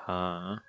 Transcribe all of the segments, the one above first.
हाँ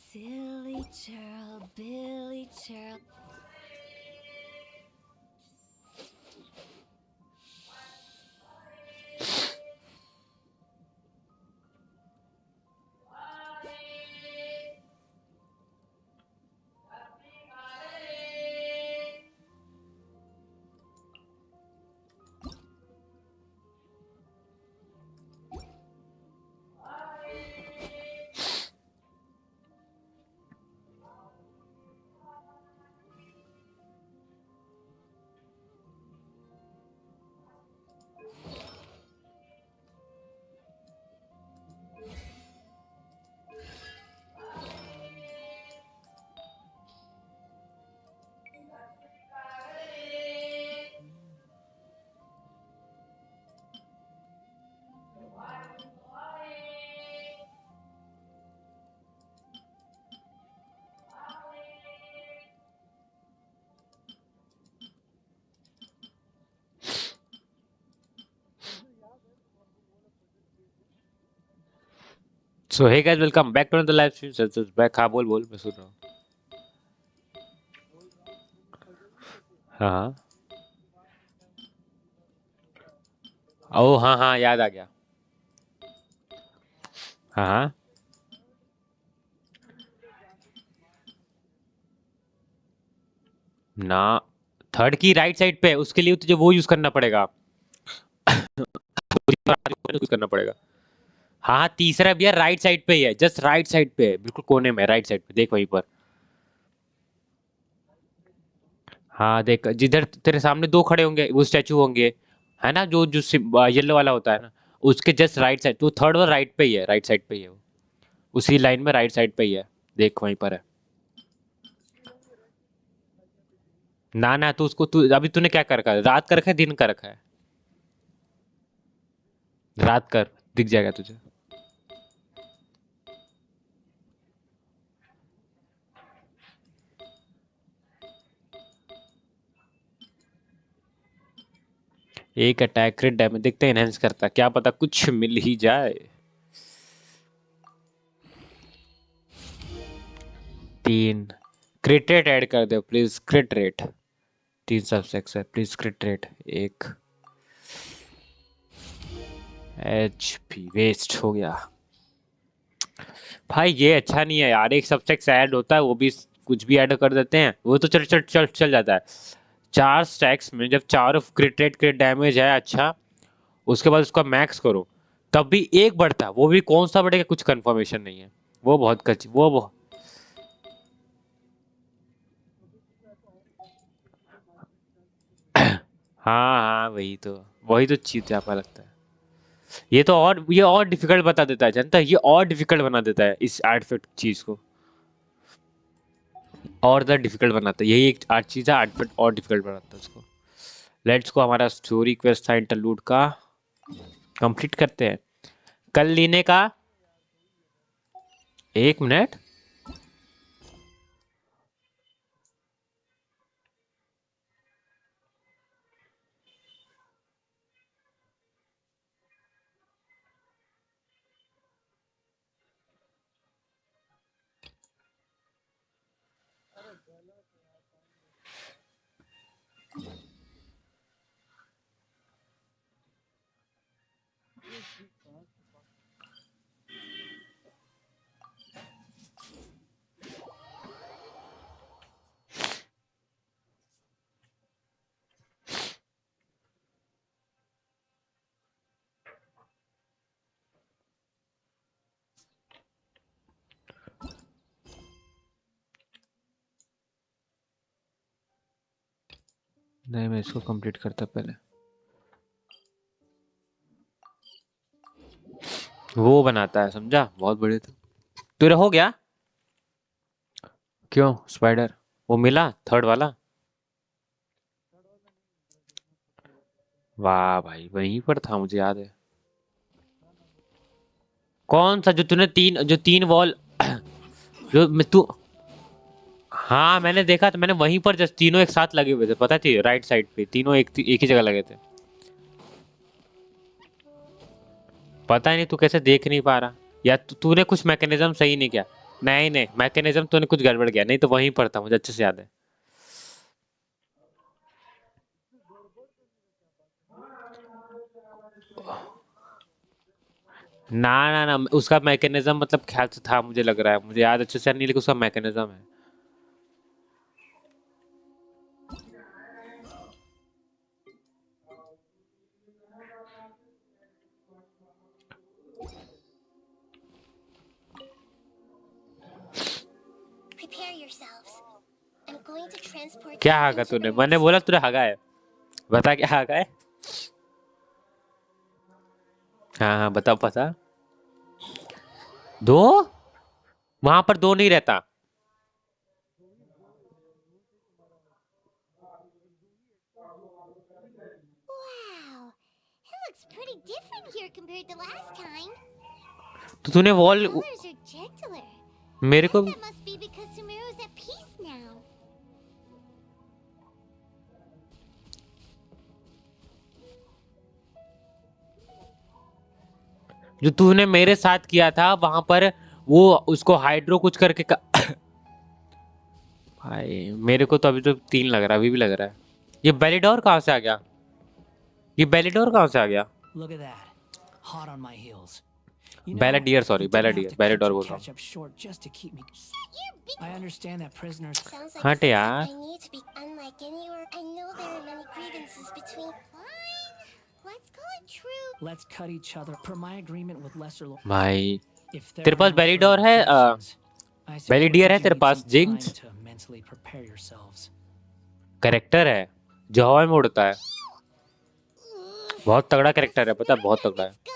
Silly churl, Billy churl. So hey guys welcome back to the live stream sir back. हाँ बोल बोल, मैं सुन रहा हूँ। हाँ हाँ। ओ हाँ हाँ, याद आ गया। हाँ हाँ। ना, थर्ड की राइट साइड पे है, उसके लिए तुझे वो यूज करना पड़ेगा। यूज करना पड़ेगा। हाँ हाँ, तीसरा भी है, राइट साइड पे ही है, जस्ट राइट साइड पे है, बिल्कुल कोने में, राइट साइड पे देख वहीं पर। हाँ देख, जिधर तेरे सामने दो खड़े होंगे वो स्टैचू होंगे, है ना, जो जो येलो वाला होता है ना, उसके जस्ट राइट साइड, तो थर्ड और राइट पे ही है, राइट साइड पे ही है वो, उसी लाइन में राइट साइड पे ही है, देख वहीं पर है। ना ना, तू उसको, तू अभी तूने क्या कर रखा है, रात कर रखा है, दिन कर रखा है? रात कर, दिख जाएगा तुझे। एक अटैक क्रिट डैमेज देखते हैं एनहेंस करता है, क्या पता कुछ मिल ही जाए। 3 क्रिट रेट ऐड कर दो प्लीज, क्रिट रेट 3 सबसेक्स है please, crit rate 1 HP waste हो गया। भाई ये अच्छा नहीं है यार, एक सबसेक्स ऐड होता है वो भी कुछ भी ऐड कर देते हैं, वो तो चल जाता है। 4 स्टैक्स में जब चारों क्रिट रेट क्रिट डैमेज है अच्छा, उसके बाद उसका मैक्स करो तब भी एक बढ़ता है, वो भी कौन सा बढ़ेगा कुछ कंफर्मेशन नहीं है। वो बहुत कच्ची वो बहुत। हाँ हाँ वही तो चीज यहाँ पर लगता है। ये और डिफिकल्ट बता देता है, जानता है ये और डिफिकल्ट बना देता है इस आर्टिफैक्ट चीज को, और ज़्यादा डिफिकल्ट बनाता है। यही एक आर्ट चीज है, आर्टिफैक्ट और डिफिकल्ट बनाता है उसको। लेट्स को हमारा स्टोरी क्वेस्ट था इंटरलूड का, कंप्लीट करते हैं। कल लेने का 1 मिनट। नहीं मैं इसको कंप्लीट करता पहले, वो बनाता है समझा, बहुत बड़े थे। तेरा हो गया? क्यों स्पाइडर वो मिला थर्ड वाला? वाह भाई वहीं पर था मुझे याद है। कौन सा जो तूने जो 3 वॉल जो तू, हाँ मैंने देखा था, मैंने वहीं पर जस्ट तीनों एक साथ लगे हुए थे पता थी, राइट साइड पे तीनों एक ही जगह लगे थे। पता ही नहीं तू कैसे देख नहीं पा रहा, या तूने कुछ मैकेनिज्म सही नहीं किया। नहीं नहीं मैकेनिज्म तूने कुछ गड़बड़ किया, नहीं तो वहीं पर था मुझे अच्छे से याद है। ना ना ना उसका मैकेनिज्म मतलब ख्याल से था, मुझे लग रहा है, मुझे याद अच्छे से नहीं, लेकिन उसका मैकेनिज्म है। Prepare yourselves. I'm going to transport क्या you हागा into तूने, the मैंने next. बोला तूने हागा है, बता क्या हागा है। हाँ हाँ बताओ पता। दो, वहां पर दो नहीं रहता। Wow, it looks pretty different here compared to last time. तो तूने The wall colors are gentler. मेरे Guess को, that must be because Sumeru's at peace now. जो तूने मेरे साथ किया था वहां पर, वो उसको हाइड्रो कुछ करके भाई मेरे को तो अभी तो 3 लग रहा है, अभी भी लग रहा है। ये बेलिडोर कहाँ से आ गया, ये बेलिडोर कहाँ से आ गया? Look at that. Hot on my heels. You know, बैलाडियर, you sorry didn't have बैलाडियर, to cut बेलिडोर your बोल रहा हूँ। catch up short just to keep me. Shut your big. I understand that prisoners. Sounds like हट a यार। I need to be unlike anywhere. I know there are many grievances between. Fine. Let's call it true. Let's cut each other per my agreement with lesser. भाई If there तेरे are pass no बेलिडोर further है, objections, I say बेलिडियर है you तेरे need पास, some time Jinx to mentally prepare yourselves. Character है जो हवा में उड़ता है, बहुत तगड़ा The करेक्टर है पता है, बहुत smart तगड़ा है। got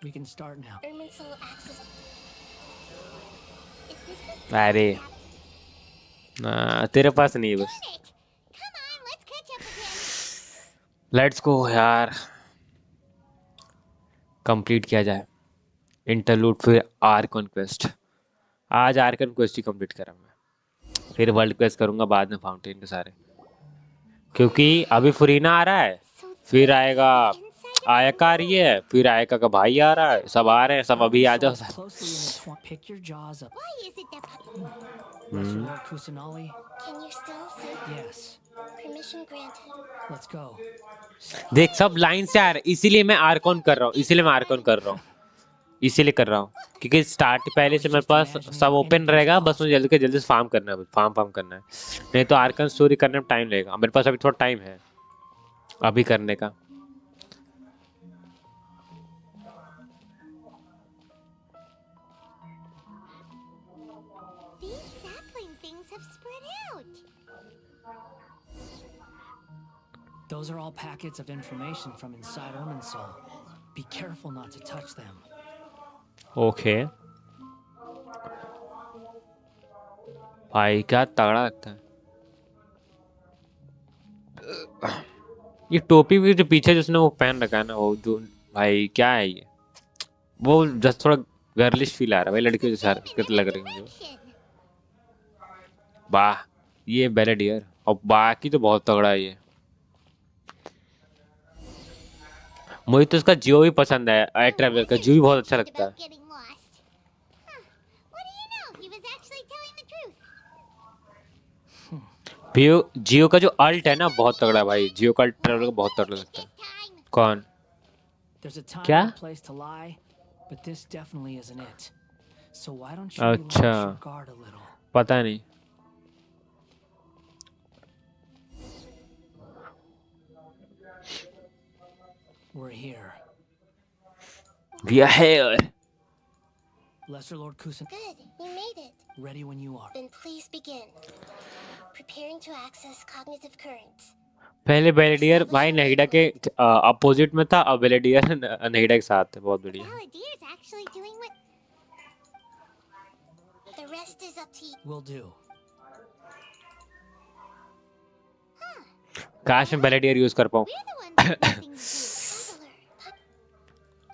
We can start now. Erminsul access. Is this a अरे तेरे पास नहीं है बस। Darn it! Come on, let's catch up again. Let's go यार, कंप्लीट किया जाए इंटरलूड, फिर आर कॉन्क्वेस्ट। आज आर कॉन्क्वेस्ट ही कंप्लीट करा मैं, फिर वर्ल्ड क्वेस्ट करूंगा बाद में फाउंटेन के सारे, क्योंकि अभी फुरीना आ रहा है। So फिर आएगा आयका आ रही है, फिर आयका का भाई आ रहा है, सब आ रहे हैं, सब अभी आ जाओ sir. Closely in the pick your jaws up. Why is it that... Lesser Lord Kusanali? Can you still see? Yes. Permission granted. Let's go. देख सब लाइन से आ रहे, इसीलिए मैं आर्कॉन कर रहा हूँ, इसीलिए मैं आर्कॉन कर रहा हूँ, इसीलिए कर रहा हूँ क्योंकि स्टार्ट पहले से मेरे पास सब ओपन रहेगा, बस मुझे जल्दी से जल्दी फार्म करना है, फार्म करना है, नहीं तो आर्कन स्टोरी करने में टाइम लगेगा। मेरे पास अभी थोड़ा टाइम है अभी करने का। These sapling things have spread out. Those are all packets of information from inside Irminsul. Be careful not to touch them. Okay भाई क्या तगड़ा लगता है। ये टोपी भी जो पीछे जिसने वो पहन रखा है ना, वो जो भाई क्या है ये, वो जस्ट थोड़ा गर्लिश फील आ रहा है भाई, लड़कियों जैसा हरकत लग रही है मुझे। वाह ये बेलेडियर, और बाकी तो बहुत तगड़ा है ये। मुझे तो उसका जियो भी पसंद है, एयर ट्रैवलर का जियो भी बहुत अच्छा लगता है। Getting lost. Huh. What do you know? He was actually telling the truth. जियो का जो अल्ट है ना बहुत तगड़ा है भाई, जियो का ट्रैवलर का बहुत तगड़ा लगता है। Time. कौन? There's a time क्या? and a place to lie, but this definitely isn't it. So why don't you relax अच्छा your guard a little? पता नहीं। We're here. We are here. Lesser Lord Kusan, Good. You made it. ready when you are. Then please begin. Preparing to access cognitive currents. पहले बेलेडियर भाई नहीडा के opposite में था, अब बेलेडियर नहीडा के साथ है, बहुत बढ़िया। Balladeer's actually doing what... The rest is up to you. Will do. काश मैं बेलेडियर यूज कर पाऊँ। We're the ones with nothing to do. Traveler.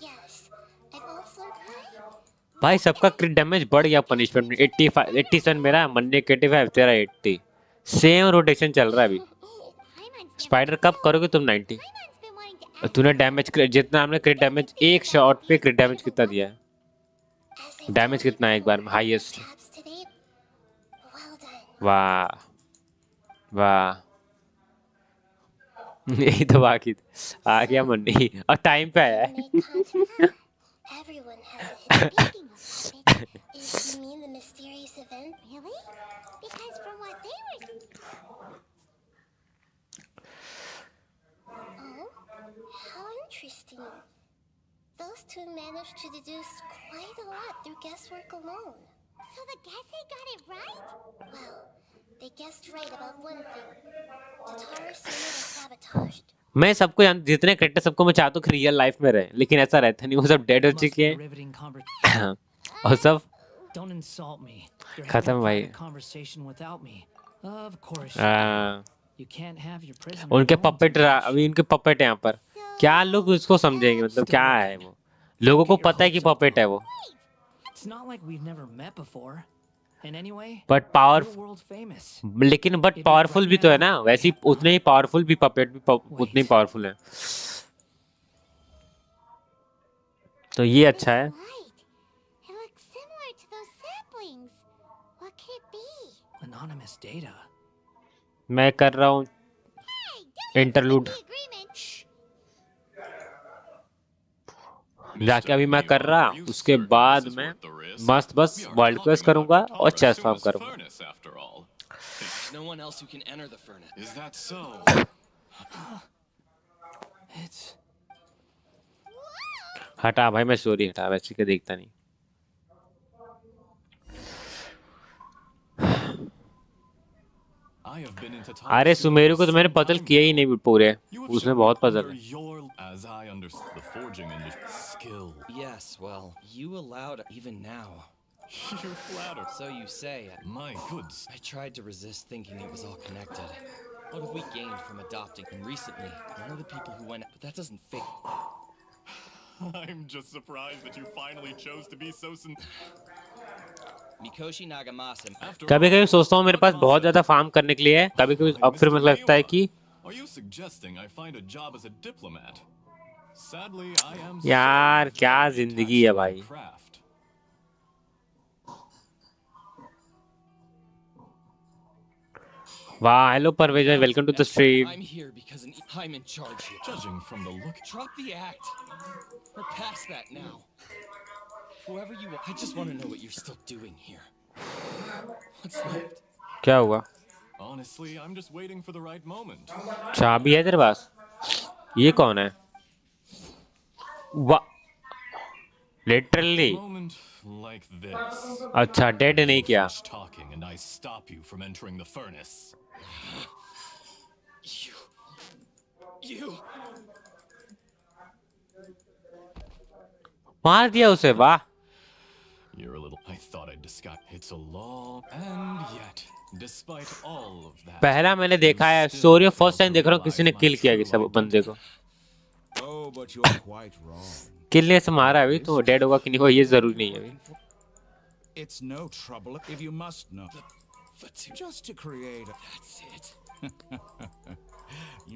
Yes. I've also... भाई सबका क्रिट डैमेज बढ़ गया पनिशमेंट में, 85 87 मेरा है, मन्ने 85 तेरा 80, सेम रोटेशन चल रहा है अभी। स्पाइडर कब करोगे तुम 90? तूने डैमेज जितना हमने क्रिट डैमेज एक शॉट पे क्रिट डैमेज कितना दिया है? डैमेज कितना है एक बार में हाईएस्ट? वाह वाह यही तो बाकी आ गया मन्नी, और टाइम पे आया है। Everyone has it. Speaking of it, you mean the mysterious event? Really? Because from what they were... Oh, how interesting. Those two managed to deduce quite a lot through guesswork alone. So the guessing got it right? Well, they guessed right about one thing. Tatara Suna was sabotaged. मैं सबको जितने creator सबको मैं चाहता हूँ कि real life में रहे, लेकिन ऐसा रहता नहीं, वो सब डेड हो Must चुके be a हैं riveting conversation. और सब Don't insult me. You're खत्म having a भाई। private conversation without me. Of course. Ah, You can't have your prisoner. उनके alone पपेट tonight. अभी उनके पपेट यहाँ पर क्या लोग उसको समझेंगे, मतलब क्या है वो, लोगों को पता है कि पपेट है वो, It's not like we've never met before. And anyway, but you're power, world famous. लेकिन बट पावरफुल भी तो है ना, वैसे ही उतने ही पावरफुल भी पपेट भी उतने ही पावरफुल है, तो ये अच्छा है। Light. It looks similar to those saplings. What could it be? Anonymous data. मैं कर रहा हूँ Hey, don't interlude, the agreement. जाके अभी मैं कर रहा, उसके बाद मैं मस्त बस वर्ल्ड क्वेस्ट करूंगा और चेस फार्म करूंगा। There's no one else who can enter the furnace. Is that so? It's हटा भाई, मैं स्टोरी हटा, वैसे के देखता नहीं। I have been into अरे सुमेरु को तो मैंने पजल किया ही नहीं पूरे, उसमें बहुत पजल है। As I understand the forging industry skill. Yes, well, you allowed even now. You flatter. So you say. My goods. I tried to resist thinking it was all connected. What have we gained from adopting? And recently, none of the people who went, but that doesn't fit. I'm just surprised that you finally chose to be so Mikoshi Nagamasa. कभी कभी सोचता हूँ मेरे पास बहुत ज्यादा farm करने के लिए है, कभी कभी अब फिर मुझे लगता है कि Are you suggesting I find a job as a diplomat? Sadly, I am यार क्या very जिंदगी attached है to my भाई। craft. वाह, हेलो परवेज भाई, welcome to the stream. I'm here because I'm in charge here. Judging from the look, Drop the act. We're past that now. Whoever you are, I just want to know what you're still doing here. What's left? क्या हुआ? honestly, I'm just waiting for the right moment. चाबी है तेरे पास? ये कौन है? वाह, A literally. moment like this. अच्छा, डेड नहीं You किया। finish talking and I stop you from entering the furnace. You. मार दिया उसे, वाह। You're a little. I thought I'd discuss. It's a long and yet, despite all of that. पहला मैंने देखा है, you still story first failed time to देख रहा हूँ, किसी ने realize my किल किया true किसी बंदे को। Oh, but you're quite wrong. किल से मारा अभी तो डेड होगा कि नहीं होगा ये जरूरी नहीं है अभी। It's no trouble if you must know. Just to create a... That's it.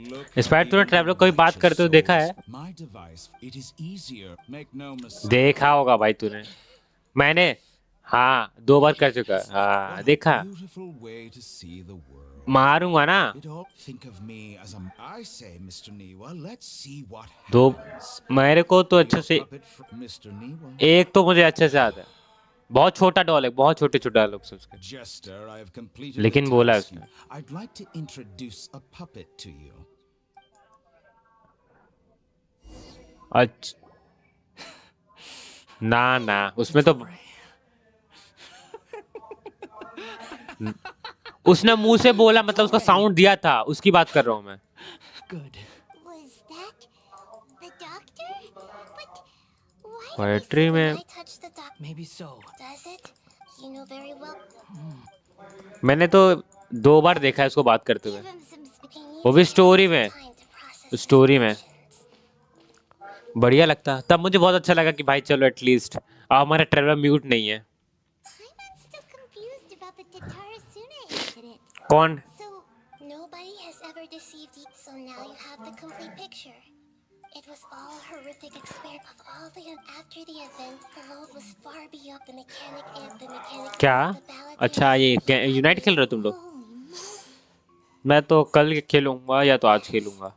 Look, इस बार तूने ट्रैवलर कोई बात करते हुए देखा है? My device, it is easier. Make no mistake. देखा होगा भाई तूने। मैंने हाँ 2 बार कर चुका है। हाँ देखा। Beautiful way to see the world. मारूंगा ना। You don't think of me as a... I say, Mr. Niwa, let's see what दो happens. मेरे को तो अच्छे से Puppet from Mr. Niwa. एक तो मुझे अच्छे से आता है। बहुत छोटा डॉल है, बहुत छोटे छोटे डायलॉग्स हैं उसके। Jester, I have completed लेकिन the बोला है task. उसने। I'd like to introduce a puppet to you. अच्छा ना ना उसमें तो उसने मुंह से बोला, मतलब उसका साउंड दिया था, उसकी बात कर रहा हूँ मैं। Good. Was that the doctor? But why poetry do we में say when I touch the doctor? Maybe so. Does it? You know very well. मैंने तो 2 बार देखा है उसको बात करते हुए, Give him some space. वो भी स्टोरी में। Time to process his story में emotions. बढ़िया लगता। तब मुझे बहुत अच्छा लगा कि भाई चलो एटलीस्ट हमारा ट्रेवलर म्यूट नहीं है। I'm still confused about the Tatarasuna incident. कौन? So, nobody has ever deceived you, so now you have the complete picture. It was all horrific experience of all the after the event. The load was far beyond the mechanic and the mechanic. क्या? The ballad अच्छा ये unite खेल रहे हो तुम लोग? Holy moly. मैं तो कल खेलूंगा या तो आज खेलूंगा।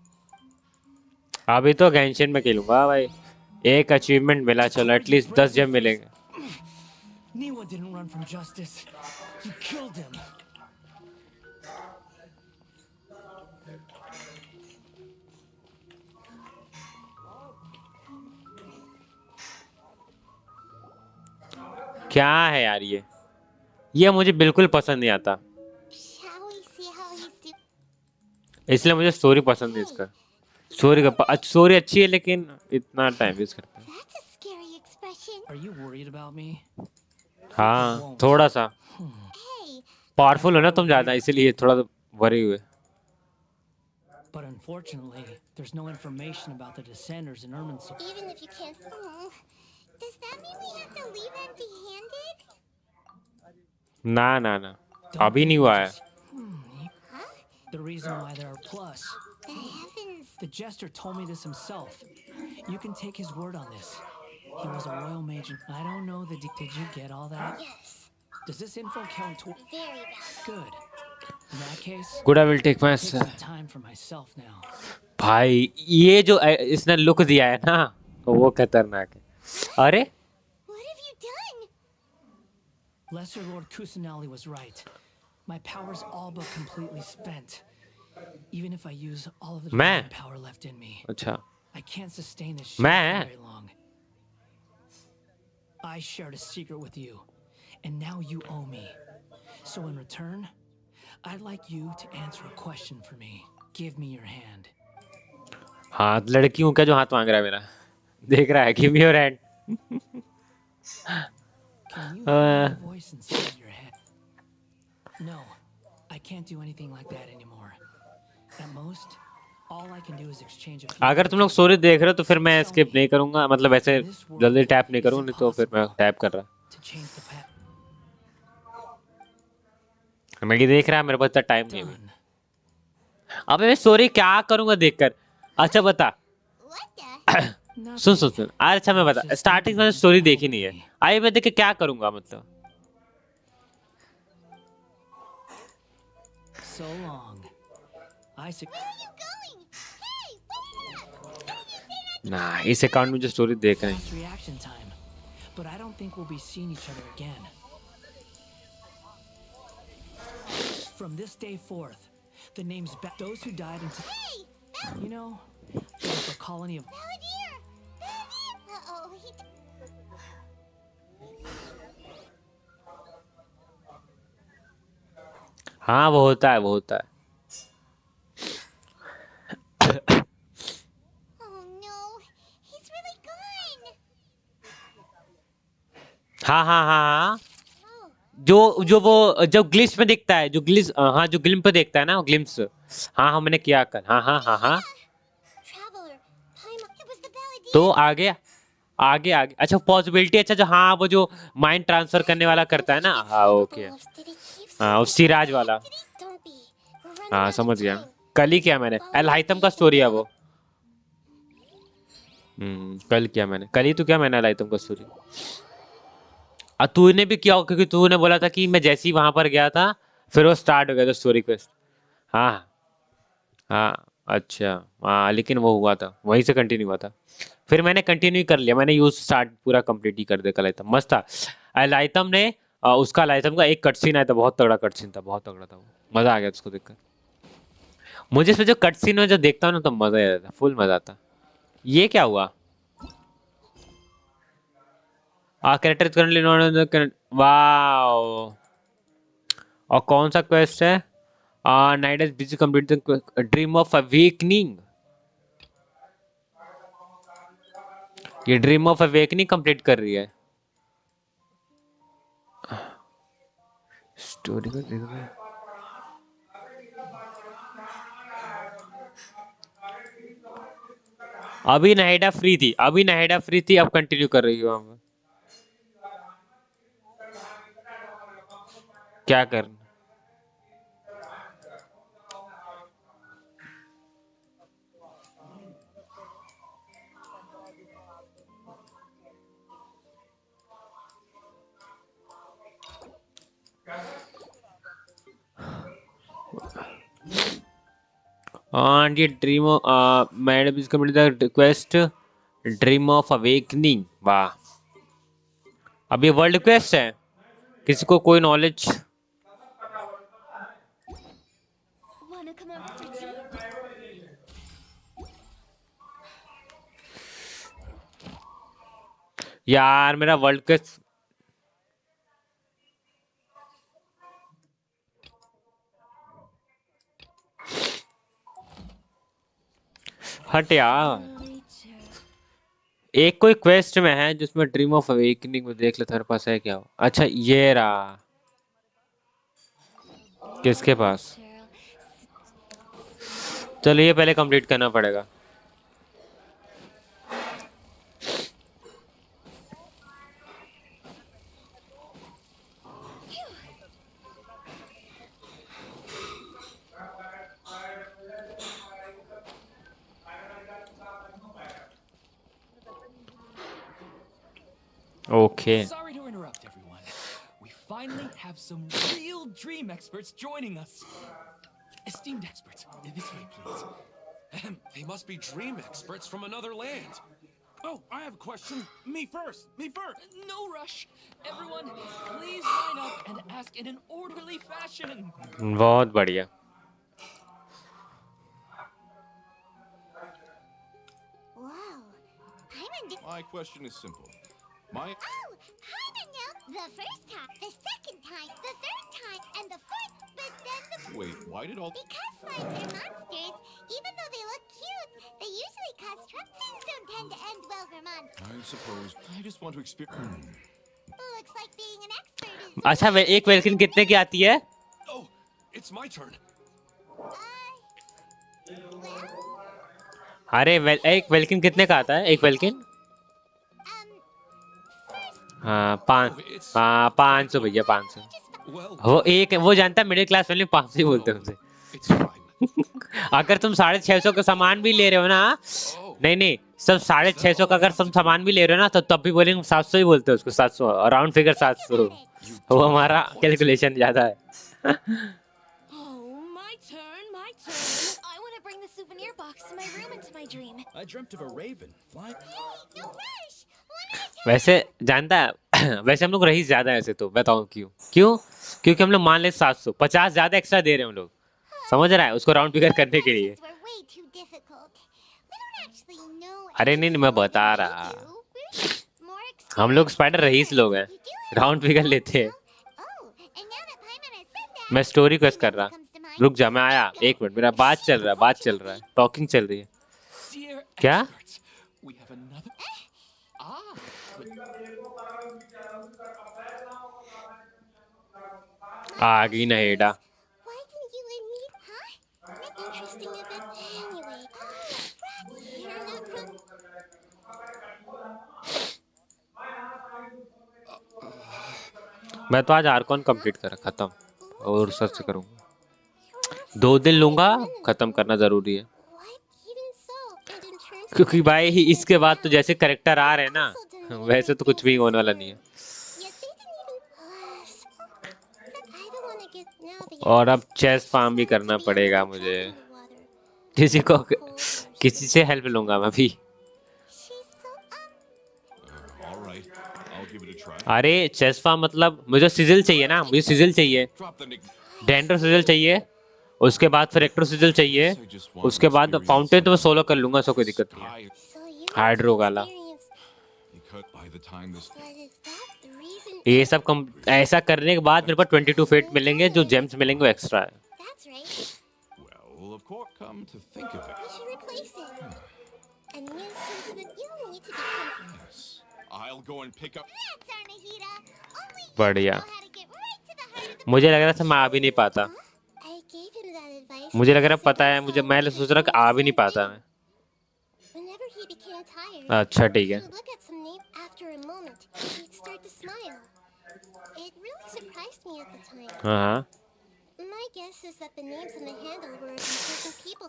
अभी तो गेंशिन में खेलूंगा भाई। एक अचीवमेंट मिला, चलो एटलीस्ट 10 जब मिलेंगे। Niwa didn't run from justice. You killed him. क्या है यार ये मुझे बिल्कुल पसंद नहीं आता, Shall we see how he's doing? इसलिए मुझे स्टोरी पसंद है इसका। स्टोरी अच्छी है लेकिन इतना टाइम वेस्ट करता है। That's a scary expression. Are you worried about me? हाँ थोड़ा सा Hey, पावरफुल हो ना तुम ज्यादा, इसीलिए थोड़ा वरी हुए। But unfortunately, there's no information about the descenders in Irminsul. even if you can't. Does that mean we have to leave empty-handed? ना ना ना Don't अभी think नहीं we हुआ है। just- Huh? The reason why there are plus. The heavens. The jester told me this himself. You can take his word on this. He was a royal mage. I don't know the. Did you get all that? Yes. Does this info count toward? Very valid. Good. In that case, good I will take my take some time for myself now. भाई ये जो इसने look दिया है ना वो खतरनाक है। अरे What have you done? Lesser Lord Kusanali was right. My power's all but completely spent. Even if I use all of the मैं? divine power left in me, अच्छा I can't sustain this shit मैं? for very long. I shared a secret with you, and now you owe me. So in return, I'd like you to answer a question for me. Give me your hand. हाँ लड़की हूँ क्या जो हाथ मांग रहा है मेरा? देख रहा है, give me your hand. Can you hear my voice inside your head? No, I can't do anything like that anymore. At most, all I can do is exchange a few अगर तुम लोग words. स्टोरी देख रहे हो तो फिर मैं skip नहीं करूंगा, मतलब ऐसे जल्दी टैप नहीं करूंगा, नहीं तो फिर मैं टैप कर रहा। To change the path. मैं ये देख रहा है, मेरे पास इतना टाइम नहीं है अभी। Done. अबे मैं स्टोरी क्या करूंगा देखकर। अच्छा बता। What the? Soon Nothing. सुन सुन, अच्छा मैं I was बता, just स्टार्टिंग thinking में this स्टोरी all देखी नहीं है। day. आई मैं देख के क्या करूंगा मतलब। So long. I sug- Where are you going? Hey, wait up! Didn't you say not to ना go इस अकाउंट में जो स्टोरी देख रहे हैं। Fast reaction time. But I don't think we'll be seeing each other again. From this day forth, the names those who died in Hey! you know, there's a colony of Belvedere! Belvedere! Uh-oh, he... हाँ वो होता है, वो होता है। Oh no! He's really gone! हाँ हाँ हाँ हाँ, Oh, जो जो वो जो ग्लिच में दिखता है, जो ग्लिच, हाँ जो ग्लिम्स पे देखता है ना, ग्लिम्स। हाँ हाँ मैंने किया कर, हाँ हाँ हाँ हाँ। Traveler! Time... It was the तो Belvedere! आगे आगे आगे, अच्छा पॉसिबिलिटी, अच्छा जो, हाँ वो जो माइंड ट्रांसफर करने वाला करता है ना, हाँ okay. But did he keep हाँ वो something from सिराज me? वाला। Did he? Don't be. We're running हाँ out of समझ गया। time. कल ही किया मैंने, Follow एल me हाइतम का and स्टोरी है we'll... वो। कल किया मैंने, कल ही तो किया मैंने एल हाइतम का स्टोरी। और तूने भी किया होगा, क्योंकि तूने बोला था कि मैं जैसे ही वहां पर गया था फिर वो स्टार्ट हो गया था स्टोरी क्वेस्ट। हाँ हाँ अच्छा। हाँ लेकिन वो हुआ था, वहीं से कंटिन्यू हुआ था। फिर मैंने कंटिन्यू कर लिया, मैंने यूज स्टार्ट पूरा कंप्लीट ही कर दिया कल आइटम, मस्त था। लाइतम ने उसका लाइतम का एक कट सीन आया था, बहुत तगड़ा कट सीन था, बहुत तगड़ा था वो। मजा आ गया उसको देखकर। मुझे इसमें जो कट सीन में जो देखता हूँ ना तो मजा आ जाता है, फुल मजा आता। ये क्या हुआ? Character currently not, wow. और कौन सा क्वेस्ट है? Night is busy complete dream of awakening. ये ड्रीम ऑफ अवेकनिंग कंप्लीट कर रही है। स्टोरी को देखो। अभी नाहिडा फ्री थी, अभी नाहिडा फ्री थी, अब कंटिन्यू कर रही हो हम। क्या कर? And ये dream madam is complete the quest dream of awakening. वाह, अब ये वर्ल्ड क्वेस्ट है, किसी को कोई knowledge? Wanna come over for tea? यार मेरा वर्ल्ड क्वेस्ट हट यार। एक कोई क्वेस्ट में है जिसमें ड्रीम ऑफ अवेकनिंग में, देख ले तेरे पास है क्या? अच्छा ये रहा। किसके पास? चलो ये पहले कंप्लीट करना पड़ेगा। Okay Sorry to interrupt, everyone. We finally have some real dream experts joining us. Esteemed experts, this way, please. They must be dream experts from another land. Oh, I have a question. Me first. Me first. No rush. Everyone, please line up and ask in an orderly fashion. बहुत बढ़िया। Wow. Paimon... My question is simple. My... Oh! Paimon now! The first time, the second time, the third time, and the fourth, but then the... Wait, why did all... Because slimes are monsters, even though they look cute, they usually cause trouble. Things don't tend to end well for monsters. I suppose... I just want to experience... Looks like being an expert is... अच्छा एक वेलकिन कितने की आती है? Oh, it's my turn. Well... अरे एक वेलकिन कितने का आता है? एक वेलकिन? हाँ it's... हाँ 500 भैया, 500। Well, वो एक वो जानता है, मिडिल क्लास फैमिली 500 ही बोलते हैं उनसे। it's fine. अगर तुम 650 का सामान भी ले रहे हो ना, नहीं नहीं, सब 650 का अगर तुम सामान भी ले रहे हो ना, तो तब भी बोलेंगे 700 ही बोलते हो उसको, 700 राउंड फिगर 700। You वो do have हमारा a point. कैलकुलेशन ज्यादा है। Oh, my turn, my turn. I want to bring the souvenir box to my room and to my dream. I dreamt of a raven flying. Hey, no rush. One at a time. वैसे जानता है वैसे हम लोग rice ज्यादा है, ऐसे तो बताओ क्यों क्यों, क्योंकि हम लोग मान ले 700 50 ज्यादा एक्स्ट्रा दे रहे हैं हम लोग, समझ रहा है, उसको राउंड फिगर करने के लिए। Questions were way too difficult. We don't actually know अरे नहीं नहीं, anything मैं more बता than they रहा, do. We're just more हम लोग experienced स्पाइडर रईस players. लोग हैं, You do have round a figure point, लेते हैं। though. Oh, and now that Paimon has said that, मैं स्टोरी you क्वेस्ट know कर what रहा, comes to mind? रुक जा मैं आया, Bingo. 1 मिनट, मेरा बात चल रहा है, बात चल रहा है, टॉकिंग चल रही है। Dear क्या? experts, we have another. Ah, आ गई ना हेडा। Why didn't you let me? Huh? Not interesting of it. Anyway. Oh, right here, not from. मैं तो आज आर्कॉन कंप्लीट करा खत्म, और What's सर्च wrong? करूंगा, You're not 2 दिन Sensai लूंगा, minimum. खत्म करना जरूरी है, What? Even so, and in terms of क्योंकि भाई reputation इसके and बाद तो morale, जैसे करेक्टर आ you've रहे हैं ना, also done many वैसे great तो कुछ things भी in होने वाला नहीं Summer. है। Yet they didn't even. But I don't want to get now the और अब youngest. I chase just farm भी wanted to करना be a पड़ेगा little मुझे, drop in the water. किसी को, Cold or किसी से हेल्प something. लूंगा मैं भी। She's so All right, I'll give it a try. अरे चेस फार्म मतलब मुझे सिजिल चाहिए ना, मुझे सिजिल चाहिए, Drop the nick. डेंड्रो सिजिल चाहिए, उसके बाद फिर एक्ट्रो सिजिल चाहिए, Guess I just want to उसके बाद experience फाउंटेन तो मैं something सोलो कर लूंगा, उसको कोई दिक्कत नहीं है। Sky, So you want hydro to वाला experience. because by the time this But is that the reason? ये सब कम, ऐसा करने के बाद मेरे पास 22 फेट मिलेंगे, जो जेम्स मिलेंगे वो एक्स्ट्रा है। That's right. well, of course, come to think of We it, should replace it. And new sensitive, you don't need to become. yes, I'll go and pick up. That's our Nahida. Only you बढ़िया, know how to get right to the heart of the मुझे लग problem. रहा था मैं आ भी नहीं पाता, Huh? I gave him that advice. मुझे लग रहा because I पता है once मुझे, saw मैं one सोच रहा कि cartoon आ with भी the नहीं same पाता thing. मैं। Whenever he became tired, अच्छा ठीक he है, would look at some name after a moment. He'd start to smile. It really surprised me at the time. हाँ हाँ, My guess is that the names on the handle were of important people.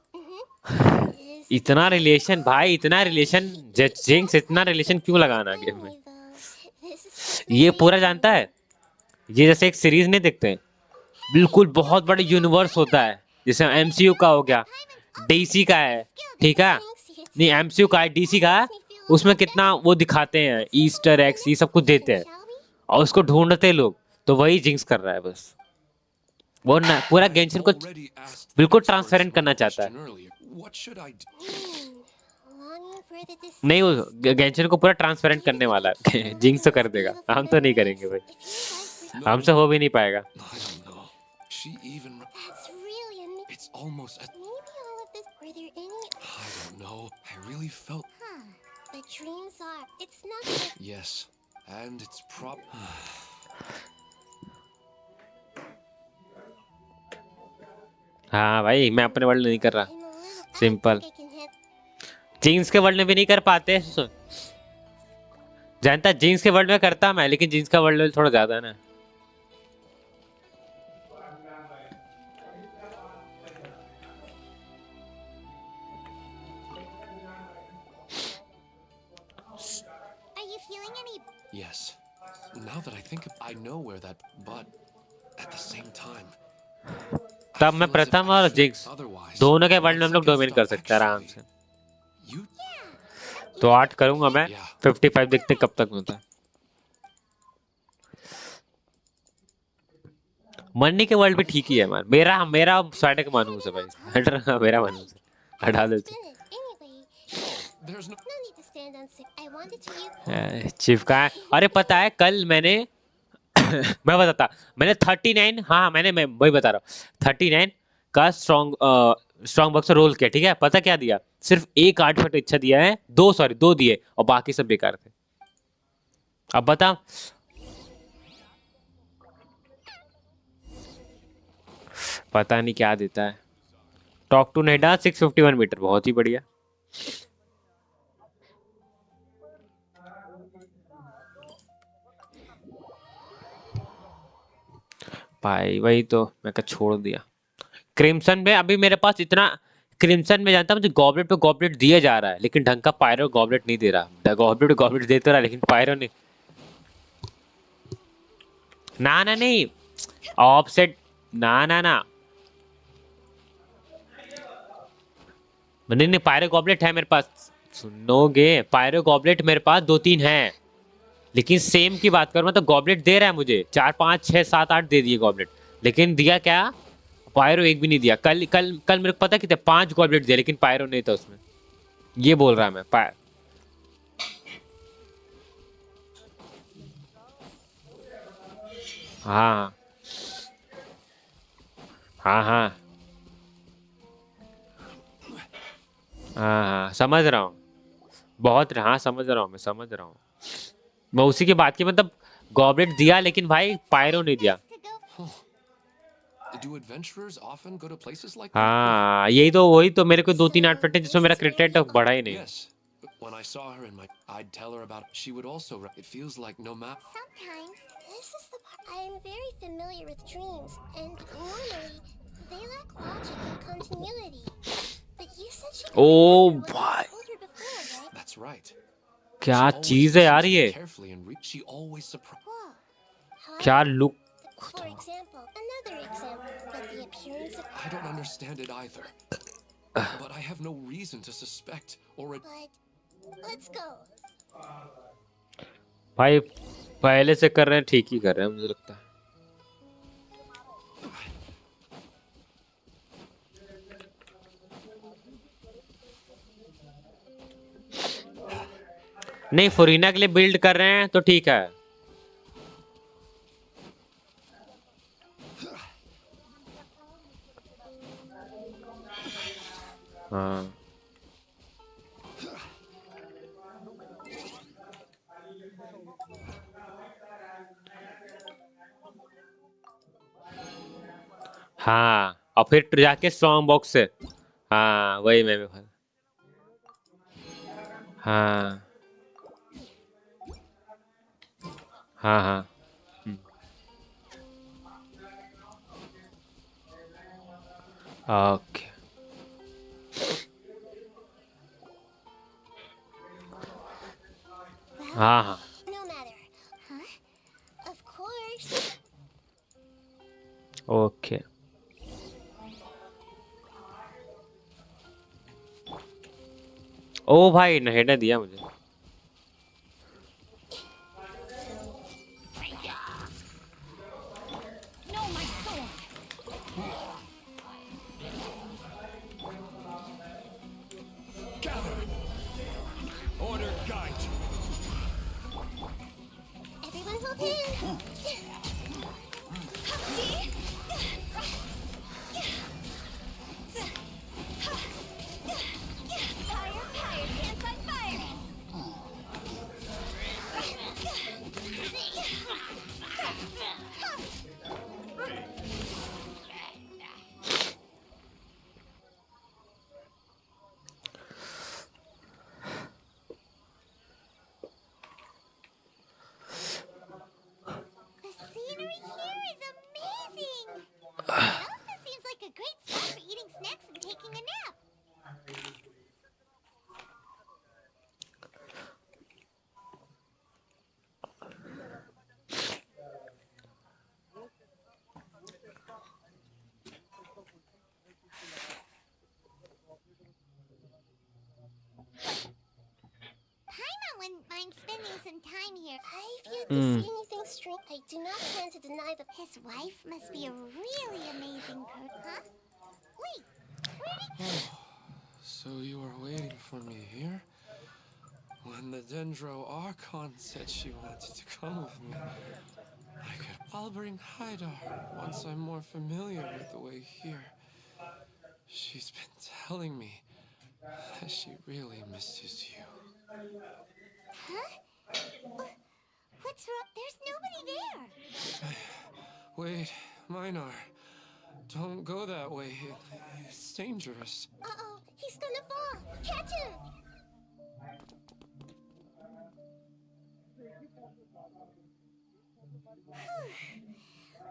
Is it इतना because? Relation भाई, इतना relation, jinx इतना relation क्यों लगाना game में? Finally, though, this is just ये my पूरा baby. जानता है, ये जैसे एक सीरीज नहीं देखते हैं, बिल्कुल बहुत बड़ा यूनिवर्स होता है, जैसे एमसीयू का हो गया, डीसी का है, ठीक है, नहीं एमसीयू का है, डीसी का है, उसमें कितना वो दिखाते हैं, ईस्टर एग्स ये सब कुछ देते हैं, और उसको ढूंढते हैं लोग, तो वही जिंक्स कर रहा है बस, वो ना पूरा I've गेंशिन को already asked the बिल्कुल experts ट्रांसपेरेंट one करना चाहता है। question earlier. What should I do? Longing for the नहीं, वो deceased. गेंशिन को पूरा ट्रांसपेरेंट करने वाला है, जिंक्स तो कर देगा, हम तो नहीं करेंगे भाई, हमसे हो भी नहीं पाएगा। I don't know. She even. That's really a. It's almost. Maybe all of this. Were there any? I don't know. I really felt. Huh. The dreams are. It's not the. Yes, and it's हाँ भाई, मैं अपने world नहीं कर रहा, I'm a little. I simple, think I can hit. Jeans के world में भी नहीं कर पाते, जानता जीन्स के वर्ल्ड में करता मैं, लेकिन जीन्स का वर्ल्ड थोड़ा ज्यादा है ना। Are you feeling any? yes. Now that I think, I know where that, but at the same time. तब मैं प्रथम और जिंक्स दोनों के वर्ल्ड में हम लोग डोमिन कर सकते हैं आराम से। You? तो 8 करूंगा मैं, 55 देखते कब तक होता है। मन्नी के वर्ल्ड भी ठीक ही है मान, मेरा मेरा स्वेटर का मानूस है भाई, स्वेटर मेरा मानूस है, हटा देते Spin it. Anyway, There's no. no need to stand on sick. I wanted to use. चिपका है। अरे पता है कल मैंने मैं बताता, मैंने 39, हाँ मैंने, मैं वही बता रहा हूँ, 39 का स्ट्रॉन्ग बॉक्स रोल किया, ठीक है, पता क्या दिया, सिर्फ एक आर्टिफैक्ट अच्छा दिया है, दो दिए, और बाकी सब बेकार थे। अब बता, पता नहीं क्या देता है। टॉक टू नेडा 651 मीटर, बहुत ही बढ़िया। भाई वही तो मैं छोड़ दिया, क्रिम्सन में अभी मेरे पास इतना, क्रिम्सन में जानता मुझे गॉबलेट पे गॉबलेट दिया जा रहा है, लेकिन ढंग का पायरो गॉबलेट नहीं दे रहा। गॉबलेट पे गॉबलेट देते रहा, लेकिन पायरो नहीं। ना ना नहीं, ऑफसेट, ना ना ना, नहीं नहीं, पायरो गॉबलेट है मेरे पास। सुनोगे, पायरो गॉबलेट मेरे पास 2-3 हैं, लेकिन सेम की बात करूँ मैं तो गॉबलेट दे रहा है मुझे 4 5 6 7 8 दे दिए गॉबलेट, लेकिन दिया क्या, पायरो एक भी नहीं दिया। कल कल कल मेरे को पता कितने 5 गॉबलेट दिए, लेकिन पायरो नहीं था उसमें। ये बोल रहा मैं हाँ हाँ हाँ हाँ हाँ, समझ रहा हूँ। बहुत, हाँ समझ रहा हूँ, मैं समझ रहा हूँ। मैं उसी की बात की, मतलब गॉबलेट दिया लेकिन भाई It's पायरो always नहीं दिया। nice to go. Do adventurers often go to places like that? हाँ, यही तो, वही तो मेरे को दो So तीन आर्ट जिसमें this मेरा is where क्रिकेट you बढ़ा are. ही नहीं। Yes. When I saw her in my, I'd tell her about. She would also. It feels like no map. Sometimes this is the part. I am very familiar with dreams, and normally they lack logic and continuity. But you said she could O remember what भाई, you told her before, right? That's right. क्या She always चीज है listened यार to me ये, carefully and she always surprised. Whoa. क्या However, look. for example, another example, but the appearance of. I don't understand it either. But I have no reason to suspect or. But let's go. भाई पहले से कर रहे हैं, ठीक ही कर रहे हैं मुझे लगता है। नहीं, फुरीना के लिए बिल्ड कर रहे हैं तो ठीक है। हाँ हाँ, और फिर जाके स्ट्रॉन्ग बॉक्स से, हाँ वही मैं भी हाँ हाँ हाँ। हम्म, ओके। Well, हाँ हाँ, no matter. Huh? Of course. Okay. ओ भाई, नहेड़ा दिया मुझे। No, my sword. Gather! Order guide you. Everyone hold in. Fire, fire, can't fight fire. The scenery here is amazing. It also seems like a great spot for eating snacks and taking a nap. Paimon wouldn't mind spending some time here. I've yet to see anything strange. I do not plan to deny that his wife must be a really amazing person. Huh? Wait, where'd he So you were waiting for me here? When the Dendro Archon said she wanted to come with me, I could. I'll bring Haidar once I'm more familiar with the way here. She's been telling me that she really misses you. Huh? What's wrong? There's nobody there. Wait, Minar. Don't go that way. It's dangerous. Uh-oh, he's gonna fall. Catch him!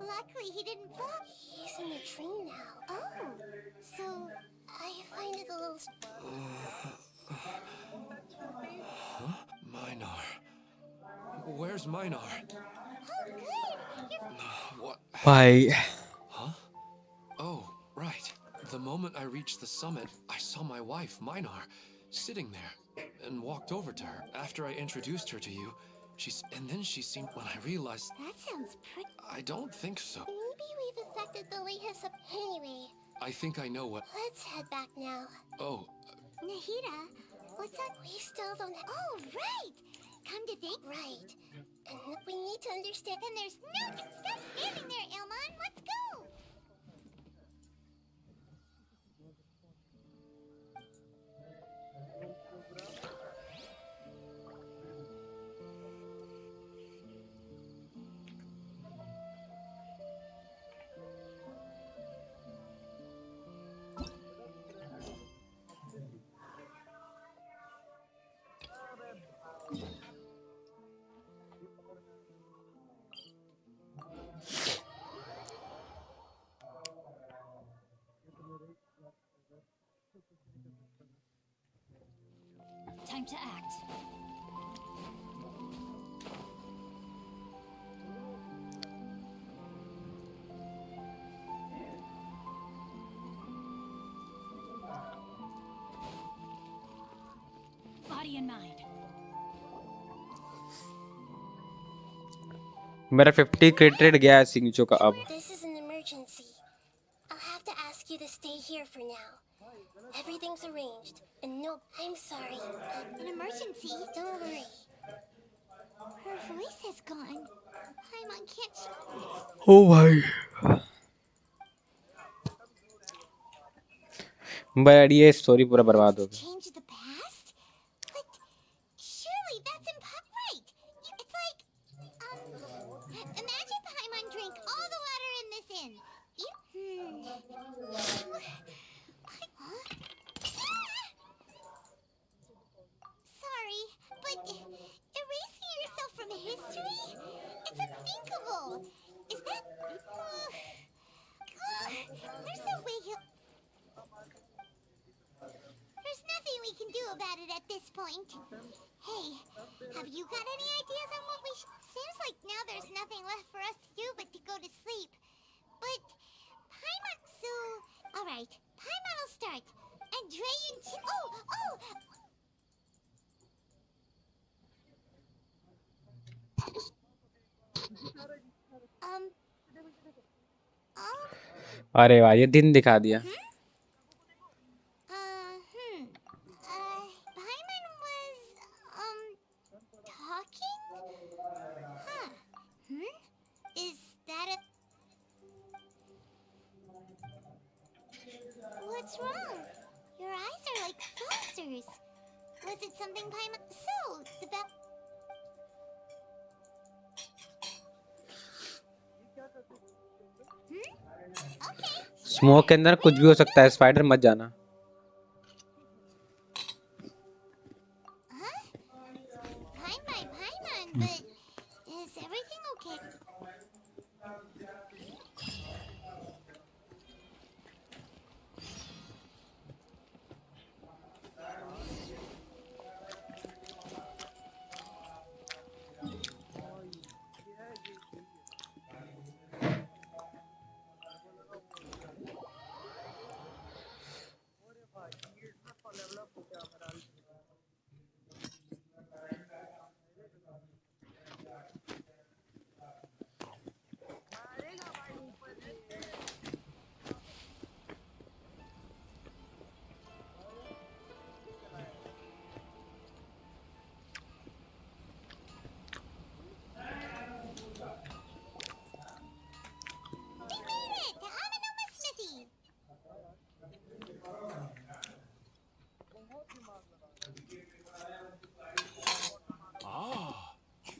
Luckily, he didn't fall. He's in a tree now. Oh. So, I find it a little... Minar. Where's Minar? Oh, good! What भाई happened? Huh? Oh, right. The moment I reached the summit, I saw my wife, Minar, sitting there, and walked over to her. After I introduced her to you, and then she seemed, when I realized... That sounds pretty... I don't think so. Maybe we've affected the lighthouse up... Anyway, I think I know what... let's head back now. Oh, Nahida, what's up? We still don't... Oh, right! Come to think... Right. And we need to understand... And there's no... Stop standing there, Ilman! Let's go! Time to act. Body and mind. मेरा 50 credit rate गया है signature का अब. This is an emergency. I'll have to ask you to stay here for now. Everything's arranged. And no, I'm sorry. An emergency? Don't worry. Her voice has gone. Paimon can't... ओ भाई but ये story पूरा बर्बाद हो गया. Change the past? But surely that's right. It's like, imagine Paimon drank all the water in this inn. Sorry, but erasing yourself from history? It's unthinkable. Is that... there's no way you... There's nothing we can do about it at this point. Hey, have you got any ideas on what we should... Seems like now there's nothing left for us to do but to go to sleep. But Paimon... So... Alright, Paimon will start. And Drayan... अरे वाह ये दिन दिखा दिया. Paimon was, talking? Huh. Is that a... What's wrong? Your eyes are like saucers. Was it something Paimon... So, the bell... Okay. Smoke के अंदर कुछ भी हो सकता है. स्पाइडर मत जाना. Fine by Paimon, but is everything okay?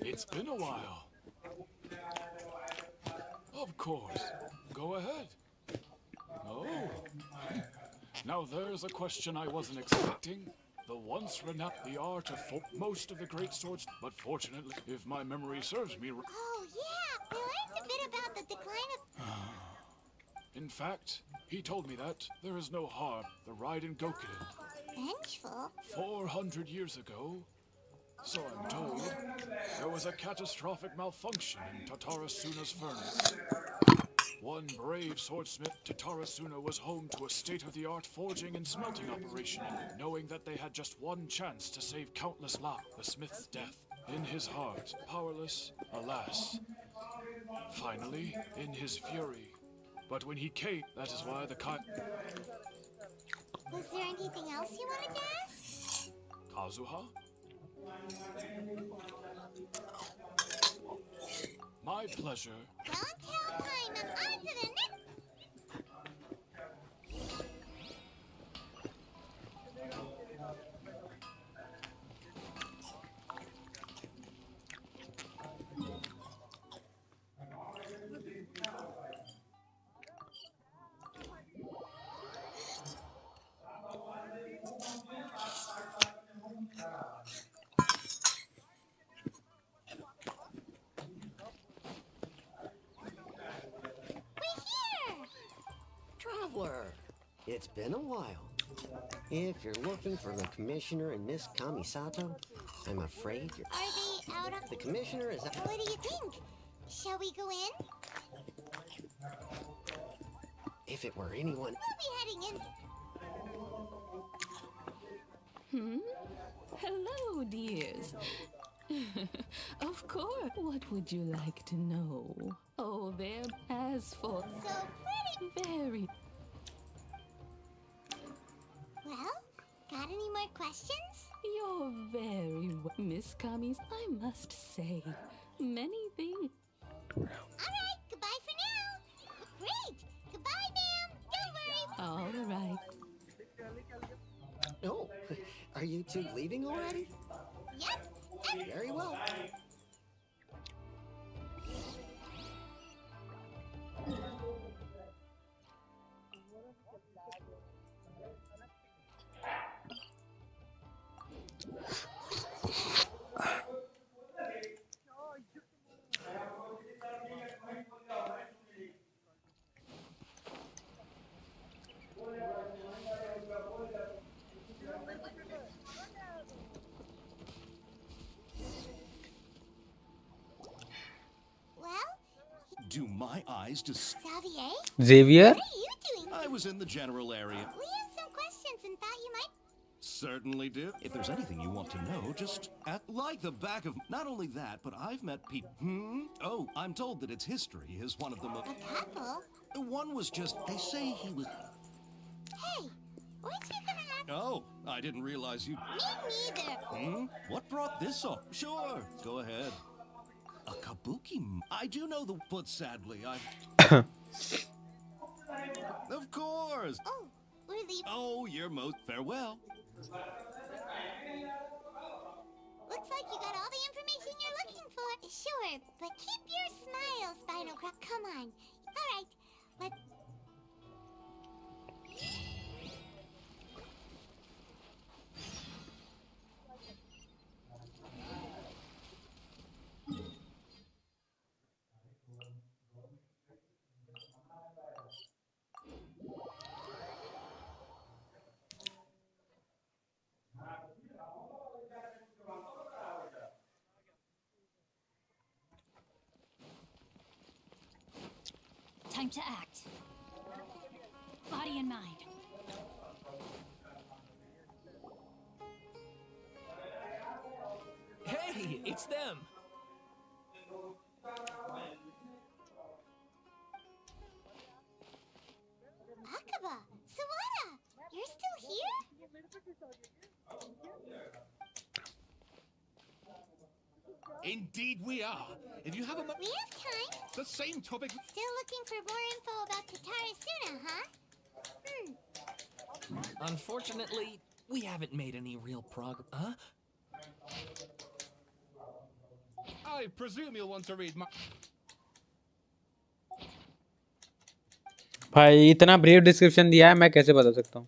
It's been a while. Of course. Go ahead. Oh. Now there's a question I wasn't expecting. The once renowned the art of most of the great swords, but fortunately, if my memory serves me... Oh, yeah! We learned a bit about the decline of... In fact, he told me that there is no harm the Raiden Gokuden. Vengeful? 400 years ago, so I'm told, there was a catastrophic malfunction in Tatarasuna's furnace. One brave swordsmith, Tatarasuna was home to a state-of-the-art forging and smelting operation, and knowing that they had just one chance to save countless lives, the smith's death. In his heart, powerless, alas. Finally, in his fury. But when he came, that is why the Was there anything else you wanted to ask? Kazuha? My pleasure. Don't tell Paimon. On to the next. We're here! Traveler, it's been a while. If you're looking for the Commissioner and Miss Kamisato, I'm afraid you're... Are they out on... The Commissioner is... What do you think? Shall we go in? If it were anyone... We'll be heading in. Hello, dears. Of course. What would you like to know? Oh, there. As for So pretty. very. Well, got any more questions? You're very Miss Kami's. I must say, many things. All right, goodbye for now. Great. Goodbye, ma'am. Don't worry. All right. Oh, are you two leaving already? Yep. Very well. Well, Do my eyes just... Xavier, Xavier? what are you doing? I was in the general area. We have some questions and thought you might... Certainly do. If there's anything you want to know, just act like the back of... Not only that, but I've met people... Oh, I'm told that its history is one of the most... A couple? One was just... They say he was... Hey, weren't you gonna have... Oh, I didn't realize you... Me neither. What brought this up? Sure, go ahead. A kabuki... I do know the... But sadly, I've... Of course! Oh, we're leaving. Oh, you're most... Farewell. Looks like you got all the information you're looking for. Sure, but keep your smile, Spinal Crab. Come on. All right, let's... Time to act. Body and mind. Hey, it's them. Akaba, Sawada, you're still here? Indeed we are. If you have a We have time. the same topic... Still looking for more info about Tatarasuna, huh? Unfortunately, we haven't made any real progress. Huh? I presume you'll want to read my... भाई इतना brief description दिया है मैं कैसे बता सकता हूँ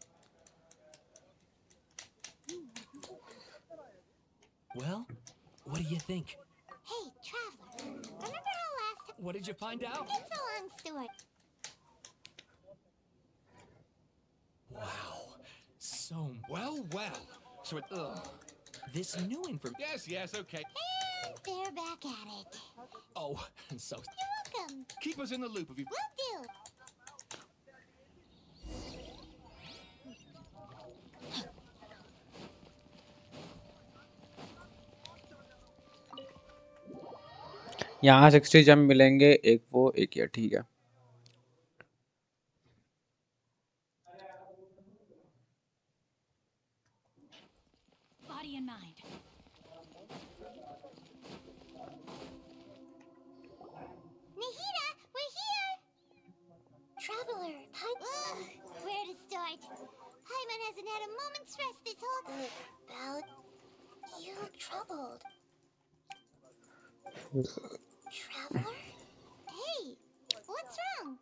Well, what do you think? Hey, Traveler, remember how last time... What did you find out? It's a long story. Well, well. So it. This new information. Yes, okay. And they're back at it. Oh, so. You're welcome. Keep us in the loop if you. Will do. यहाँ 60 जम मिलेंगे, एक वो एक ये, ठीक है। Body and mind. Nahida, we're here! Traveler, Ugh, where to start? Paimon hasn't had a moment's rest this whole... About... You look troubled. Traveler? Hey, what's wrong?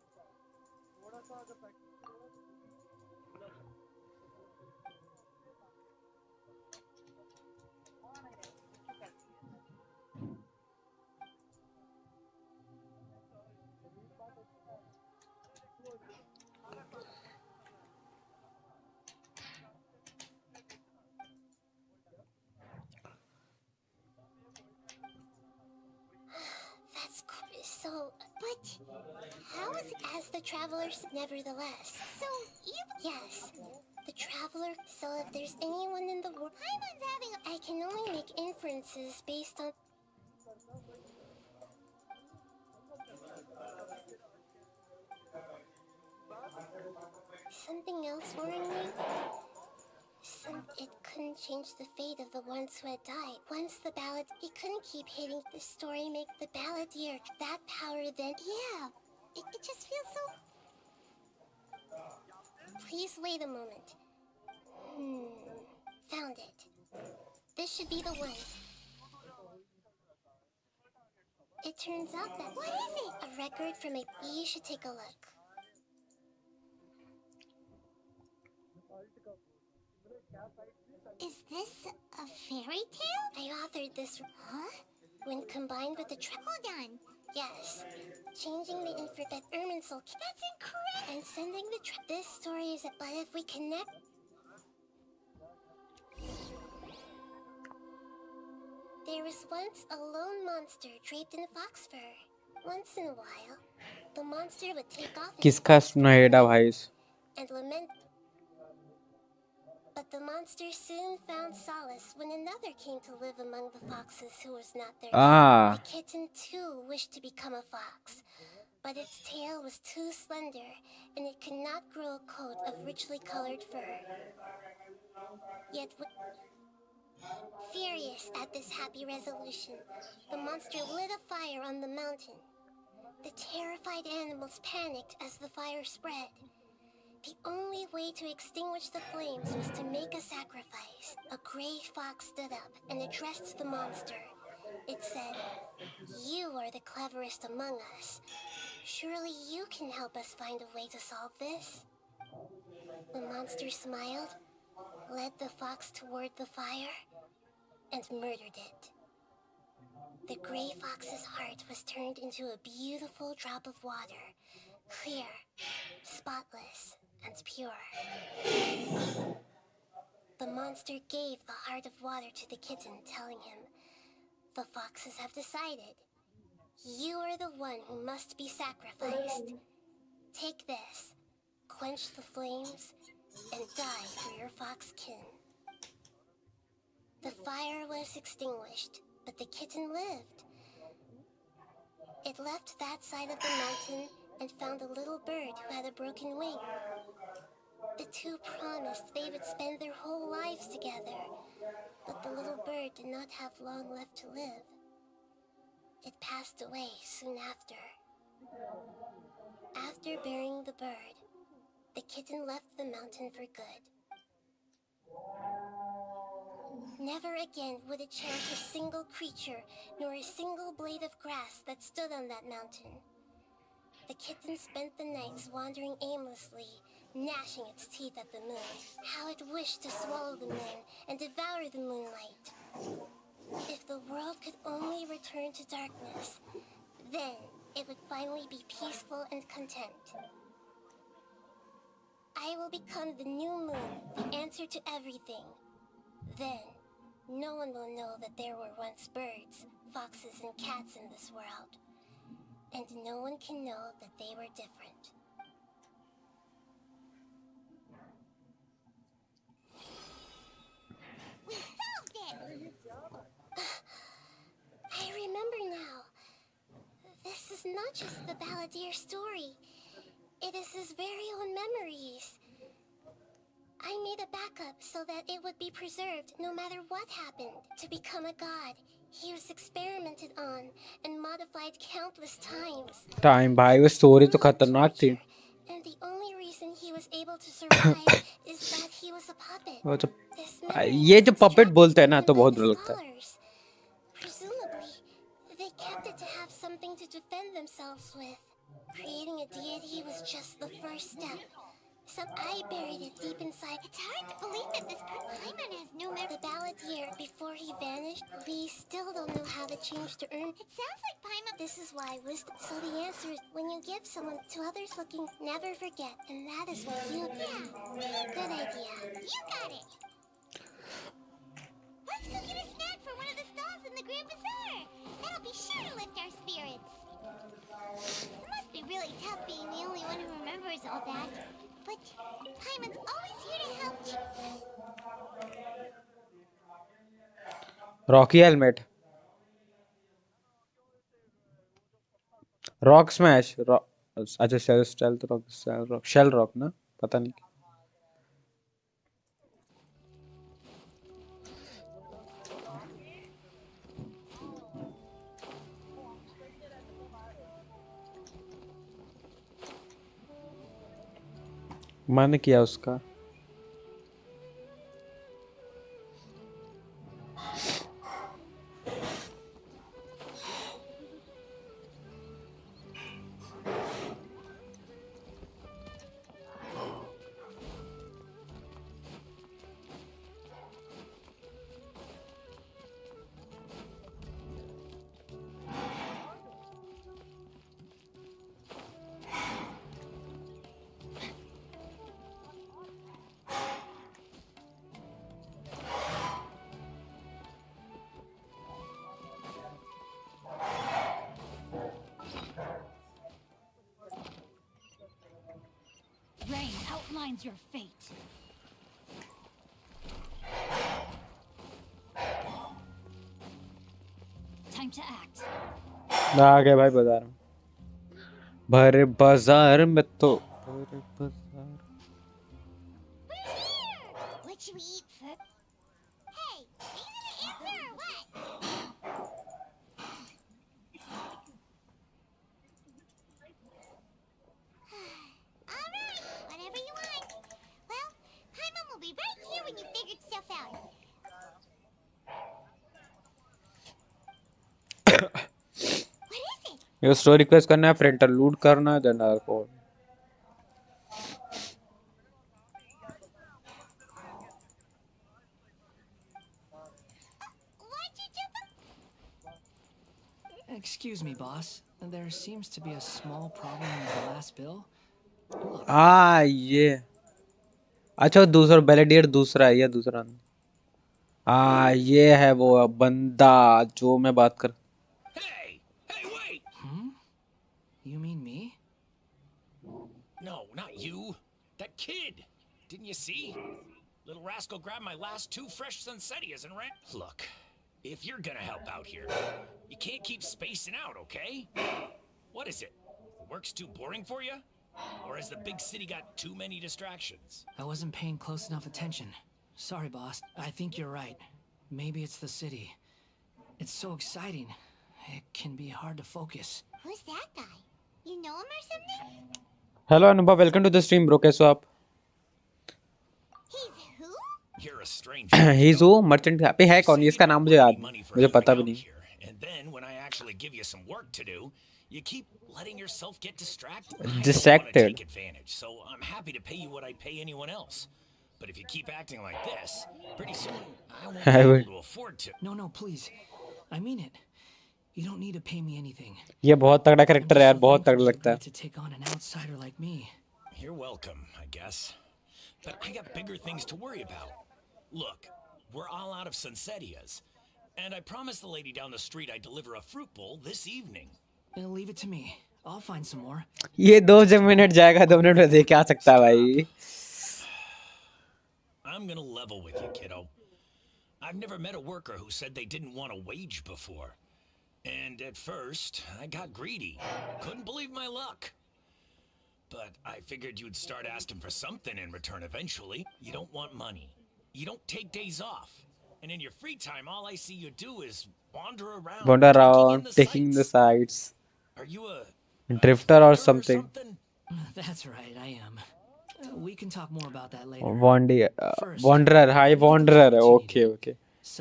So, but how is it as the travelers? Nevertheless, so you... Yes, the traveler. So if there's anyone in the world... Paimon's having a... I can only make inferences based on... Something else worrying you? It couldn't change the fate of the ones who had died. Once the ballad, it couldn't keep hitting the story, make the balladeer. That power then, yeah, it just feels so... Please wait a moment. Found it. This should be the one. It turns out that... What is it? A record from a... You should take a look. Is this a fairy tale? I authored this... Huh? When combined with the Hold on. Yes. Changing the info that Irminsul... That's incredible! And sending the This story is... But if we connect... There was once a lone monster draped in fox fur. Once in a while, the monster would take off किसका सुनाएगा भाई? and lament. But the monster soon found solace when another came to live among the foxes who was not their kin. The kitten too wished to become a fox, but its tail was too slender and it could not grow a coat of richly colored fur. Yet, furious at this happy resolution, the monster lit a fire on the mountain. The terrified animals panicked as the fire spread. The only way to extinguish the flames was to make a sacrifice. A gray fox stood up and addressed the monster. It said, "You are the cleverest among us. Surely you can help us find a way to solve this." The monster smiled, led the fox toward the fire, and murdered it. The gray fox's heart was turned into a beautiful drop of water, clear, spotless, and pure. The monster gave the heart of water to the kitten, telling him, "The foxes have decided. You are the one who must be sacrificed. Take this, quench the flames, and die for your fox kin." The fire was extinguished, but the kitten lived. It left that side of the mountain and found a little bird who had a broken wing. The two promised they would spend their whole lives together, but the little bird did not have long left to live. It passed away soon after. After burying the bird, the kitten left the mountain for good. Never again would it cherish a single creature, nor a single blade of grass that stood on that mountain. The kitten spent the nights wandering aimlessly, gnashing its teeth at the moon. How it wished to swallow the moon and devour the moonlight. If the world could only return to darkness, then it would finally be peaceful and content. I will become the new moon, the answer to everything. Then, no one will know that there were once birds, foxes, and cats in this world. And no one can know that they were different. We solved it! I remember now. This is not just the balladeer story. It is his very own memories. I made a backup so that it would be preserved no matter what happened. To become a god, he was experimented on and modified countless times. Time भाई वो story तो खतरनाक थी. And the only reason he was able to survive is that he was a puppet. वो तो ये जो puppet बोलते हैं ना तो बहुत बुरा लगता है. Presumably, they kept it to have something to defend themselves with. Creating a deity was just the first step. So I buried it deep inside. It's hard to believe that this Paimon has no memory. The balladeer, before he vanished, we still don't know how to change to earn. It sounds like Paimon. This is why wisdom. So the answer is, when you give someone to others looking, never forget. And that is what you do. Yeah, good idea. You got it. Let's go get a snack from one of the stalls in the Grand Bazaar. That'll be sure to lift our spirits. It must be really tough being the only one who remembers all that. But Paimon's always here to help. Rocky helmet, rock smash, अच्छा shell stealth rock, shell rock ना, पता नहीं. मन किया उसका. Rain outlines your fate. Time to act. आ गए भाई बाजार में. भरे बाजार में तो भरे बाजार. What should we eat first? Hey, are you gonna answer or what? Alright, whatever you want. Well, Paimon will be right here when you figured stuff out. What is it? ये स्टोरी रिक्वेस्ट करना है, printer loot करना है, then R code. Why'd you jump up? Excuse me, boss. There seems to be a small problem with the last bill. Look. ये अच्छा दूसरा बैलेडियर दूसरा है, ये दूसरा. ये है वो बंदा जो मैं बात कर. Hey! Hey, wait! You mean me? No, not you. That kid. Didn't you see? Little rascal grabbed my last 2 fresh Senseias and ran. Look, if you're gonna help out here, you can't keep spacing out, okay? What is it? Work's too boring for you? Or has the big city got too many distractions? I wasn't paying close enough attention. Sorry, boss. I think you're right. Maybe it's the city. It's so exciting. It can be hard to focus. Who's that guy? You know him or something? Hello Anubhav, welcome to the stream bro. कैसे हो आप? He's who? You're a stranger. He's who? Merchant पे है कौन? इसका नाम मुझे याद, मुझे पता भी नहीं. And then when I actually give you some work to do, you keep letting yourself get distracted. Distracted. I don't wanna take advantage, so I'm happy to pay you what I'd pay anyone else. But if you keep acting like this, pretty soon I won't be able to afford to. No, please. I mean it. You don't need to pay me anything. ये बहुत तगड़ा character है यार, बहुत तगड़ा लगता है. To take on an outsider like me. You're welcome, I guess. but I got bigger things to worry about. Look, we're all out of Sensetias, and I promised the lady down the street I'd deliver a fruit bowl this evening. Leave it to me. I'll find some more. ये 2 minute जाएगा, 2 minute में देख आ सकता है भाई. I'm gonna level with you, kiddo. I've never met a worker who said they didn't want a wage before. And at first, I got greedy. Couldn't believe my luck. But I figured you'd start asking for something in return eventually. You don't want money. You don't take days off. And in your free time, all I see you do is wander around, taking the sights. Are you a drifter or something? That's right, I am. We can talk more about that later. Wanderer, hi Wanderer. Okay.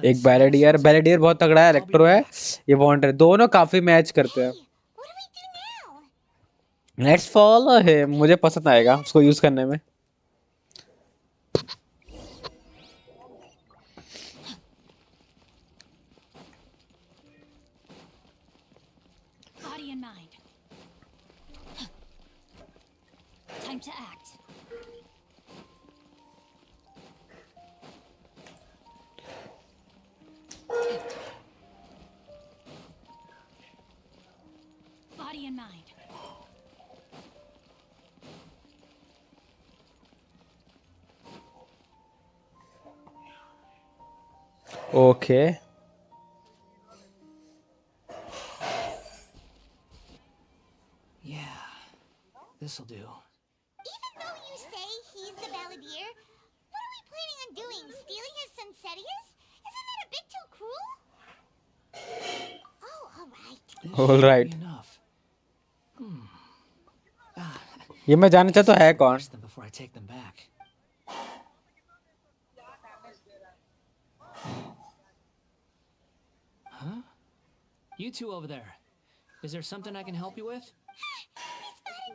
एक बैलेडियर बहुत तगड़ा है, electro है. ये wander दोनों काफी match करते हैं. Let's follow him. मुझे पसंद आएगा उसको यूज करने में. Body and mind. Time to act. Body and mind. Okay. Yeah, this'll do. Even though you say he's the balladeer, what are we planning on doing? Stealing his Sensetias? Isn't that a bit too cruel? Oh, All right. ये मैं जानना चाहता हूँ है कौन? Before I take them back. Huh? You two over there. Is there something I can help you with?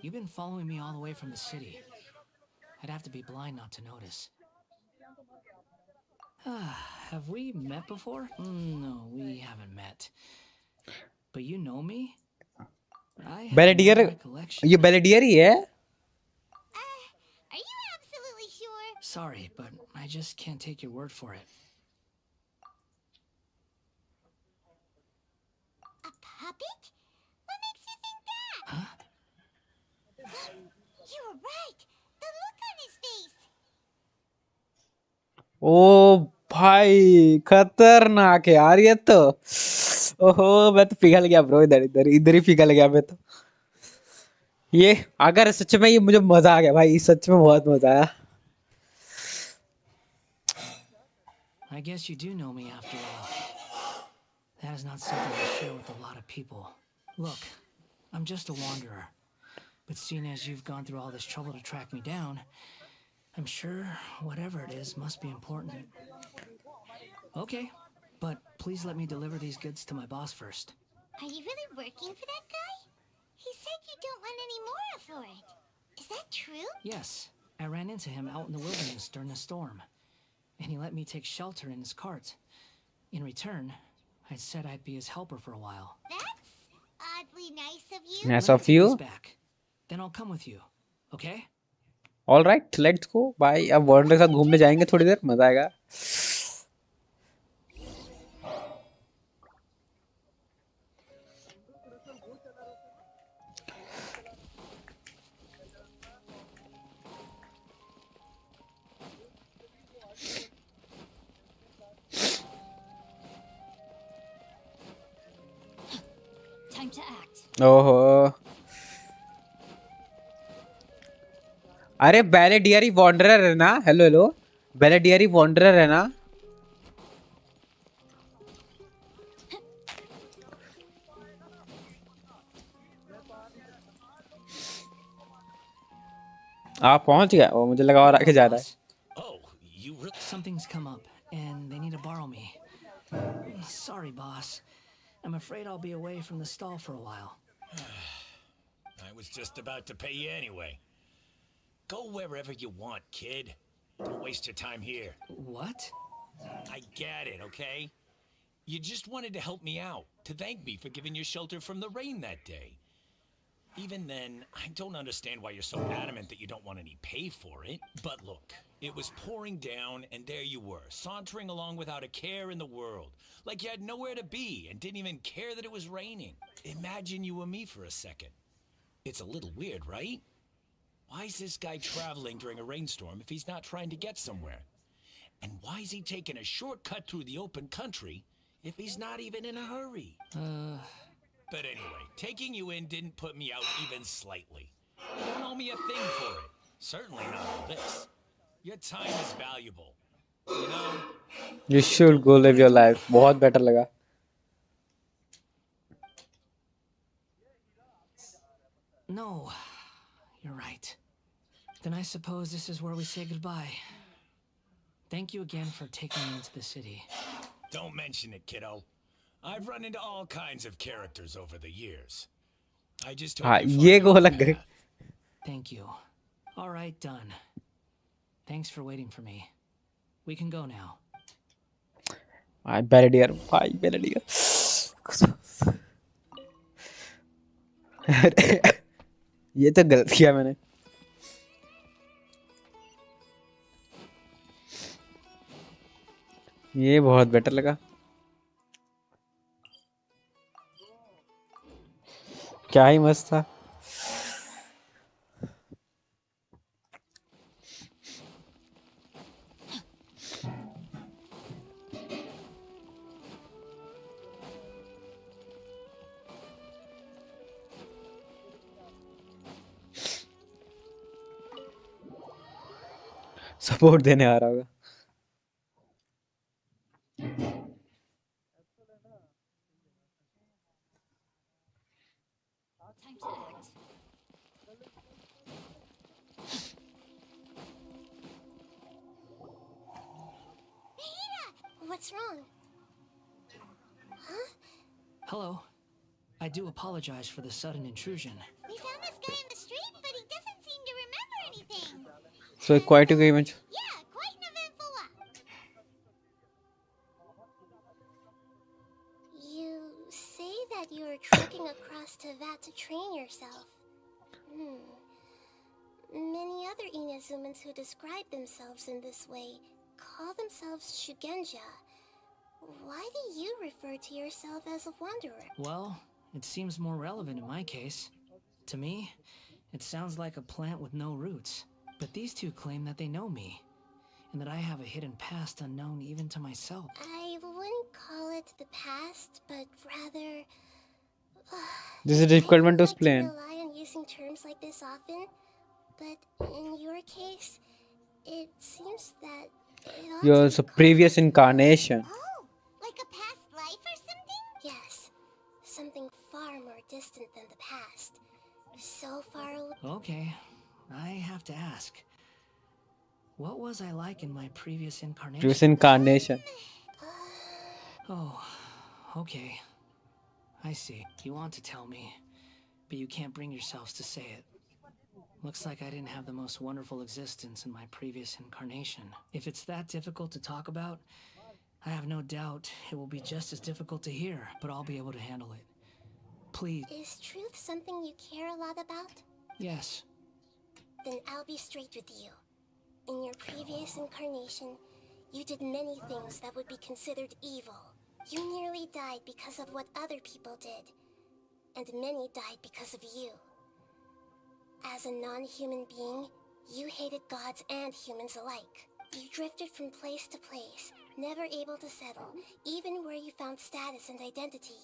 You've been following me all the way from the city. I'd have to be blind not to notice. Have we met before? No, we haven't met. But you know me? बैलेडियर, ये बैलेडियर ही है? Are you absolutely sure? Sorry, but I just can't take your word for it. A puppet? What makes you think that? Huh? You were right. The look on his face. ओ भाई खतरनाक है यार ये तो. ओहो मैं तो पिघल गया ब्रो. इधर ही पिघल गया मैं तो. ये अगर सच में ये मुझे मजा आ गया भाई. सच में बहुत मजा आया. I guess you do know me after all. That is not something I share with a lot of people. Look, I'm just a wanderer. But seeing as you've gone through all this trouble to track me down, I'm sure whatever it is must be important. Okay, but please let me deliver these goods to my boss first. Are you really working for that guy? He said you don't want any more for it. Is that true? Yes, I ran into him out in the wilderness during a storm, and he let me take shelter in his cart. In return, I said I'd be his helper for a while. That's oddly nice of you. Nice Let me of take you. this back. Then I'll come with you, okay? All right, let's go. भाई अब wander के साथ घूमने जाएंगे थोड़ी देर. मजा आएगा. Time to act. ओहो अरे बैलेडियरी वॉन्डरर है ना. हेलो बैलेडियरी वॉन्डरर है ना. आप पहुंच गए. वो मुझे लगा और आगे जा रहा है. Something's come up, and they need to borrow me. Sorry, boss. I'm afraid I'll be away from the stall for a while. I was just about to pay you anyway. Go wherever you want, kid. Don't waste your time here. What? I get it, okay? You just wanted to help me out, to thank me for giving you shelter from the rain that day. Even then, I don't understand why you're so adamant that you don't want any pay for it. But look, it was pouring down, and there you were, sauntering along without a care in the world. Like you had nowhere to be and didn't even care that it was raining. Imagine you were me for a second. It's a little weird, right? Why is this guy traveling during a rainstorm if he's not trying to get somewhere? And why is he taking a shortcut through the open country if he's not even in a hurry? But anyway, taking you in didn't put me out even slightly. You don't owe me a thing for it. Certainly not all this. Your time is valuable. You know? You should go live your life. बहुत better लगा. No, you're right. Then I suppose this is where we say goodbye. Thank you again for taking me into the city. Don't mention it, kiddo. I've run into all kinds of characters over the years. I just हाँ hope you ये find go your लग गई. path. Thank you. All right, done. Thanks for waiting for me. We can go now. भाई ballot यार भाई ballot यार. ये तो गलत किया मैंने. ये बहुत बेटर लगा. क्या ही मस्त था. सपोर्ट देने आ रहा होगा. Time to act. What's wrong? Huh? Hello. I do apologize for the sudden intrusion. We found this guy in the street, but he doesn't seem to remember anything. So quite a good image. Yeah, quite an eventful one. You say that you were trekking across Teyvat to train yourself. Many other Inazumans who describe themselves in this way call themselves Shugenja. Why do you refer to yourself as a wanderer? Well, it seems more relevant in my case. To me, it sounds like a plant with no roots. But these two claim that they know me, and that I have a hidden past unknown even to myself. I wouldn't call it the past, but rather... This is a difficult one to explain. I don't like to rely on using terms like this often, but in your case, it seems that it ought Your to be previous called... incarnation. Oh, like a past life or something? Yes, something far more distant than the past. So far away. Okay, I have to ask. What was I like in my previous incarnation? Previous incarnation. Oh, okay. I see. You want to tell me, but you can't bring yourselves to say it. Looks like I didn't have the most wonderful existence in my previous incarnation. If it's that difficult to talk about, I have no doubt it will be just as difficult to hear, but I'll be able to handle it. Please. Is truth something you care a lot about? Yes. Then I'll be straight with you. In your previous incarnation, you did many things that would be considered evil. You nearly died because of what other people did, and many died because of you. As a non-human being, you hated gods and humans alike. You drifted from place to place, never able to settle, even where you found status and identity.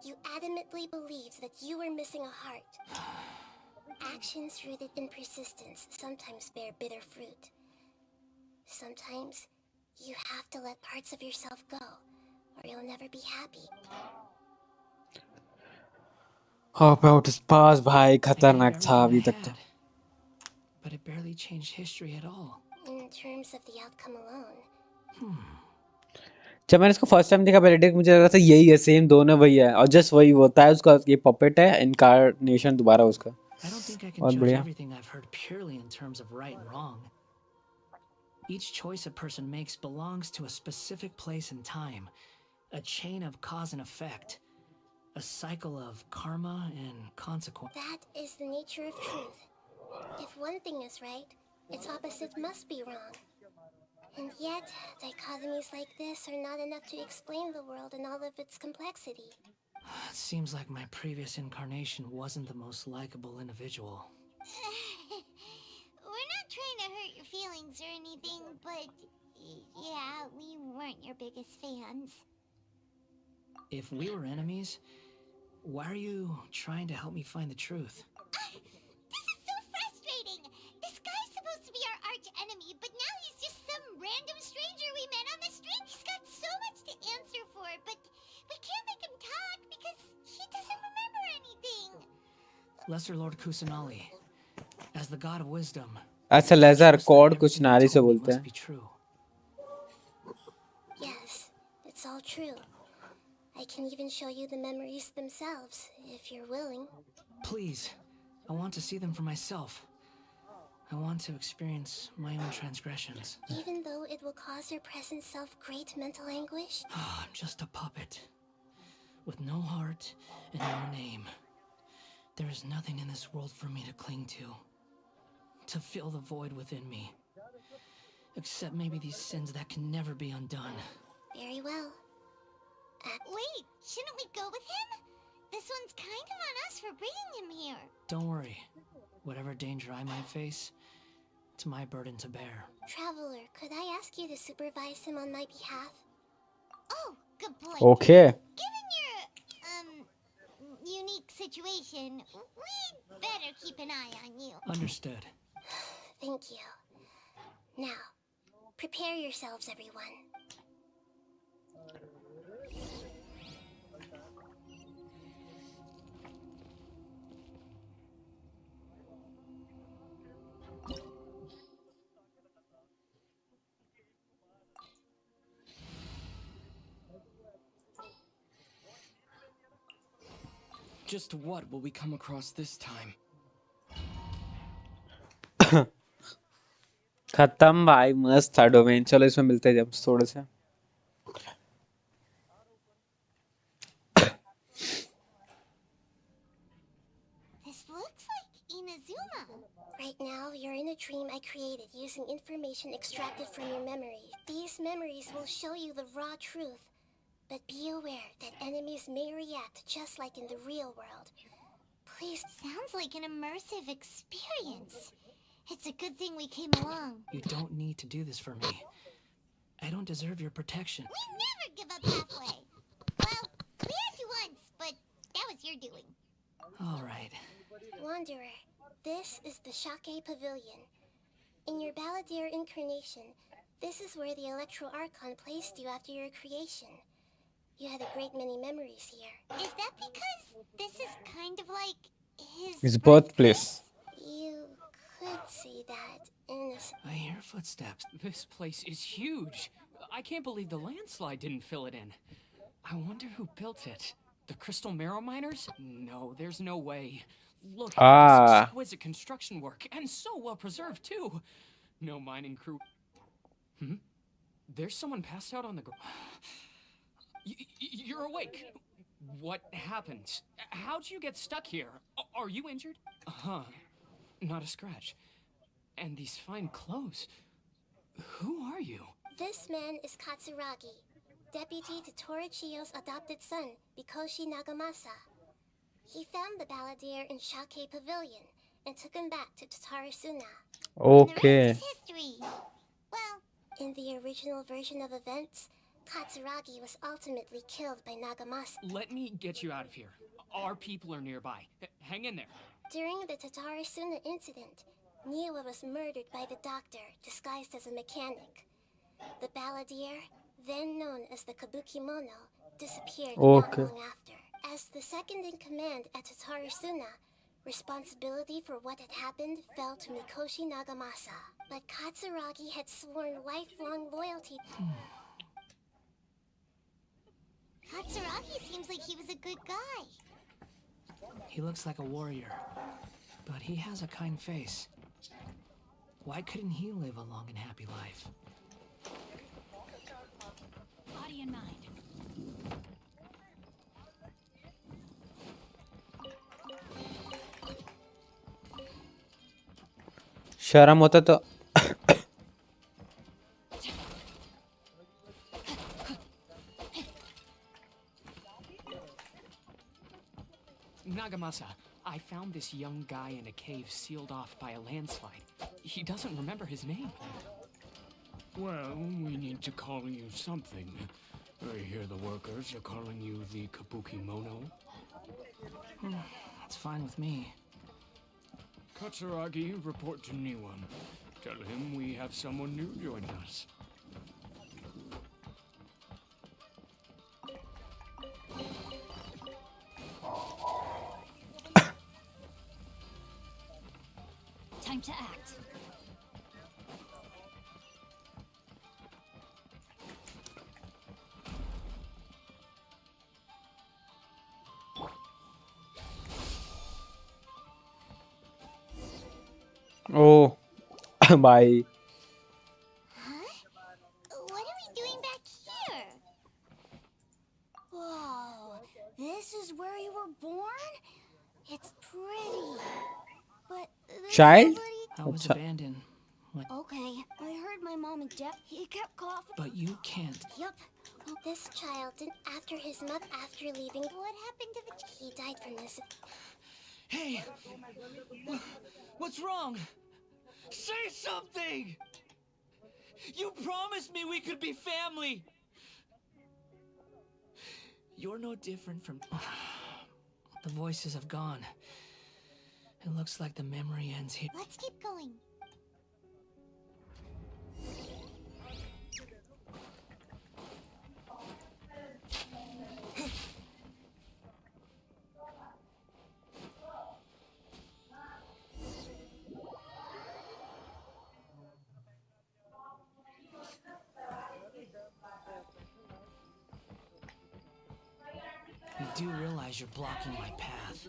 You adamantly believed that you were missing a heart. Actions rooted in persistence sometimes bear bitter fruit. Sometimes, you have to let parts of yourself go, or you'll never be happy. How about his past, भाई I gave खतरनाक था everything अभी I तक तो. had, but it barely changed history at all. In terms of the outcome alone. जब मैंने इसको first time देखा बेलेटिक मुझे लगा था यही है सेम दोनों वही है और जस्ट वही होता है उसका ये पपेट है इनकारनेशन दोबारा उसका. I don't think I can बहुत judge बढ़िया. everything I've heard purely in terms of right and wrong. Each choice a person makes belongs to a specific place and time, a chain of cause and effect. A cycle of karma and consequence. That is the nature of truth. If one thing is right, its opposite must be wrong. And yet, dichotomies like this are not enough to explain the world in all of its complexity. It seems like my previous incarnation wasn't the most likable individual. We're not trying to hurt your feelings or anything, but yeah, we weren't your biggest fans. If we were enemies, why are you trying to help me find the truth? This is so frustrating! This guy's supposed to be our arch enemy, but now he's just some random stranger we met on the street. He's got so much to answer for, but we can't make him talk because he doesn't remember anything. Lesser Lord Kusanali, as the god of wisdom. अच्छा laser code कुछ नारी से बोलते हैं. Yes, it's all true. I can even show you the memories themselves, if you're willing. Please, I want to see them for myself. I want to experience my own transgressions. Even though it will cause your present self great mental anguish? I'm just a puppet, with no heart and no name. There is nothing in this world for me to cling to fill the void within me. Except maybe these sins that can never be undone. Very well. Wait, shouldn't we go with him? This one's kind of on us for bringing him here. Don't worry. Whatever danger I might face, it's my burden to bear. Traveler, could I ask you to supervise him on my behalf? Oh, good point. Okay. Given your, unique situation, we'd better keep an eye on you. Understood. Thank you. Now, prepare yourselves, everyone. Just what will we come across this time? खत्म भाई मस्त था domain. चलो इसमें मिलते हैं जब थोड़े से. This looks like Inazuma. Right now, you're in a dream I created using information extracted from your memories. These memories will show you the raw truth. But be aware that enemies may react just like in the real world. Please. Sounds like an immersive experience. It's a good thing we came along. You don't need to do this for me. I don't deserve your protection. We never give up halfway. Well, we had to once, but that was your doing. All right. Wanderer, this is the Shake Pavilion. In your Balladeer incarnation, this is where the Electro Archon placed you after your creation. You had a great many memories here. Is that because this is kind of like his birthplace? You could say that in a... I hear footsteps. This place is huge. I can't believe the landslide didn't fill it in. I wonder who built it. The Crystal Marrow Miners? No, there's no way. Look at this exquisite construction work, and so well preserved too. No mining crew. There's someone passed out on the ground. You're awake. What happened? How'd you get stuck here? Are you injured? Not a scratch. And these fine clothes. Who are you? This man is Katsuragi, deputy to Torichiyo's adopted son, Mikoshi Nagamasa. He found the Balladeer in Shake Pavilion and took him back to Tatarasuna. Okay. And the rest is history. Well, in the original version of events, Katsuragi was ultimately killed by Nagamasa. Let me get you out of here. Our people are nearby. Hang in there. During the Tatarasuna incident, Niwa was murdered by the doctor, disguised as a mechanic. The Balladeer, then known as the Kabukimono, disappeared not long after. As the second in command at Tatarasuna, responsibility for what had happened fell to Mikoshi Nagamasa. But Katsuragi had sworn lifelong loyalty. Katsuragi seems like he was a good guy. He looks like a warrior, but he has a kind face. Why couldn't he live a long and happy life? Body and mind. शर्म होता तो Nagamasa, I found this young guy in a cave sealed off by a landslide. He doesn't remember his name. Well, we need to call you something. I hear the workers are calling you the Kabuki Mono. It's fine with me. Katsuragi, report to Niwan. Tell him we have someone new join us. Time to act. Oh, bye. Huh? What are we doing back here? Whoa, this is where you were born? It's pretty. But there's Child? nobody... I was Acha. abandoned. Okay, I heard my mom and dad. He kept coughing. But you can't. Yup. This child did after his mother after leaving. What happened to the... He died from this. Hey! What's wrong? Say something! You promised me we could be family! You're no different from... The voices have gone. It looks like the memory ends here. Let's keep going. You do realize you're blocking my path.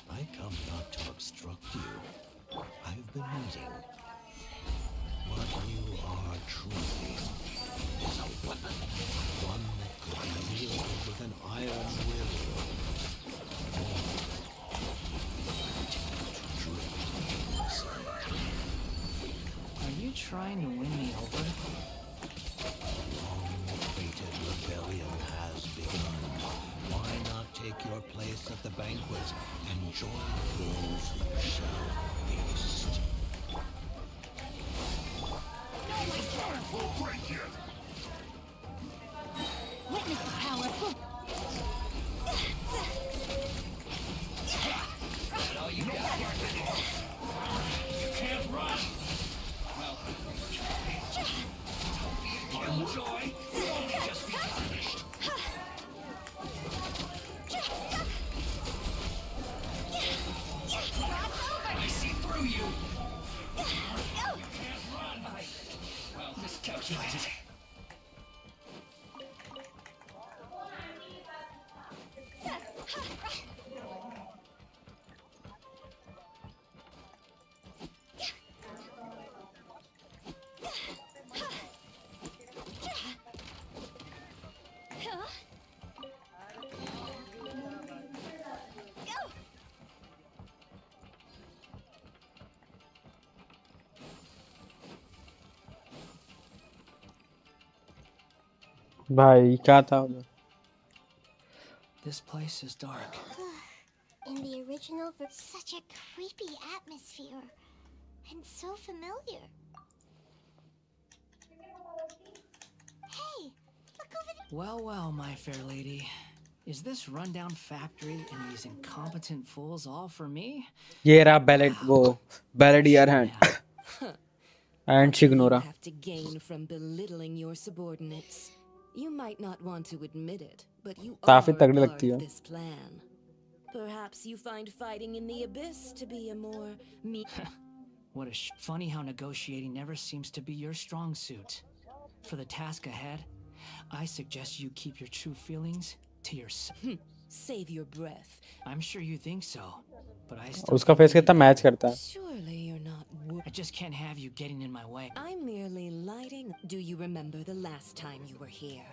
I come not to obstruct you. I've been waiting. What you are truly is a weapon. One that could be wielded with an iron will. Are you trying to win me over? Long-awaited rebellion has begun. Why not take your place at the banquet and join those who shall feast? Witness the power of... You can't run! Well, enjoy. You won't just be punished. I see through you. You can't run. Well, miscalculated. भाई क्या था उधर? This place is dark. In the original, such a creepy atmosphere. And so familiar. Hey, look over there. Well, well, my fair lady. Is this rundown factory and these incompetent fools all for me? ये रहा ballet वो balladeer hand and Signora. Have to gain from belittling your subordinates. You might not want to admit it, but you are काफी a तगड़ी part लगती है. of this plan. Perhaps you find fighting in the abyss to be a more What a funny how negotiating never seems to be your strong suit. For the task ahead, I suggest you keep your true feelings to yourself. Save your breath. I'm sure you think so, but I still उसका face कितना match करता है. Surely you're not. I just can't have you getting in my way. I'm merely lighting. Do you remember the last time you were here?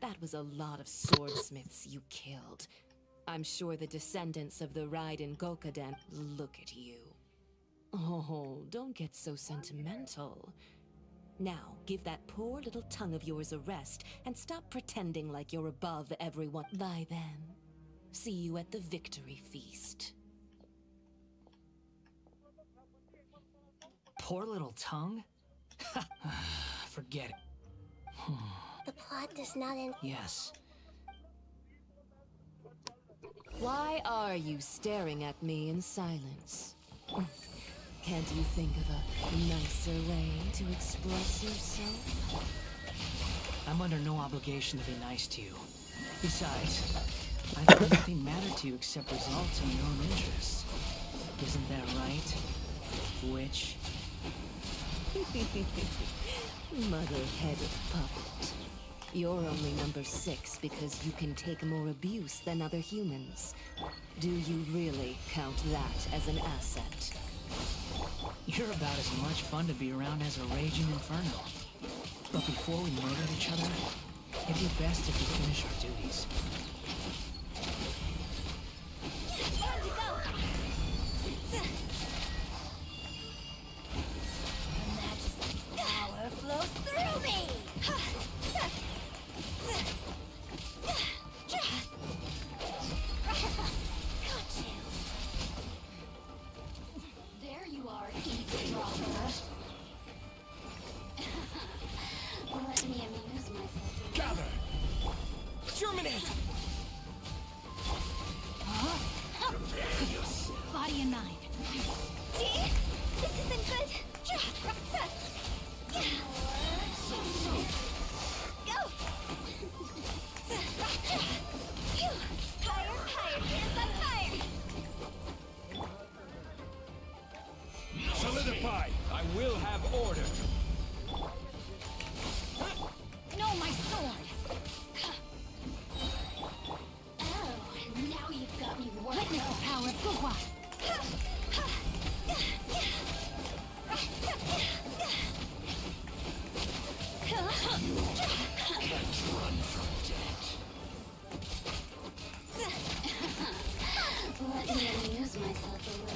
That was a lot of swordsmiths you killed. I'm sure the descendants of the Raiden Gokaden look at you. Oh, don't get so sentimental. Now, give that poor little tongue of yours a rest and stop pretending like you're above everyone. Bye then. See you at the victory feast. Poor little tongue? Forget it. The plot does not end. Yes. Why are you staring at me in silence? Can't you think of a nicer way to express yourself? I'm under no obligation to be nice to you. Besides, I thought nothing mattered to you except results in your own interests. Isn't that right, witch? Mother-headed puppet. You're only number 6 because you can take more abuse than other humans. Do you really count that as an asset? You're about as much fun to be around as a raging inferno. But before we murder each other, it'd be best if we finish our duties. Time to go. The Majesty's power flows through me. Got you. There you are, eavesdropper. Let me amuse myself. Gather! Germinate! Body and 9. See? This isn't good. Go! Fire, fire, hands on fire! Solidify! I will have order! No, my sword! Oh, now you've got me worked. Witness the power of Gugwa. Let me amuse myself a little.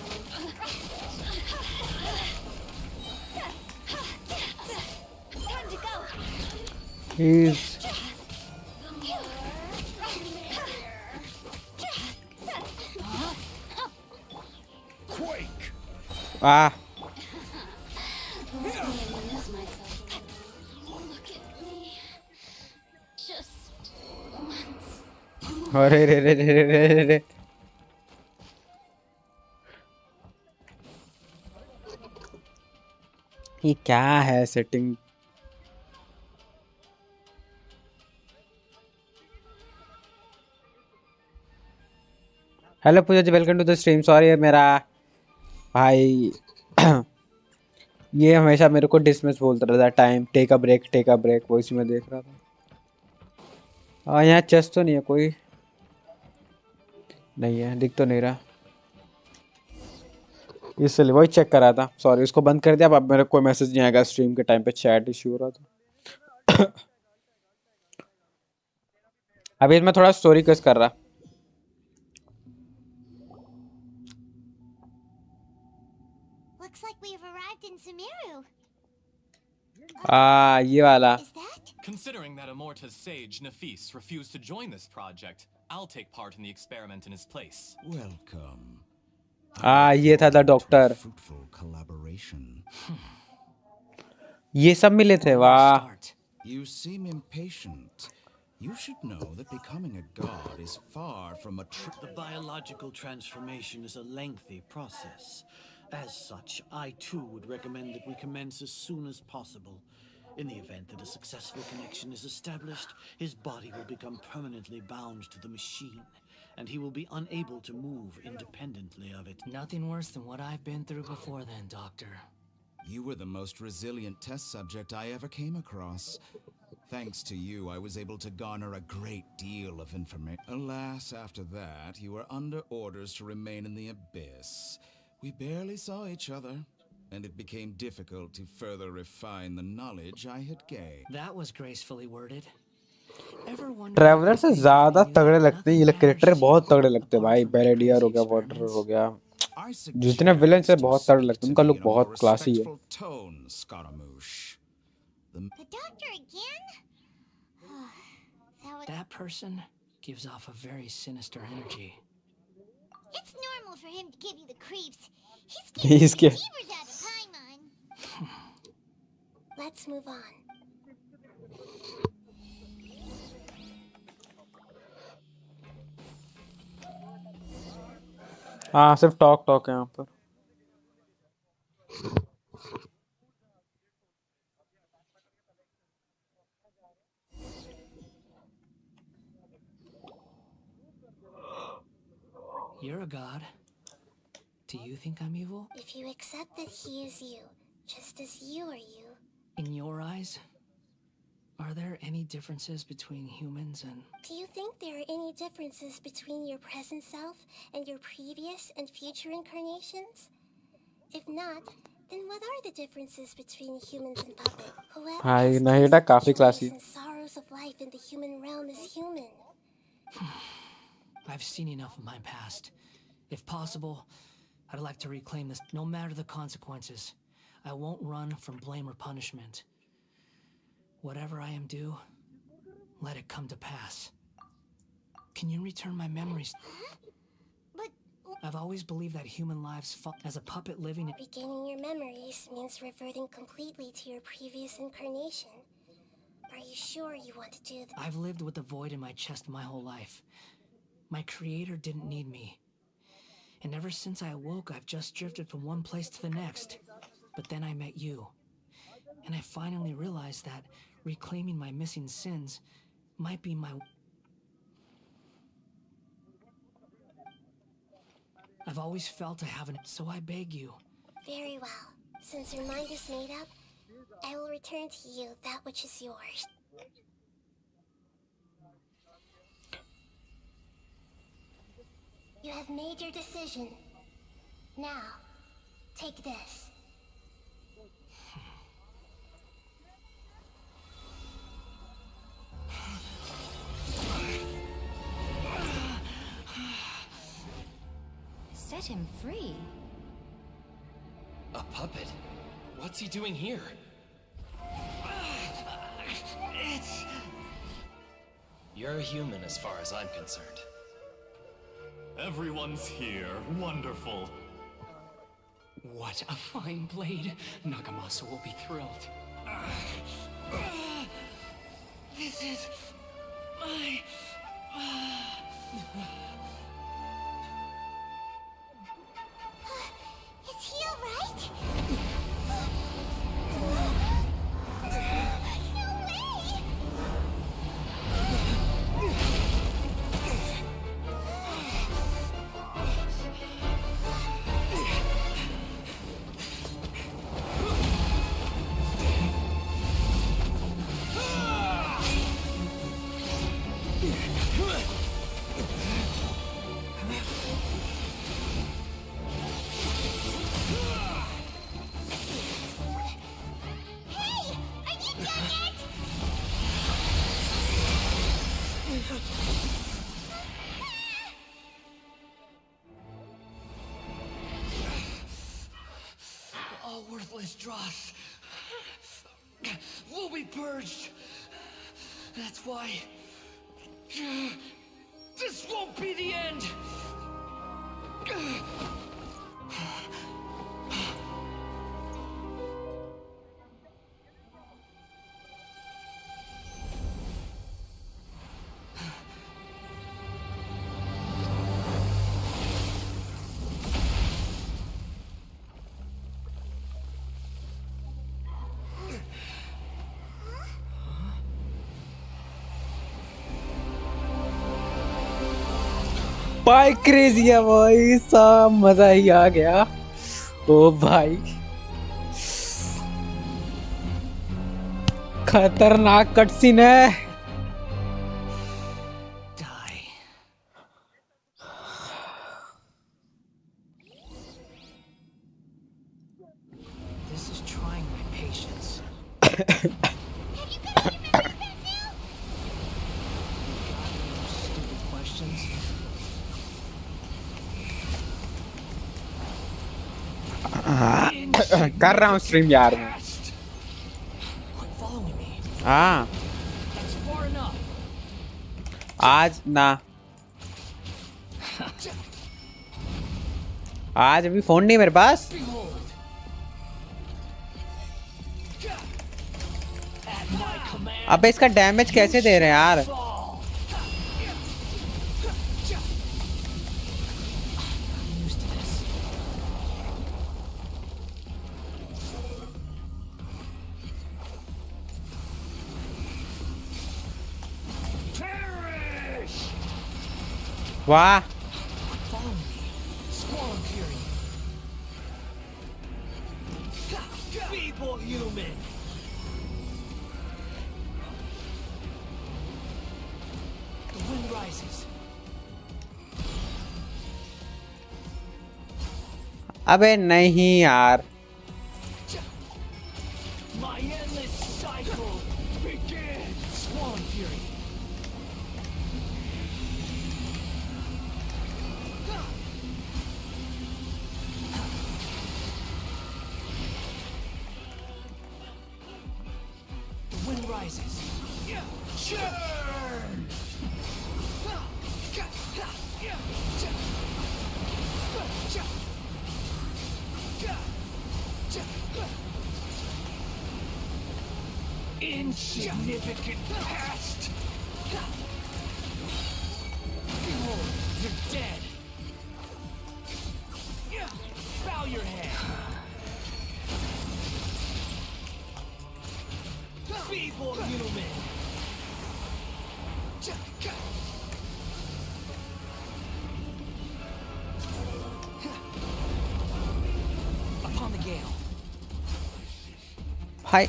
Time to go! He's Quake! ah. Let me amuse myself a little. Look at me. Just once. अरे रे रे रे रे रे रे। ये क्या है setting? Hello Pooja ji, welcome to the stream. Sorry मेरा भाई ये हमेशा मेरे को डिसमिस बोलता रहता है। Time take a break, take a break, वो इसी में देख रहा था। यहाँ चेस्ट तो नहीं है कोई? नहीं है, दिख तो नहीं रहा, इसलिए वही चेक कर रहा था। सॉरी, उसको बंद कर दिया। अब मेरे को कोई मैसेज नहीं आएगा स्ट्रीम के टाइम पे, चैट इश्यू हो रहा था। अभी मैं थोड़ा स्टोरी क्विज कर रहा। Looks like we've arrived in Sumeru. ये वाला। Is that? Considering that Amorta's sage, Nafis, refused to join this project, I'll take part in the experiment in his place. Welcome. ये था द डॉक्टर। Fruitful collaboration. ये सब मिले थे, वाह। You seem impatient. You should know that becoming a god is far from a The biological transformation is a lengthy process. As such, I too would recommend that we commence as soon as possible. In the event that a successful connection is established, his body will become permanently bound to the machine, and he will be unable to move independently of it. Nothing worse than what I've been through before then, Doctor. You were the most resilient test subject I ever came across. Thanks to you, I was able to garner a great deal of information. Alas, after that, you were under orders to remain in the abyss. We barely saw each other, and it became difficult to further refine the knowledge I had gained. That was gracefully worded. Traveller से ज्यादा तगड़े लगते हैं ये character, बहुत तगड़े लगते हैं भाई। बेरेडियर हो गया, वाटर हो गया, I जितने विलेन से suggest you बहुत तगड़े speak लगते to हैं, उनका me look in a more बहुत क्लासी है. respectful tone, Scaramouche. The doctor again? That person gives off a very sinister energy. It's normal for him to give you the creeps. He's He's scared. jeebers out of Paimon. Let's move on. हाँ सिर्फ talk है यहाँ पर. You're a god. Do you think I'm evil? If you accept that he is you, just as you are you. In your eyes, are there any differences between humans and... Do you think there are any differences between your present self and your previous and future incarnations? If not, then what are the differences between humans and puppet? Whoever भाई has नहीं tasted बेटा the काफी joys classy. and sorrows of life in the human realm is human. I've seen enough of my past. If possible, I'd like to reclaim this, no matter the consequences. I won't run from blame or punishment. Whatever I am due, let it come to pass. Can you return my memories? But I've always believed that human lives fall as a puppet living in... regaining your memories means reverting completely to your previous incarnation. Are you sure you want to do that? I've lived with the void in my chest my whole life. My creator didn't need me. And ever since I awoke, I've just drifted from one place to the next. But then I met you. And I finally realized that reclaiming my missing sins might be my... I've always felt I haven't, so I beg you. Very well. Since your mind is made up, I will return to you that which is yours. You have made your decision. Now, take this. Set him free. A puppet? What's he doing here? You're a human as far as I'm concerned. Everyone's here. Wonderful. What a fine blade. Nagamasa will be thrilled. This is my... Is he alright? No way! Hey! Are you done yet? All worthless dross will be purged. That's why this won't be the end. भाई crazy है भाई, सब मजा ही आ गया. ओ भाई खतरनाक cutscene है. Die. This is trying my patience. Have you got your memories back now? Stupid questions. कर रहा हूँ स्ट्रीम यार मैं। हाँ आज ना, आज अभी फोन नहीं मेरे पास। अबे इसका डैमेज कैसे दे रहे हैं यार? वाह अबे नहीं यार, Insignificant past! Behold, you're dead! Bow your head! Feeble human! Upon the gale! भाई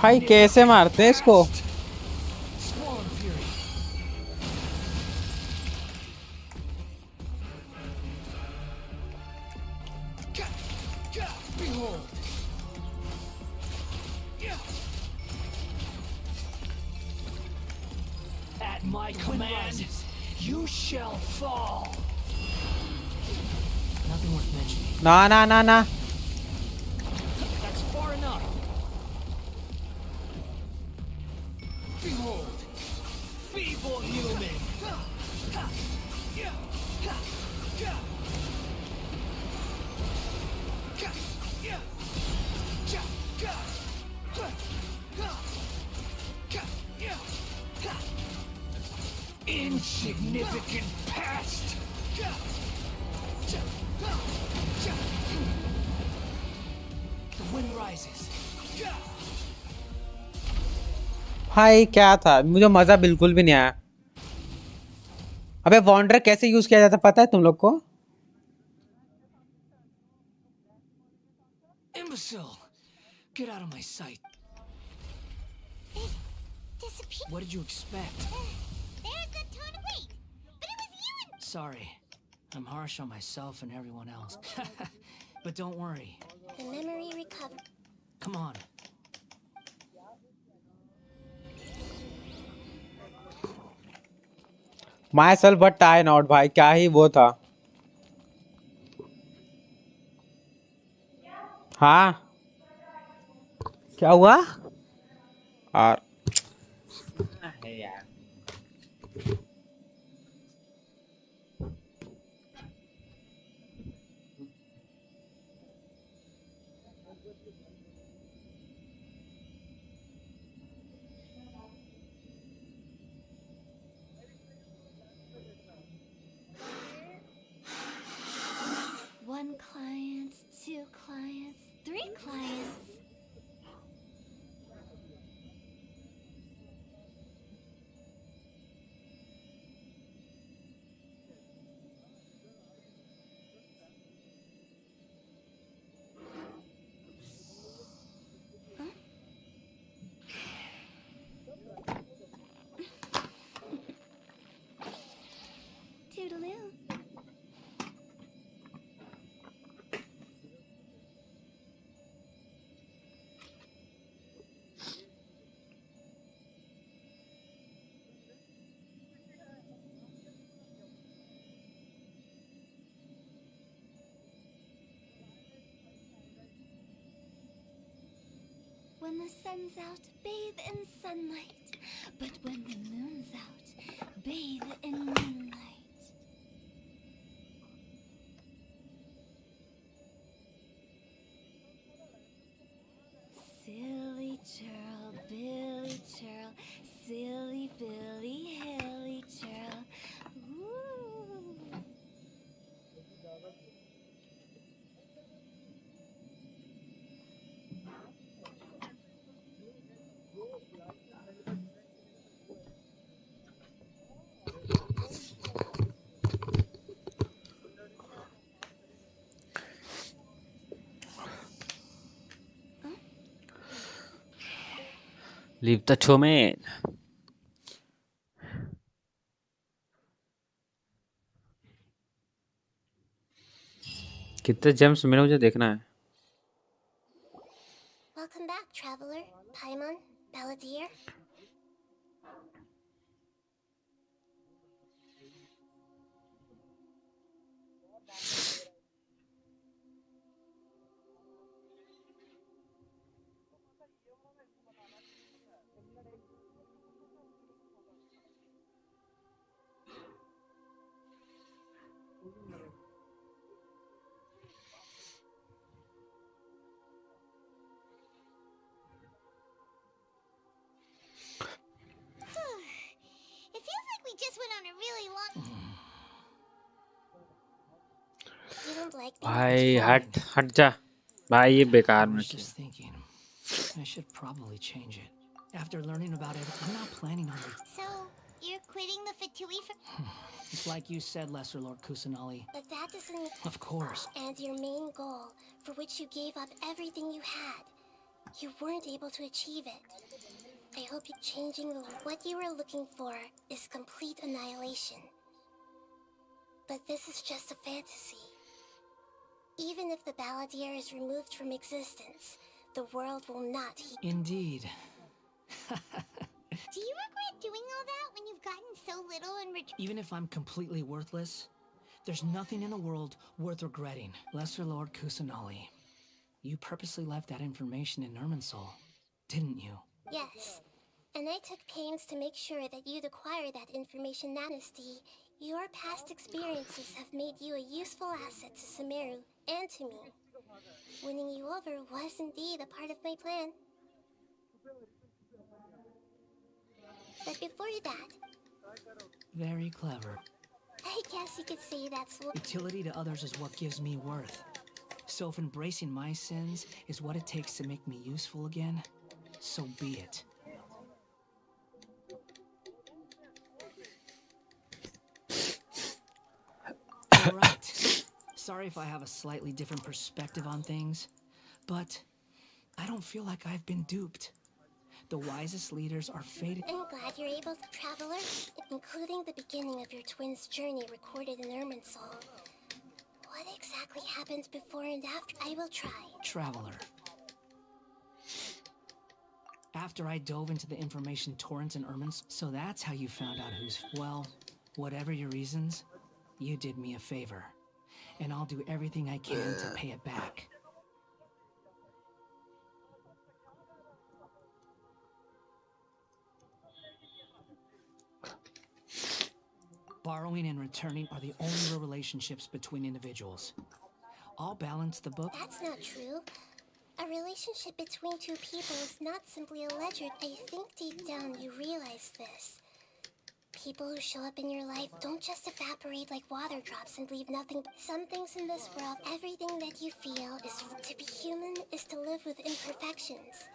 भाई कैसे मारते हैं इसको? At my command, you shall fall. Nothing worth mentioning. ना ना ना ना, That's far enough. Behold, feeble human. Insignificant past. The wind rises. भाई क्या था, मुझे मजा बिल्कुल भी नहीं आया। अबे वॉन्डर कैसे यूज किया जाता पता है तुम लोग को? Imbecile! Get out of my sight. What did you expect? There's the ton of weight! But it was you and... Sorry. I'm harsh on myself and everyone else. But don't worry. The memory recovered. Come on. My self but tie not, भाई क्या ही वो था। हाँ क्या हुआ? और यार One client, two clients, three clients. When the sun's out, bathe in sunlight. But when the moon's out, bathe in moonlight. Silly churl, Billy churl, silly Billy, hilly churl. Ooh. Leave the domain. कितने James मिले मुझे देखना है. Welcome back, traveler. Paimon, Balladeer. It feels like we just went on a really long. You don't like being भाई हट जा. भाई ये बेकार I में was किया. just thinking, I should probably change it. After learning about it, I'm not planning on it. So, you're quitting the Fatui for. It's like you said, Lesser Lord Kusanali. But that doesn't. Of course. And your main goal, for which you gave up everything you had, you weren't able to achieve it. I hope you're changing the. What you were looking for is complete annihilation. But this is just a fantasy. Even if the Balladeer is removed from existence, the world will not. Indeed. Do you regret doing all that when you've gotten so little in return? Even if I'm completely worthless, there's nothing in the world worth regretting. Lesser Lord Kusanali, you purposely left that information in Irminsul, didn't you? Yes. And I took pains to make sure that you'd acquire that information. Dynasty, your past experiences have made you a useful asset to Sumeru and to me. Winning you over was indeed a part of my plan. But before that... Very clever. I guess you could say that's what... Utility to others is what gives me worth. So if embracing my sins is what it takes to make me useful again, so be it. Alright. Sorry if I have a slightly different perspective on things, but I don't feel like I've been duped. The wisest leaders are fated. I'm glad you're able to, traveler, including the beginning of your twins' journey recorded in Irminsul. What exactly happened before and after? I will try. Traveler. After I dove into the information torrents in Irminsul, so that's how you found out who's... Well, whatever your reasons, you did me a favor. And I'll do everything I can to pay it back. Borrowing and returning are the only real relationships between individuals. I'll balance the book. That's not true. A relationship between two people is not simply a ledger. I think deep down you realize this. People who show up in your life don't just evaporate like water drops and leave nothing but some things in this world. Everything that you feel is to be human is to live with imperfections.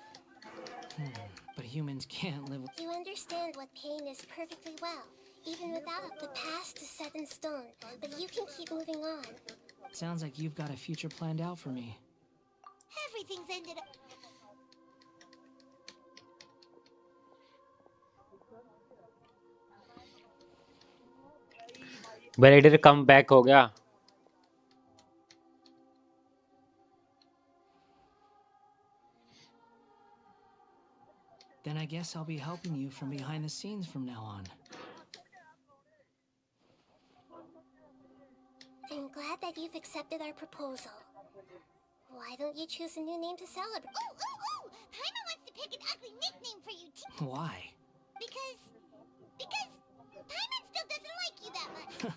But humans can't live with... You understand what pain is perfectly well. Even without the past is set in stone, but you can keep moving on. Sounds like you've got a future planned out for me. Everything's ended up. Balladeer come back हो गया. Then I guess I'll be helping you from behind the scenes from now on. I'm glad that you've accepted our proposal. Why don't you choose a new name to celebrate? Ooh! Paimon wants pick an ugly nickname for you. Why? Because Paimon still doesn't like you that much.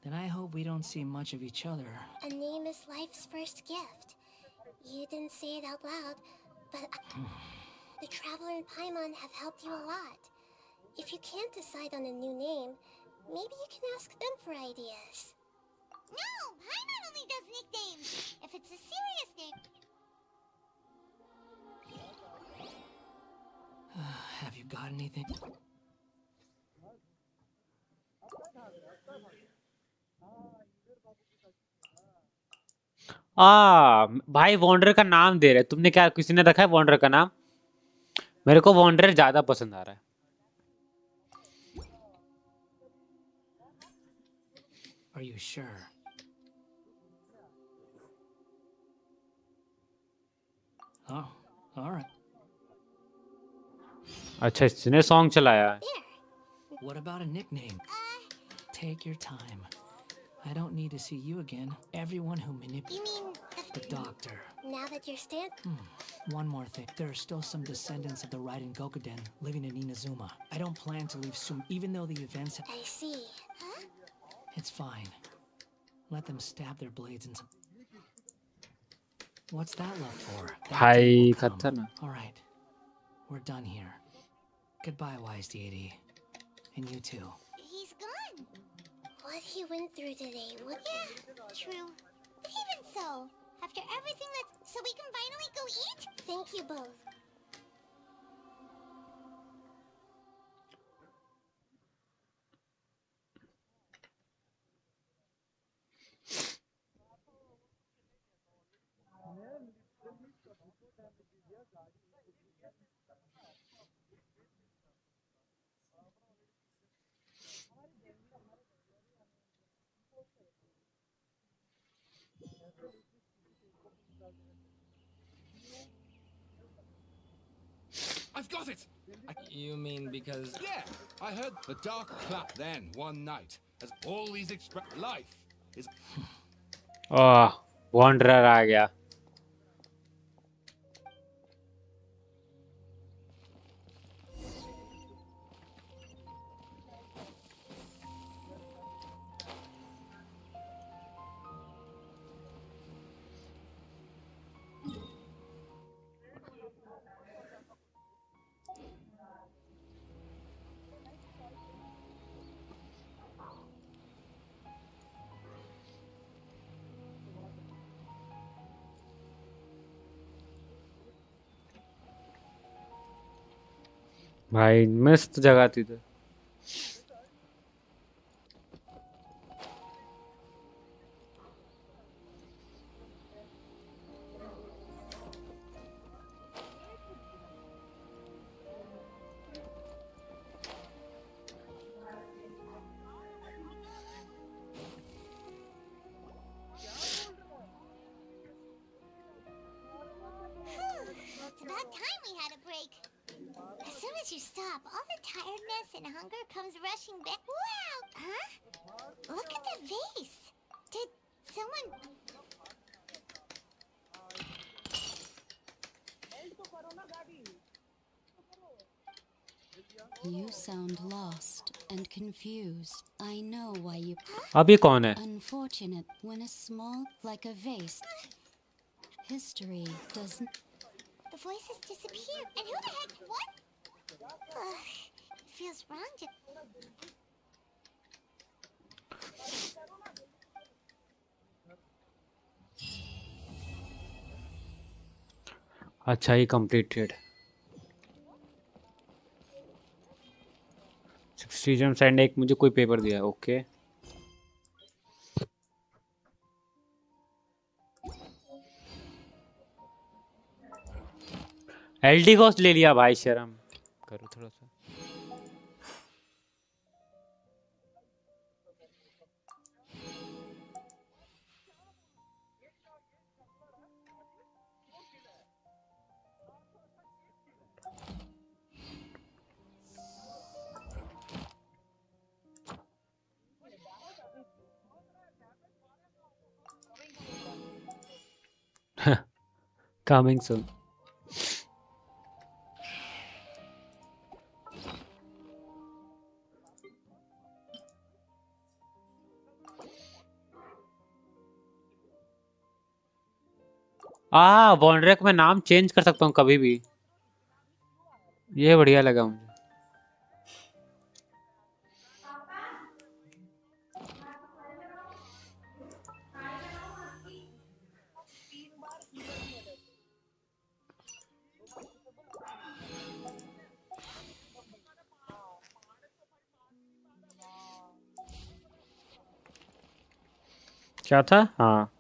Then I hope we don't see much of each other. A name is life's first gift. You didn't say it out loud, but the Traveler and Paimon have helped you a lot. If you can't decide on a new name, maybe you can ask them for ideas. No, Paimon only does nicknames. If it's a serious name. Have you got anything? भाई wander का नाम दे रहे तुमने क्या किसी ने रखा है वॉन्डर का नाम मेरे को वॉन्डर ज्यादा पसंद आ रहा है Are you sure? Oh, all right. अच्छा इसने सॉन्ग चलाया है What about a nickname? Take your time. I don't need to see you again. Everyone who manipulates. You mean the doctor? Now that you're One more thing. There are still some descendants of the Raiden Gokuden living in Inazuma. I don't plan to leave soon, even though the events have... I see. Huh? It's fine. Let them stab their blades into... What's that look for? भाई खतरनाक All right. We're done here. Goodbye, wise deity. And you too. He's gone. What he went through today, true. But even so, after everything that's... So we can finally go eat? Thank you both. I've got it! You mean because... Yeah, I heard the dark clap then, one night, as always expressed life is... wanderer आ गया भाई मस्त जगह थी तो It's about time we had a break. As soon as you stop, all the tiredness and hunger comes rushing back. Wow! Huh? Look at the vase. Did someone... You sound lost and confused. I know why you... अभी कौन है Unfortunate when a small, like a vase. History doesn't... The voices disappeared. And who the heck... What? It feels wrong to... अच्छा ही completed 60 James and एक मुझे कोई paper दिया okay LD cost ले लिया भाई शर्म करो थोड़ा सा coming soon वॉन्ड्रेक में नाम चेंज कर सकता हूँ कभी भी। ये बढ़िया लगा मुझे। क्या था? हाँ,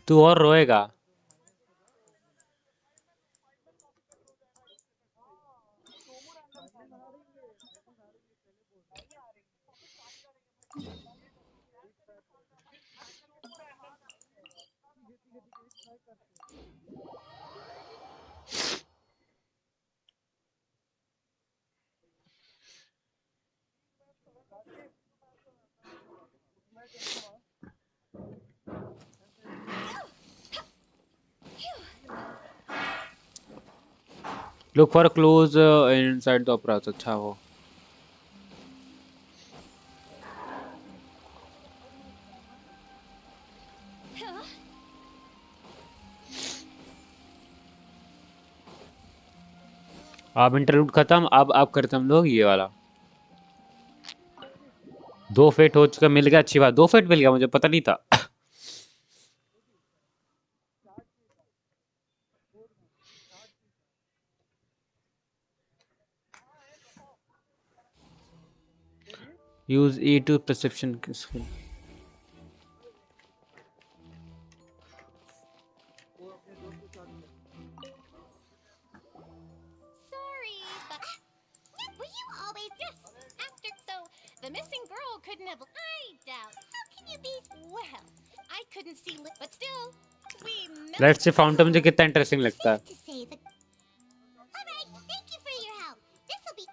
तू और रोएगा। Look for close inside the opera. अच्छा वो अब इंटरलूड खत्म। अब करते हम लोग ये वाला। 2 फेट हो चुका, मिल गया, अच्छी बात। 2 फेट मिल गया, मुझे पता नहीं था। Use E to perception skill. Sorry, but were you always yes? After so, the missing girl couldn't have. I doubt. How can you be? Well, I couldn't see, but still, we met. Let's say fountain मुझे कितना interesting लगता है। To say the. All right, thank you for your help. This'll be.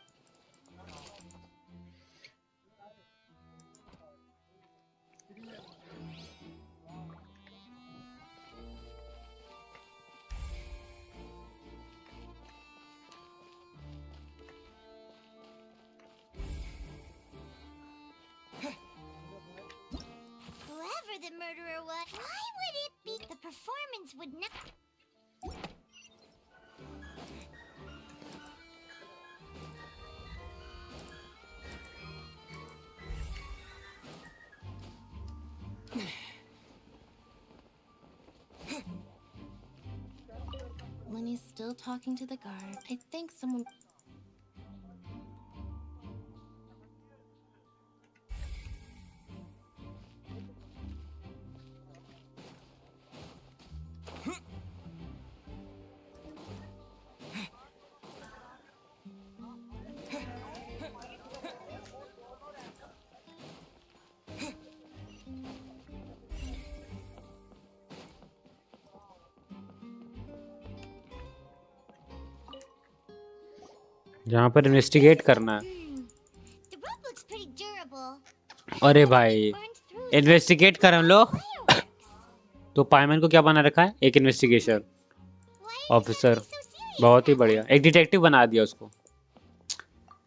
Whoever the murderer was, why would it be? The performance would not. Lenny's still talking to the guard. I think someone. जहाँ पर investigate करना है। The rope looks pretty durable. अरे भाई, investigate कर हम लोग। तो पाइमन को क्या बना रखा है? एक इन्वेस्टिगेशन ऑफिसर। बहुत ही बढ़िया, एक डिटेक्टिव बना दिया उसको।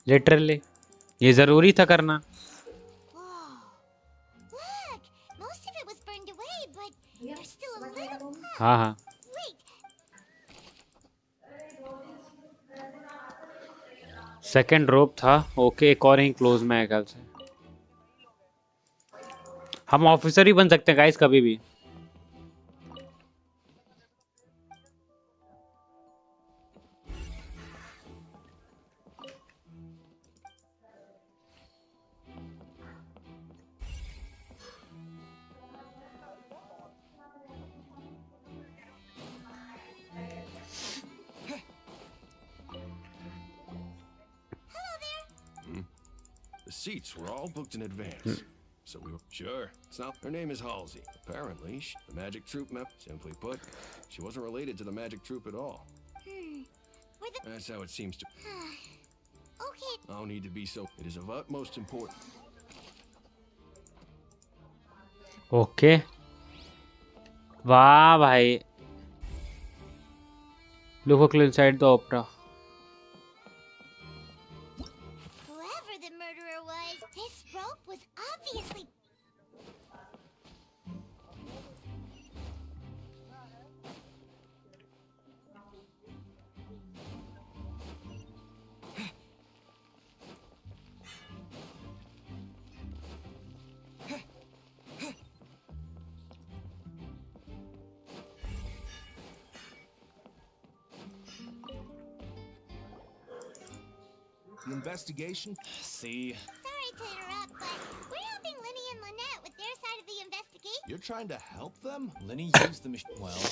लिटरली ये जरूरी था करना। Look, most of it was burned away, but there's still a little. हाँ हाँ, Wait, सेकंड रोप था। ओके, एक और ही क्लोज में है ख्याल से। हम ऑफिसर ही बन सकते हैं गाइस कभी भी। The seats were all booked in advance. So we were sure. It's not. Her name is Halsey. Apparently, the magic troop map. Simply put, she wasn't related to the magic troop at all. That's how it seems to. okay. No need to be so. It is of utmost importance. Okay, वाह भाई। Look inside the opera. Whoever the murderer was, this rope was obviously. The investigation? See? Sorry to interrupt, but we're helping Linny and Lynette with their side of the investigation. You're trying to help them? Lenny used the machine. Well,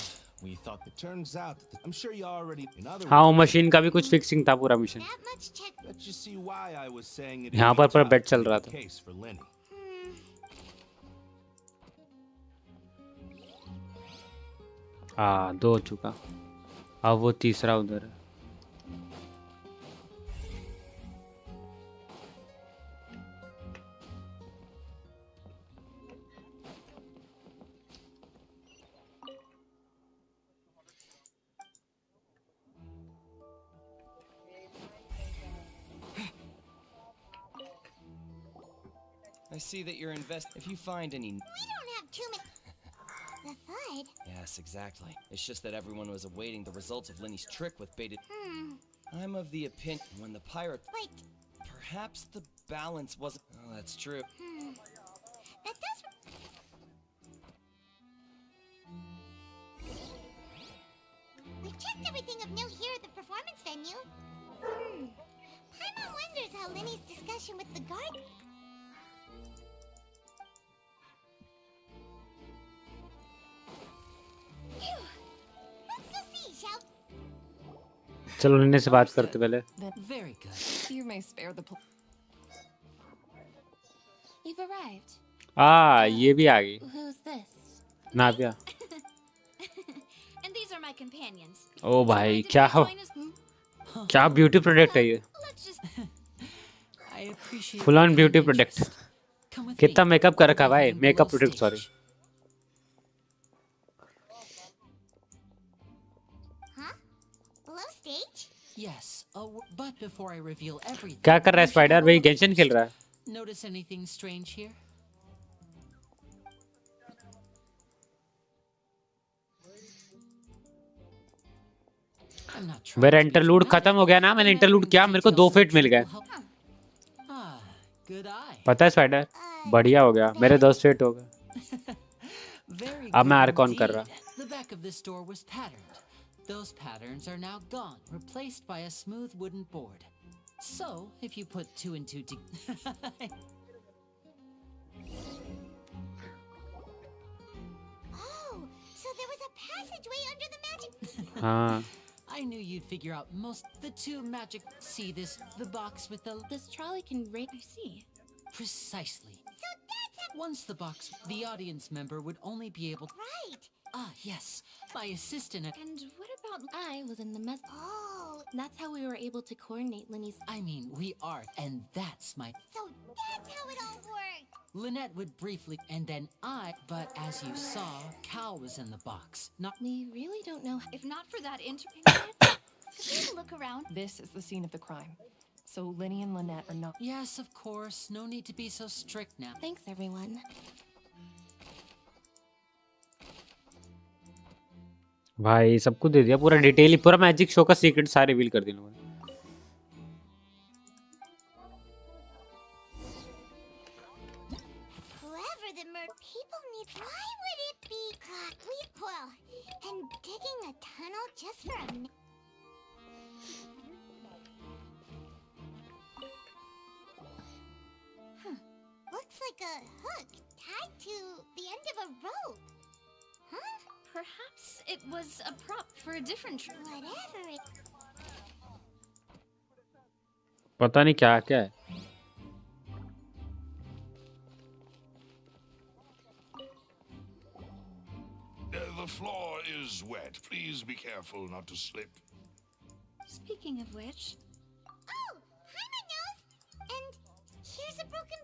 we thought It turns out that I'm sure you already. In other हाँ, वो words, machine का भी कुछ fixing था पूरा mission. That much check. let you see why I was saying it. यहाँ पर बेट चल रहा था. Case for Lenny. हाँ, 2 हो चुका. अब वो तीसरा उधर है. I see that you're If you find any. We don't have too many. The FOEGET? Yes, exactly. It's just that everyone was awaiting the results of Lenny's trick with baited. Hmm. I'm of the opinion when the pirate. Wait. Perhaps the balance wasn't. Oh, that's true. That does. We've checked everything of note here at the performance venue. Paimon wonders how Lenny's discussion with the guard. चलो लेने से बात करते पहले. Very good. You may spare the. You've arrived. ये भी आ गई. Who's this? Navya. And these are my companions. ओ भाई क्या ब्यूटी प्रोडक्ट है ये. Full on beauty product. कितना मेकअप कर रखा भाई. Makeup product sorry. Yes, but before I reveal everything. क्या कर रहा है स्पाइडर भाई. गेंशिन खेल रहा है. Notice anything strange here? मेरा इंटरलूड खत्म हो गया ना. मैंने इंटरलूड किया. मेरे को 2 फेट मिल गए. पता है स्पाइडर. बढ़िया हो गया. मेरे 10 फेट हो गए. अब मैं आर्कॉन कर रहा. The back of this door was patterned. Those patterns are now gone, replaced by a smooth wooden board. So, if you put 2 and 2 together. Oh, so there was a passageway under the magic. हाँ. I knew you'd figure out the 2 magic. See the box with the. This trolley can rate. I see. Precisely. So that's Once the box, the audience member would only be able. Right. Yes, my assistant. And what about? I was in the mess. Oh. That's how we were able to coordinate Linny's. I mean, we are, and that's my. So that's how it all worked. Lynette would briefly, and then but as you saw, Cal was in the box. Not. We really don't know. If not for that could we have a look around? This is the scene of the crime. So Linny and Lynette are not. Yes, of course. No need to be so strict now. Thanks, everyone. भाई सबको दे दिया पूरा detail. पूरा magic show का secret सारे reveal कर दिए लोगों ने. Whoever the people need. Why would it be? And digging a tunnel just for a. Looks like a hook tied to the end of a rope. Huh? Perhaps it was a prop for a different. Whatever it. पता नहीं क्या क्या है. The floor is wet. Please be careful not to slip. Speaking of which. Oh, Paimon knows. And here's a broken.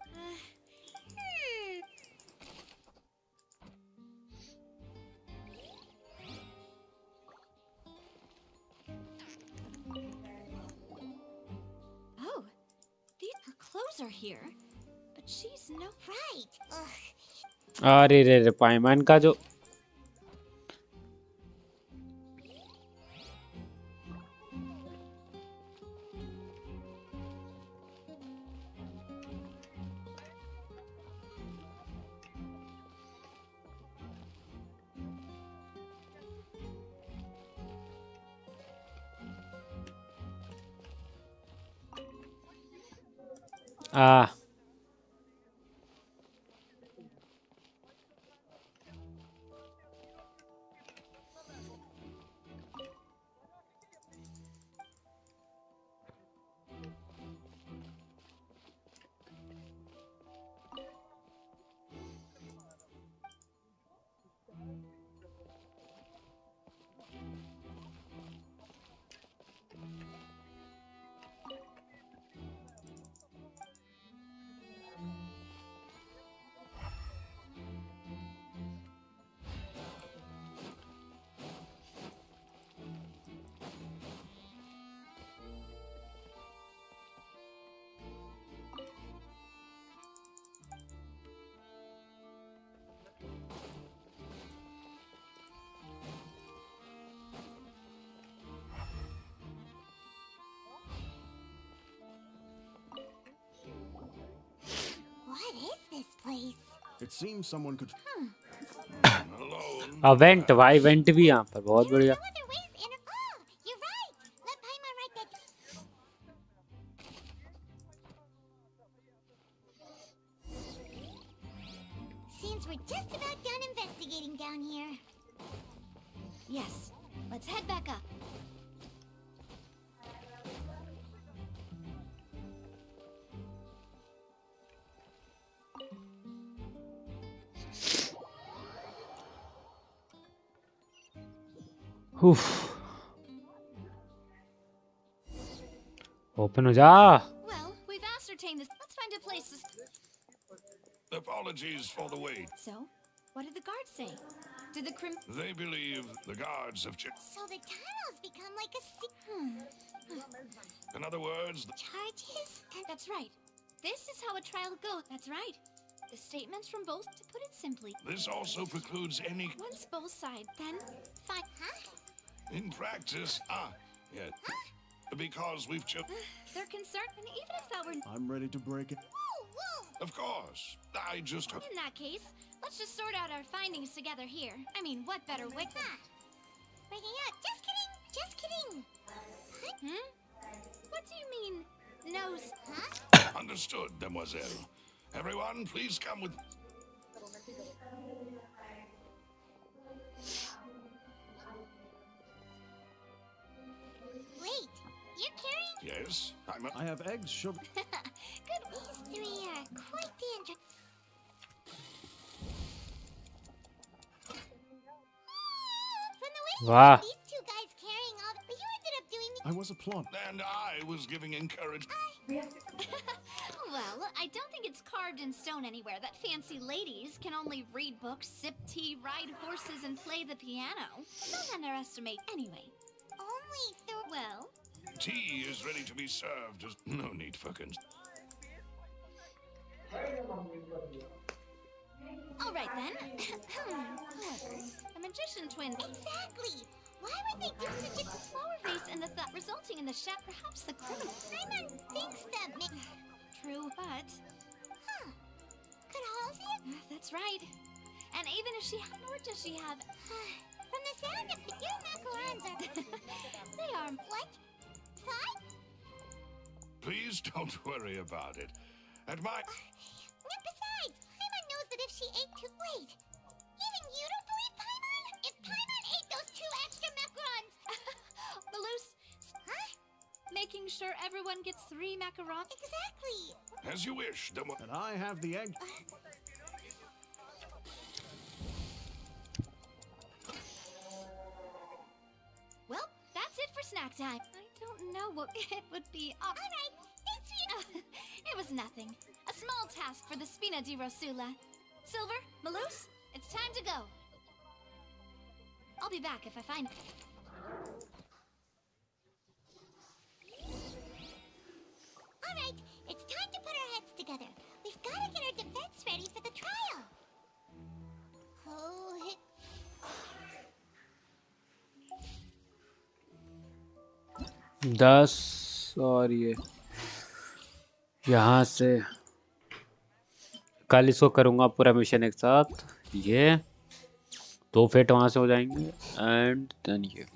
Oh, her clothes are here, but she's no right. अरे रे पाइमन का जो. आ What is this place? It seems someone could. Went भाई went भी यहाँ पर बहुत बढ़िया. You're right. Let Paimon write that. Seems we're just about done investigating down here. Yes, let's head back up. उफ. ओपन हो जा. Well, we've ascertained this. Let's find a place to... Apologies for the wait. So, what did the guards say? Did the They believe the guards have checked. So the tunnels become like a In other words, charges? That's right. This is how a trial goes. That's right. The statements from both, to put it simply. this also precludes any. Once both sides, then fine. In practice, yeah. Because we've chosen. They're concerned, and even if that were... I'm ready to break it. Of course. I just. In that case, let's just sort out our findings together here. I mean, what better way... Breaking out. Just kidding. Just kidding. What do you mean, nose? Understood, demoiselle. Everyone, please come with. Wait, you're carrying? Yes, I have eggs, sugar. Good. These three are quite the From the way Wow. these two guys carrying all the... But you ended up doing the... I was a plump. And I was giving encouragement. Well, I don't think it's carved in stone anywhere that fancy ladies can only read books, sip tea, ride horses, and play the piano. Don't underestimate anyway. Only through... Well... Tea is ready to be served. No need for All right, then. However, the magician twin... Exactly! Why would they do such a... flower vase and the thought resulting in the shaft, perhaps the criminal... Paimon thinks that... True, but... Could Halsey? That's right. And even if she had... Nor does she have... From the sound of it, your macarons are... They are... What? 5? Please don't worry about it. At my. Besides, Paimon knows that if she ate two... Wait! Even you don't believe Paimon? If Paimon ate those 2 extra macarons... Malus... Making sure everyone gets 3 macarons? Exactly! As you wish, And I have the egg. Well, that's it for snack time. I don't know what it would be. All right, thanks for... It was nothing. A small task for the Spina di Rosula. Silver, Malus, it's time to go. I'll be back if I find... All right, it's time to put our heads together. We've got to get our defense ready for the trial. Oh, 10 और ये यहाँ से कल इसको करूँगा पूरा mission एक साथ. ये 2 फेट वहाँ से हो जाएंगे एंड देन ये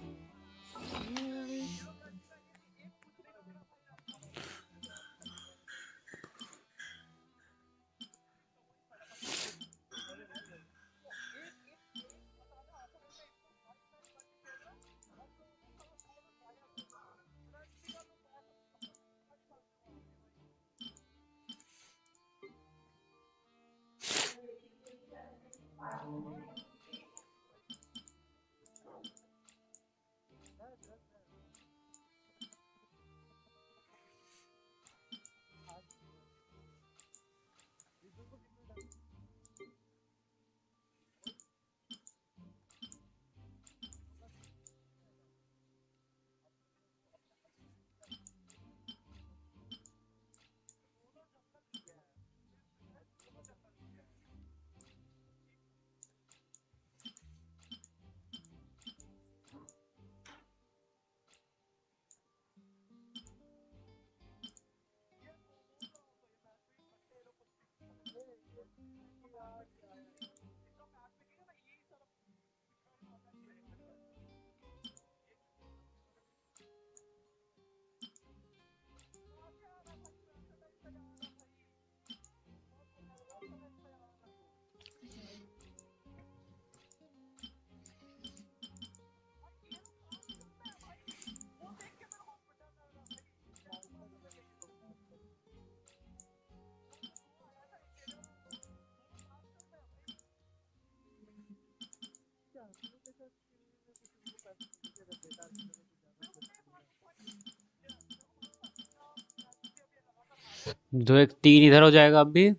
दो एक तीन इधर हो जाएगा अब भी।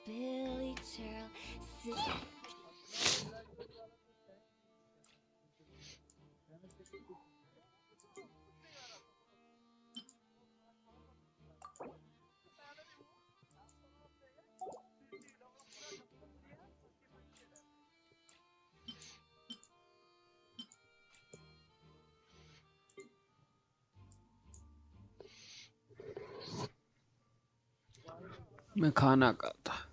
Billy Turl. मैं खाना खाता।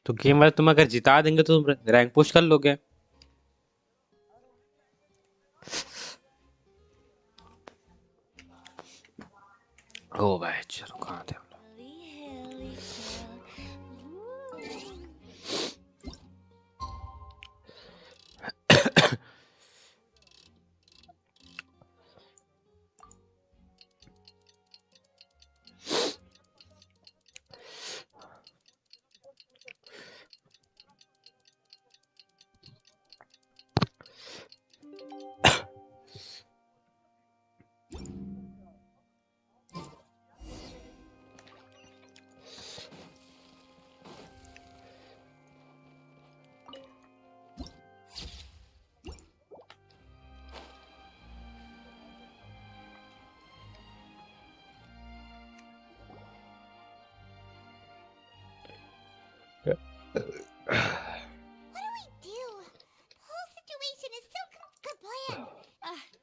तो गेम वाले तुम अगर जिता देंगे तो तुम रैंक पुश कर लोगे। ओ भाई चलो कहाँ थे हम लोग?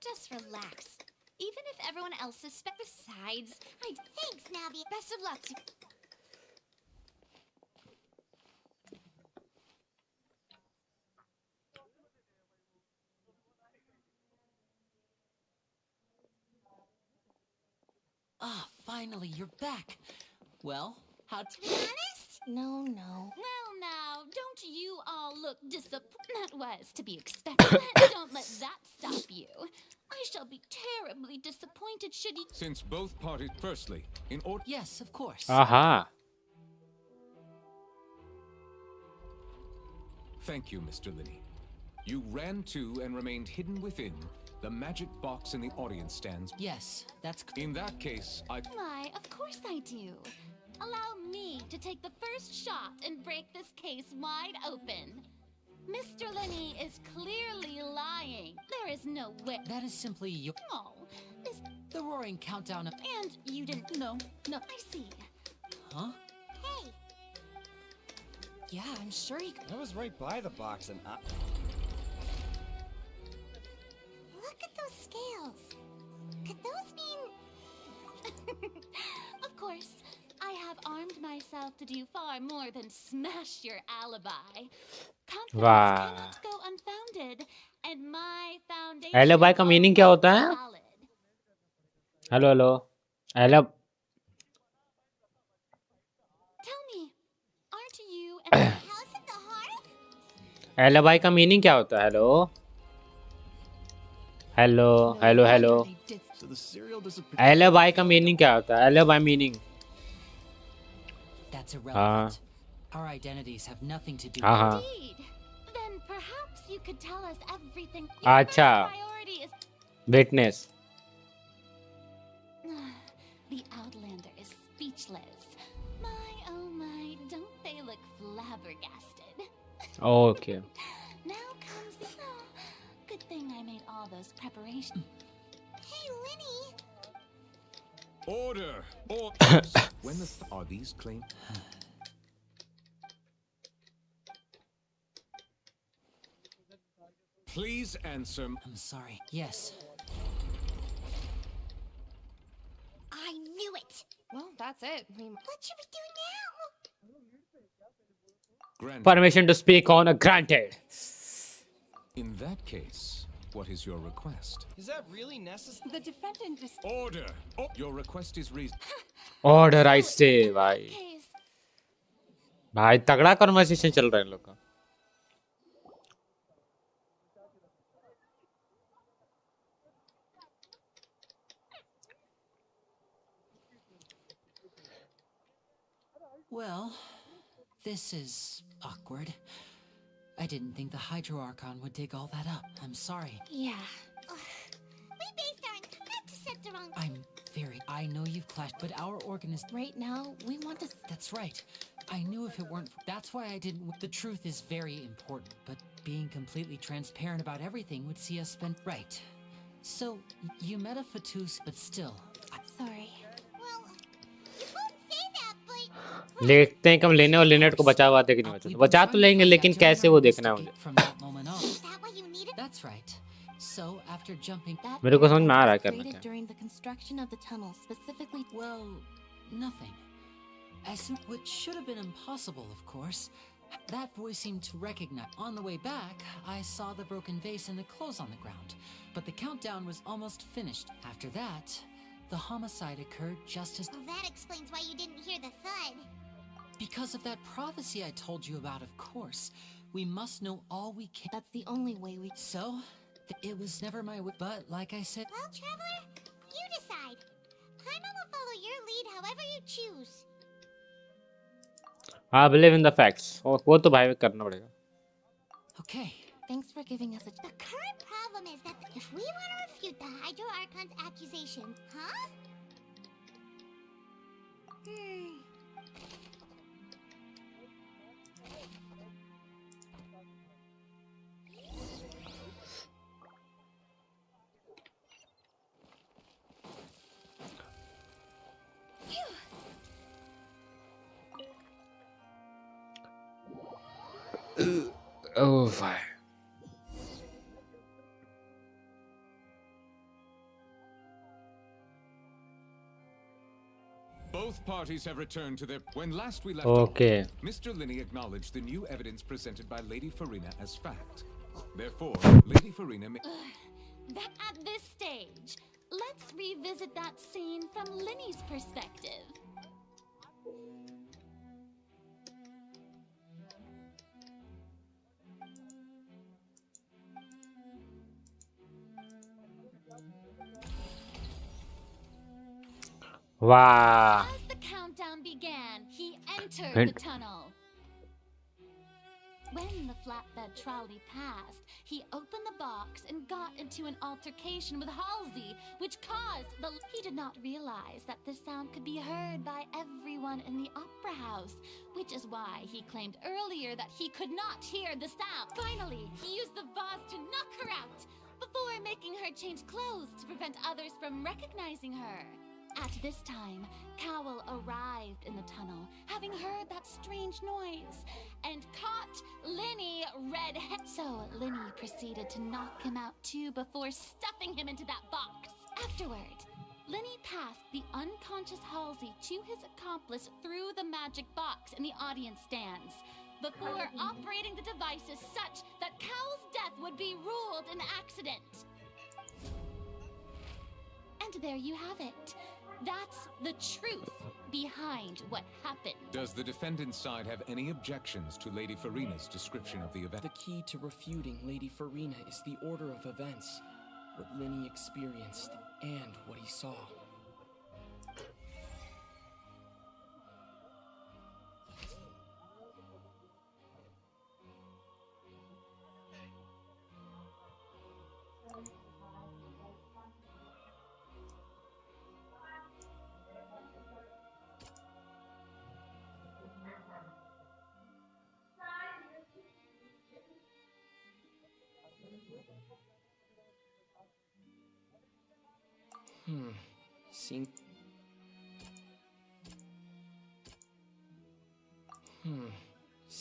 Just relax. Even if everyone else suspects. Besides, thanks, Navi. Best of luck to. Ah, finally, you're back. Well, how To be honest? No. Well, now, don't you all look disappointed? That was to be expected. But don't let that stop you. I shall be terribly disappointed should he. Since both parties, firstly, in order. Yes, of course. Aha. Thank you, Mr. Linney. You ran to and remained hidden within the magic box in the audience stands. Yes, that's. In that case, Why, of course I do. Allow me to take the first shot and break this case wide open. Mr. Linney is clearly lying. There is no way. That is simply your. Oh, this. The roaring countdown of. And you didn't. No. I see. Huh? Hey. Yeah, I'm sure he. I was right by the box and I. Look at those scales. Could those mean... Of course, I have armed myself to do far more than smash your alibi. Confidence वाह। cannot go unfounded, and my foundation alibi का meaning क्या होता है? Hello hello एलिब Tell me, aren't you and the house of the hearth? Alibi का meaning क्या होता है? Hello hello hello hello So the serial disappeared. Alibi का मीनिंग क्या होता है? एलिबाई मीनिंग That's हाँ irrelevant. Our identities have nothing to do हाँ with हाँ Indeed. Then perhaps you could tell us everything. अच्छा Priority is witness the Outlander is speechless. My, oh my, don't they look flabbergasted? Okay Now comes the. Good thing I made all those preparations. Hey, Linny! Order! When are these claims? Please answer. I'm sorry. Yes. I knew it! Well, that's it. What should we do now? Granted. Permission to speak on granted In that case, what is your request? Is that really necessary? The defendant is. Order! Your request is reasonable. Order आई से भाई भाई तगड़ा conversation चल रहा है इन लोग का Well, this is awkward. I didn't think the Hydro Archon would dig all that up. I'm sorry. Yeah. We based our not to set the wrong... I know you've clashed, but our organist... Right now, we want to... That's right. I knew if it weren't... That's why I didn't... The truth is very important, but being completely transparent about everything would see us spend... Right. So, you met a Fatus, but still... Sorry. Well, you both say that, but... देखते हैं कि हम लेने और Lynette को बचा पाते कि नहीं बचा तो लेंगे लेकिन कैसे वो देखना है मुझे From that moment on. Is that what you needed? That's right. So after jumping that मेरे को समझ में आ रहा है was करना created क्या. during the construction of the tunnel specifically. Well, nothing. Which should have been impossible, of course. That voice seemed to recognize. On the way back, I saw the broken vase and the clothes on the ground, but the countdown was almost finished. After that, the homicide occurred just as. Well, that explains why you didn't hear the thud. Because of that prophecy I told you about, of course. We must know all we can. That's the only way we. So, it was never my way. But like I said. Well, Traveler, you decide. Paimon will follow your lead however you choose. हाँ, believe in the facts. वो तो भाई करना पड़ेगा. Okay. Thanks for giving us a. The current problem is that if we want to refute the Hydro Archon's accusation, huh? Oh भाई. Both parties have returned to their. When last we left Okay. off, Mr. Linney acknowledged the new evidence presented by Lady Furina as fact. Therefore, Lady Furina may. That at this stage, let's revisit that scene from Linney's perspective. Wow. As the countdown began, he entered And- the tunnel. When the flatbed trolley passed, he opened the box and got into an altercation with Halsey, which caused the. He did not realize that the sound could be heard by everyone in the opera house, which is why he claimed earlier that he could not hear the sound. Finally, he used the vase to knock her out before making her change clothes to prevent others from recognizing her. At this time, Cowell arrived in the tunnel, having heard that strange noise, and caught Linney red-handed. So Linney proceeded to knock him out too before stuffing him into that box. Afterward, Linney passed the unconscious Halsey to his accomplice through the magic box in the audience stands, before operating the devices such that Cowell's death would be ruled an accident. And there you have it. That's the truth behind what happened. Does the defendant's side have any objections to Lady Furina's description of the event? The key to refuting Lady Furina is the order of events, what Linney experienced, and what he saw.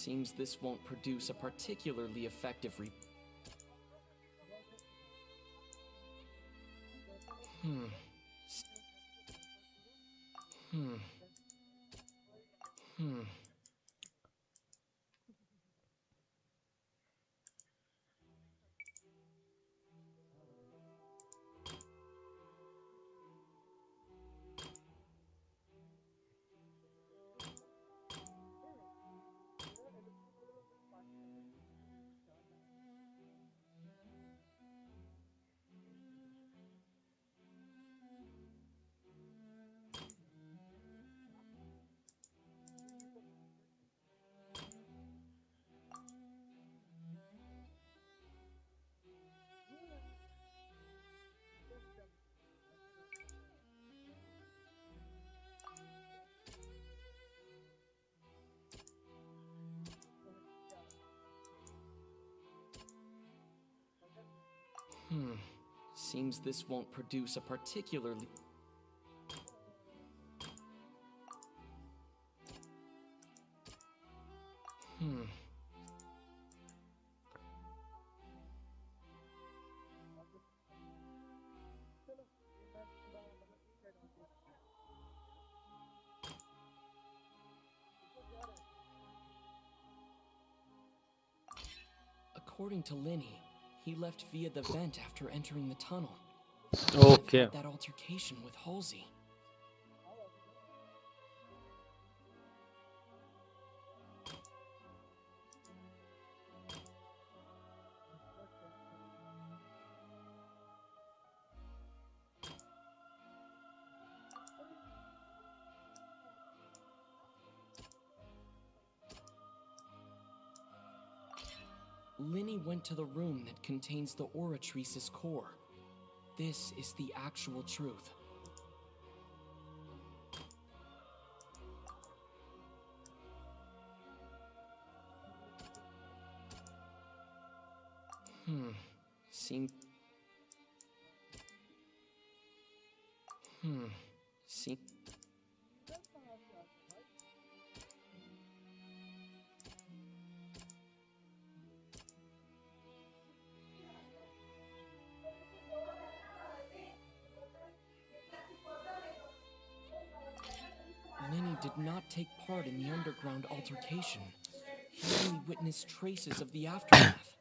Seems this won't produce a particularly effective Seems this won't produce a particularly... According to Linny, he left via the vent after entering the tunnel. Okay. That altercation with Halsey. Linny went to the room that contains the Oratrice's core. This is the actual truth. Seem... Seem... Linny did not take part in the underground altercation. He only witnessed traces of the aftermath.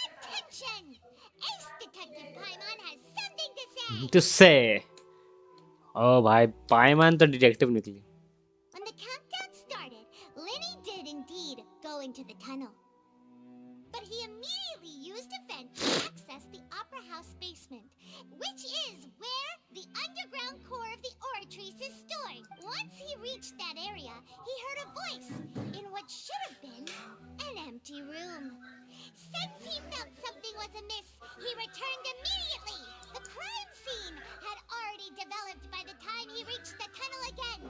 Attention! Ace Detective Paimon has something to say! To say. Oh भाई पाइमान तो detective निकली. When the countdown started, Linny did indeed go into the tunnel. But he immediately used a vent to access the Opera House basement, which is where the underground core of the Oratrice is stored. Once he reached that area, he heard a voice in what should have been an empty room. Since he felt something was amiss, he returned immediately. The crime scene had already developed by the time he reached the tunnel again.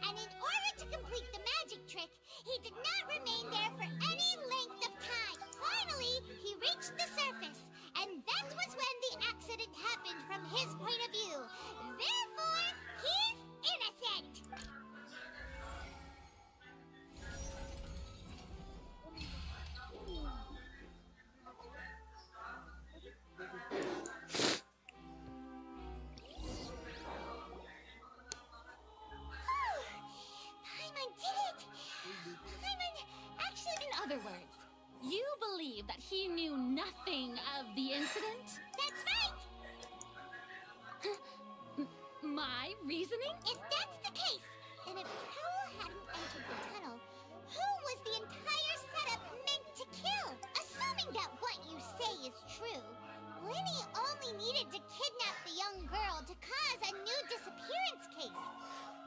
And in order to complete the magic trick, he did not remain there for any length of time. Finally, he reached the surface, and that was when the accident happened from his point of view. Therefore, he's innocent! Paimon did it! Paimon actually... In other words, you believe that he knew nothing of the incident? That's right! My reasoning? If that's the case, then if Powell hadn't entered the tunnel, who was the entire setup meant to kill? Assuming that what you say is true, Linny only needed to kidnap the young girl to cause a new disappearance case.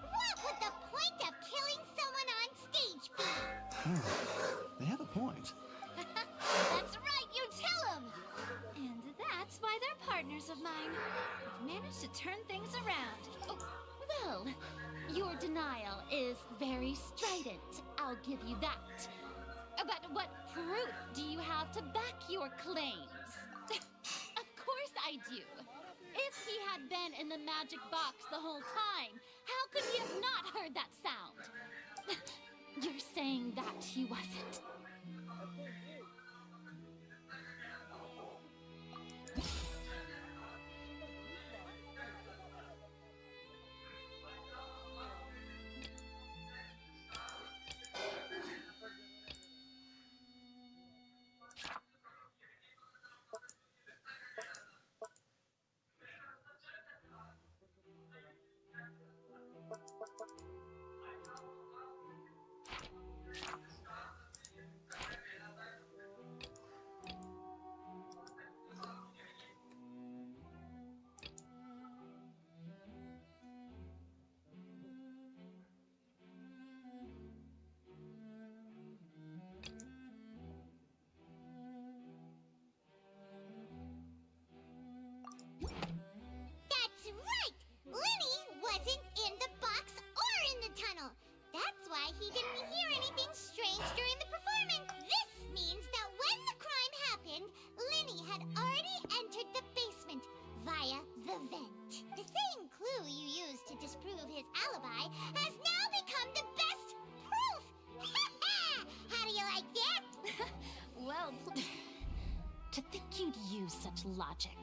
What would the point of killing someone on stage be? They have a point. That's right, you tell him! And that's why they're partners of mine. We've managed to turn things around. Oh, well, your denial is very strident, I'll give you that. But what proof do you have to back your claims? Of course I do. If he had been in the magic box the whole time, how could he have not heard that sound? You're saying that he wasn't. That's right! Linny wasn't in the box or in the tunnel. That's why he didn't hear anything strange during the performance. This means that when the crime happened, Linny had already entered the basement via the vent. The same clue you used to disprove his alibi has now become the best proof! How do you like that? Well, to think you'd use such logic.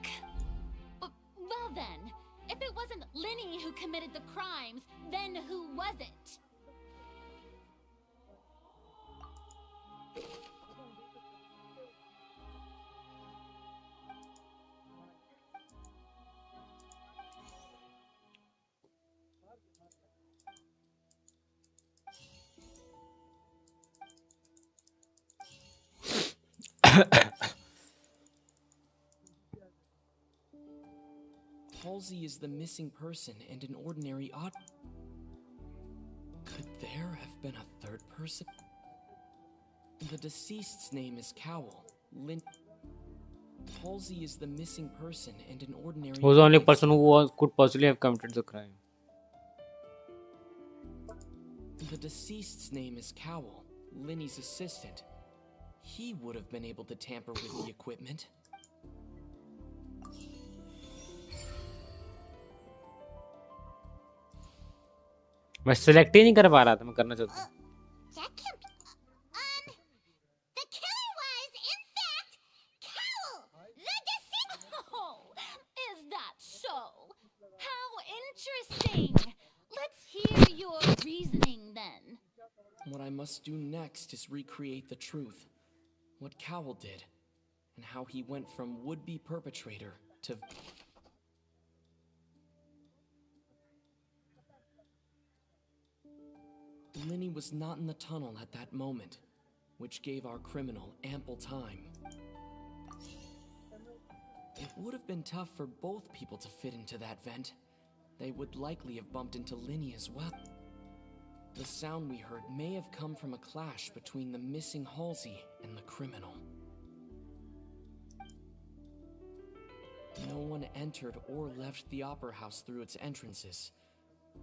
Well then, if it wasn't Linny who committed the crimes, then who was it? Halsey is the missing person and an ordinary odd. Could there have been a third person? The deceased's name is Cowell. Halsey is the missing person and an ordinary. Was the only person who could possibly have committed the crime. The deceased's name is Cowell, Linny's assistant. He would have been able to tamper with the equipment. मैं select ही नहीं कर पा रहा था मैं करना चाहता हूँ That can't be. The killer was, in fact, Cowell, the deceased. Oh, is that so? How interesting. Let's hear your reasoning then. What I must do next is recreate the truth. What Cowell did, and how he went from would-be perpetrator to... Linny was not in the tunnel at that moment, which gave our criminal ample time. It would have been tough for both people to fit into that vent. They would likely have bumped into Linny as well. The sound we heard may have come from a clash between the missing Halsey and the criminal. No one entered or left the opera house through its entrances.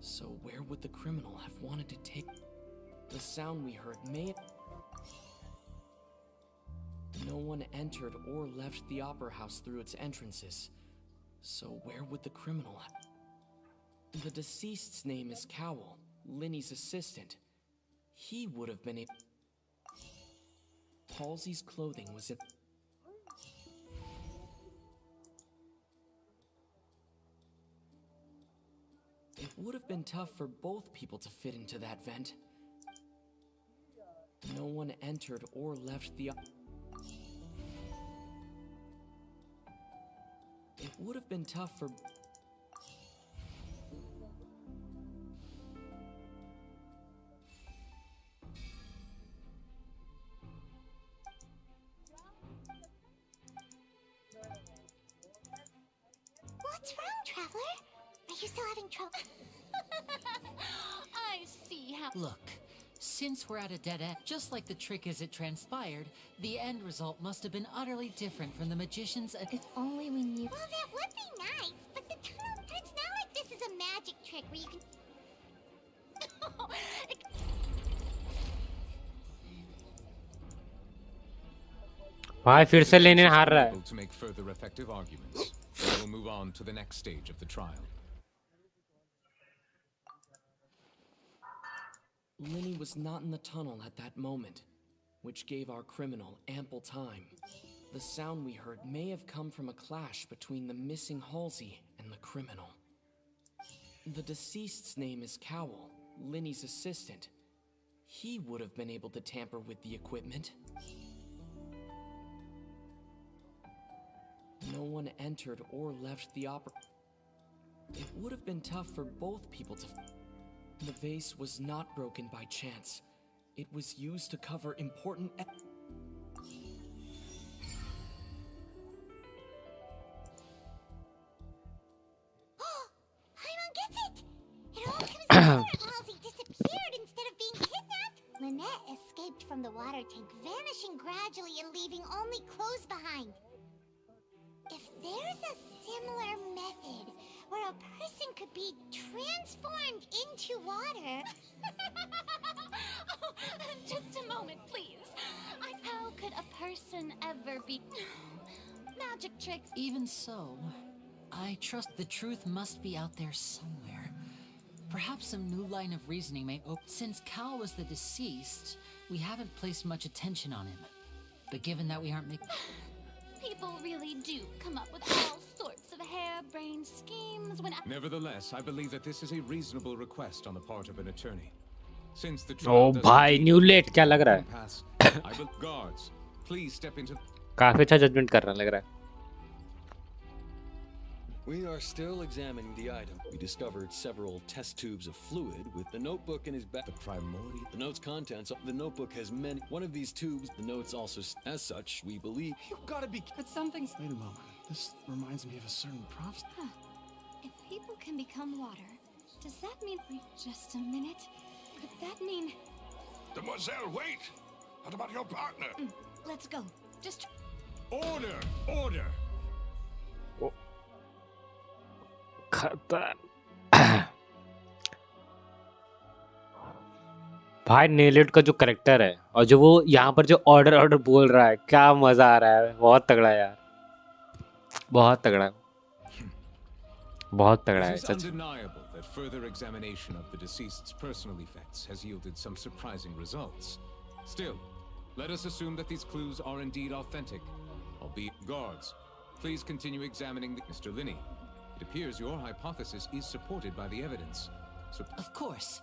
So where would the criminal have wanted to take? The sound we heard may have... No one entered or left the opera house through its entrances. So where would the criminal have... The deceased's name is Cowell, Linny's assistant. He would have been a... Halsey's clothing was in... It would have been tough for both people to fit into that vent. No one entered or left the... It would have been tough for... What's wrong, Traveler? Are you still having trouble? I see how. Look, since we're at a dead end, just like the trick as it transpired, the end result must have been utterly different from the magician's. If only we knew. Well, that would be nice, but the tunnel. It's not like this is a magic trick where you can. भाई फिर से लेने हार रहा है To make further effective arguments, we will move on to the next stage of the trial. Linny was not in the tunnel at that moment, which gave our criminal ample time. The sound we heard may have come from a clash between the missing Halsey and the criminal. The deceased's name is Cowell, Linny's assistant. He would have been able to tamper with the equipment. No one entered or left the opera. It would have been tough for both people to... The vase was not broken by chance. It was used to cover important... Paimon gets it! It all comes together if Halsey disappeared instead of being kidnapped. Lynette escaped from the water tank, vanishing gradually and leaving only clothes behind. If there's a similar method where a person could be transformed into water... Oh, just a moment, please. How could a person ever be... Magic tricks... Even so, I trust the truth must be out there somewhere. Perhaps some new line of reasoning may open. Since Cal was the deceased, we haven't placed much attention on him. But given that we aren't making... People really do come up with all sorts of harebrained schemes when... Nevertheless, I believe that this is a reasonable request on the part of an attorney. Since the ओ भाई new late क्या लग रहा है I will guards. Please step into... काफी अच्छा judgement कर रहा लग रहा है We are still examining the item. We discovered several test tubes of fluid with the notebook in his back. The primordial. The note's contents. The notebook has many. One of these tubes. The note's also. As such, we believe. You gotta be. But something's. Wait a moment. This reminds me of a certain prophecy. Huh. If people can become water, does that mean... Wait just a minute. Could that mean... Demoiselle, wait! What about your partner? Let's go. Just... Order! Order! भाई नेलेट का जो character है और जो वो यहाँ पर जो ऑर्डर ऑर्डर बोल रहा है, क्या मजा आ रहा है। बहुत तगड़ा है यार, बहुत तगड़ा है, बहुत तगड़ा है It is such. undeniable that further examination of the deceased's personal effects has yielded some surprising results. Still, let us assume that these clues are indeed authentic. Albeit, guards, please continue examining Mr. Linney. It appears your hypothesis is supported by the evidence. Of course.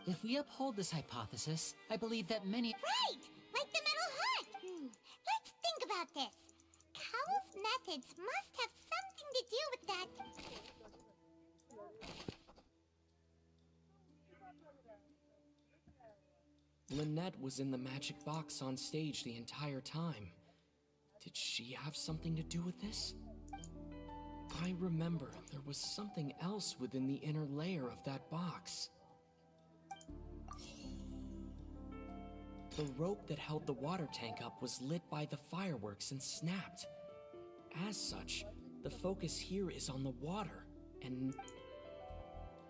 If we uphold this hypothesis, I believe that many... Right! Like the metal hut! Let's think about this. Cowell's methods must have something to do with that. Lynette was in the magic box on stage the entire time. Did she have something to do with this? I remember there was something else within the inner layer of that box. The rope that held the water tank up was lit by the fireworks and snapped. As such, the focus here is on the water, and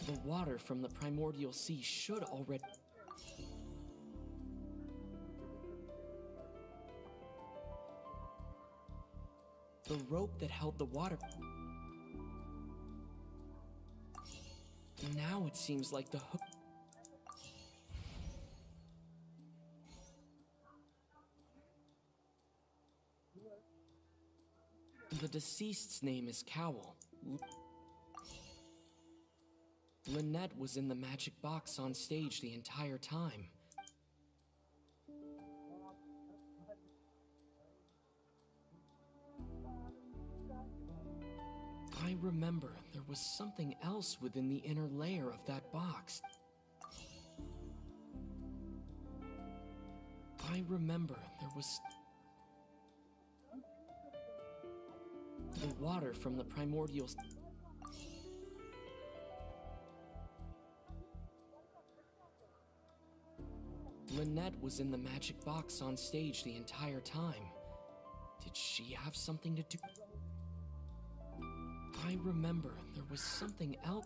the water from the primordial sea should already... The rope that held the water... Now it seems like the hook... The deceased's name is Cowell. Lynette was in the magic box on stage the entire time. I remember there was something else within the inner layer of that box. I remember there was... The water from the primordial... Lynette was in the magic box on stage the entire time. Did she have something to do... I remember there was something else...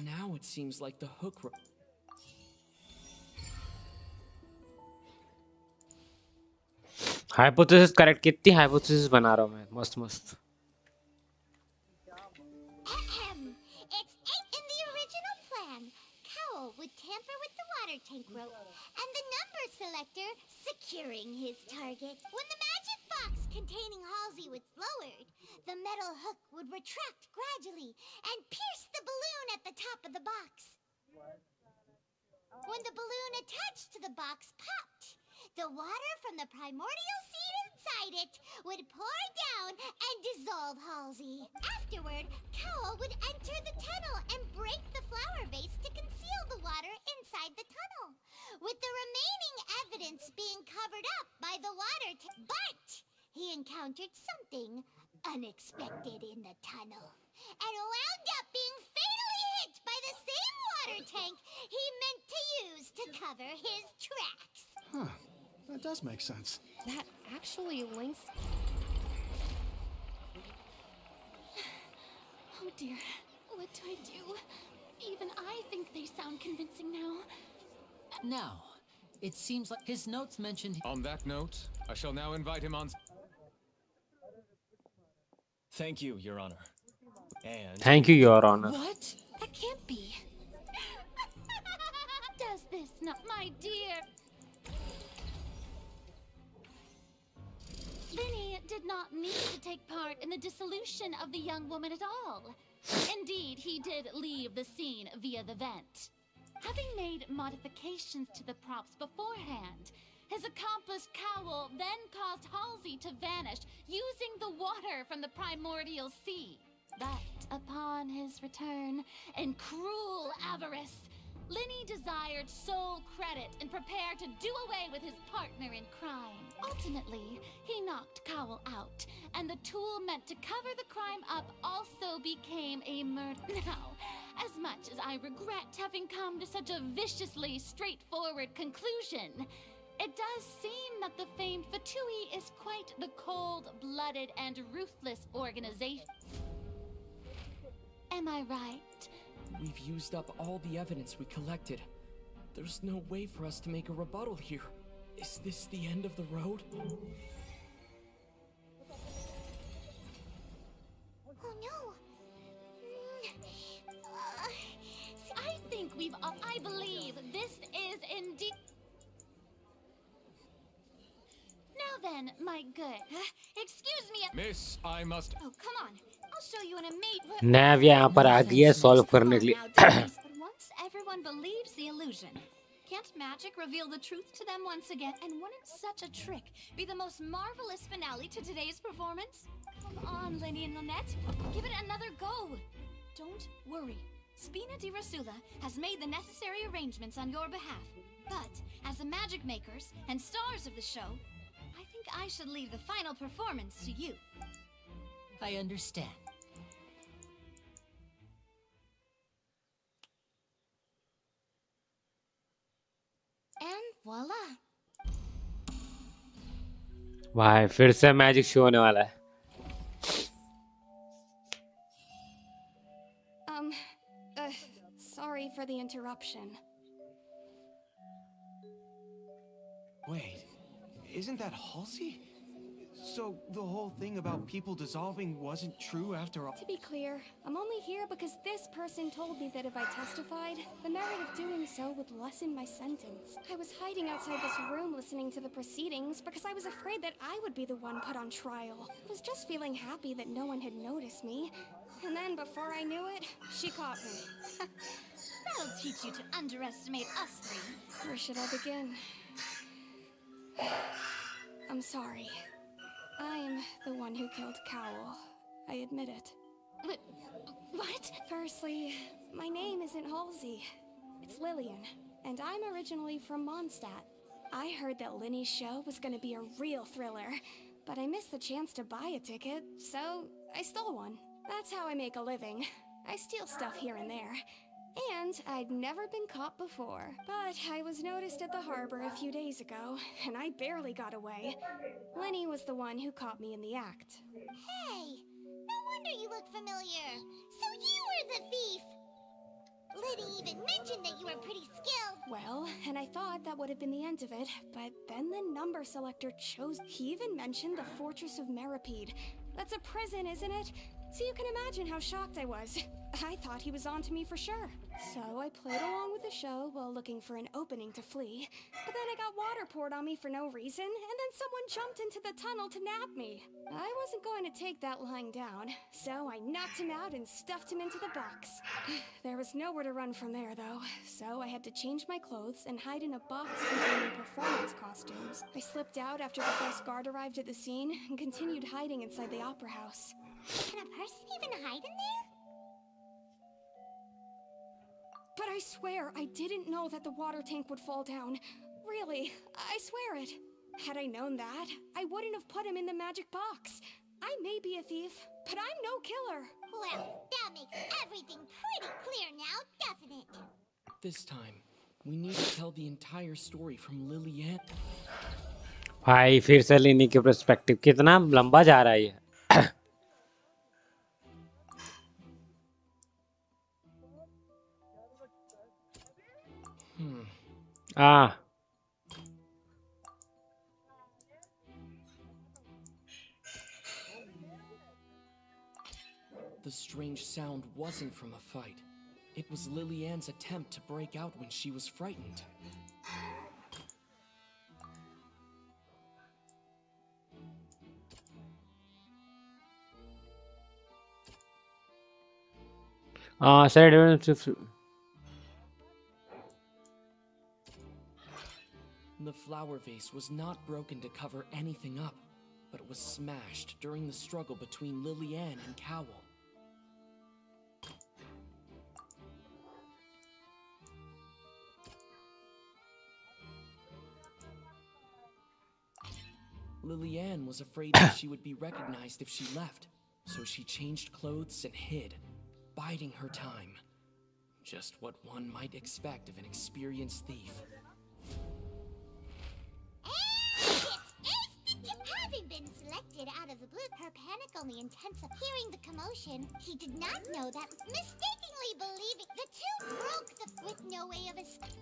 Now it seems like the hook... hypothesis correct, कितनी hypothesis बना रहा हूँ मैं, मस्त मस्त। It's in the original plan. Cowell would tamper with the water tank rope and the number selector securing his target. When the magic box containing Halsey was lowered, the metal hook would retract gradually and pierce the balloon at the top of the box. When the balloon attached to the box popped, the water from the primordial seed inside it would pour down and dissolve Halsey. Afterward, Cowell would enter the tunnel and break the flower vase to conceal the water inside the tunnel, with the remaining evidence being covered up by the water But he encountered something unexpected in the tunnel and wound up being fatally hit by the same water tank he meant to use to cover his tracks. Huh. That does make sense. That actually links... Oh dear, what do I do? Even I think they sound convincing now. Now, it seems like his notes mentioned... On that note, I shall now invite him on... Thank you, Your Honor. And... Thank you, Your Honor. What? That can't be. Does this not, my dear? Vinny did not need to take part in the dissolution of the young woman at all. Indeed, he did leave the scene via the vent. Having made modifications to the props beforehand, his accomplice Cowl then caused Halsey to vanish using the water from the primordial sea. But upon his return, in cruel avarice, Linny desired sole credit and prepared to do away with his partner in crime. Ultimately, he knocked Cowl out, and the tool meant to cover the crime up also became a murder. Now, as much as I regret having come to such a viciously straightforward conclusion, it does seem that the famed Fatui is quite the cold-blooded and ruthless organization. Am I right? We've used up all the evidence we collected. There's no way for us to make a rebuttal here. Is this the end of the road? Oh no! I think we've all... I believe this is indeed... Now then, my good... Excuse me... Miss, I must... Oh, come on. I'll show you in a mate... नैव यहाँ पर आ गई है solve करने के लिए. But once everyone believes the illusion, can't magic reveal the truth to them once again? And wouldn't such a trick be the most marvelous finale to today's performance? Come on, Linny and Lynette. Give it another go. Don't worry. Spina di Rasula has made the necessary arrangements on your behalf. But as the magic makers and stars of the show, I think I should leave the final performance to you. I understand. And voila. भाई फिर से magic show होने वाला है. Sorry for the interruption. Wait, isn't that Halsey? So the whole thing about people dissolving wasn't true after all? To be clear, I'm only here because this person told me that if I testified, the merit of doing so would lessen my sentence. I was hiding outside this room listening to the proceedings because I was afraid that I would be the one put on trial. I was just feeling happy that no one had noticed me. And then before I knew it, she caught me. That'll teach you to underestimate us three. Where should I begin? I'm sorry. I'm the one who killed Cowl. I admit it. What? Firstly, my name isn't Halsey. It's Lillian, and I'm originally from Mondstadt. I heard that Linny's show was gonna be a real thriller, but I missed the chance to buy a ticket, so I stole one. That's how I make a living. I steal stuff here and there. And I'd never been caught before. But I was noticed at the harbor a few days ago, and I barely got away. Linny was the one who caught me in the act. Hey! No wonder you look familiar. So you were the thief! Liddy even mentioned that you were pretty skilled. Well, and I thought that would have been the end of it, but then the number selector chose... He even mentioned the Fortress of Meripede. That's a prison, isn't it? So you can imagine how shocked I was. I thought he was onto me for sure. So I played along with the show while looking for an opening to flee. But then I got water poured on me for no reason, and then someone jumped into the tunnel to nab me. I wasn't going to take that lying down, so I knocked him out and stuffed him into the box. There was nowhere to run from there, though, so I had to change my clothes and hide in a box containing performance costumes. I slipped out after the first guard arrived at the scene and continued hiding inside the opera house. Can a person even hide in there? But I swear, I didn't know that the water tank would fall down. Really, I swear it. Had I known that, I wouldn't have put him in the magic box. I may be a thief, but I'm no killer. Well, that makes everything pretty clear now, doesn't it? This time, we need to tell the entire story from Lillian. भाई फिर से लेने के perspective कितना लंबा जा रहा है ये. Ah. The strange sound wasn't from a fight. It was Lillian's attempt to break out when she was frightened. Sorry. The flower vase was not broken to cover anything up, but it was smashed during the struggle between Lillian and Cowell. Lillian was afraid that she would be recognized if she left, so she changed clothes and hid, biding her time. Just what one might expect of an experienced thief. Having been selected out of the blue, her panic only intensified. Hearing the commotion, he did not know that, mistakenly believing the two broke with no way of escape.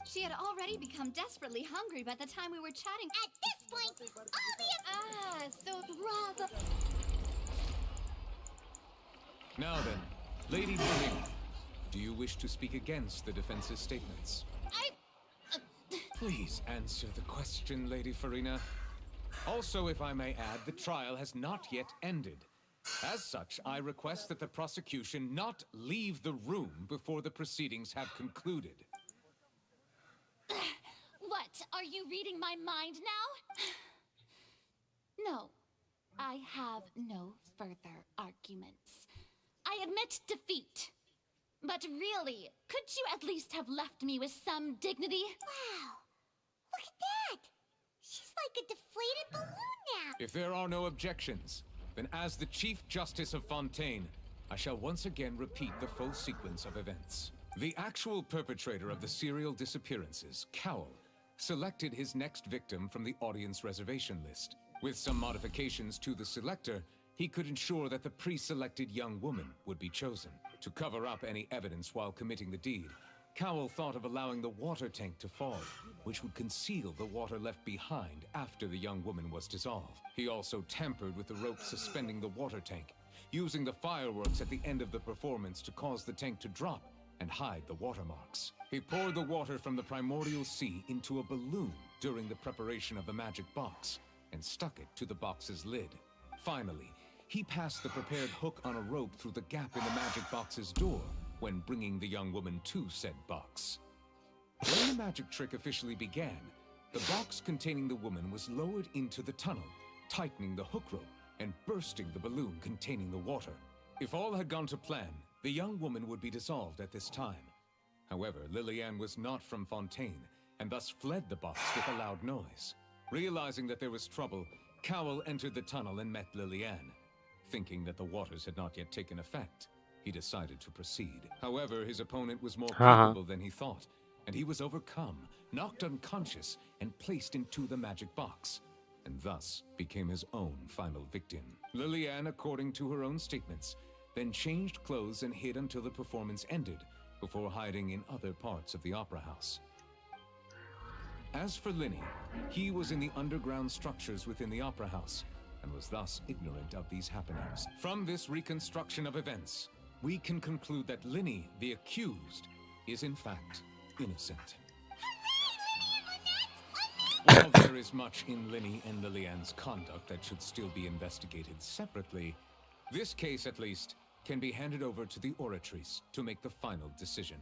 She had already become desperately hungry by the time we were chatting. At this point, all the... so rather... Now then, Lady Furina, do you wish to speak against the defense's statements? Please answer the question, Lady Furina. Also, if I may add, the trial has not yet ended. As such, I request that the prosecution not leave the room before the proceedings have concluded. What? Are you reading my mind now? No. I have no further arguments. I admit defeat. But really, could you at least have left me with some dignity? Wow. Look at that. She's like a deflated balloon now. If there are no objections, then as the Chief Justice of Fontaine, I shall once again repeat the full sequence of events. The actual perpetrator of the serial disappearances, Cowell, selected his next victim from the audience reservation list. With some modifications to the selector, he could ensure that the pre-selected young woman would be chosen. To cover up any evidence while committing the deed, Cowell thought of allowing the water tank to fall, which would conceal the water left behind after the young woman was dissolved. He also tampered with the rope suspending the water tank, using the fireworks at the end of the performance to cause the tank to drop and hide the watermarks. He poured the water from the primordial sea into a balloon during the preparation of the magic box and stuck it to the box's lid. Finally, he passed the prepared hook on a rope through the gap in the magic box's door when bringing the young woman to said box. When the magic trick officially began, the box containing the woman was lowered into the tunnel, tightening the hook rope and bursting the balloon containing the water. If all had gone to plan, the young woman would be dissolved at this time. However, Lillian was not from Fontaine, and thus fled the box with a loud noise. Realizing that there was trouble, Cowell entered the tunnel and met Lillian. Thinking that the waters had not yet taken effect, he decided to proceed. However, his opponent was more capable than he thought, and he was overcome, knocked unconscious, and placed into the magic box, and thus became his own final victim. Lillian, according to her own statements, then changed clothes and hid until the performance ended, before hiding in other parts of the opera house. As for Linny, he was in the underground structures within the opera house, and was thus ignorant of these happenings. From this reconstruction of events, we can conclude that Linny, the accused, is in fact innocent. While there is much in Linny and Lillian's conduct that should still be investigated separately, this case, at least, can be handed over to the Oratrice to make the final decision.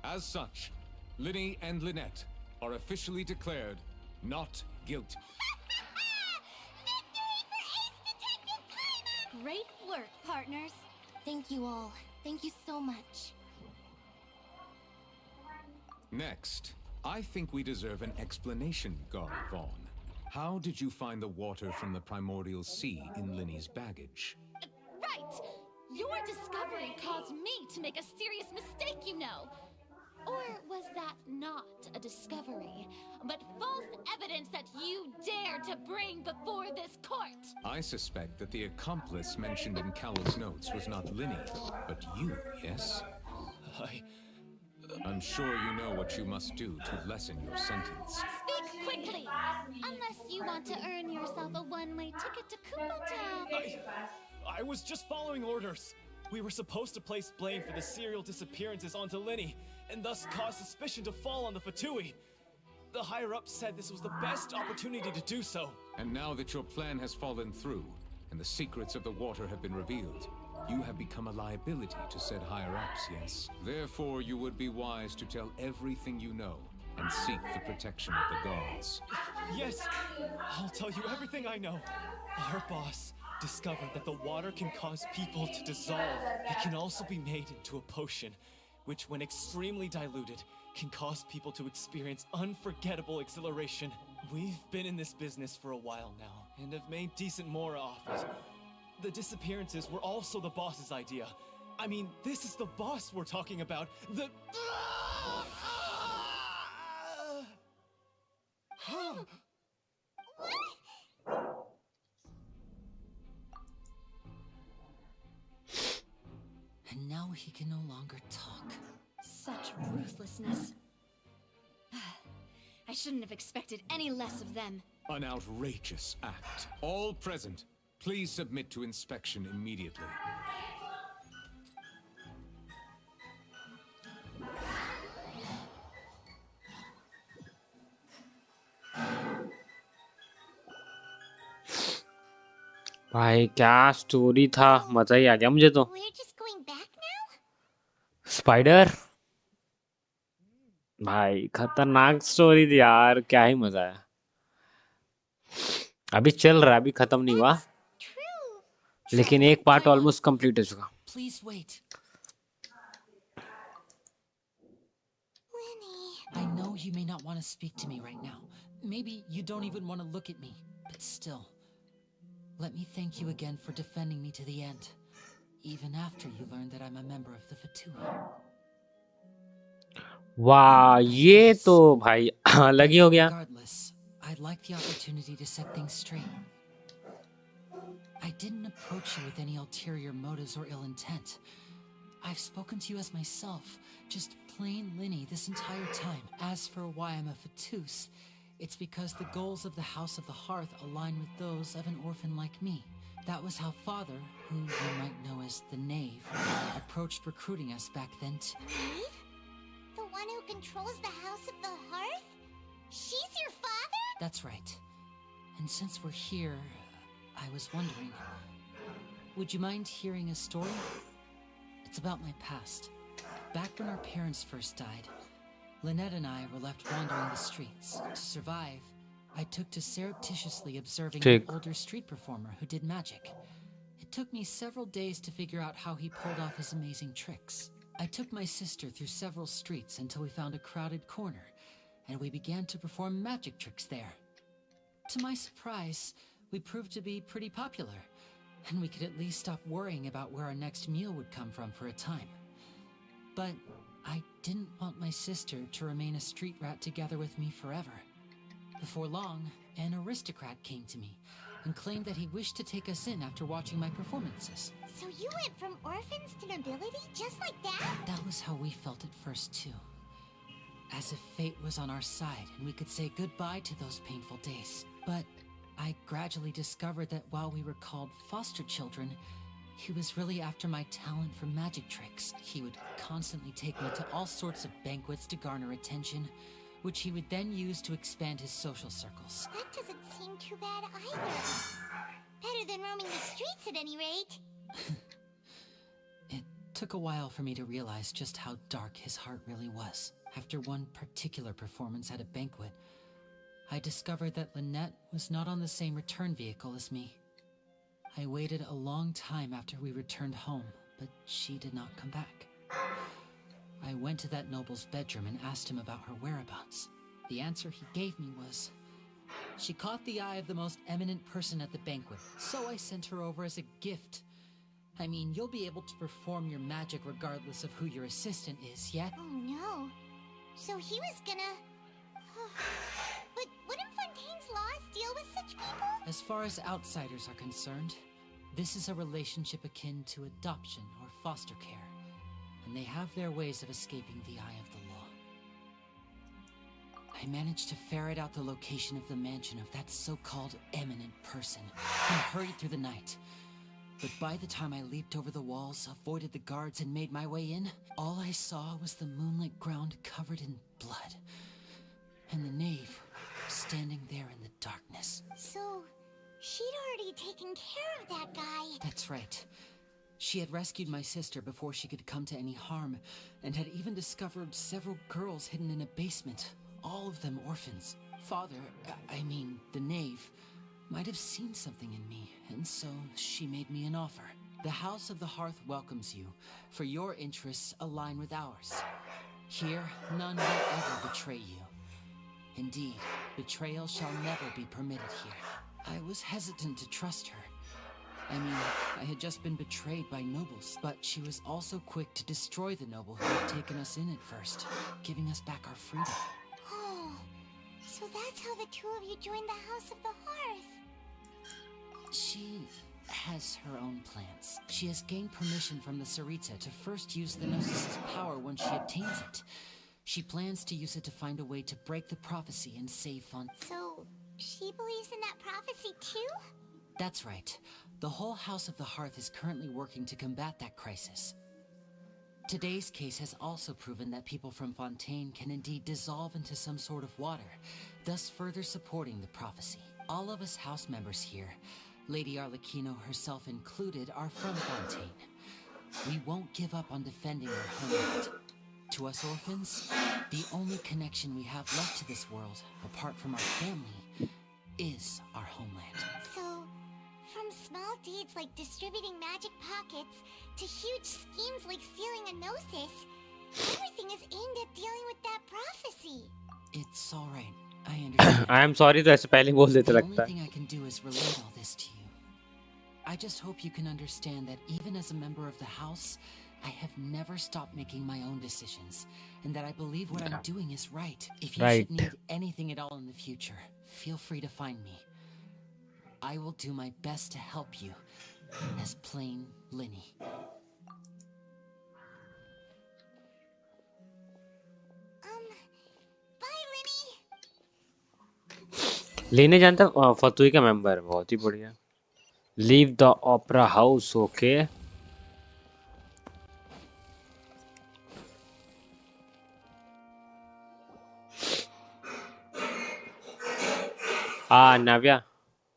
As such, Linny and Lynette are officially declared not guilty. Great work, partners. Thank you all. Thank you so much. Next, I think we deserve an explanation, Guard Vaughn. How did you find the water from the primordial sea in Linny's baggage? Right! Your discovery caused me to make a serious mistake, you know. Or was that not a discovery, but false evidence that you dare to bring before this court? I suspect that the accomplice mentioned in Cowell's notes was not Linny, but you, yes? I'm sure you know what you must do to lessen your sentence. Speak quickly! Unless you want to earn yourself a one-way ticket to Koopa Town. I was just following orders. We were supposed to place blame for the serial disappearances onto Linny, and thus cause suspicion to fall on the Fatui. The higher-ups said this was the best opportunity to do so. And now that your plan has fallen through, and the secrets of the water have been revealed, you have become a liability to said higher-ups, yes? Therefore, you would be wise to tell everything you know, and seek the protection of the gods. Yes, I'll tell you everything I know. Our boss discovered that the water can cause people to dissolve. It can also be made into a potion, which when extremely diluted, can cause people to experience unforgettable exhilaration. We've been in this business for a while now, and have made decent more off it. The disappearances were also the boss's idea. I mean, this is the boss we're talking about. And now he can no longer talk. Such ruthlessness. I shouldn't have expected any less of them. An outrageous act. All present, please submit to inspection immediately. भाई क्या story था, मजा ही आ गया मुझे तो। Spider भाई खतरनाक story थी यार, क्या ही मजा आया। अभी चल रहा है, अभी खत्म नहीं हुआ, लेकिन एक पार्ट ऑलमोस्ट कंप्लीट हो चुका। Please wait. I know you may not want to speak to me right now. Maybe you don't even want to look at me, but still. Let me thank you again for defending me to the end, even after you learned that I'm a member of the Fatui. वाह, ये तो भाई अलग ही हो गया। Regardless, I'd like the opportunity to set things straight. I didn't approach you with any ulterior motives or ill intent. I've spoken to you as myself, just plain Linny this entire time. As for why I'm a Fatus, it's because the goals of the House of the Hearth align with those of an orphan like me. That was how Father, who you might know as the Knave, approached recruiting us back then too. Knave? The one who controls the House of the Hearth? She's your father? That's right. And since we're here, I was wondering, would you mind hearing a story? It's about my past. Back when our parents first died, Lynette and I were left wandering the streets. To survive, I took to surreptitiously observing an older street performer who did magic. It took me several days to figure out how he pulled off his amazing tricks. I took my sister through several streets until we found a crowded corner, and we began to perform magic tricks there. To my surprise, we proved to be pretty popular, and we could at least stop worrying about where our next meal would come from for a time. But I didn't want my sister to remain a street rat together with me forever. Before long, an aristocrat came to me and claimed that he wished to take us in after watching my performances. So you went from orphans to nobility just like that? That was how we felt at first too. As if fate was on our side and we could say goodbye to those painful days. But I gradually discovered that while we were called foster children, he was really after my talent for magic tricks. He would constantly take me to all sorts of banquets to garner attention, which he would then use to expand his social circles. That doesn't seem too bad either. Better than roaming the streets at any rate. It took a while for me to realize just how dark his heart really was. After one particular performance at a banquet, I discovered that Lynette was not on the same return vehicle as me. I waited a long time after we returned home, but she did not come back. I went to that noble's bedroom and asked him about her whereabouts. The answer he gave me was, she caught the eye of the most eminent person at the banquet, so I sent her over as a gift. I mean, you'll be able to perform your magic regardless of who your assistant is, yet? Oh no. So he was gonna... But wouldn't Fontaine's laws deal with such people? As far as outsiders are concerned, this is a relationship akin to adoption or foster care, and they have their ways of escaping the eye of the law. I managed to ferret out the location of the mansion of that so-called eminent person and hurried through the night. But by the time I leaped over the walls, avoided the guards, and made my way in, all I saw was the moonlit ground covered in blood, and the knave standing there in the darkness. So, she'd already taken care of that guy. That's right. She had rescued my sister before she could come to any harm, and had even discovered several girls hidden in a basement, all of them orphans. Father, I mean, the knave, might have seen something in me, and so she made me an offer. The House of the Hearth welcomes you, for your interests align with ours. Here, none will ever betray you. Indeed, betrayal shall never be permitted here. I was hesitant to trust her. I mean, I had just been betrayed by nobles, but she was also quick to destroy the noble who had taken us in at first, giving us back our freedom. Oh, so that's how the two of you joined the House of the Hearth. She has her own plans. She has gained permission from the Tsaritsa to first use the Gnosis' power once she obtains it. She plans to use it to find a way to break the prophecy and save Fontaine. So, she believes in that prophecy too? That's right. The whole House of the Hearth is currently working to combat that crisis. Today's case has also proven that people from Fontaine can indeed dissolve into some sort of water, thus further supporting the prophecy. All of us house members here, Lady Arlecchino herself included, are from Fontaine. We won't give up on defending our homeland. To us orphans, the only connection we have left to this world, apart from our family, is our homeland. So, from small deeds like distributing magic pockets to huge schemes like stealing a Gnosis, everything is aimed at dealing with that prophecy. It's all right. I understand. I am sorry तो ऐसे पहले बोल देते The लगता only है. thing I can do is relate all this to you. I just hope you can understand that even as a member of the House, I have never stopped making my own decisions, and that I believe what I'm doing is right. If you Right. should need anything at all in the future, feel free to find me. I will do my best to help you, as plain Linny. Bye, Linny. लेने जानता फतुई का member है, बहुत ही बढ़िया. Leave the opera house, okay? Navya.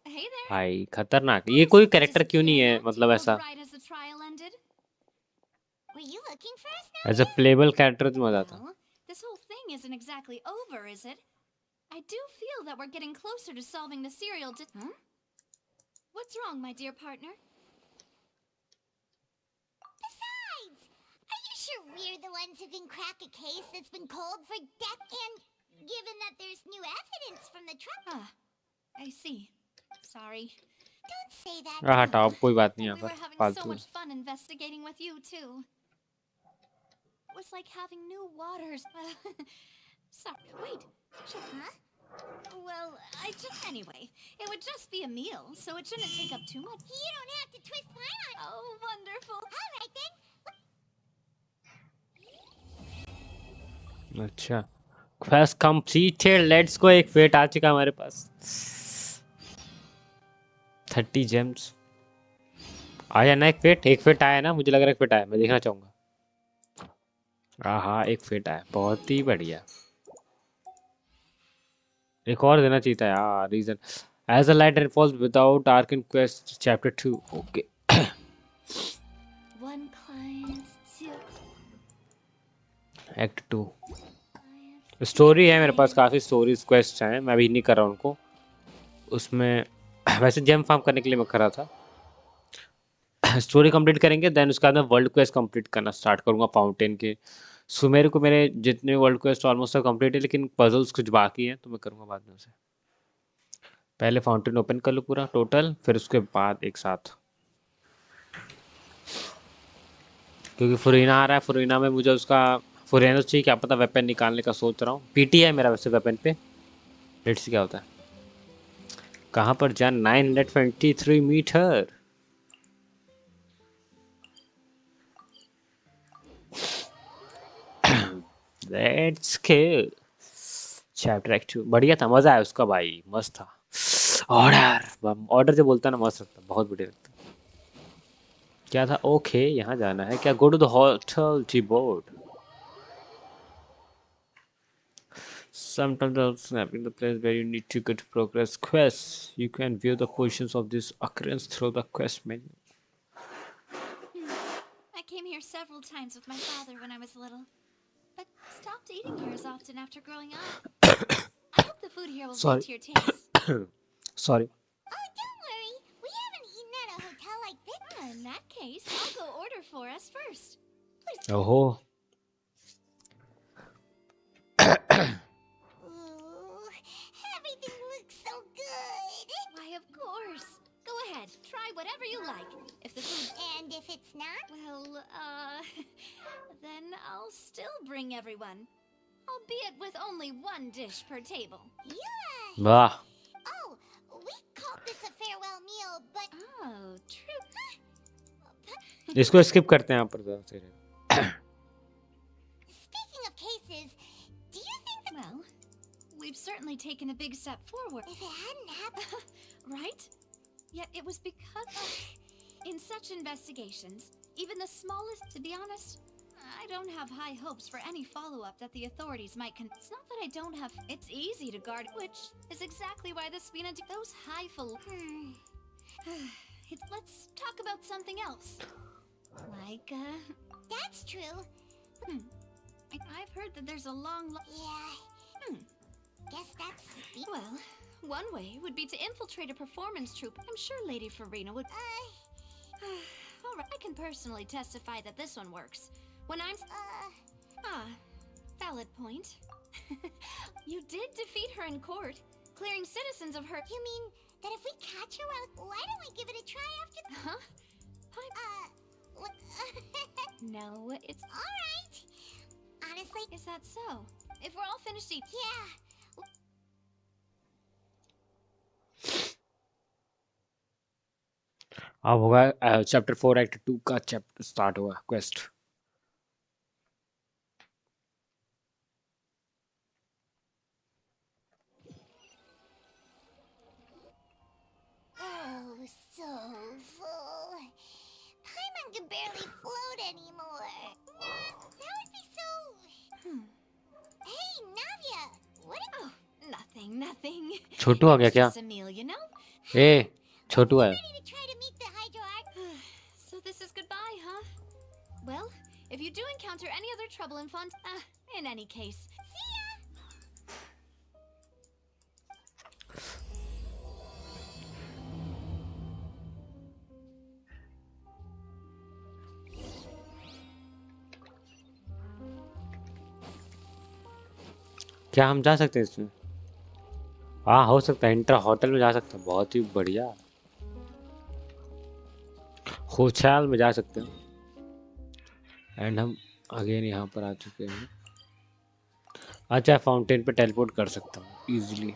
Hey there. भाई खतरनाक. ये कोई कैरेक्टर क्यों नहीं है, मतलब ऐसा Right as the trial ended. Were you looking for us now? As a playable character तो मजा आता. Well, this whole thing isn't exactly over, is it? I do feel that we're getting closer to solving the serial Huh? What's wrong, my dear partner? Besides, are you sure we're the ones who can crack a case that's been cold for death and given that there's new evidence from the truck? Ah, I see. Sorry. Don't say that. हटाओ, कोई बात नहीं यहाँ We were पर having so फालतू. much fun investigating with you, too. It was like having new waters. Sorry, wait. Huh? Well, anyway, it would just be a meal, so it shouldn't take up too much. You don't have to twist mine on. Oh, wonderful. All right, then. अच्छा, quest completed. Let's go. एक fate आ चुका हमारे पास. 30 James आया ना. एक fate आया ना. मुझे लग रहा है एक फेट आया. मैं देखना चाहूंगा. हाँ, एक फेट आया. बहुत ही बढ़िया. एक और देना चाहिए था यार. Reason as a light falls without arc in quest chapter 2. Okay. One client, two. Act 2 story है मेरे पास. काफ़ी स्टोरीज क्वेस्ट हैं. मैं अभी नहीं कर रहा उनको. उसमें वैसे जेम फार्म करने के लिए मैं कर रहा था. स्टोरी कंप्लीट करेंगे, देन उसके बाद मैं वर्ल्ड क्वेस्ट कंप्लीट करना स्टार्ट करूँगा फाउंटेन के. सो मेरे को मेरे जितने वर्ल्ड क्वेस्ट ऑलमोस्ट सब कंप्लीट है, लेकिन पजल्स कुछ बाकी हैं तो मैं करूँगा बाद में उसे. पहले फाउंटेन ओपन कर लूँ पूरा टोटल, फिर उसके बाद एक साथ. क्योंकि फुरीना आ रहा है. फुरीना में मुझे उसका फुरेनो चाहिए, क्या पता वेपन निकालने का सोच रहा हूँ। पीटी है मेरा वैसे वेपन पे। लेट्स सी क्या होता है। कहाँ पर जान? 923 metre. Let's kill. Chapter act 2 बढ़िया था, मजा आया उसका भाई, मस्त था। ऑर्डर ऑर्डर जो बोलता है ना, मस्त लगता, बहुत बढ़िया लगता। क्या था? ओके यहाँ जाना है क्या? Go to the hotel G board. Sometimes also snapping the place where you need to go to progress quests. You can view the positions of this occurrence through the quest menu. I came here several times with my father when I was little, but stopped eating here as often after growing up. I hope the food here will be Sorry. to your taste. Sorry. Oh, don't worry. We haven't eaten at a hotel like this. In that case, I'll go order for us first. Please. Oh. Ooh, everything looks so good. Why, of course. Go ahead, try whatever you like. If the food... And if it's not? Well, then I'll still bring everyone. Albeit with only one dish per table. Yeah. वाह Oh, we called this a farewell meal, but... Oh, true. इसको skip करते हैं यहाँ पर ज़रा से। Speaking of cases, do you think that... Well, we've certainly taken a big step forward. If it hadn't happened... Right? Yet it was because of... In such investigations, even the smallest... To be honest, I don't have high hopes for any follow-up that the authorities might It's not that I don't have... It's easy to guard, which is exactly why the Spina... Those highfalutin... Let's talk about something else. Like, That's true. I've heard that there's a long... Yeah. Guess that's... Well, one way would be to infiltrate a performance troupe. I'm sure Lady Furina would... Alright, I can personally testify that this one works. When I'm... valid point. You did defeat her in court, clearing citizens of her... You mean that if we catch her, why don't we give it a try after... Huh? What? No, it's... Alright. Honestly... Is that so? If we're all finished eating... Yeah. अब होगा chapter 4 act 2 का chapter start हुआ quest. Oh, so full. Paimon can barely float anymore. That would be so... Hey, Navia! What... Oh, nothing. छोटू आ गया क्या? Just a meal, you know? ए छोटू आया। Ready to try to meet the Hydro-Arc? So this is goodbye, huh? Well, if you do encounter any other trouble in Font... in any case... See ya! क्या हम जा सकते हैं इसमें? हाँ हो सकता है, इंटर होटल में जा सकते हैं, बहुत ही बढ़िया। होटल में जा सकते हैं। एंड हम अगेन यहाँ पर आ चुके हैं। अच्छा फाउंटेन पे टेलीपोर्ट कर सकता हूँ easily.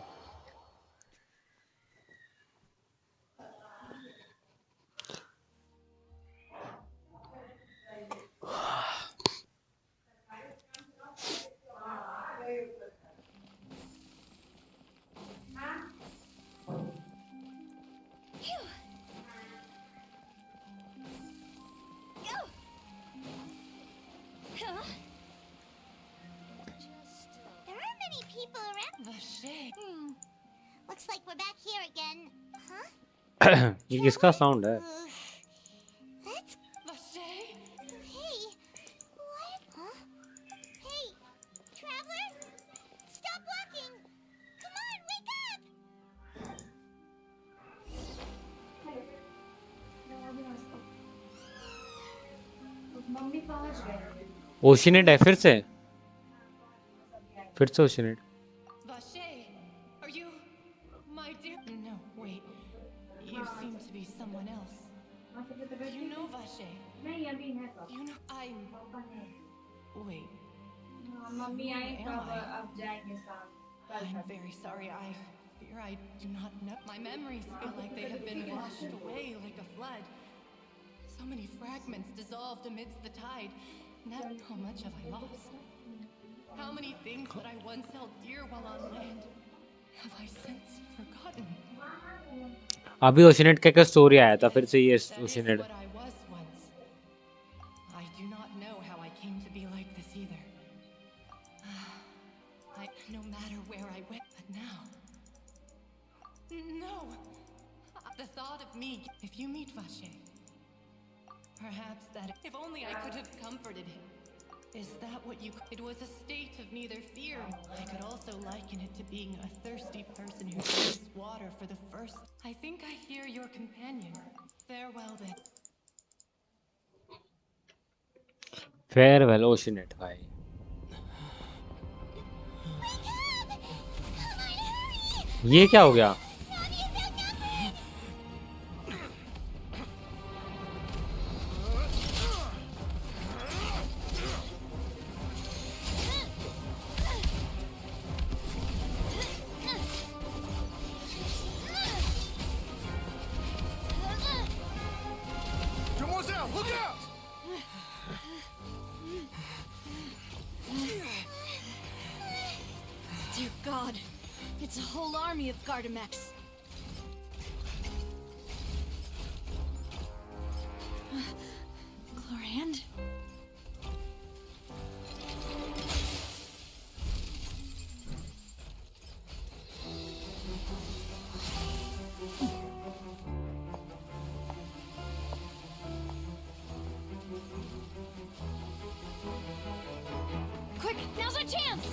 There aren't many people around. Looks like we're back here again. Huh? ये किसका साउंड है? That's... Hey! What? Huh? Hey! Traveler? Stop walking! Come on, wake up! ओशिनेट है फिर से ओशिनेट। Are you my dear? No, wait. You seem to be someone else. You know Vache. You know I'm... Wait. Mummy आई कब अब जाएंगे शाम कल I'm very sorry. I fear I do not know. My memories feel like they have been washed away like a flood. So many fragments dissolved amidst the tide. Now, how much have I lost? How many things that I once held dear while on land have I since forgotten? अभी ओशनेट का story आया था फिर से ये ओशनेट What I was once. I do not know how I came to be like this either. No matter where I went, but now. No! The thought of me, if you meet Vache, perhaps that, if only I could have comforted him. Is that what you, it was a state of neither fear. I could also liken it to being a thirsty person who drinks water for the first. I think I hear your companion. Farewell then. Farewell ओशनेट भाई ये क्या हो गया Mademoiselle, look out! Dear God, it's a whole army of Gardamex. Chlorand? Quick, now's our chance!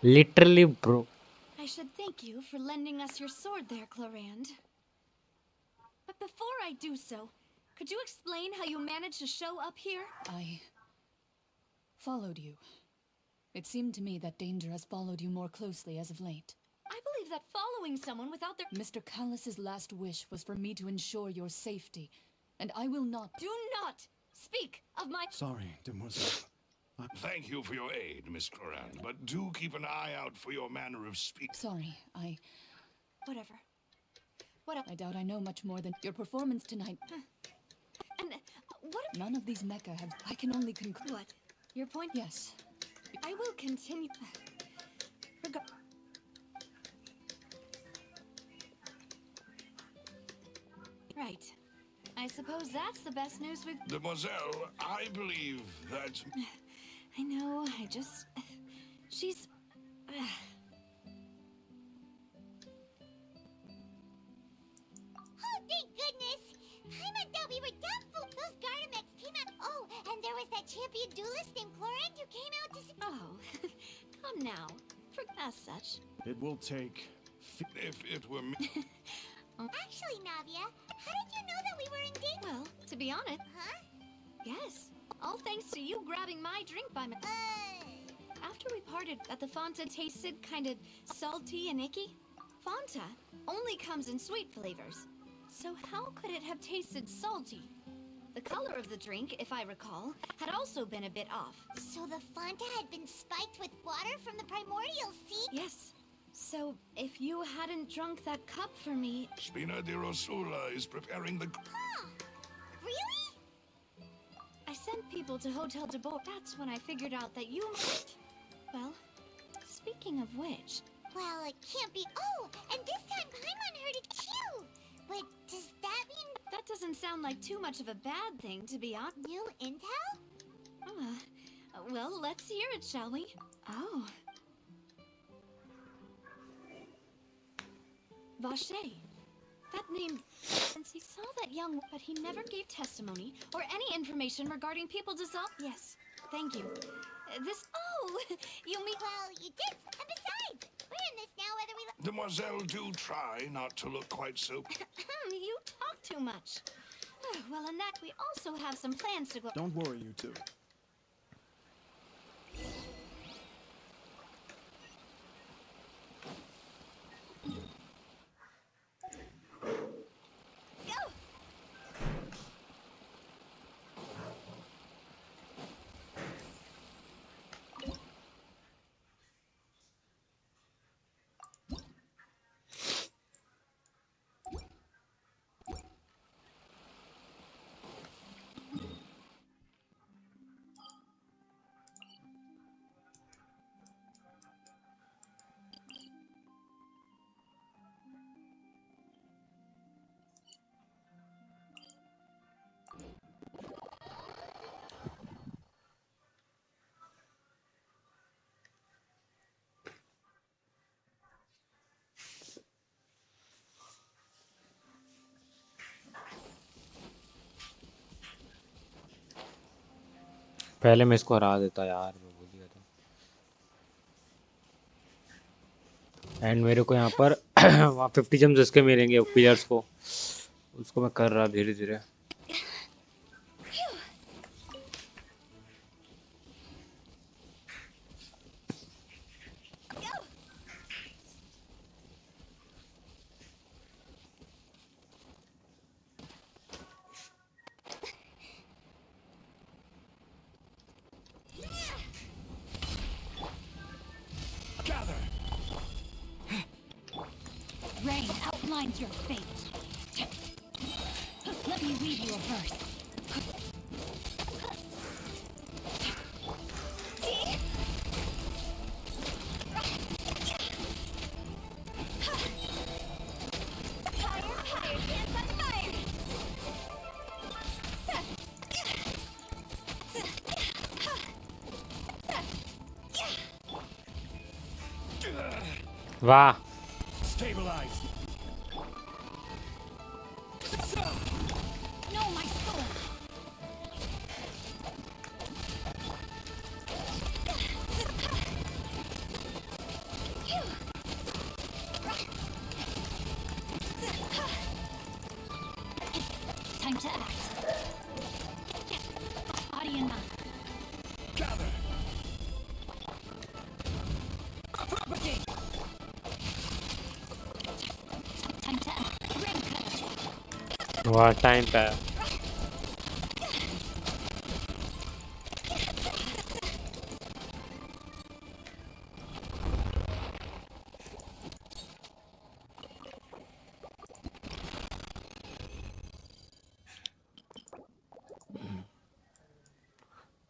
Literally bro I should thank you for lending us your sword there, Chlorand. But before I do so, could you explain how you managed to show up here? I followed you. It seemed to me that danger has followed you more closely as of late. I believe that following someone without their— Mr. Callus's last wish was for me to ensure your safety, and I will not— Do not speak of my— Sorry, demoiselle. Thank you for your aid, Miss Cloran, but do keep an eye out for your manner of speaking. Sorry, Whatever. I doubt I know much more than your performance tonight. And what— None of these mecha have— I can only conclude— What? Your point? Yes. I will continue— Right. I suppose that's the best news we've— Demoiselle, I believe that... I know, I just— She's— Oh, thank goodness! Paimon thought we were done for. Those Gardamex came out. Oh, and there was that champion duelist named Chlorand who came out to see. Oh, come now. As such. It will take... If it were me... Actually, Navia, how did you know that we were in danger? Well, to be honest— Huh? Yes. All thanks to you grabbing my drink by my— After we parted, that the Fanta tasted kind of salty and icky. Fanta only comes in sweet flavors. So how could it have tasted salty? The color of the drink, if I recall, had also been a bit off. So the Fanta had been spiked with water from the primordial sea? Yes. So, if you hadn't drunk that cup for me— Spina di Rosula is preparing the... Huh. Really? I sent people to Hotel de Boer. That's when I figured out that you might— Well, speaking of which— Well, it can't be— Oh, and this time Paimon heard it too! But does that mean— That doesn't sound like too much of a bad thing, to be honest. New intel? Well, let's hear it, shall we? Oh. Vache. That name, since he saw that young, but he never gave testimony or any information regarding people dissolved. Yes, thank you. Oh, you mean? Well, you did. And besides, we're in this now whether we... Demoiselle, do try not to look quite so... You talk too much. Well, in that, we also have some plans to go... Don't worry, you two. पहले मैं इसको हरा देता यार, मैं भूल गया था। एंड मेरे को यहाँ पर वहाँ 50 जम्स इसके मिलेंगे प्लेयर्स को, उसको मैं कर रहा धीरे धीरे। Rain outlines your fate. Let me read you a verse. वाह, Stabilize. No, my soul. Time to act. Body and mind. Gather. Propagate. Time to act. Ring cut. वाह टाइम पे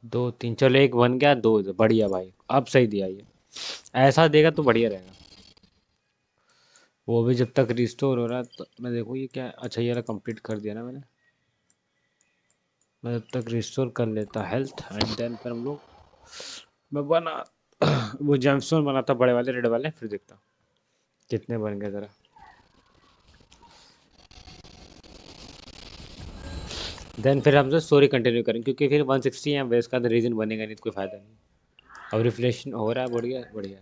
दो तीन, चलो एक बन गया, दो बढ़िया भाई, अब सही दिया ये, ऐसा देगा तो बढ़िया रहेगा। वो भी जब तक रिस्टोर हो रहा है तो मैं देखो ये क्या, अच्छा ये वाला कंप्लीट कर दिया ना मैंने, मैं जब तक रिस्टोर कर लेता हेल्थ एंड देन फिर हम लोग मैं बना वो जेमस्टोन बनाता बड़े वाले रेड वाले, फिर देखता कितने बन गए जरा। देन फिर हम स्टोरी कंटिन्यू करेंगे, क्योंकि फिर 160 एम वेस्ट का रीजन बनेगा नहीं तो कोई फायदा नहीं। अब रिफ्लेक्शन हो रहा है, बढ़िया बढ़िया।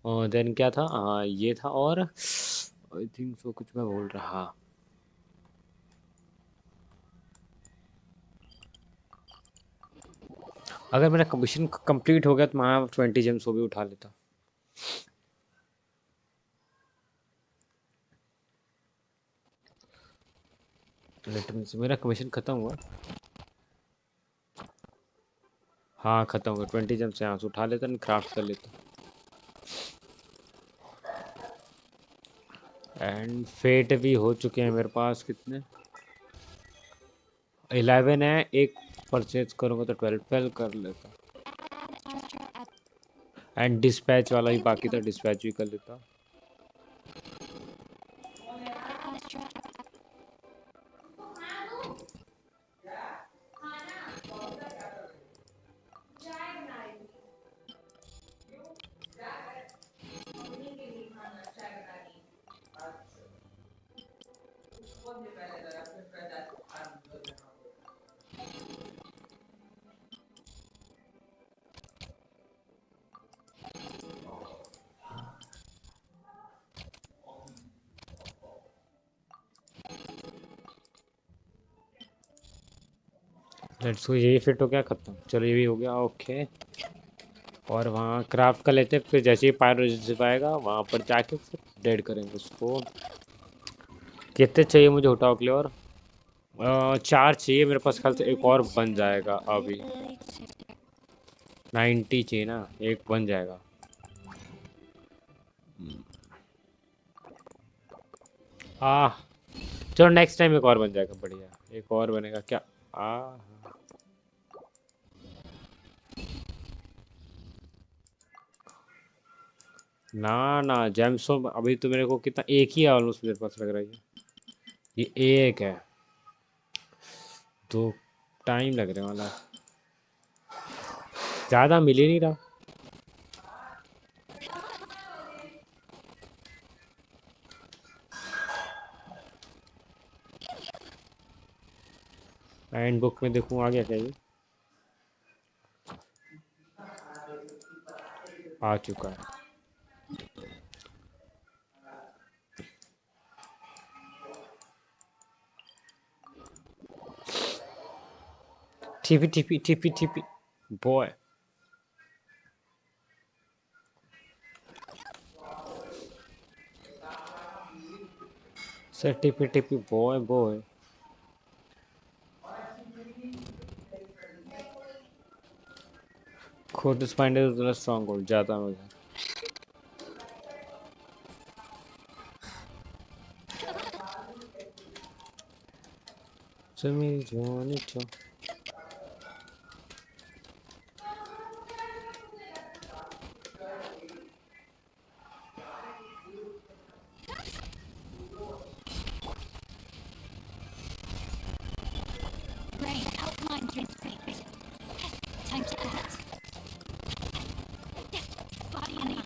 और देन क्या था, हाँ ये था, और आई थिंक सो कुछ मैं बोल रहा, हाँ अगर मेरा कमीशन कंप्लीट हो गया तो मैं 20 जेम्स वो भी उठा लेता। मेरा कमीशन खत्म हुआ, हाँ खत्म हुआ, 20 जेम्स यहाँ से उठा लेता, क्राफ्ट कर लेता। एंड फेट भी हो चुके हैं मेरे पास, कितने 11 है, एक परचेज करूँगा तो 12 कर लेता। एंड डिस्पैच वाला ही बाकी था, डिस्पैच भी कर लेता। लेट्स गो, यही फिट हो गया, खत्म। चलो ये भी हो गया, ओके। और वहाँ क्राफ्ट कर लेते हैं, फिर जैसे ही पायरो आएगा वहाँ पर जाके फिर डेड करेंगे उसको। कितने चाहिए मुझे उठाओ के लिए? और 4 चाहिए मेरे पास, ख्याल से एक और बन जाएगा अभी। 90 चाहिए ना, एक बन जाएगा। चलो नेक्स्ट टाइम एक और बन जाएगा, बढ़िया। एक और बनेगा क्या? ना ना, जेम्सो अभी तो मेरे को कितना, एक ही है ऑलमोस्ट मेरे पास लग रहा है। ये एक है, तो टाइम लग रहा वाला, ज़्यादा मिल ही नहीं रहा। एंड बुक में देखूँ आ गया क्या ये? आ चुका है। TP TP TP TP boy. Sir TP TP boy boy. खुद स्पाइंडर उतना स्ट्रांग होल्ड जाता मजा। मेरी जवानी चो। Rain, outline transfixed. Time to act. Body in the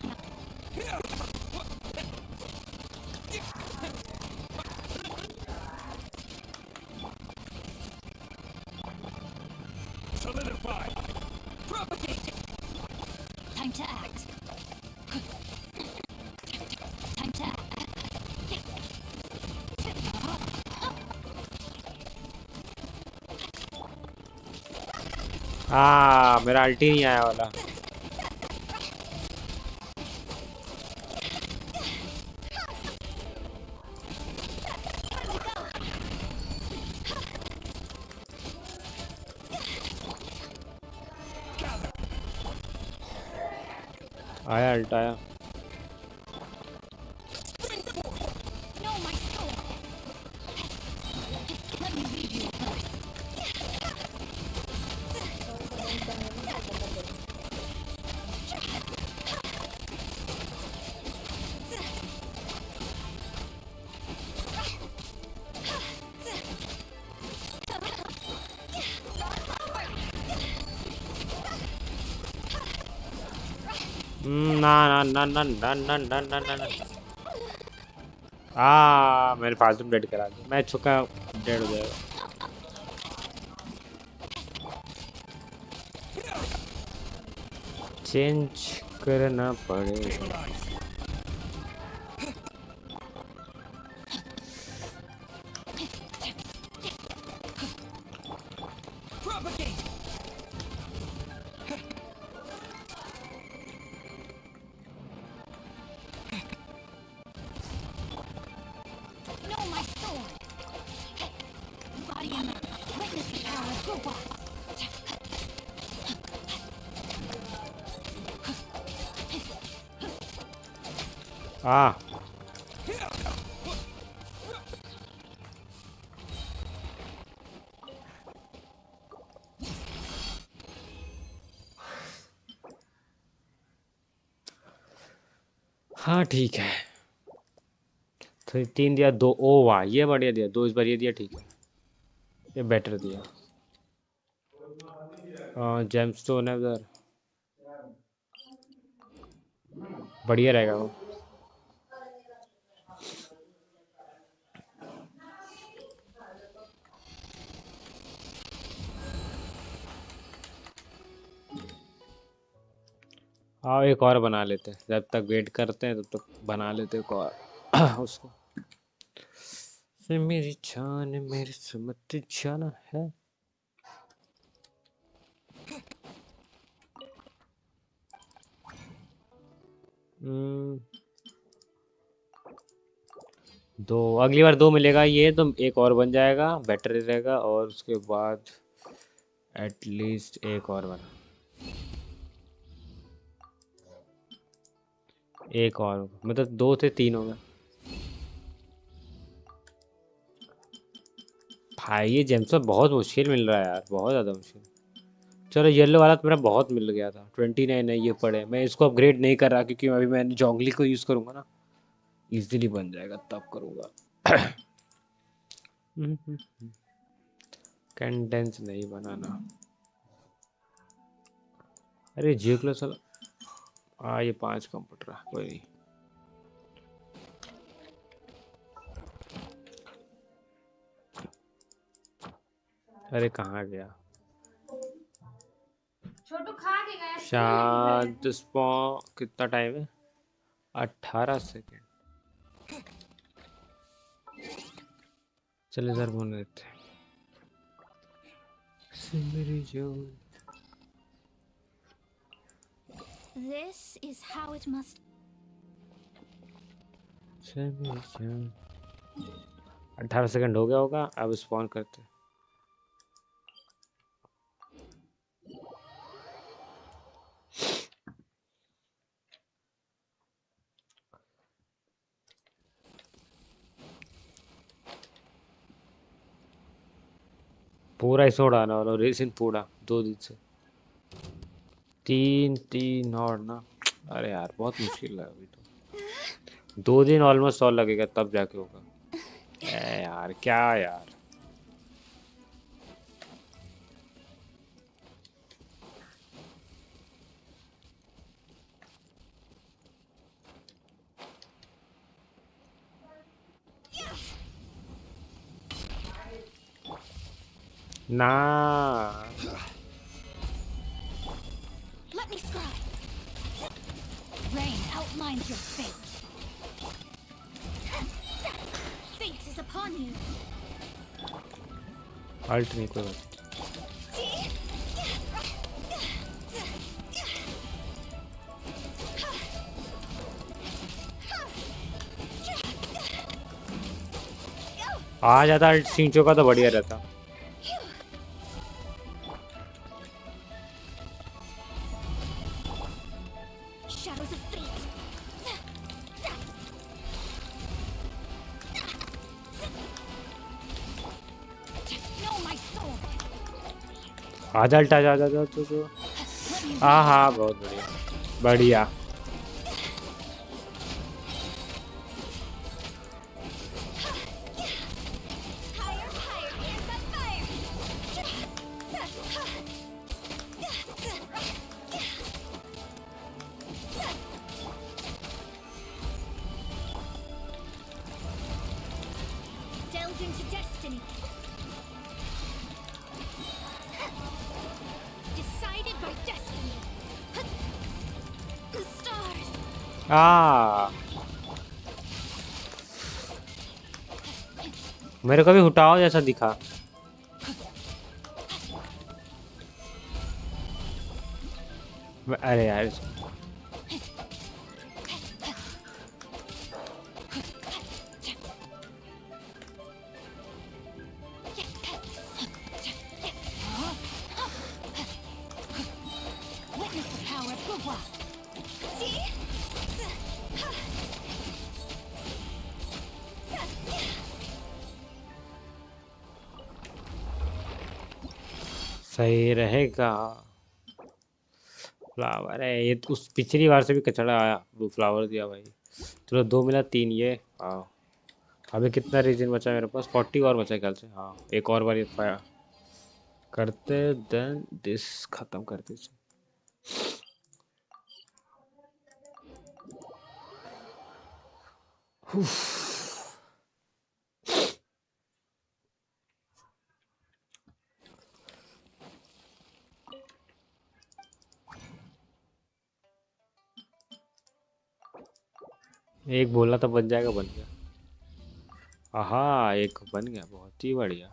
Solidify! propagate. Time to act. Time to act. मेरा अल्टी नहीं आया वाला। आया अल्ट आया। No, my soul. Let me leave you first. ना ना ना ना ना ना ना ना ना ना। मैंने फालतू में डेड करा दिया, मैं छुका डेड हो जाएगा। चेंज करना पड़ेगा। No, my sword. Body in the witness the power of Guba. हाँ ठीक है, तो 3 दिया, 2 ओ वाह ये बढ़िया दिया, 2 इस बार ये दिया, ठीक है ये बेटर दिया। जेमस्टोन है उधर, बढ़िया रहेगा वो। हाँ एक और बना लेते हैं, जब तक वेट करते हैं तब तक बना लेते हैं एक और उसको। से मेरी जान मेरी सुमत जाना है। हम्म, दो अगली बार दो मिलेगा ये तो एक और बन जाएगा, बेटर रहेगा। और उसके बाद एटलीस्ट एक और बना, एक और मतलब दो थे तीन हो गए। भाई ये जेम्स बहुत मुश्किल मिल रहा है यार, बहुत ज़्यादा मुश्किल। चलो येलो वाला तो मेरा बहुत मिल गया था, 29 है ये पड़े। मैं इसको अपग्रेड नहीं कर रहा क्योंकि अभी मैं जोंगली को यूज़ करूँगा ना, इजीली बन जाएगा तब करूँगा। कंडेंस नहीं बनाना। अरे जियो क्लास वाला, हाँ ये 5 कंप्यूटर है, कोई नहीं। अरे कहाँ गया छोटू? खा के गया, शांत स्पॉ। कितना टाइम है? 18 सेकेंड। चल इधर बोल देते हैं। सिमरी जो This is how it must. Simri जो 18 सेकंड हो गया होगा, अब स्पॉन करते हैं। पूरा ही उड़ाना वाला रेसिन पूरा 2 दिन से। 3 और ना, अरे यार बहुत मुश्किल है अभी तो। 2 दिन ऑलमोस्ट और लगेगा तब जाके होगा। ए यार क्या यार। ना Let me scribe. Rain outlines your fate. Fate is upon you. Alt नहीं कोई बात। आ जाता अल्ट सिंचो का तो बढ़िया रहता। Shadows of fate. Know my soul. आजा अल्ट आजा आजा आजा तो। हाँ हाँ बहुत बढ़िया बढ़िया। Delve into destiny. Decided by destiny. The stars. मेरे को भी हटाओ जैसा दिखा। अरे यार Witness the power of Gugwa. सही रहेगा। फ्लावर है ये तो, उस पिछली बार से भी कचड़ा आया। वो फ्लावर दिया भाई। चलो 2 मिला 3 ये। हाँ अभी कितना रीजन बचा मेरे पास? 40 और बचा ख्याल से। हाँ एक और बार ये फायर करते देन दिस खत्म करते। एक बोला तो बन जाएगा, बन गया। आहा एक बन गया, बहुत ही बढ़िया।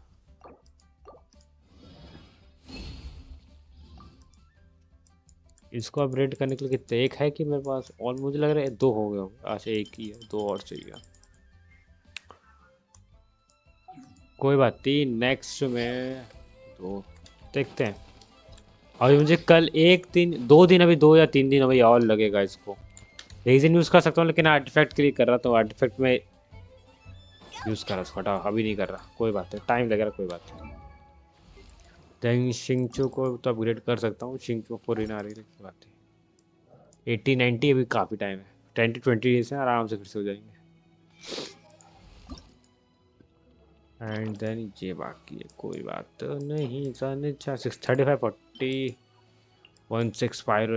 इसको अपग्रेड करने के लिए कितने एक है कि मेरे पास, और मुझे लग रहा है दो हो गए होंगे। अच्छा एक ही है, दो और चाहिए। कोई बात नहीं, नेक्स्ट में तो देखते हैं। अभी मुझे कल एक दिन, 2 दिन, अभी 2 या 3 दिन अभी और लगेगा इसको। रीजन यूज़ कर सकता हूँ लेकिन आर्टिफैक्ट के लिए कर रहा, तो आर्टिफैक्ट में यूज़ कर रहा उसको, हटा अभी नहीं कर रहा। कोई बात है, टाइम लगेगा, कोई बात नहीं। देन शिंगचू को तो अपग्रेड कर सकता हूँ, शिंगचू फोरिन आ रही है, कोई बात नहीं। 80-90 अभी काफ़ी टाइम है, 10 to 20 डेज है, आराम से फिर से हो जाएंगे। एंड देन ये बाकी है, कोई बात नहीं। सन 635 40 16 फायर।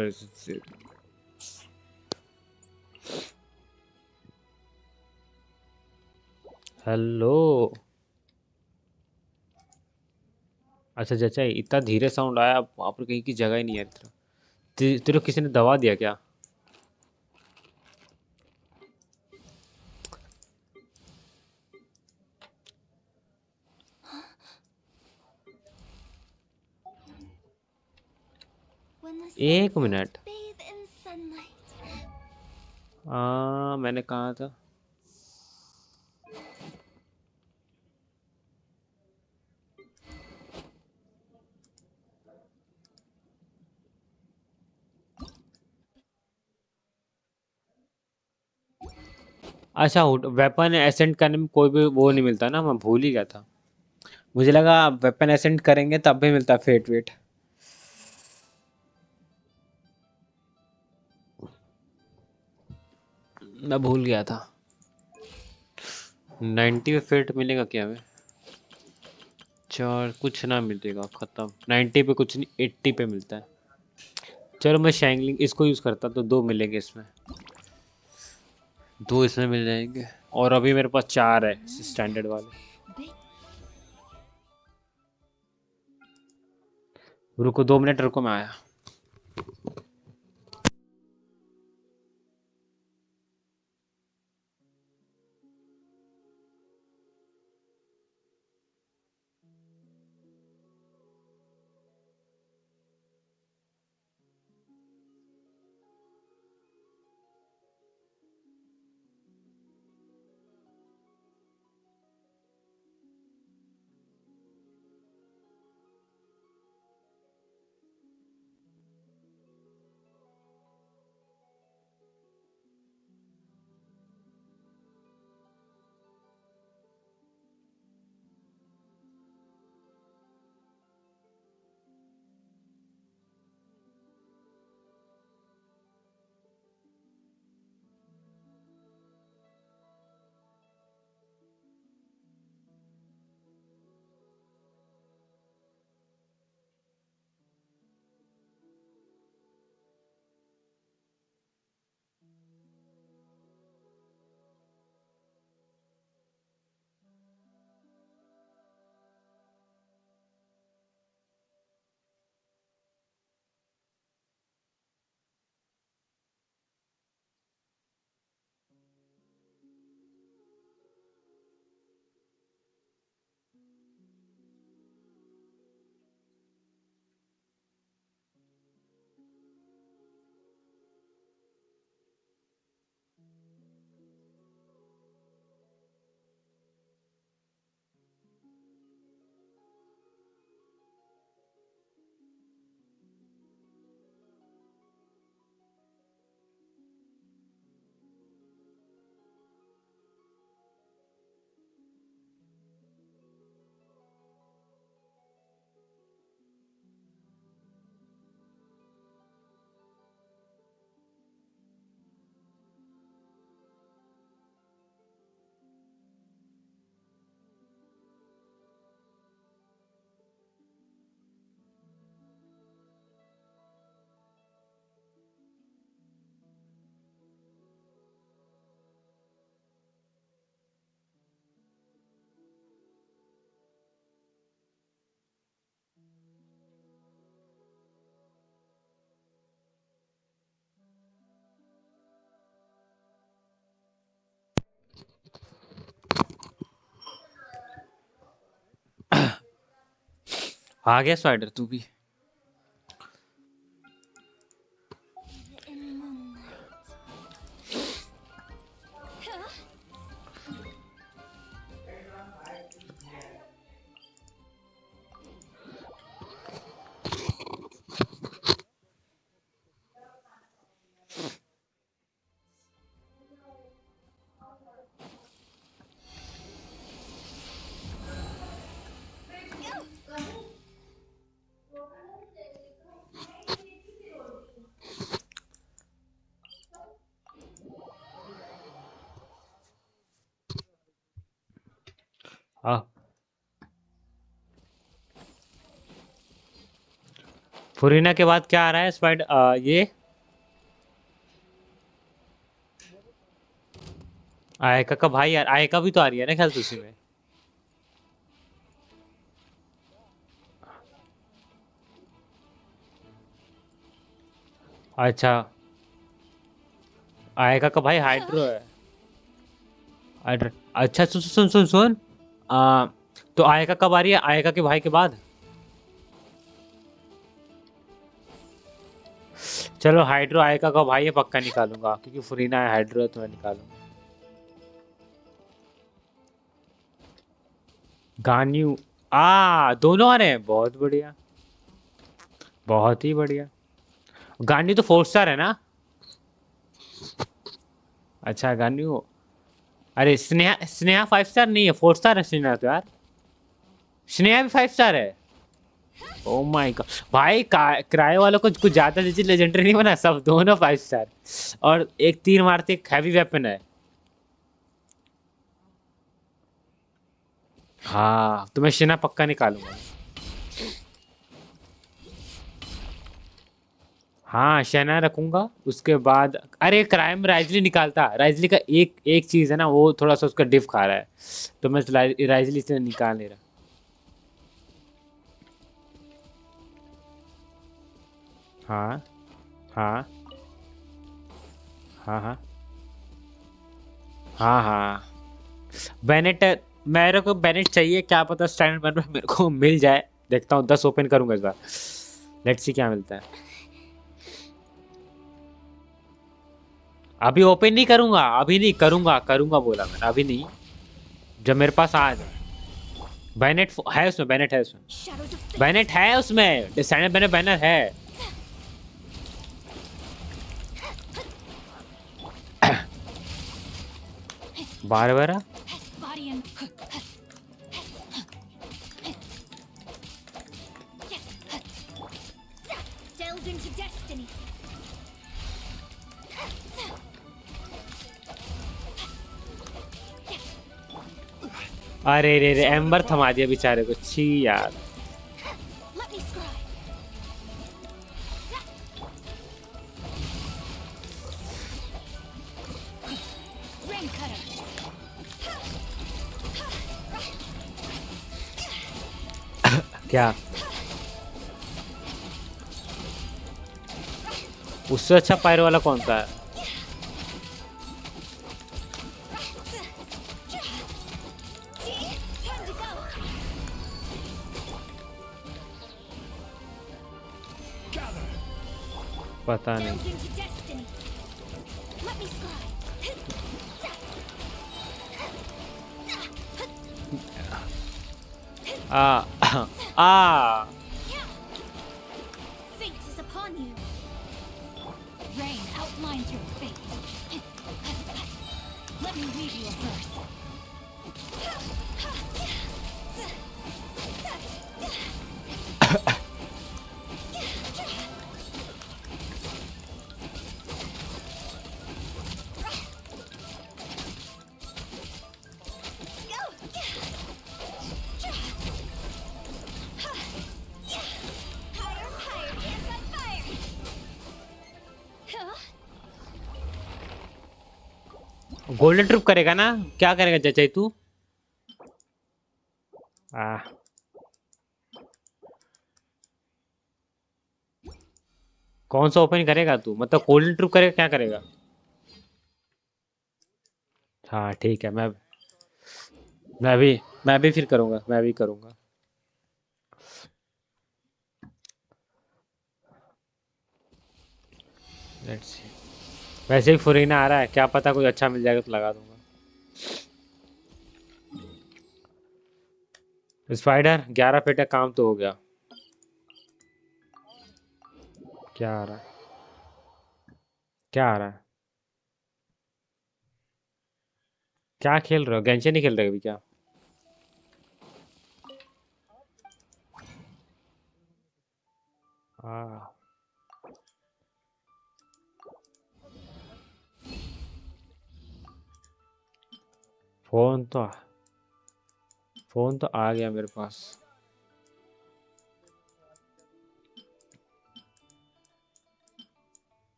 हेलो। अच्छा चाचा, इतना धीरे साउंड आया, वहाँ पर कहीं की जगह ही नहीं है तेरा। तेरे को किसी ने दबा दिया क्या? When the एक sunsets minute, bathe in sunlight. मैंने कहा था। अच्छा, वेपन एसेंट करने में कोई भी वो नहीं मिलता ना, मैं भूल ही गया था। मुझे लगा वेपन एसेंट करेंगे तब भी मिलता फेट वेट। मैं भूल गया था। 90 पे फेट मिलेगा क्या हमें? चार कुछ ना मिलेगा, खत्म। 90 पे कुछ नहीं, 80 पे मिलता है। चलो मैं शैंगलिंग इसको यूज़ करता तो 2 मिलेंगे इसमें, 2 इसमें मिल जाएंगे। और अभी मेरे पास 4 है स्टैंडर्ड वाले। रुको 2 मिनट, रुको मैं आया। आ गया स्पाइडर तू भी? हाँ, फुरीना के बाद क्या आ रहा है स्पाइडर ये आयका का भाई यार, आयका भी तो आ रही है ना ख्याल से उसी में। अच्छा, आयका का भाई हाइड्रो है। हाइड्रो, अच्छा सुन सुन सुन सुन। आ, तो आयका कब आ रही है, आयका के भाई के बाद? चलो हाइड्रो आयका का भाई है, पक्का निकालूंगा क्योंकि फुरीना है, हाइड्रो है तो मैं निकालूंगा। गान्यू, दोनों आ रहे हैं, बहुत बढ़िया, बहुत ही बढ़िया। गान्यू तो 4 स्टार है ना? अच्छा गान्यू, अरे स्नेहा, स्नेहा 5 स्टार नहीं है, 4 स्टार है स्नेहा तो यार। स्नेहा भी 5 स्टार है। ओ माय गॉड भाई, किराए वालों को कुछ ज्यादा लेजेंडरी नहीं बना, सब दोनों 5 स्टार। और एक तीर मारते एक हैवी वेपन है। हाँ तो मैं शिना पक्का निकालूंगा। हाँ शना रखूंगा, उसके बाद अरे क्राइम राइजली निकालता, राइजली का एक एक चीज है ना, वो थोड़ा सा उसका डिफ खा रहा है, तो मैं राइजली से निकाल नहीं रहा। हाँ हाँ हाँ हाँ हाँ हाँ। बेनेट, मेरे को बेनेट चाहिए, क्या पता स्टैंडर्ड वन में मेरे को मिल जाए। देखता हूँ 10 ओपन करूंगा इस बार, लेट्स सी क्या मिलता है। अभी ओपन नहीं करूंगा, अभी नहीं करूंगा, करूंगा बोला मैंने, अभी नहीं, जब मेरे पास आ जाए। बैनेट है उसमें, बैनेट है उसमें, बैनेट है उसमें, स्टैंडर्ड बैनर बैनर है। बार बार Delve into destiny. अरे रे रे, एम्बर थमा दिया बेचारे को, छी यार। Let me scry. Rain cutter. क्या उससे अच्छा पायरो वाला कौन सा है? Time to go. पता नहीं। Delve into destiny. Let me scry. Ah ah Fate is upon you. Rain outlines your fate. Let me read you a verse. Golden trip करेगा ना, क्या करेगा चाचा तू? आ कौन सा ओपन करेगा तू, मतलब गोल्डन ट्रिप करेगा, क्या करेगा? हाँ ठीक है, मैं भी मैं भी फिर करूंगा, मैं भी करूंगा। लेट्स सी, वैसे ही फुरीना आ रहा है, क्या पता कोई अच्छा मिल जाएगा तो लगा दूंगा। स्पाइडर 11 फीट का काम तो हो गया। क्या आ रहा है, क्या आ रहा है, क्या खेल रहे हो, गेंशिन नहीं खेल रहे अभी क्या? हाँ फोन तो फोन तो आ गया मेरे पास।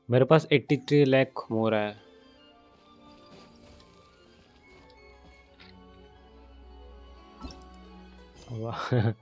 मेरे पास 83 लाख हो रहा है। वाह।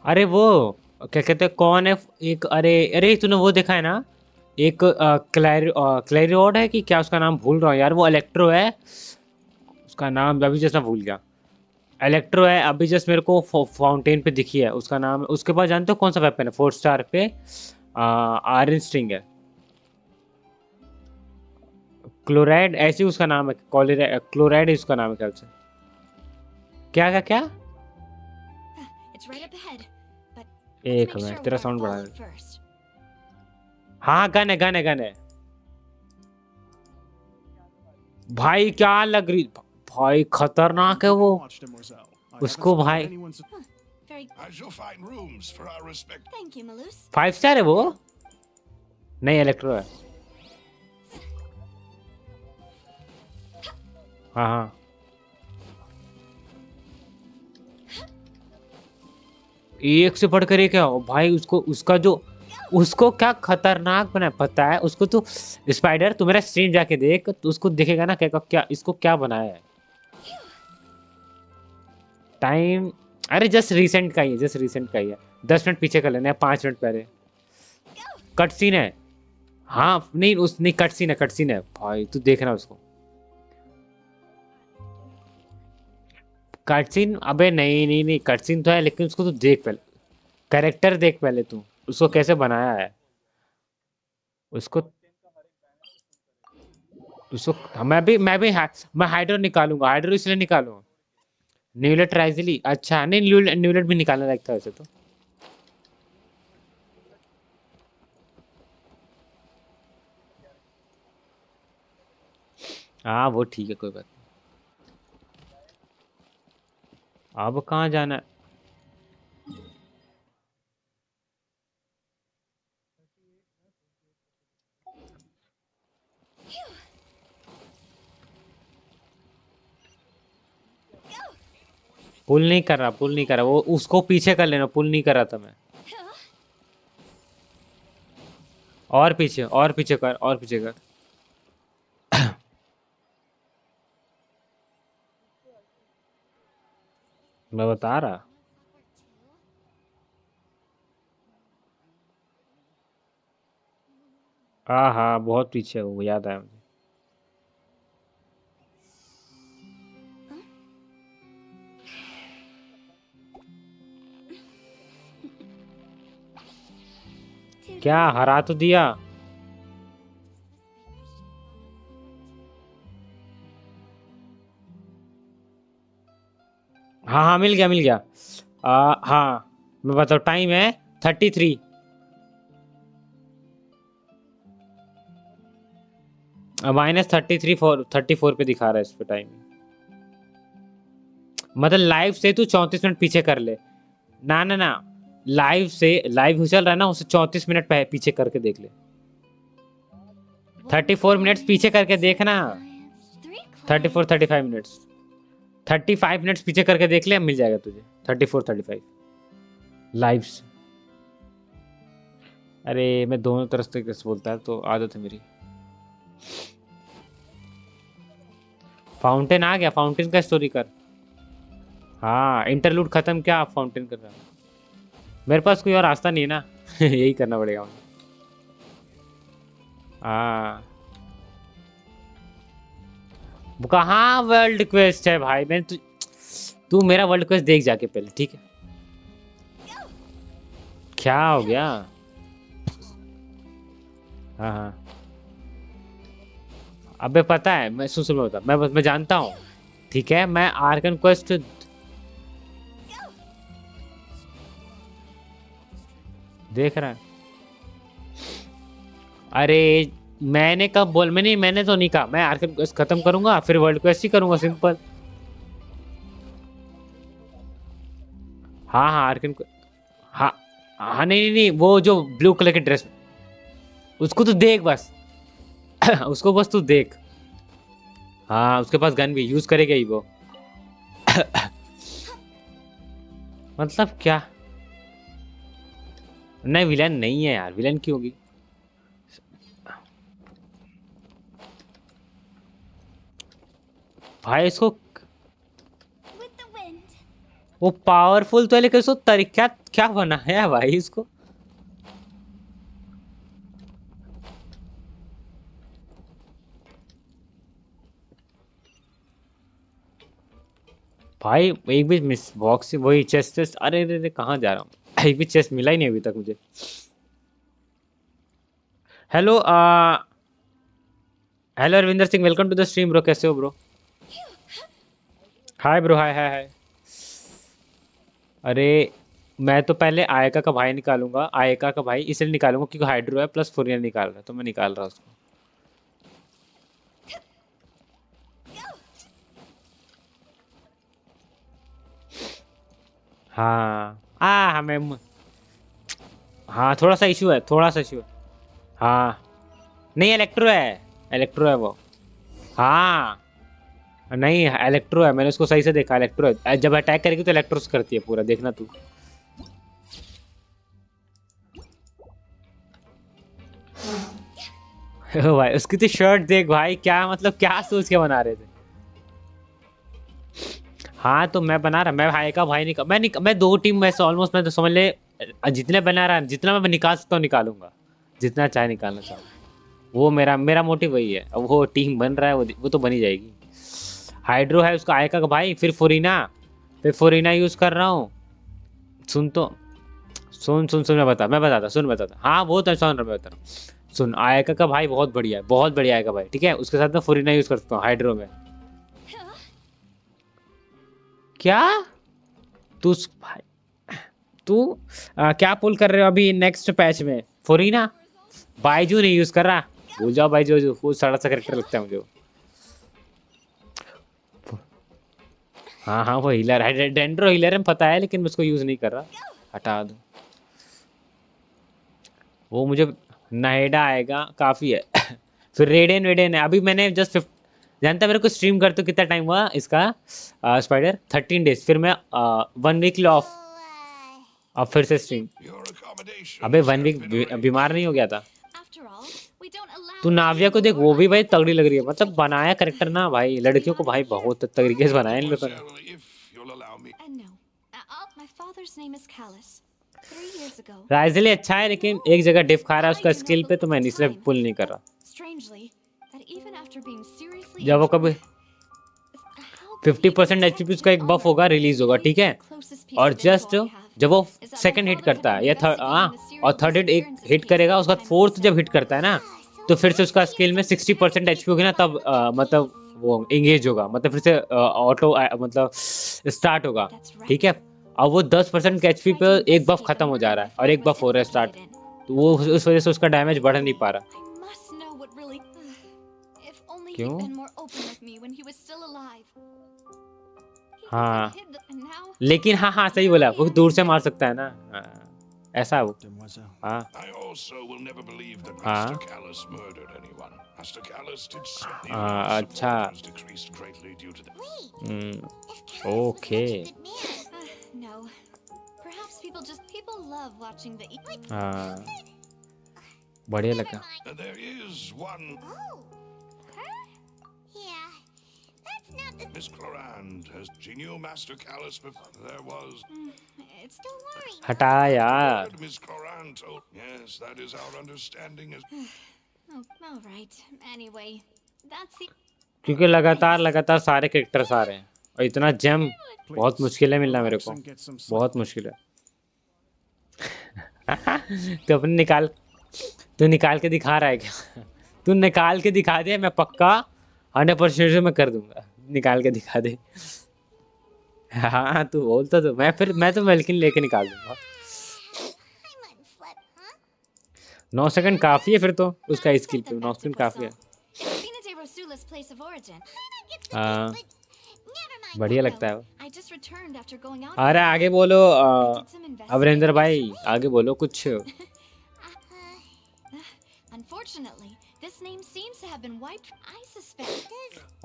अरे वो क्या कहते हैं, कौन है एक, अरे अरे तूने वो देखा है ना, एक क्लैरिओड है कि क्या, उसका नाम भूल रहा हूँ यार, वो इलेक्ट्रो है, उसका नाम अभी जस्ट मैं भूल गया। इलेक्ट्रो है, अभी जस्ट मेरे को फाउंटेन पे दिखी है, उसका नाम। उसके पास जानते हो कौन सा वेपन है 4 स्टार पे? आयरन स्ट्रिंग है, क्लोराइड ऐसे ही उसका नाम है, क्लोराइड उसका नाम है ख्याल से। क्या क्या क्या? It's right up ahead, but एक मिनट, तेरा साउंड बढ़ा दे। हाँ गन है, गन है, गन है भाई, क्या लग रही भाई, खतरनाक है वो उसको भाई। I shall find rooms for our respect. Thank you, Malus. 5 star है वो? नहीं, इलेक्ट्रो है। हाँ हाँ, एक से बढ़कर एक है भाई, उसको उसका जो, उसको क्या खतरनाक बना पता है उसको? तो स्पाइडर तू मेरा स्ट्रीम जाके देख, तो उसको दिखेगा ना क्या क्या इसको क्या बनाया है। टाइम, अरे जस्ट रिसेंट का ही है, जस्ट रिसेंट का ही है। 10 मिनट पीछे कर लेना है, 5 मिनट पहले। कट सीन है, हाँ नहीं उस नहीं, कट सीन है, कट सीन है भाई, तू देखना उसको। कट सीन, अबे नहीं नहीं नहीं, कट सीन तो है लेकिन उसको तू देख पहले, कैरेक्टर देख पहले तू, उसको कैसे बनाया है उसको। उसको मैं हाइड्रो निकालूंगा, हाइड्रो इसलिए निकालूंगा। न्यूलेट राइजली, अच्छा नहीं, न्यूलेट भी निकालने लायक था वैसे तो। हाँ वो ठीक है, कोई बात नहीं। अब कहाँ जाना है? पुल नहीं कर रहा, पुल नहीं कर रहा वो, उसको पीछे कर लेना, पुल नहीं कर रहा था मैं। और पीछे, और पीछे कर, और पीछे कर। मैं बता रहा। हाँ हाँ, बहुत पीछे है वो, याद आया मुझे। क्या हरा तो दिया? हाँ हाँ, मिल गया मिल गया। हाँ मैं बताऊँ, टाइम है 33। -33, 34 पे दिखा रहा है इस पे टाइम। मतलब लाइव से तू 34 मिनट पीछे कर ले। ना ना ना, लाइव से, लाइव चल रहा है ना, उसे 34 मिनट पीछे करके देख ले। 34 मिनट्स पीछे करके देखना। 35 मिनट्स 35 मिनट्स पीछे करके देख ले, मिल जाएगा तुझे 35 लाइव से। अरे मैं दोनों तरफ से कैसे बोलता है, तो आदत है मेरी। फाउंटेन आ गया, फाउंटेन का स्टोरी कर। हाँ इंटरलूड खत्म, क्या आप फाउंटेन कर रहा है? मेरे पास कोई और रास्ता नहीं है ना। यही करना पड़ेगा मुझे। हाँ वो कहाँ वर्ल्ड क्वेस्ट है भाई? मैं तू मेरा वर्ल्ड क्वेस्ट देख जाके पहले, ठीक है? क्या हो गया? हाँ हाँ अबे पता है, मैं सुन सुन बता, मैं जानता हूँ, ठीक है? मैं आर्कन क्वेस्ट देख रहा है। अरे मैंने कब बोल, मैंने तो नहीं कहा। मैं आर्कन क्वेस्ट खत्म करूंगा फिर वर्ल्ड क्वेस्ट ही करूंगा, सिंपल। हाँ हाँ आर्कन, हाँ हाँ नहीं नहीं नहीं, वो जो ब्लू कलर की ड्रेस, उसको तो देख बस। उसको बस तू देख। हाँ उसके पास गन भी यूज करेगा ही वो। मतलब क्या? नहीं विलन नहीं है यार, विलन क्यों होगी? भाई इसको, वो पावरफुल तो है लेकिन उसको तरीका क्या बनाया है भाई इसको? भाई एक भी मिस बॉक्स से वही चेस्ट, अरे अरे अरे कहाँ जा रहा हूँ? एक भी चेस्ट मिला ही नहीं अभी तक मुझे। Hello hello Ravinder Singh, welcome to the stream bro. कैसे हो ब्रो? हाय ब्रो, हाय हाय हाय। अरे मैं तो पहले आयका का भाई निकालूंगा, आयका का भाई इसलिए निकालूंगा क्योंकि हाइड्रो है प्लस फुरियन निकाल रहा है, तो मैं निकाल रहा हूँ उसको। हाँ हमें, हाँ थोड़ा सा इशू है, थोड़ा सा इशू है। हाँ नहीं इलेक्ट्रो है, इलेक्ट्रो है वो। हाँ नहीं इलेक्ट्रो है, मैंने उसको सही से देखा, इलेक्ट्रो है। जब अटैक करेगी तो इलेक्ट्रोस करती है पूरा, देखना तू। ओ भाई उसकी तो शर्ट देख भाई, क्या मतलब क्या सोच के बना रहे थे? हाँ तो मैं बना रहा, मैं भाई का भाई मैं दो टीम में से ऑलमोस्ट, मैं तो समझ ले जितने बना रहा, जितना मैं निकाल सकता हूँ निकालूंगा, जितना चाहे निकालना चाहूँ। वो मेरा मोटिव वही है। अब वो टीम बन रहा है, वो तो बनी जाएगी। हाइड्रो है उसका आयका का भाई, फिर फोरिना यूज कर रहा हूँ। सुन तो, सुन सुन सुन, मैं बताता सुन बताता। हाँ वो तो सुन रहा, मैं बता रहा हूँ। सुन आयका का भाई बहुत बढ़िया है, बहुत बढ़िया आयका भाई, ठीक है? उसके साथ मैं फोरिना यूज कर सकता हूँ हाइड्रो में। क्या भाई तू क्या पुल कर रहे हो अभी नेक्स्ट पैच में? फोरिना बाइजू नहीं यूज कर रहा, भूल जाओ बाइजू, वो सड़ा सा करेक्टर लगता है मुझे। हाँ हाँ वो हीलर है, डेंड्रो हीलर है पता है, लेकिन मैं उसको यूज नहीं कर रहा, हटा दो। वो मुझे नाइडा आएगा काफी है। फिर रेडेन है। अभी मैंने जस्ट जानता मेरे को स्ट्रीम करते कितना टाइम हुआ इसका? स्पाइडर 13 डेज, फिर मैं 1 वीक ऑफ, अब फिर से स्ट्रीम। अबे 1 वीक बीमार नहीं हो गया था। तू नाविया को देख, वो भी भाई तगड़ी लग रही है, मतलब बनाया करेक्टर ना भाई, लड़कियों को भाई बहुत तरीके से बनाया इन लोगों ने। राइजली अच्छा है लेकिन एक जगह डिफ खा रहा है उसका स्किल पे, तो मैं इसलिए पुल नहीं कर रहा। जब वो कभी 50% एचपी उसका एक बफ होगा, रिलीज होगा, ठीक है? और जस्ट जब वो सेकंड हिट करता है या और थर्ड हिट करेगा, उसके बाद फोर्थ जब हिट करता है ना, तो फिर से उसका स्किल में 60% एचपी होगी ना, तब मतलब वो एंगेज होगा, मतलब फिर से ऑटो मतलब स्टार्ट होगा, ठीक है? अब वो 10% के एचपी पे एक बफ खत्म हो जा रहा है और एक बफ हो रहा है स्टार्ट, तो वो उस वजह से उसका डैमेज बढ़ नहीं पा रहा। क्यों? हाँ लेकिन हाँ सही बोला, वो दूर से मार सकता है ना, ऐसा वो। हाँ अच्छा ओके। हाँ बढ़िया लगा। Miss Clorand has she knew Master Callus before there was. It's don't worry. हटा यार. Afterward, Miss Clorand told. Yes, that is our understanding as. Oh, all right. Anyway, that's the. क्योंकि लगातार सारे कैरेक्टर्स आ रहे हैं और इतना जेम बहुत मुश्किल है मिलना मेरे को, बहुत मुश्किल है. तो अपने तू निकाल के दिखा रहा है क्या? तू निकाल के दिखा दे, मैं पक्का 100% मैं कर दूंगा. निकाल के दिखा दे. हाँ तू बोलता तो मैं तो मेल्किन लेके निकाल दूंगा. 9 सेकंड काफी है फिर तो उसका स्किल पे. 9 सेकंड काफी है. हाँ बढ़िया लगता है वो. अरे आगे बोलो अवरेंद्र भाई, आगे बोलो कुछ.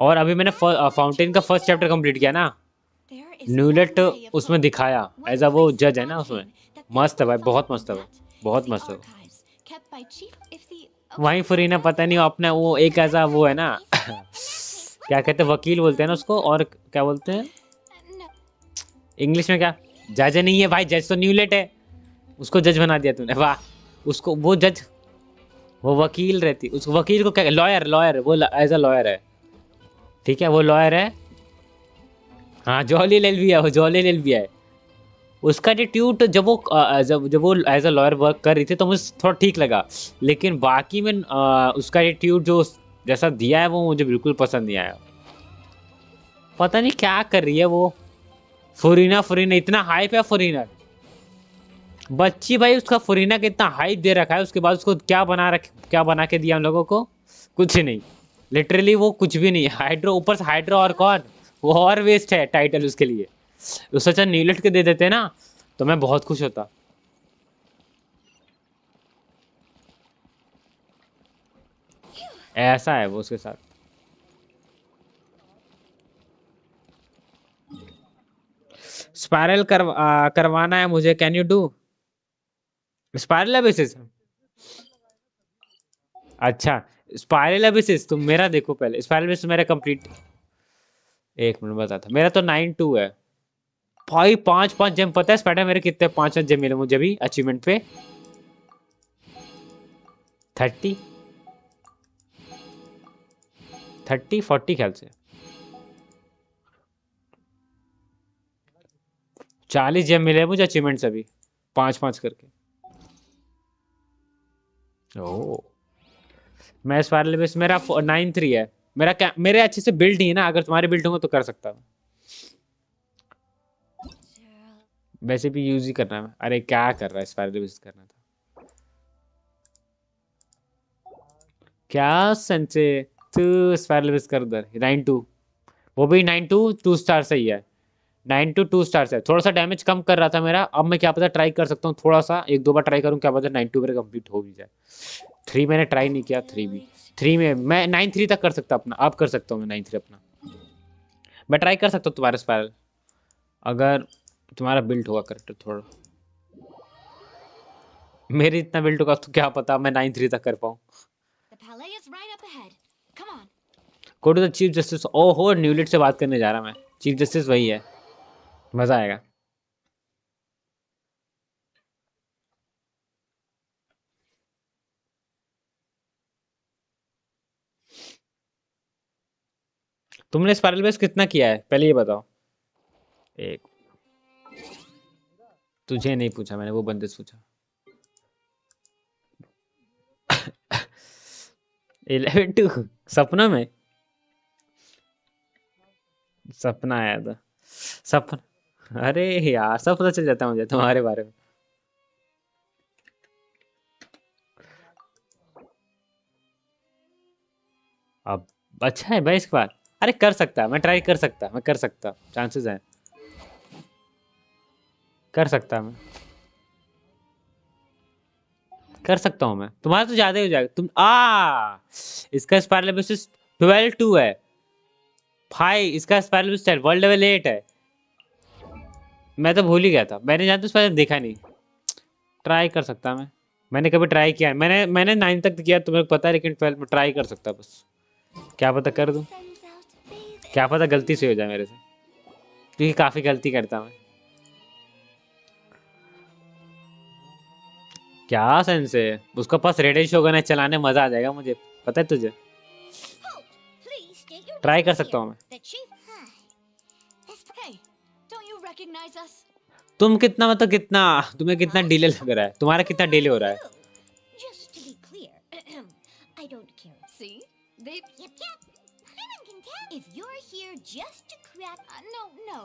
और अभी मैंने फाउंटेन का फर्स्ट चैप्टर कंप्लीट किया ना. न्यूलेट उसमें दिखाया एज अ वो जज है ना उसमें. मस्त है भाई, बहुत मस्त है वो, बहुत मस्त है. वहीं फरीना पता नहीं अपना वो एक ऐसा वो है ना क्या कहते हैं, वकील बोलते हैं ना उसको, और क्या बोलते हैं इंग्लिश में, क्या जज नहीं है भाई, जज तो न्यूलेट है, उसको जज बना दिया तूने. वाह. उसको वो जज, वो वकील रहती, उस वकील को क्या, लॉयर वो एज अ लॉयर है. ठीक है वो लॉयर है. हाँ जॉली लेल भी है, वो जॉली लेल भी है. उसका एटीट्यूड जब वो एज अ लॉयर वर्क कर रही थी तो मुझे थोड़ा ठीक लगा, लेकिन बाकी में उसका एटीट्यूड जो जैसा दिया है वो मुझे बिल्कुल पसंद नहीं आया. पता नहीं क्या कर रही है वो. फुरीना इतना हाइप है. फुरीना बच्ची भाई, उसका फुरीना का इतना हाइप दे रखा है, उसके बाद उसको क्या बना के दिया हम लोगों को, कुछ नहीं. लिटरली वो कुछ भी नहीं. हाइड्रो, ऊपर से हाइड्रो, और कौन वो और वेस्ट है टाइटल उसके लिए. उससे अच्छा न्यूलेट के दे देते ना तो मैं बहुत खुश होता. ऐसा है वो उसके साथ. स्पाइरल करवाना है मुझे. Can you do spiral abyss? अच्छा स्पाइरल एबिसिस तुम मेरा देखो पहले. स्पाइरल एबिसिस मेरा कंप्लीट, एक मिनट बताता. मेरा तो 9-2 है भाई. 5 जेम. पता है स्पाइडर मेरे कितने 5 जेम मिले मुझे भी अचीवमेंट पे? 40 ख्याल से. 40 जेम मिले मुझे अचीवमेंट से अभी 5 करके. ओह मैं स्पाइरल बेस मेरा 9-3 है. मेरे अच्छे से बिल्ड नहीं है ना. अगर तुम्हारे बिल्ड होंगे तो कर सकता हूँ. वैसे भी यूज ही करना है. अरे क्या कर रहा है, स्पाइरल बेस करना था क्या. सेंसे तू स्पाइरल बेस कर उधर. 9-2 वो भी 9-2 2 स्टार से ही है. 9-2 2 स्टार से. थोड़ा सा डैमेज कम कर रहा था मेरा. अब मैं क्या पता ट्राई कर सकता हूँ थोड़ा सा, 1-2 बार ट्राई करूँ, क्या पता 9-2 मेरा कंप्लीट हो भी जाए. 3 मैंने ट्राई नहीं किया. 3 में मैं 9-3 तक कर सकता अपना. अब कर सकता हूँ मैं 9-3 अपना. मैं ट्राई कर सकता हूँ तुम्हारे स्पाइरल, अगर तुम्हारा बिल्ड होगा करेक्ट थोड़ा. मेरी इतना बिल्ड होगा तो क्या पता मैं 9-3 तक कर पाऊँ. Go to the chief justice. ओहो न्यूलेट से बात करने जा रहा मैं. चीफ जस्टिस वही है, मजा आएगा. तुमने स्पाइरल बेस कितना किया है पहले ये बताओ. एक तुझे नहीं पूछा मैंने, वो बंदे से पूछा. 11-2 सपना में. सपना आया था. सपना, अरे यार सब पता चल जाता है मुझे तुम्हारे बारे में. अब अच्छा है भाई इसके बाद. अरे कर सकता, मैं ट्राई कर सकता, मैं कर सकता. चांसेस हैं, कर सकता मैं, कर सकता हूँ मैं. तुम्हारा तो ज्यादा ही हो जाएगा. तुम इसका स्पाइरल बेसिस 12-2 है भाई. इसका स्पाइरल बेसिस वर्ल्ड लेवल 8 है. मैं तो भूल ही गया था. मैंने जानते स्पाइरल देखा नहीं. ट्राई कर सकता मैंने कभी ट्राई किया है. मैंने 9 तक किया तुम्हें पता है, लेकिन 12 में ट्राई कर सकता बस. क्या पता कर दूं. क्या पता गलती से हो जाए मेरे से, क्योंकि काफी गलती करता मैं। क्या सेंस है उसका पास, रेडिश शोगन है, चलाने मजा आ जाएगा मुझे, पता है तुझे। Please state your ट्राई कर business सकता here. हूँ मैं। The chief. Hey, don't you recognize us? तुम कितना मतलब कितना, तुम्हें कितना डिले लग रहा है, तुम्हारा कितना डिले हो रहा है? Just to be clear, I don't care. See? They... Yep. Anyone can tell if you're here just to crack. No.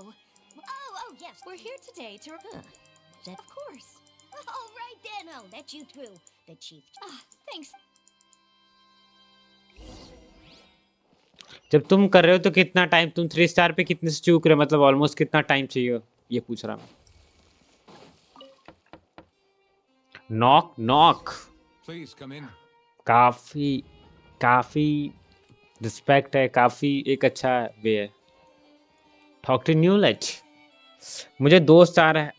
Oh, yes. We're here today to... Of course. All right then, I'll let you through. The chief. Thanks. जब तुम कर रहे हो तो कितना time, तुम 3 star पे कितने से चूक रहे हो, मतलब ऑलमोस्ट कितना टाइम चाहिए, ये पूछ रहा मैं। Knock knock. Please come in. काफी रिस्पेक्ट है, काफी एक अच्छा वे है। Talk to new late. मुझे 2 स्टार है,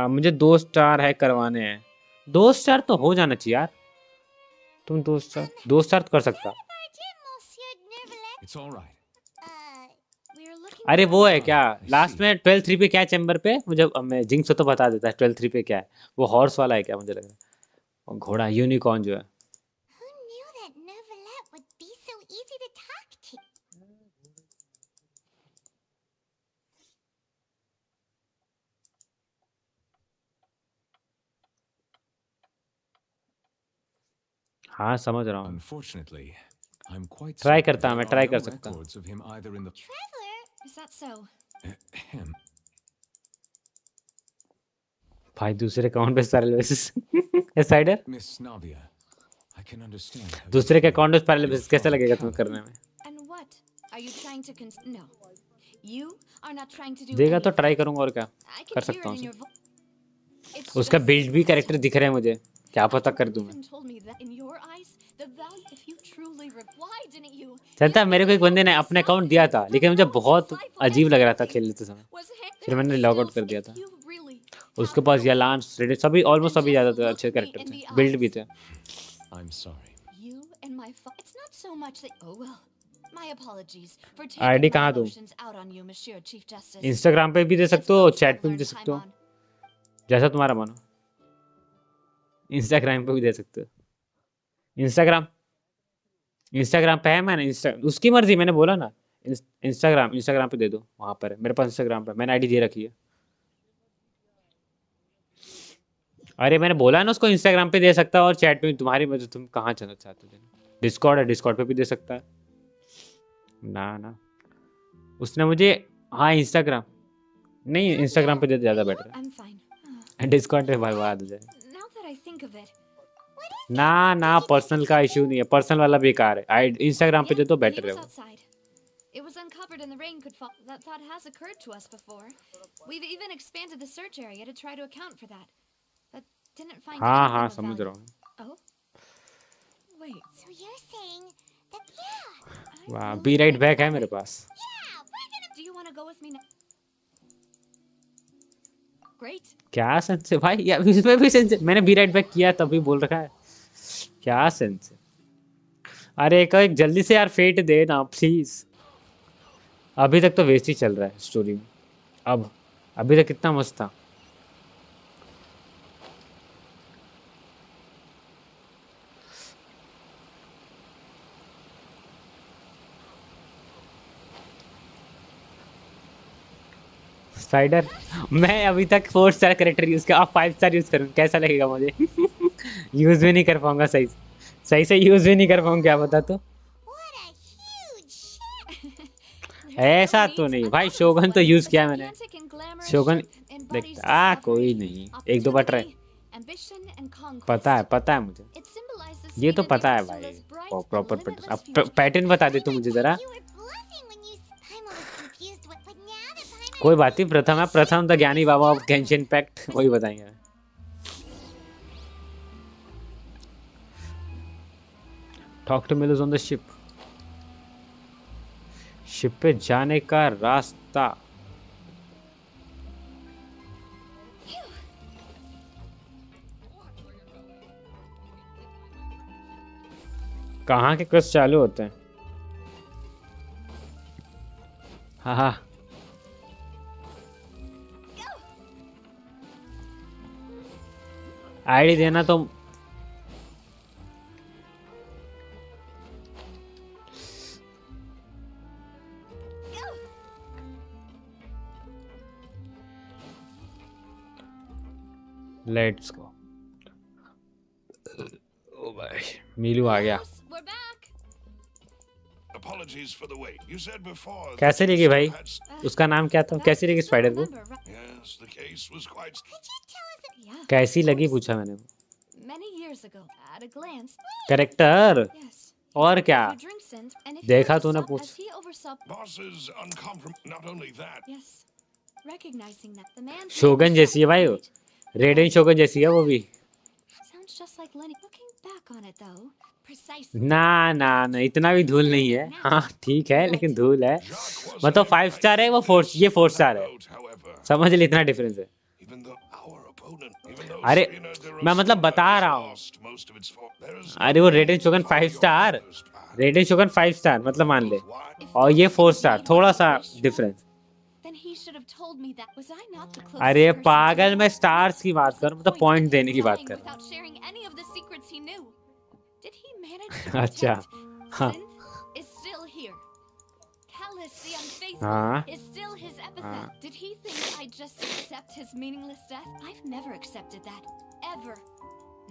मुझे 2 स्टार है करवाने हैं। 2 स्टार तो हो जाना चाहिए यार, तुम 2 स्टार तो कर सकता। It's all right. अरे वो है क्या लास्ट में 12-3 पे, क्या चैम्बर पे, मुझे मैं जिंक्स तो बता देता है 12-3 पे क्या है, वो हॉर्स वाला है क्या, मुझे लग रहा है, और घोड़ा यूनिकॉर्न जो है। Who knew that Novelette would be so easy to talk to? हाँ समझ रहा हूँ। Unfortunately, I'm quite try certain करता हूँ, मैं there ट्राई are कर no सकता हूँ। records of him either in the Is that so? him. भाई दूसरे अकाउंट पे paralysis cider, Miss Navia, I can understand how you दूसरे के feel. अकाउंट पे Your पैरालिसिस कैसा father लगेगा तुम्हें coward. करने में? And what? Are you trying to No. You are not trying to do देगा तो anything. ट्राई करूंगा, और क्या I कर can hear सकता it हूँ in उसे। your It's उसका just बिल्ड like भी last कैरेक्टर time. दिख रहे हैं मुझे, क्या पता कर दूं मैं। Even told me that in your eyes, the value if you truly why didn't you? चलता, मेरे को एक बंदे ने अपने अकाउंट दिया था, लेकिन मुझे बहुत अजीब लग रहा था खेलते समय, फिर मैंने लॉग आउट कर दिया था। उसके पास यालान, रेडिट सभी ऑलमोस्ट सभी ज्यादा अच्छे कैरेक्टर थे, बिल्ड भी थे। I'm sorry. You and my It's not so much that well. My apologies for ID taking my कहाँ दूं? emotions out on you, Monsieur Chief Justice. Instagram पे भी दे सकते हो, चैट पे भी दे सकते हो, जैसा तुम्हारा मन हो। इंस्टाग्राम पे भी दे सकते हो। इंस्टाग्राम पे है, मैंने उसकी मर्जी, मैंने बोला ना इंस्टाग्राम पे दे दो, वहां पर है मेरे पास, इंस्टाग्राम पे मैंने आईडी दे रखी है। अरे मैंने बोला ना उसको इंस्टाग्राम पे दे सकता है, और चैट पे तुम्हारी मर्जी, तुम कहाँ चलना चाहते हो। डिस्कॉर्ड है, डिस्कॉर्ड पे भी दे सकता है। ना उसने मुझे, हाँ इंस्टाग्राम नहीं, इंस्टाग्राम पे दे ज्यादा बेटर I'm fine. है, डिस्कॉर्ड पे बर्बाद हो जाए। Now that I think of it, ना पर्सनल का इशू नहीं है, पर्सनल वाला बेकार है, इंस्टाग्राम पे दे तो he बेटर है was वो। outside. It was uncovered and the rain could fall. That thought has occurred to us before. We've even expanded the search area to try to account for that. But didn't find हाँ anything हाँ of समझ value. रहा हूँ। Oh? Wait. So you're saying that वाह, B right back है मेरे पास। Do you want to go with me now? Great. क्या sense है भाई, या इसमें भी सेंस है, मैंने बी राइट बैक किया तभी बोल रखा है, क्या सेंस है। अरे एक जल्दी से यार फेट दे ना प्लीज। अभी तक तो वेस्ट ही चल रहा है स्टोरी में, अभी तक कितना मस्त था। साइडर, मैं अभी तक 4 स्टार कैरेक्टर यूज किया, अब 5 स्टार यूज करूँ कैसा लगेगा मुझे? यूज भी नहीं कर पाऊंगा, सही से यूज भी नहीं कर पाऊंगा, क्या बता। तो ऐसा तो नहीं भाई, शोगन तो यूज किया मैंने, शोगन देखता कोई नहीं, 1-2 बार ट्राई, पता है मुझे, ये तो पता है भाई, प्रॉपर पैटर्न। अब पैटर्न बता दे तू मुझे जरा। कोई बात नहीं, प्रथम द ज्ञानी बाबा ऑफ गेंशिन इम्पैक्ट, वही बताएंगे। Talk to Millers on the ship पे जाने का रास्ता। कहाँ के क्वेस्ट चालू होते हैं? हाँ हाँ आईडी देना तो लेट्स गो। ओ भाई मीलू आ गया। Apologies for the wait. You said before that कैसे you लेगी भाई? still had- उसका नाम क्या था? कैसी लगी स्पाइडर को? Yes, the case was quite. कैसी लगी पूछा मैंने। Many years ago, at a glance. Character और क्या Few drinks in, and if देखा he तूने oversaw, पूछ। as he oversaw. Bosses uncompromised. Not only that. Yes, recognizing that the man. शोगन जैसी है भाई वो। रेडेन शोगन जैसी है वो भी। Sounds just like Lenny. Looking back on it, though, precisely. ना ना ना इतना भी धूल नहीं है। हाँ ठीक है लेकिन धूल है। मतलब 5 स्टार है वो 4 ये 4 स्टार है। समझ ले इतना डिफरेंस है। अरे मैं मतलब बता रहा हूँ। अरे वो रेडेन शोगन 5 स्टार रेडेन शोगन 5 स्टार मतलब मान ले और ये 4 स्टार थोड़ा सा difference. Then he should have told me that. Was I not the closest अरे person to पागल him? मैं स्टार्स की बात कर मतलब पॉइंट देने की बात कर। Without sharing any of the secrets he knew. Did he manage to अच्छा हाँ Synth is still here. Callus the unfaithful हाँ is still his epithet. हाँ Did he think I'd just accept his meaningless death? I've never accepted that. Ever.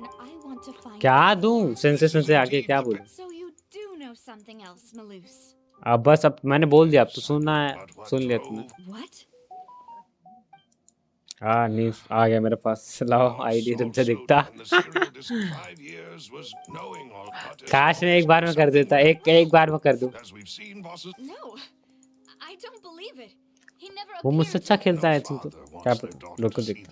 No, I want to find क्या out. दूं senses में से आगे क्या बोलूं। So you do know something else, Malus. अब बस अब मैंने बोल दिया अब तो सुनना है सुन लिया तूने। What? हाँ नहीं आ गया मेरे पास लाओ आईडी तुम से दिखता। काश मैं एक बार में कर देता एक बार में कर दूं। No, I don't believe it. He never वो मुझसे अच्छा खेलता है तुम तो क्या पता लोग को देखता।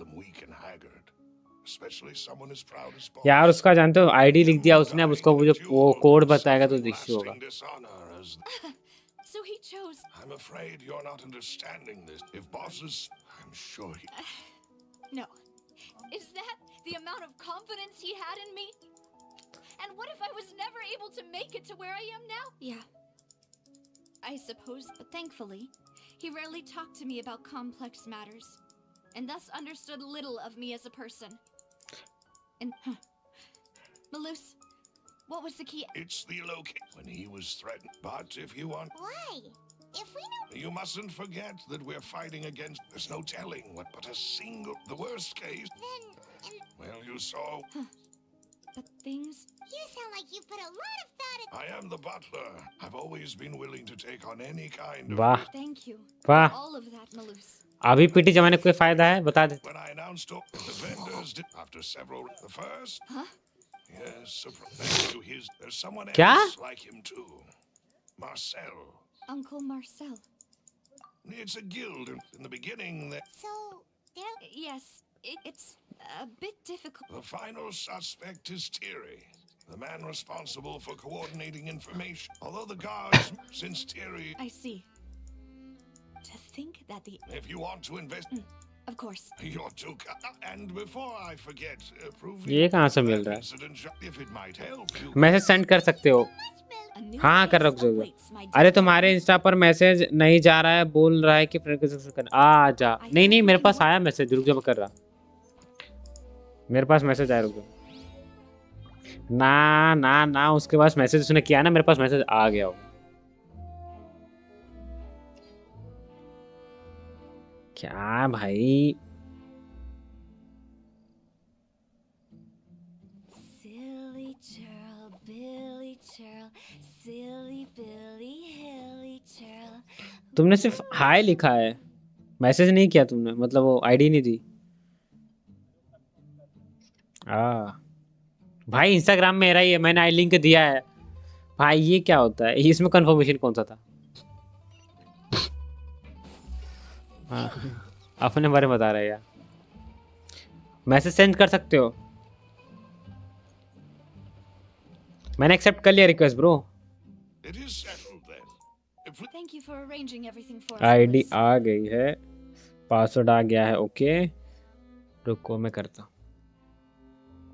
यार उसका जानते हो आईडी लिख दिया उसने अब उसको वो कोड बताएगा तो इश्यू होगा। So he chose. I'm afraid you're not understanding this. If bosses, I'm sure he. No. Is that the amount of confidence he had in me? And what if I was never able to make it to where I am now? Yeah. I suppose, but thankfully, he rarely talked to me about complex matters, and thus understood little of me as a person. And, Malus, what was the key? It's the location when he was threatened. But if you want. Why? If we know. You mustn't forget that we're fighting against. There's no telling what but a single. The worst case. Then. Well, you saw. But things. You sound like you put a lot of thought into. I am the butler. I've always been willing to take on any kind of. वाह Thank you. वाह All of that, Malus. अभी PT जमाने को कोई फायदा है बता दे। When I announced to the vendors did after several the first. Huh? Yes, thanks to his. There's someone क्या? else like him too. Marcel. Uncle Marcel. It's a guild in the beginning that. So there. Yes, it's a bit difficult. The final suspect is Thierry, the man responsible for coordinating information. Although the guards, since Thierry. I see. To think that the. If you want to invest. Of course. You're too. And before I forget, prove. ये कहाँ से मिल रहा है? If it might help you. Message send कर सकते हो। हाँ कर रख दो। अरे तुम्हारे इंस्टा पर मैसेज नहीं जा रहा है बोल रहा है कि फ्रेंड को कर आ जा। नहीं नहीं मेरे पास आया मैसेज रुक जा मैं कर रहा। मेरे पास मैसेज आया रुक जा। ना ना ना उसके पास मैसेज उसने किया ना मेरे पास मैसेज आ गया हो। क्या भाई Silly churl, Billy churl, silly Billy, hilly churl. तुमने सिर्फ हाय लिखा है मैसेज नहीं किया तुमने मतलब वो आईडी नहीं दी। भाई इंस्टाग्राम में मेरा ही है मैंने आई लिंक दिया है भाई ये क्या होता है इसमें कंफर्मेशन कौन सा था। हाँ अपने बारे में बता रहे यार मैसेज सेंड कर सकते हो। मैंने एक्सेप्ट कर लिया request bro. Thank you for arranging everything for us. ID आ गई है पासवर्ड आ गया है ओके रुको मैं करता हूँ।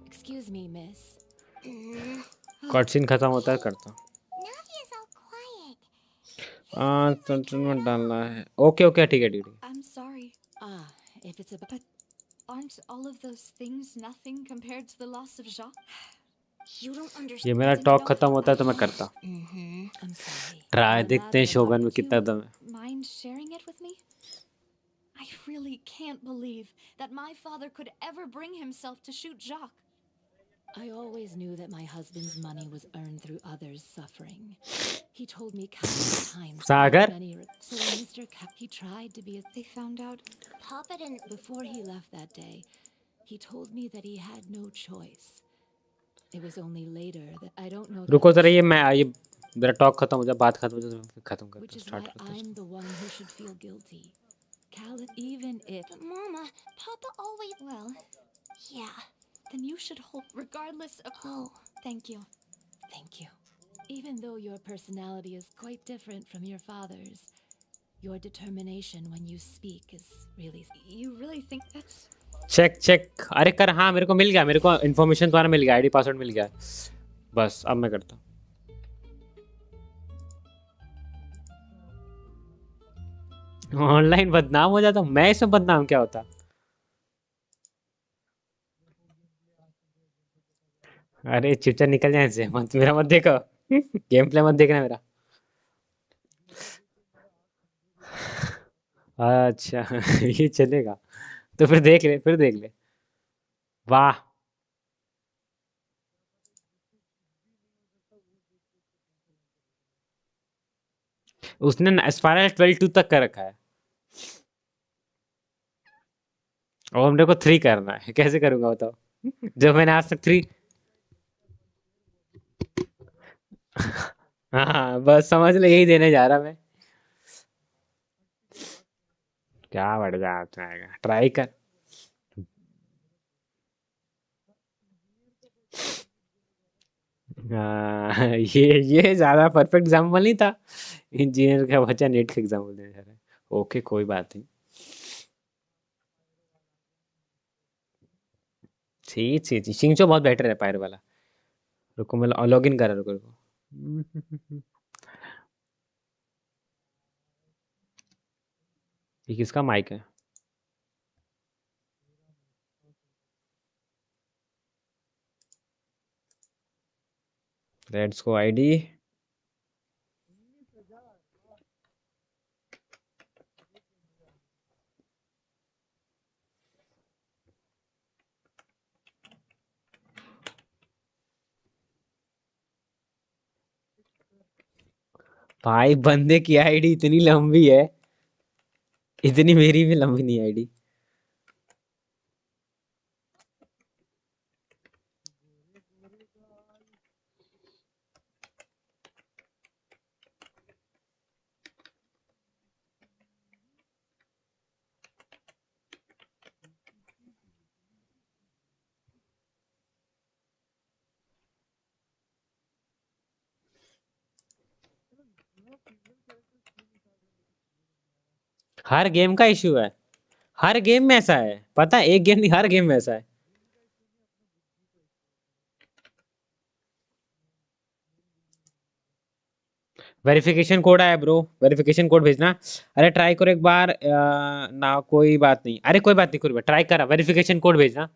Excuse me, miss. कटसीन खत्म होता है करता हूँ। Navia's all quiet. मत डालना है। ओके ओके ठीक है ठीक है। I'm sorry. If it's a But aren't all of those things nothing compared to the loss of Jacques? You don't ये understand. मेरा You didn't टॉक know खत्म how. होता है तो मैं करता। I'm sorry. ट्राई I'm देखते allowed हैं to शोगन में interrupt. कितना You दम है। mind sharing it with me? I really can't believe that my father could ever bring himself to shoot Jacques. I always knew that my husband's money was earned through others' suffering. He told me countless times. Sagar So when Mr. he tried to be a... They found out. Papa didn't. Before he left that day, he told me that he had no choice. It was only later that I don't know that रुको for जरा, ये sure. मैं ये मेरा talk खत्म हो जाए, बात खत्म हो जाए तो खत्म करता Which हूँ, is स्टार्ट why करता हूँ। I'm the one who should feel guilty. Cal, even if... But Mama, Papa always. Well, Yeah. then you should hold regardless of. Oh. Thank you. Thank you. Even though your personality is quite different from your father's, your determination when you speak is really... You really think that's... check check, अरे कर, हाँ मेरे को मिल गया, मेरे को information तुम्हारा मिल गया, आईडी पासवर्ड मिल गया, बस अब मैं करता हूँ। ऑनलाइन बदनाम हो जाता हूँ मैं, इसमें बदनाम क्या होता? अरे चिपचा निकल जाए से, मत मेरा मत देखो। गेम प्ले मत देखना मेरा। अच्छा ये चलेगा, तो फिर देख ले, फिर देख ले। वाह, उसने एस्पायर 12 तक कर रखा है और मेरे को 3 करना है, कैसे करूंगा बताओ? जब मैंने आज तक 3 हाँ बस समझ ले, यही देने जा रहा मैं। क्या बढ़िया जाएगा, ट्राई कर। ये ज्यादा परफेक्ट एग्जाम्पल नहीं था, इंजीनियर का बच्चा नेट का एग्जाम्पल देने जा रहा है। ओके कोई बात नहीं। छी छी छी, शिंगचो बहुत बेटर है पायर वाला। रुको मैं लॉग इन कर रहा, रुको। ये किसका माइक है? Let's go ID. भाई बंदे की आईडी इतनी लंबी है, इतनी मेरी भी लंबी नहीं आईडी। हर गेम का इशू है, हर गेम में ऐसा है, पता है? एक गेम नहीं, हर गेम में ऐसा है। वेरिफिकेशन कोड आया ब्रो, वेरिफिकेशन कोड भेजना। अरे ट्राई करो एक बार, ना कोई बात नहीं, अरे कोई बात नहीं, कोई बात ट्राई करा, वेरिफिकेशन कोड भेजना।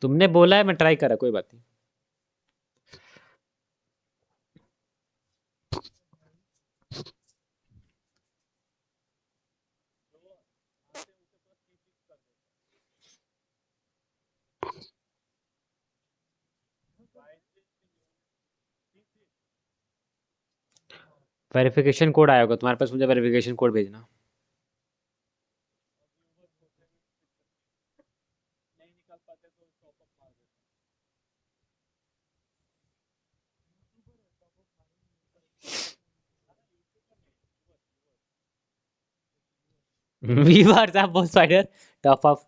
तुमने बोला है, मैं ट्राई करा, कोई बात नहीं। वेरिफिकेशन कोड आया होगा तुम्हारे पास, मुझे वेरिफिकेशन कोड भेजना। वीवर्स आप बहुत स्पाइडर टॉप ऑफ।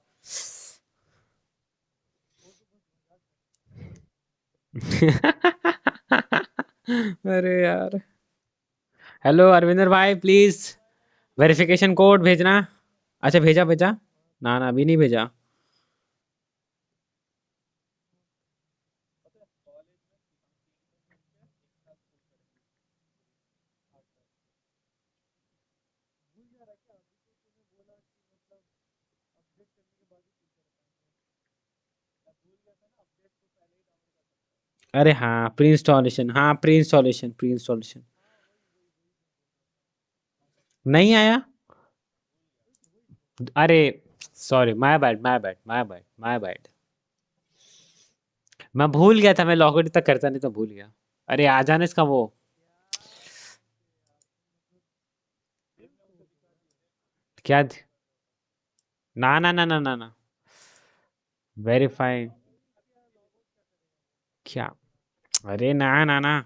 अरे यार, हेलो अरविंदर भाई, प्लीज वेरिफिकेशन कोड भेजना। अच्छा भेजा भेजा, ना ना अभी नहीं भेजा। अरे हाँ, प्री इंस्टॉलेशन, हाँ प्री इंस्टॉलेशन, प्री इंस्टॉलेशन नहीं आया। अरे sorry, my bad, my bad, my bad, my bad. मैं भूल गया था, मैं लॉगिन तक करता नहीं तो भूल गया। अरे आ जाने इसका वो क्या ना ना ना ना ना ना वेरीफाई क्या? अरे ना ना ना,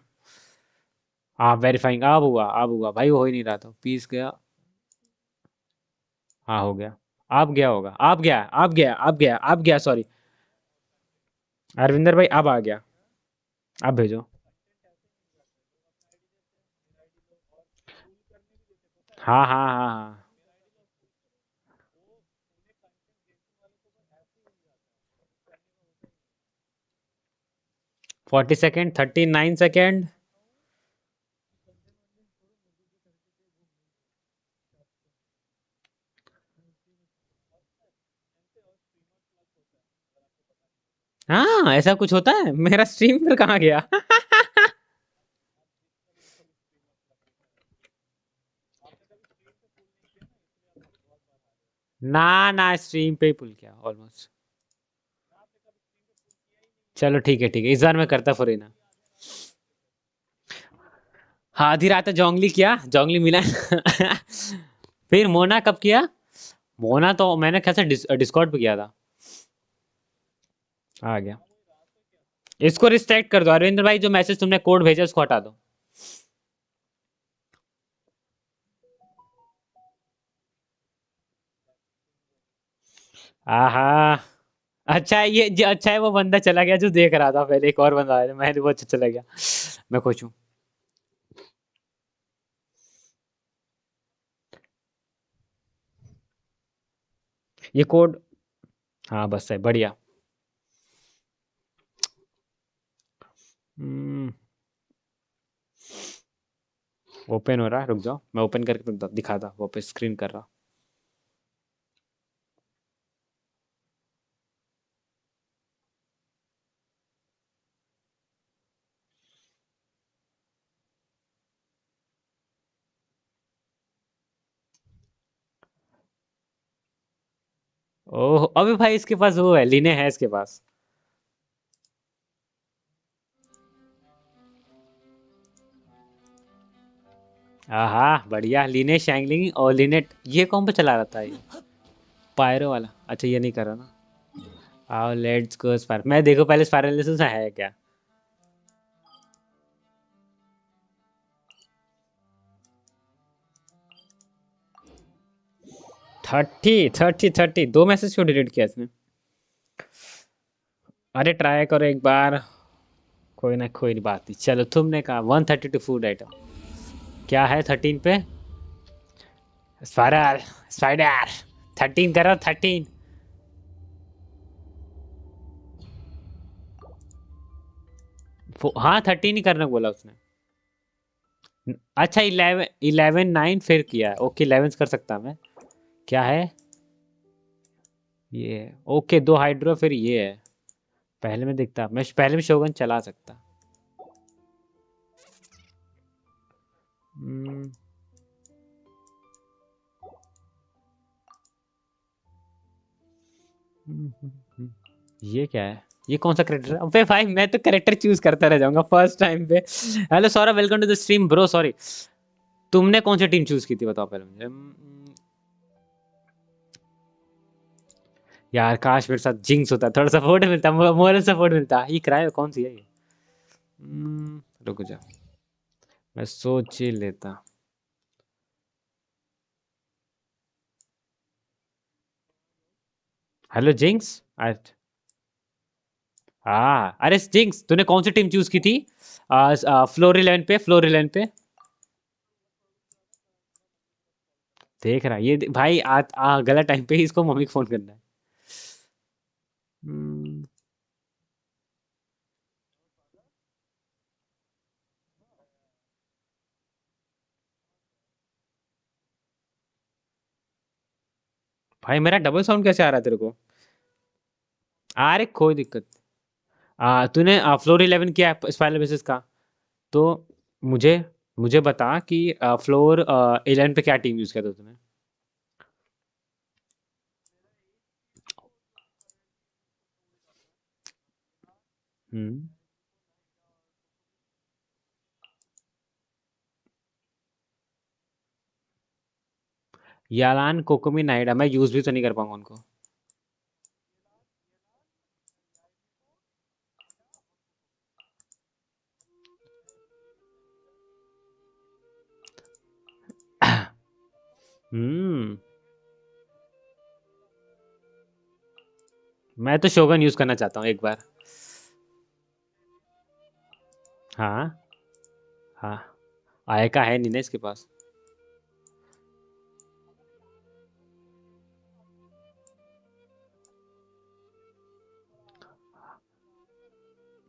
हाँ वेरीफाइंग अब हुआ भाई, वो हो ही नहीं रहा था, पीस गया। हाँ हो गया, अब गया होगा, अब गया, अब गया, अब गया, अब गया, सॉरी अरविंदर भाई, अब आ गया, अब भेजो। हाँ हाँ हाँ हाँ। 40 सेकेंड, 39 सेकेंड। हाँ ऐसा कुछ होता है, मेरा स्ट्रीम फिर कहाँ गया? ना ना, स्ट्रीम पे ही पुल किया ऑलमोस्ट। चलो ठीक है, इस बार मैं करता फरीना। हाँ आधी रात जोंगली किया, जोंगली मिला। फिर मोना कब किया? मोना तो मैंने कैसे डिस्कॉर्ड पे किया था। आ गया, इसको रिस्ट्रिक्ट कर दो अरविंदर भाई, जो मैसेज तुमने कोड भेजा उसको हटा दो। आहा, अच्छा है ये अच्छा है, वो बंदा चला गया जो देख रहा था पहले, एक और बंदा आया, मैं वो अच्छा चला गया। मैं खुश हूँ। ये कोड, हाँ बस है बढ़िया। ओपन हो रहा है, रुक जाओ मैं ओपन करके दिखाता, वापस स्क्रीन कर रहा। ओह अबे भाई, इसके पास वो है, लीने है इसके पास। आहा बढ़िया, लीने शैंगलिंग और लीनेट, ये कौन पे चला रहा था ये? पायरो वाला, अच्छा ये नहीं कर रहा ना। आओ लेट्स गो स्पायर, मैं देखो पहले स्पायरलिसिस है क्या। 30 दो मैसेज क्यों डिलीट किया इसने? अरे ट्राई करो एक बार, कोई ना कोई बात नहीं, चलो तुमने कहा 132 फूड आइटम, क्या है 13 पे? स्पाइडर, स्पाइडर 13 करो 13। हाँ 13 ही करने को बोला उसने। अच्छा 11, 11 9 फिर किया, ओके 11 कर सकता मैं। क्या है ये? ओके दो हाइड्रो, फिर ये है। पहले में दिखता, मैं पहले में शोगन चला सकता। हम्म, ये क्या है? ये कौन सा करेक्टर है? अबे भाई मैं तो करेक्टर चूज करता रह जाऊंगा फर्स्ट टाइम पे। Hello Saurabh, welcome to the stream bro, sorry. तुमने कौन सी टीम चूज की थी बताओ पहले मुझे। यार काश मेरे साथ जिंक्स होता, थोड़ा सपोर्ट मिलता, मोरल सपोर्ट मिलता। ये क्रायो कौन सी है ये? रुक जा, मैं सोच ही लेता। Hello Jinx. हाँ अरे जिंक्स, तूने कौन सी टीम चूज की थी? फ्लोर 11 पे, फ्लोर 11 पे। देख रहा ये भाई, गलत टाइम पे ही इसको मम्मी को फोन करना है। हम्म, भाई मेरा डबल साउंड कैसे आ रहा है तेरे को? अरे कोई दिक्कत। तूने फ्लोर 11 किया है स्पाइरल बेसिस का, तो मुझे मुझे बता कि फ्लोर 11 पे क्या टीम यूज किया था तूने? हम्म। यालान कोकोमी नाइडा मैं यूज भी तो नहीं कर पाऊंगा उनको। हम्म। मैं तो शोगन यूज करना चाहता हूँ एक बार। हाँ हाँ। आय का है नहीं ना इसके पास।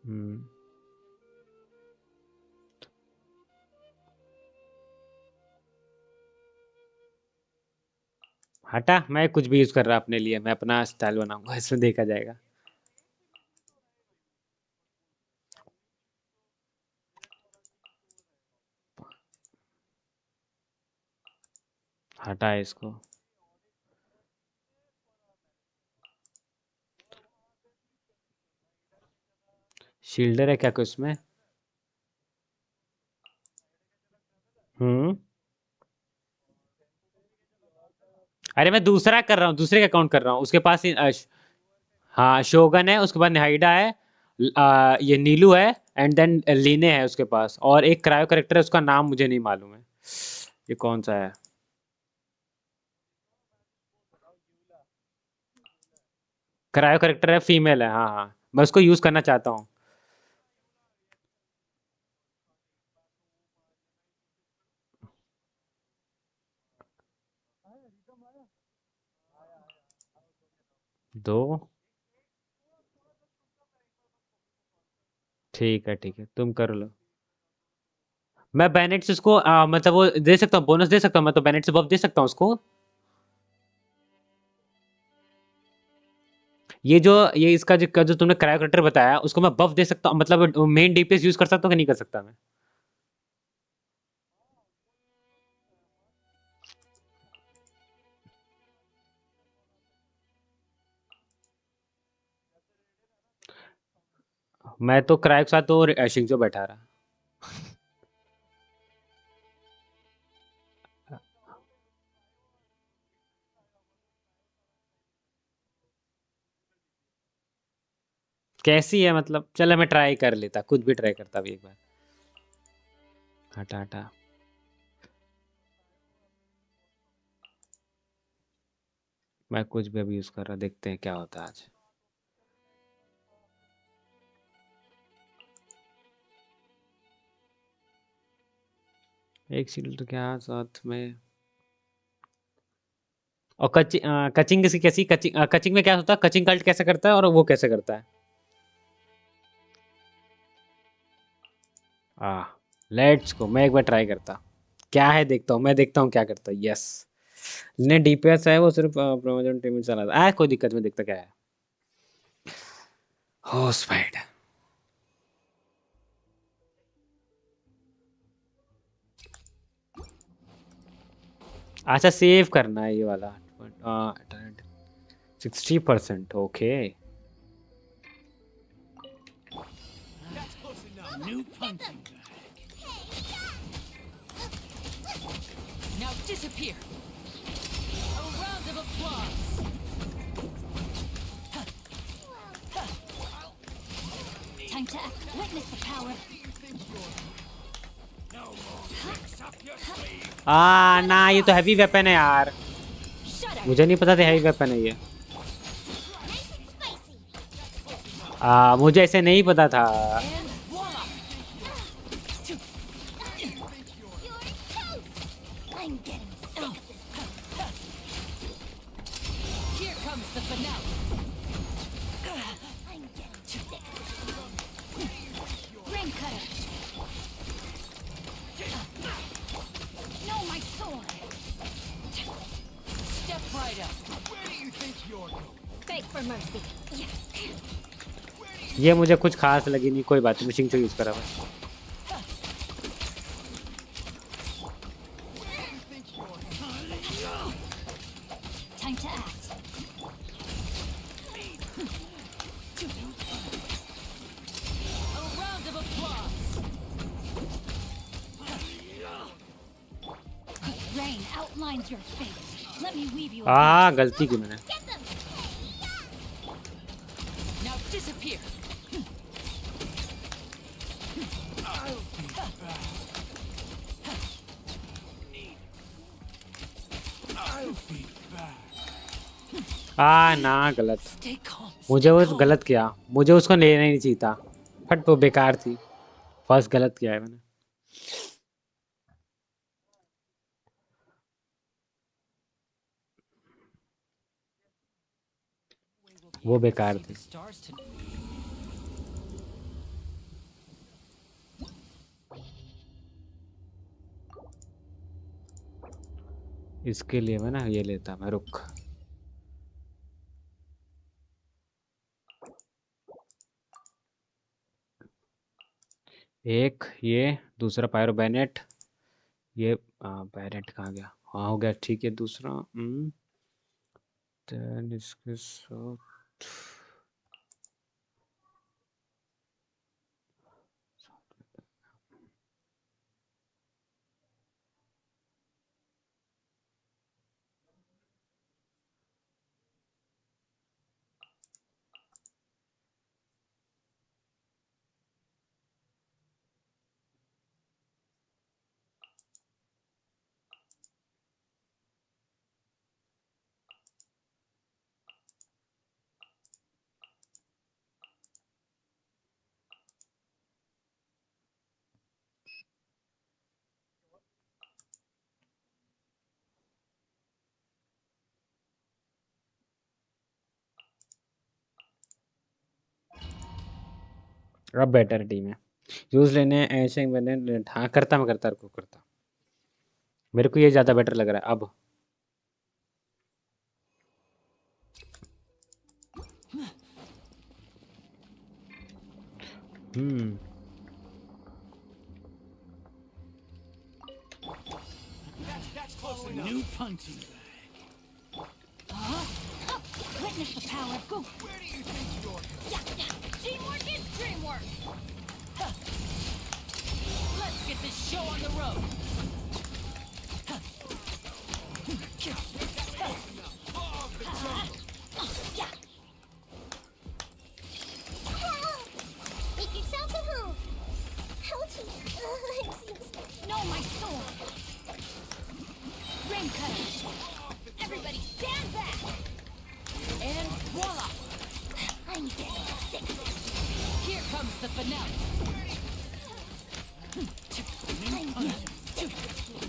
हम्म। हटा, मैं कुछ भी यूज कर रहा अपने लिए, मैं अपना स्टाइल बनाऊंगा इसमें देखा जाएगा। हटा इसको। शील्डर है क्या कुछ उसमें? हम्म। अरे मैं दूसरा कर रहा हूँ, दूसरे का काउंट कर रहा हूँ उसके पास हाँ शोगन है, उसके बाद निहाइडा है, ये नीलू है, एंड देन लीने है उसके पास, और एक क्रायो करेक्टर है उसका नाम मुझे नहीं मालूम है। ये कौन सा है? क्रायो करेक्टर है, फीमेल है, हाँ हाँ मैं उसको यूज करना चाहता हूँ। दो। ठीक है तुम कर लो। मैं बैनेट से उसको मतलब वो दे सकता हूँ, बोनस दे सकता हूँ, मैं तो बैनेट से बफ दे सकता हूँ उसको। ये इसका जो तुमने क्रायो करेक्टर बताया उसको मैं बफ दे सकता हूँ, मतलब मेन डीपीएस यूज कर सकता हूँ कि नहीं कर सकता मैं? मैं तो क्रायो के साथ तो शिंगजो बैठा रहा। कैसी है मतलब? चलो मैं ट्राई कर लेता, कुछ भी ट्राई करता भी एक बार। हटा हटा। मैं कुछ भी अभी यूज कर रहा, देखते हैं क्या होता है आज। एक शील्ड तो क्या साथ में। और कचिंग किसी कैसी कचिंग, कचिंग में क्या होता है, कचिंग कल्ट कैसे करता है और वो कैसे करता है? आ लेट्स को मैं एक बार ट्राई करता, क्या है देखता हूँ, मैं देखता हूँ क्या करता है। यस, ने डीपीएस है वो सिर्फ प्रमोशन टीम में चला था, कोई दिक्कत, में देखता क्या है। Host FIDE. अच्छा सेव करना है ये वाला। 60%, okay. New punching bag. Now disappear. A round of applause. Time to act. Witness the power. ना ये तो हैवी वेपन है यार, मुझे नहीं पता था हैवी वेपन है ये। मुझे ऐसे नहीं पता था। Here comes the finale. Rain cutter. No, my sword. Step right up. Where do you think you're going? Beg for mercy. ये मुझे कुछ खास लगी नहीं, कोई बात नहीं, मिशिंग यूज करा मैं। Time to act. A round of applause. Rain outlines your fate. Let me weave you a हाँ गलती की मैंने। Now disappear. ना गलत, मुझे वो गलत किया, मुझे उसको लेना ही नहीं चाहिए था, बट वो बेकार थी, फर्स्ट गलत किया है मैंने। वो बेकार थी। इसके लिए मैं ना ये लेता, मैं रुक। एक ये, दूसरा पायरो बैनेट, ये बैनेट कहाँ गया? हाँ हो गया, ठीक है। दूसरा then इसके साथ अब बेटर टीम है। यूज लेने ऐसे मैंने, हाँ करता, मैं करता रुको करता, मेरे को ये ज़्यादा बेटर लग रहा है अब। That's close enough. New punching bag. Witness the power of Goop. Where do you think you're going? Teamwork is dreamwork. Let's get this show on the road. Make yourselves at home. Ouchie. No, my sword. Rain cutters. Everybody stand back. And voila! I'm getting sick of this. Here comes the finale. I'm getting sick of this game.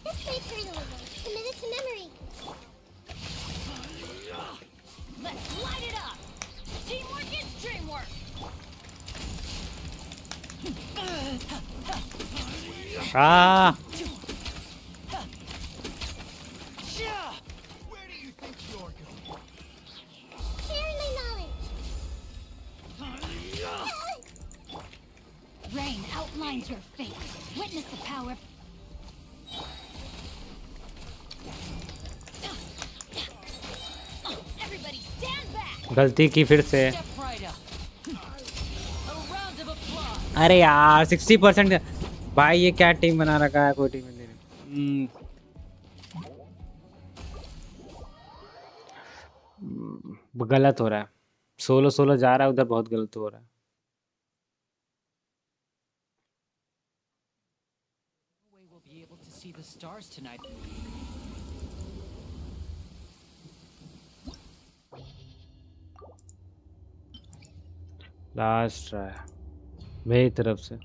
Let's play Furina a little. Commit it to memory. Let's light it up. Teamwork is dreamwork. Ah! Where do you think you're going? Sharing my knowledge. Rain outlines your fate. Witness the power. Everybody stand back. गलती की फिर से। Step right up. A round of applause. अरे यार 60% भाई, ये क्या team बना रखा है, कोई टीम नहीं। गलत हो रहा है, 16-16 जा रहा है उधर, बहुत गलत हो रहा है। We'll be able to see the stars tonight. Last try मेरी तरफ से।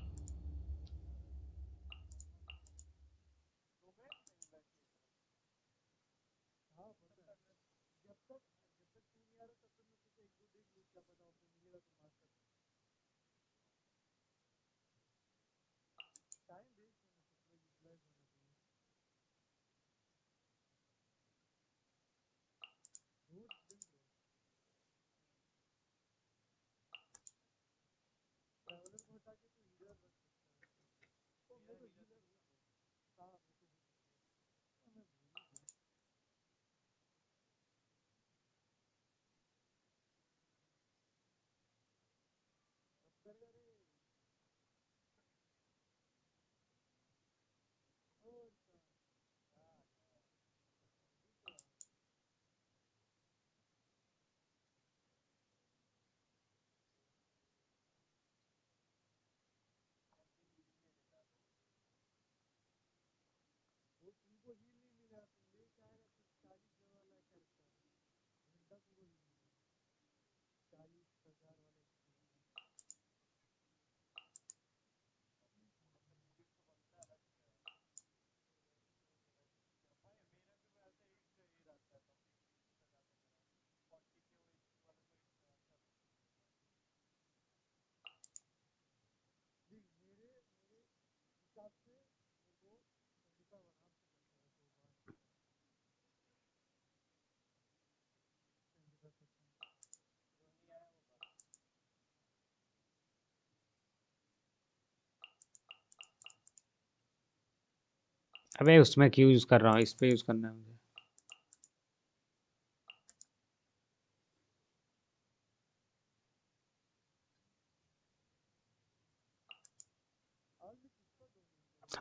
अबे उसमें क्यों यूज कर रहा हूँ, इस पे यूज करना है मुझे।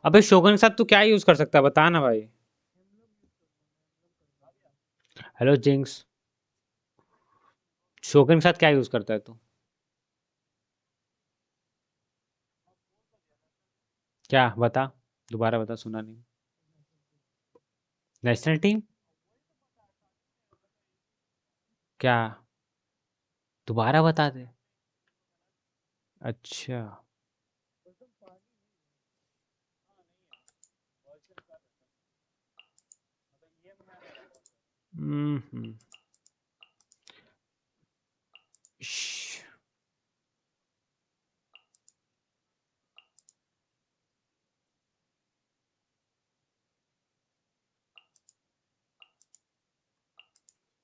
अबे शोगन के साथ तू क्या यूज कर सकता है, बता ना भाई। हेलो जिंक्स, शोगन के साथ क्या यूज करता है तू? क्या बता, दोबारा बता, सुना नहीं। National team? क्या, दोबारा बता दे। अच्छा। हम्म। श्श,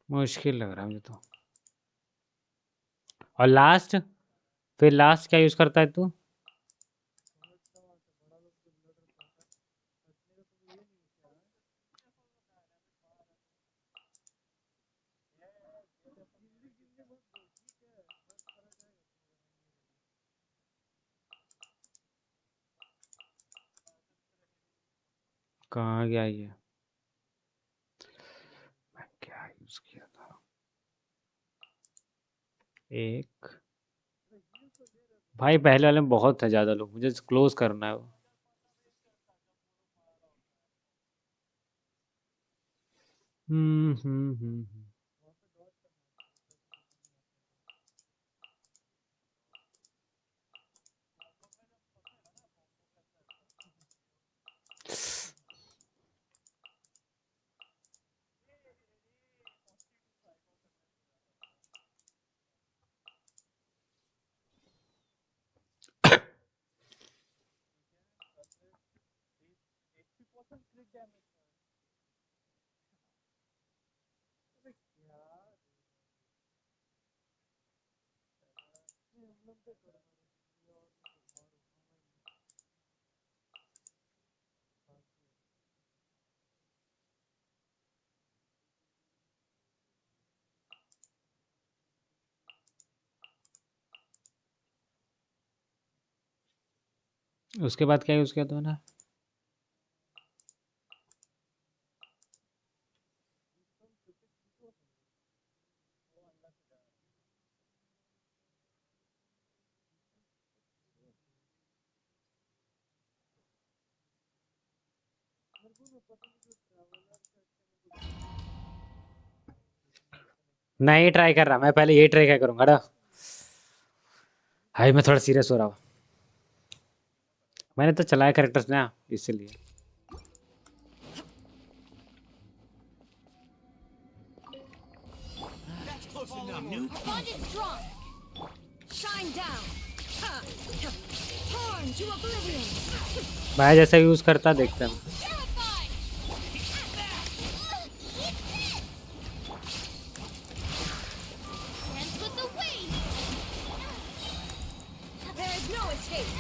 मुश्किल लग रहा है मुझे तो। और लास्ट, फिर लास्ट क्या यूज करता है तू? कहाँ गया ये, मैं क्या यूज किया था? एक भाई, पहले वाले में बहुत था ज्यादा लोग, मुझे क्लोज करना है वो। हम्म। उसके बाद क्या यूज किया तूने? नहीं ट्राई कर रहा मैं, पहले यही ट्राई क्या करूंगा ना। भाई मैं थोड़ा सीरियस हो रहा हूँ, मैंने तो चलाया कैरेक्टर्स ना इसीलिए। Our bond is strong. Shine down. Torn to oblivion. भाई जैसा यूज करता देखते हैं। Dance with the waves. There is no escape.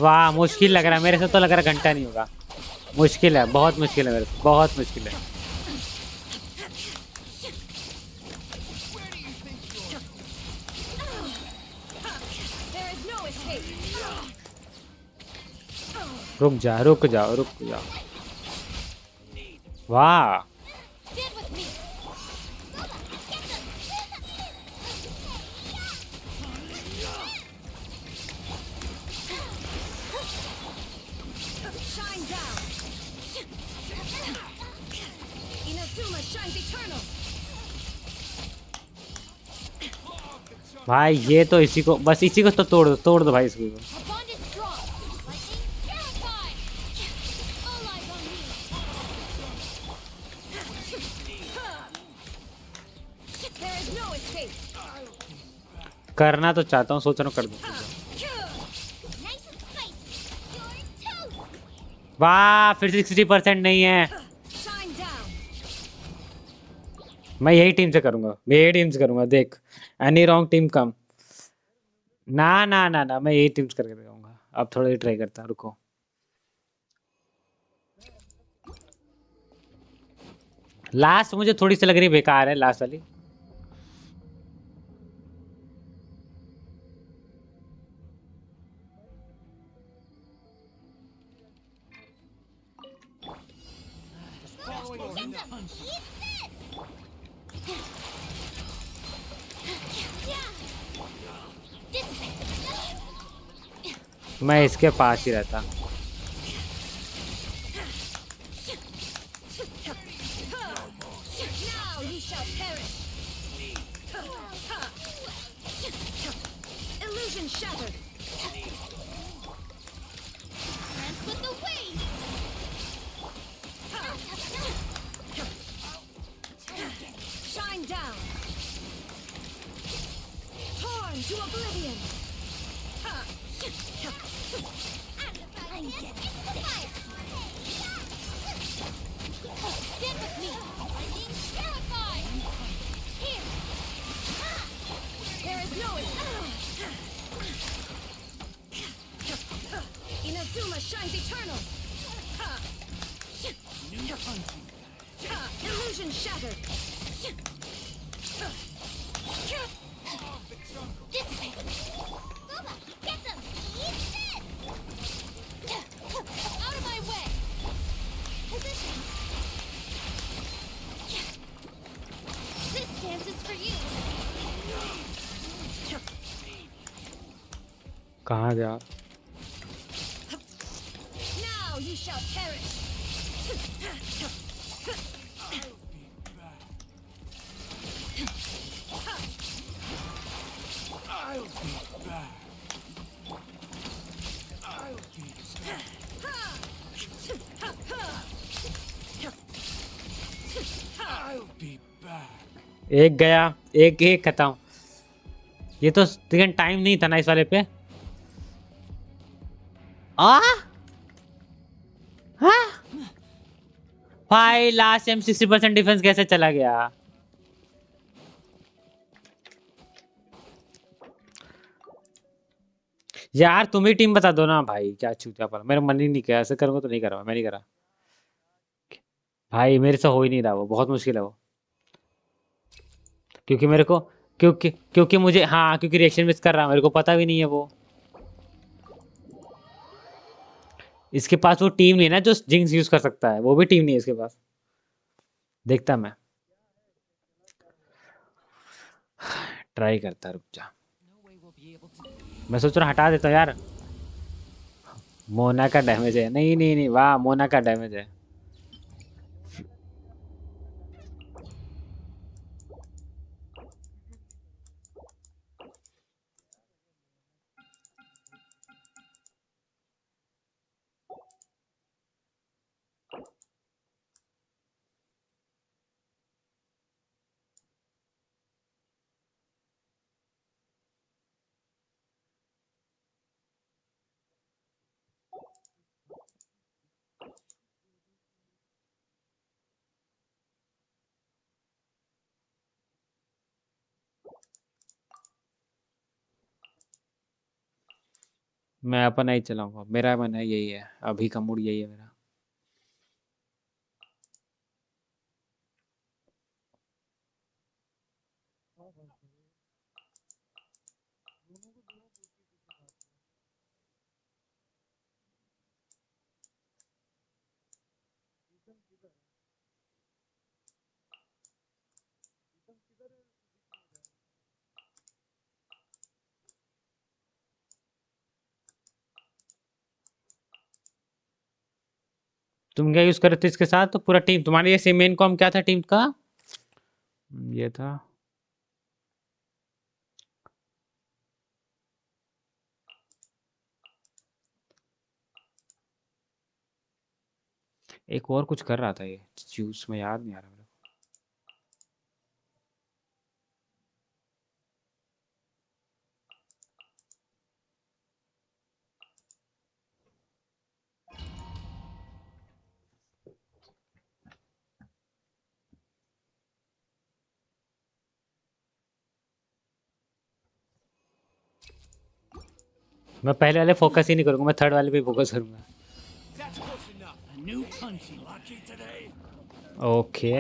वाह मुश्किल लग रहा है मेरे से, तो लग रहा घंटा नहीं होगा, मुश्किल है, बहुत मुश्किल है मेरे से, बहुत मुश्किल है। रुक जा रुक जाओ रुक जाओ। वाह भाई ये तो इसी को, बस इसी को तो तोड़ दो भाई इसको। करना तो चाहता हूँ, सोच रहा हूँ कर दूँ। वाह फिर 60% नहीं है। मैं यही टीम से करूंगा, मैं यही टीम से करूंगा, देख एनी रॉन्ग टीम कम। ना ना ना ना मैं यही टीम से करके दिखाऊंगा। अब थोड़ा ही ट्राई करता, रुको। लास्ट मुझे थोड़ी सी लग रही बेकार है, लास्ट वाली। मैं इसके पास ही रहता। कहाँ गया? एक गया, एक एक खत्म। ये तो लेकिन टाइम नहीं था ना इस वाले पे। आ भाई लास्ट टाइम 60% डिफेंस कैसे चला गया? यार तुम ही टीम बता दो ना भाई, क्या चूतिया पर मेरा मन ही नहीं किया, ऐसे करूंगा तो नहीं करा, मैं नहीं करा भाई, मेरे से हो ही नहीं रहा, वो बहुत मुश्किल है वो। क्योंकि मेरे को क्योंकि मुझे, हाँ क्योंकि रिएक्शन मिस कर रहा, मेरे को पता भी नहीं है वो। इसके पास वो टीम नहीं है ना जो जिंक्स यूज कर सकता है, वो भी टीम नहीं है इसके पास। देखता मैं ट्राई करता, रुक जा। मैं सोच रहा हटा देता यार। मोना का डैमेज है, नहीं नहीं नहीं, वाह मोना का डैमेज है। मैं अपना ही चलाऊंगा, मेरा मन है यही है, अभी का मूड यही है मेरा। तुम क्या यूज कर रहे थे इसके साथ? तो पूरा टीम तुम्हारे जैसे मेन कॉम क्या था टीम का? ये था। एक और कुछ कर रहा था ये जूस में, याद नहीं आ रहा मेरे को। मैं पहले वाले फोकस ही नहीं करूंगा, मैं थर्ड वाले पे फोकस करूंगा। A new punchy lucky today. Okay.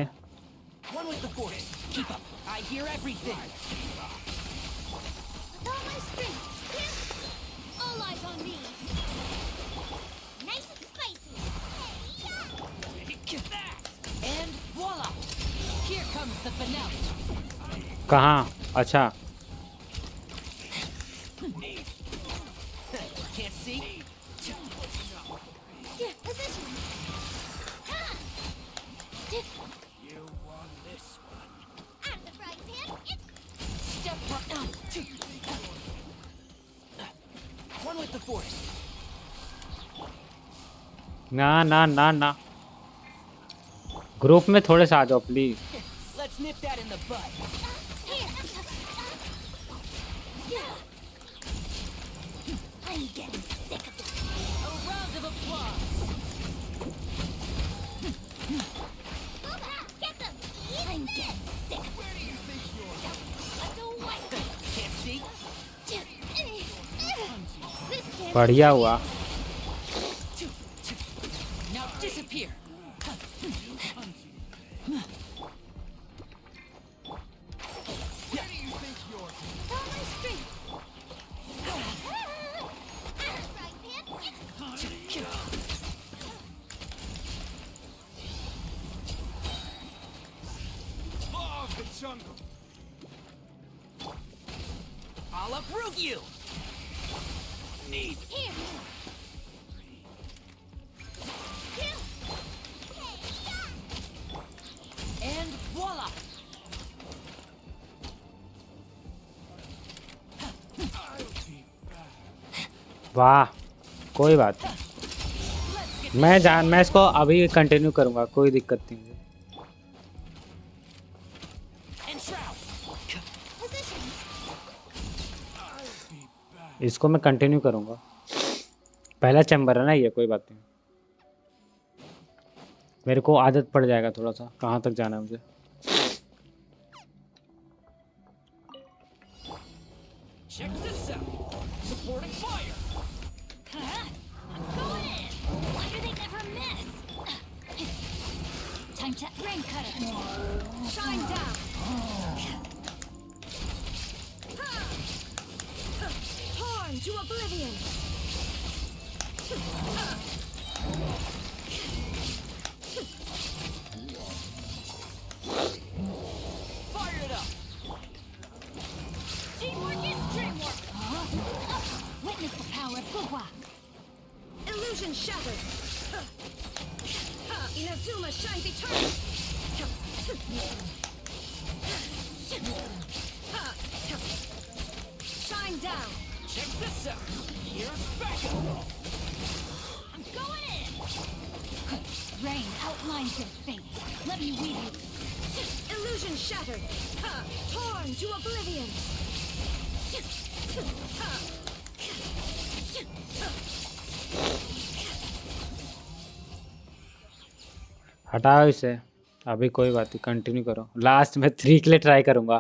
One with the force. Keep up. I hear everything. With all my strength. Here. All eyes on me. Nice and spicy. Get that. And voila. Here comes the finale. कहाँ? अच्छा। Can't see. Here, position. You won this one. Out of the frying pan. It's Step right. One with the force. ना ना ना ना, group में थोड़े से आ जाओ please. Let's nip that in the bud. I'm getting sick of this. A round of applause. Get them. I'm getting sick of this. Where do you think you're? Can't see. This can't बढ़िया हुआ। Now disappear. Where do you think you're? With all my strength. Frying pan. Law of the jungle. I'll uproot you. Need. Here. Here. And voila. वाह, कोई बात नहीं। मैं इसको अभी continue करूंगा, कोई दिक्कत नहीं मुझे। इसको मैं कंटिन्यू करूंगा, पहला चैम्बर है ना ये, कोई बात नहीं। मेरे को आदत पड़ जाएगा थोड़ा सा कहाँ तक जाना है मुझे। Check this out. Supporting fire. I'm going in. Why do they never miss? Time to rain cutter. Shine down. Torn to oblivion. Fire it up. Teamwork is dreamwork. Witness the power of Fuwa. Illusion shattered. Inazuma shines eternal. Shine down. Check this out. Here's backup. I'm going in. Rain outlines your fate. Let me weave you. Illusion shattered. Torn to oblivion. हटाओ इसे, अभी कोई बात नहीं, continue करो। Last में 3 के लिए ट्राई करूंगा।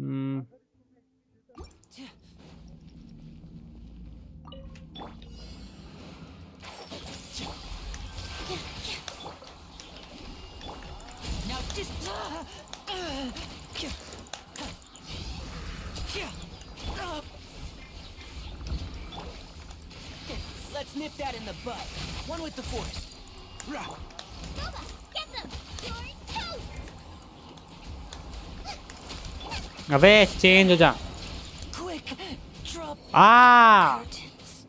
Now just let's nip that in the bud. One with the force. Nova, get them! You're toast! अबे चेंज हो जा। Quick, drop curtains.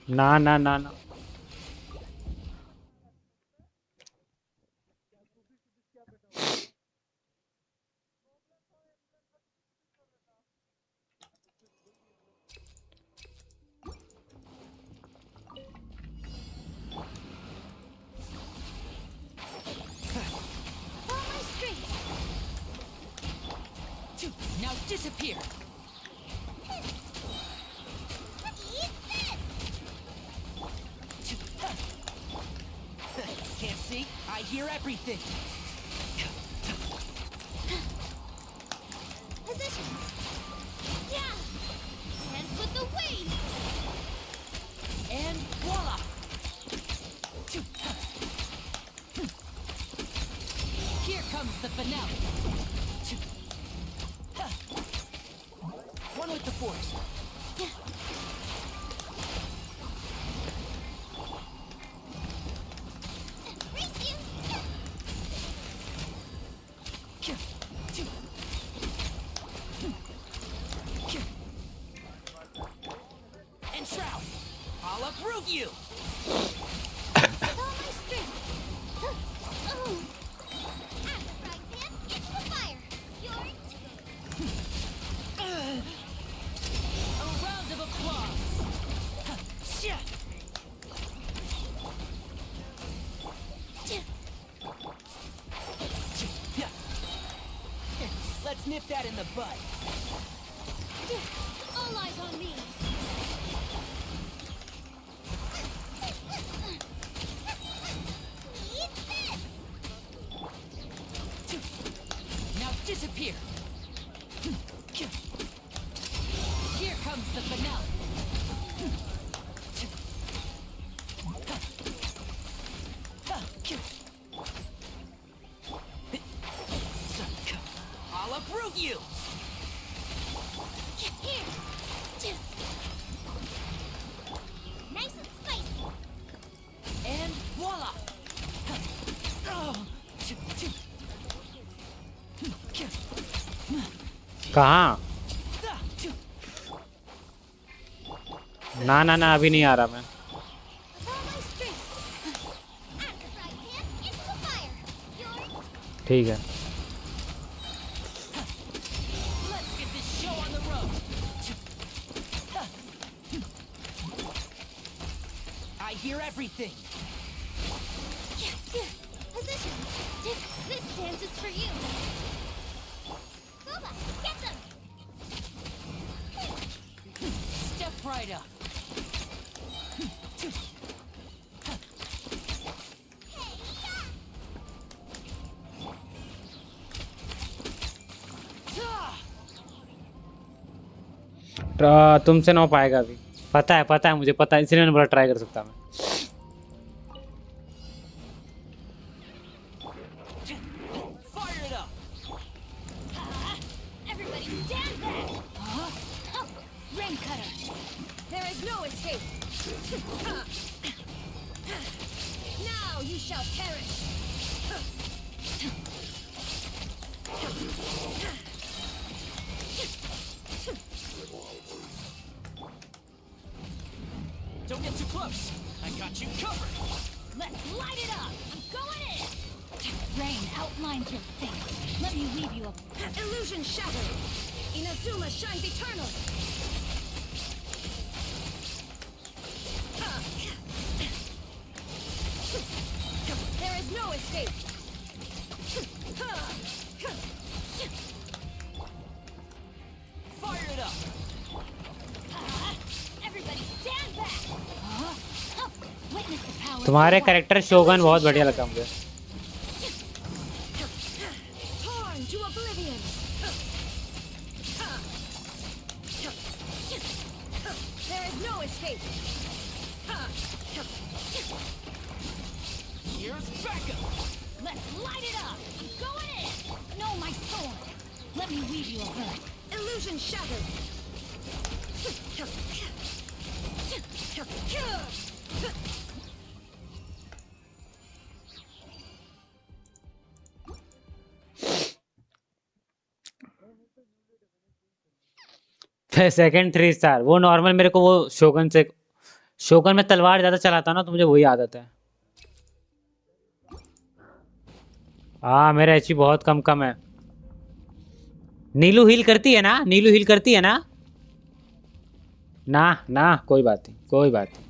ना ना ना ना। Now disappear. Can't see? I hear everything. Positions. Yeah. Hands with the wings. And voila. Here comes the finale. One with the force. And Shroud, I'll approve you. All my strength. Oh. At the right hand, into the fire. You're A round of applause. Let's nip that in the bud. all eyes on me. Now disappear. Here comes the finale. I'll approve you. Here. Nice and spicy. And voila. कहाँ? ना ना ना अभी नहीं आ रहा मैं। ठीक है। Let's get this show on the road. I hear everything. Positions. This dance is for you. Nova, get them. Step right up. तुमसे ना हो पाएगा अभी। पता है मुझे पता है, इसलिए मैंने बोला ट्राई कर सकता मैं। Fire it up. Everybody stand back. Rain cutter. There is no escape. Now you shall perish. Don't get too close. I got you covered. Let's light it up. I'm going in. Rain outlines your fate. Let me weave you up. Illusion shattered. Inazuma shines eternal. There is no escape. Fire it up. Everybody stand back. Witness the power. तुम्हारे character शोगन बहुत बढ़िया लगा मुझे। Torn to oblivion. Back up! Let's light it up! I'm going in! No, my sword! Let me weave you a bird. Illusion shattered! Second 3 star वो normal मेरे को वो शोगन में तलवार ज्यादा चलाता ना तो मुझे वही आदत है। हाँ मेरा एचपी बहुत कम कम है। नीलू हील करती है ना? नीलू हील करती है ना? ना ना कोई बात नहीं कोई बात नहीं।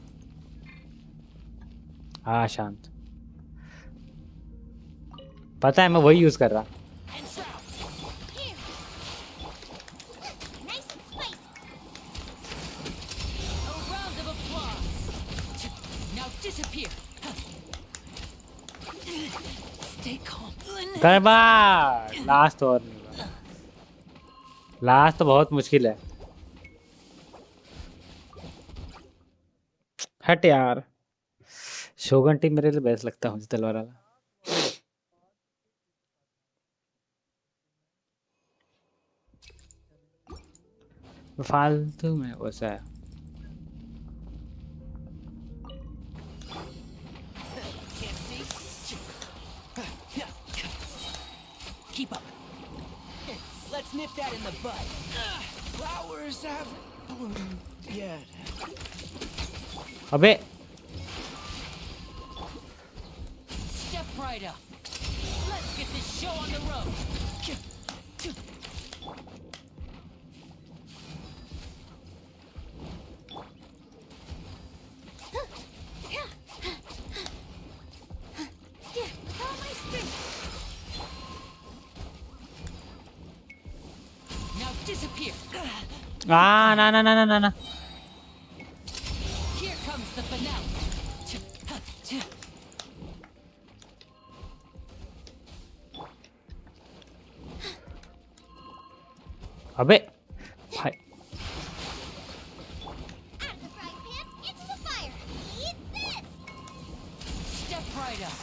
हाँ शांत। पता है मैं वही यूज कर रहा। गरबा लास्ट और लास्ट तो बहुत मुश्किल है। हट यार शोगन टीम मेरे लिए बेस्ट लगता है मुझे तलवार वाला। फालतू में वैसा है। Keep up. Here, let's nip that in the bud. Flowers haven't bloomed yet. अबे Step right up. Let's get this show on the road. Here, follow my string. Now disappear. ना ना ना ना ना ना। Here comes the finale. अबे भाई Step right up.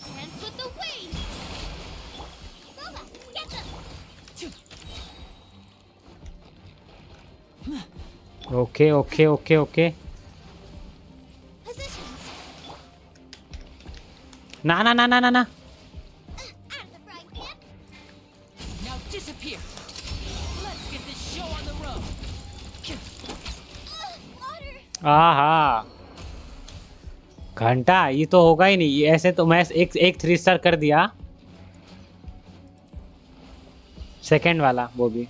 Dance with the waves. Lola, get them. Okay okay okay okay. Positions. ना ना ना ना ना ना। Now disappear. Let's get this show on the road. आहा घंटा ये तो होगा ही नहीं। ऐसे तो मैं एक 3 स्टार कर दिया सेकंड वाला वो भी।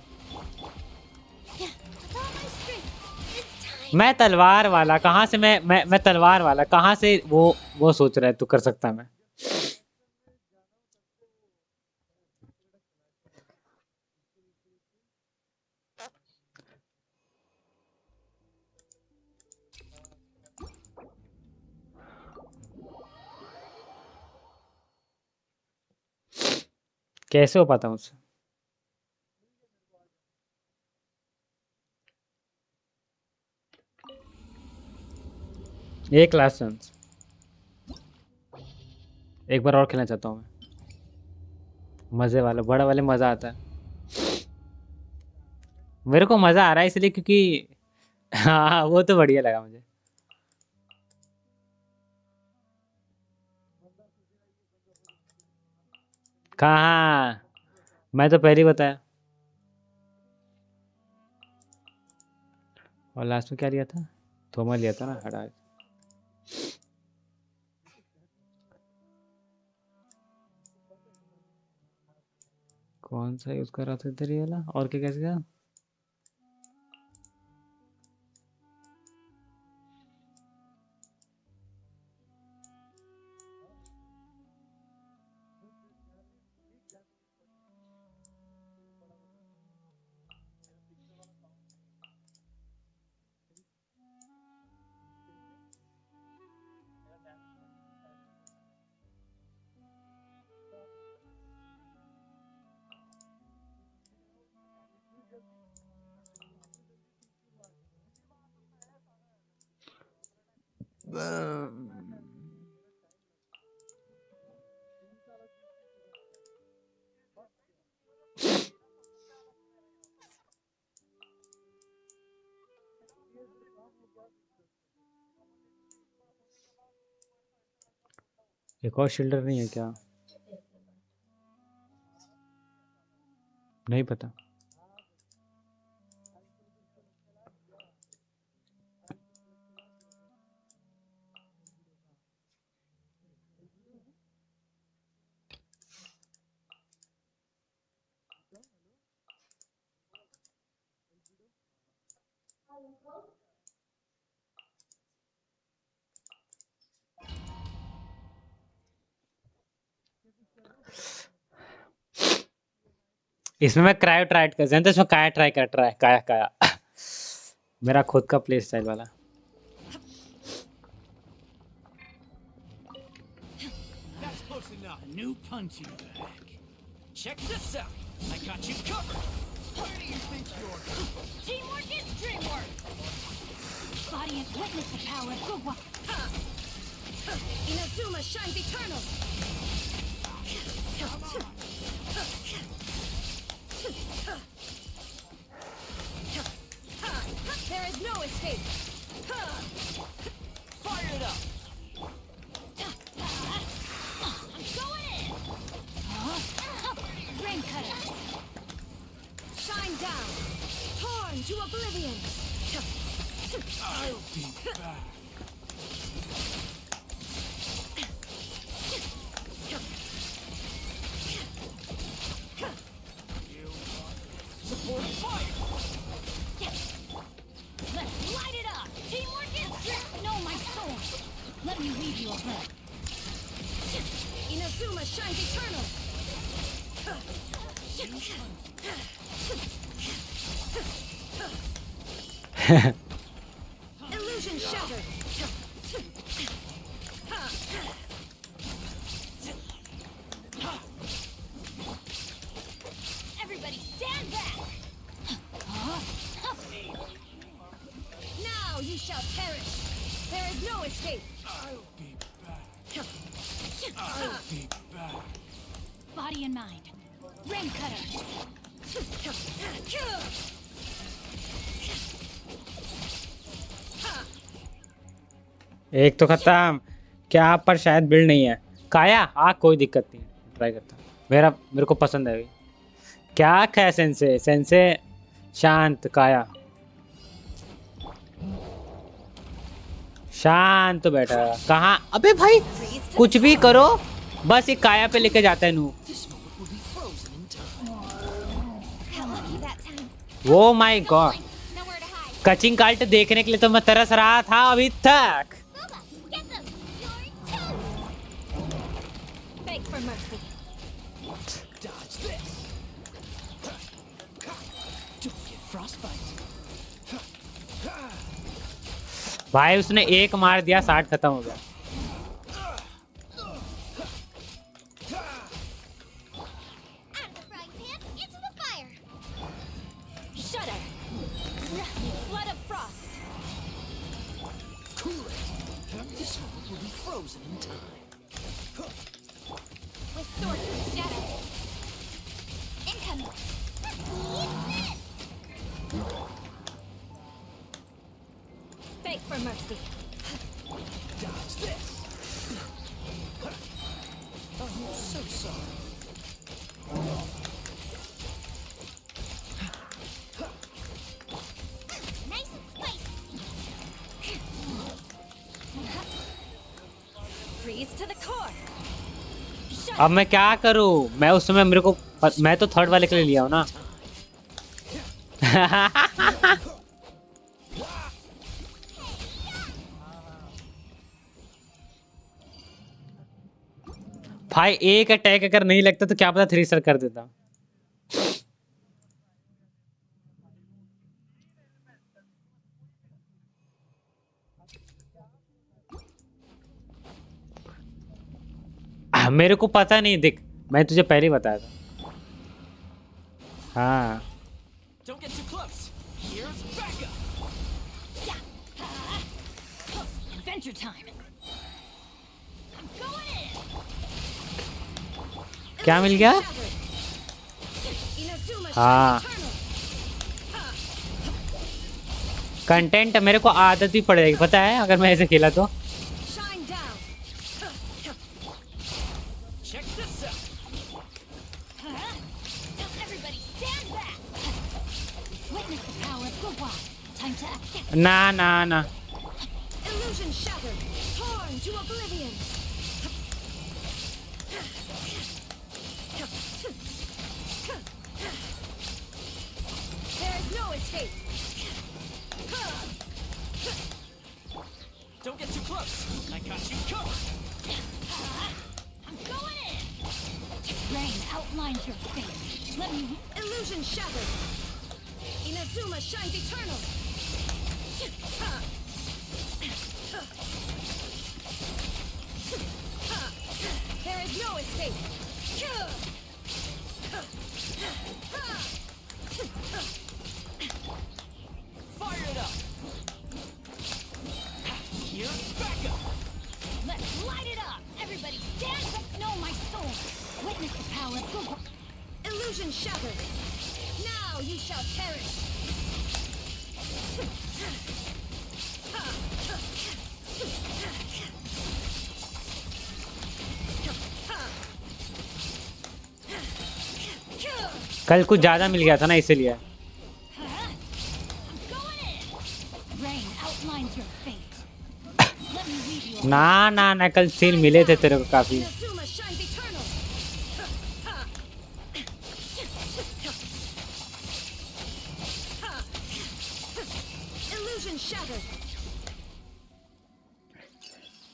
मैं तलवार वाला कहाँ से मैं तलवार वाला कहाँ से वो सोच रहा है तू कर सकता मैं। कैसे हो पाता मुझसे? एक लास्ट चांस एक बार और खेलना चाहता हूँ मैं। मजे वाला बड़ा वाले मजा आता है। मेरे को मजा आ रहा है इसलिए क्योंकि हाँ वो तो बढ़िया लगा मुझे। कहाँ मैं तो पहले ही बताया। और लास्ट में क्या लिया था? थोमा लिया था ना हटा। कौन सा यूज कर रहा था इधर ये वाला और क्या कैसे था? एक और शिल्डर नहीं है क्या? नहीं पता। इसमें मैं क्रायो ट्राई कर सकता हूं, इसमें काया ट्राई कर काया काया मेरा खुद का प्ले स्टाइल वाला। That's close enough. A new punching bag. Check this out. I got you covered. Where do you think you're? Teamwork is dreamwork. Body and witness the power of Gugwa. Inazuma shines eternal. There is no escape. Fire it up. I'm going in. Rain cutter. Shine down. Torn to oblivion. I'll be back. Support fire. Let's light it up. Teamwork is dream. No, my sword. Let me leave you a bit. Inazuma shines eternal. Illusion shattered. Everybody stand back. Now you shall perish. There is no escape. I'll be back. I'll be back. Body and mind. Rain cutter. एक तो खत्म। क्या पर शायद build नहीं है। काया कोई दिक्कत नहीं, ट्राई करता। मेरे को पसंद है। क्या है सेंसे? सेंसे शांत, काया शांत बैठा। कहाँ? अबे भाई कुछ भी करो, बस ये काया पे लेके जाता है नू। वो माय गॉड, कचिंग कार्ट देखने के लिए तो मैं तरस रहा था अभी तक। Beg for mercy. Dodge this. Don't get frostbite. भाई उसने एक मार दिया, 60 खत्म हो गया। Frozen in time. With sword to shadow. Incoming. Beg for mercy. Dodge this. Oh, I'm so sorry. Nice and spicy. Freeze to the core. अब मैं क्या करूं? मैं उस समय मैं तो थर्ड वाले के लिए लिया हूं ना। भाई एक अटैक अगर नहीं लगता तो क्या पता 3 स्टार कर देता। मेरे को पता नहीं, देख मैं तुझे पहले ही बताया था। हाँ Don't get too close. Here's backup. Adventure time. I'm going in. क्या मिल गया? हाँ कंटेंट मेरे को आदत ही पड़ जाएगी पता है अगर मैं ऐसे खेला तो। ना ना ना Illusion shattered. Torn to oblivion. There is no escape. Don't get too close. I got you. Come on. I'm going in. Rain outlines your fate. Let me. Illusion shattered. Inazuma shines eternal. There is no escape. Fire it up. Here's backup. Let's light it up. Everybody stand up. Know my soul. Witness the power of Google. Illusion shattered. Now you shall perish. कल कुछ ज्यादा मिल गया था ना इसीलिए। ना ना ना कल सील मिले थे तेरे को काफी।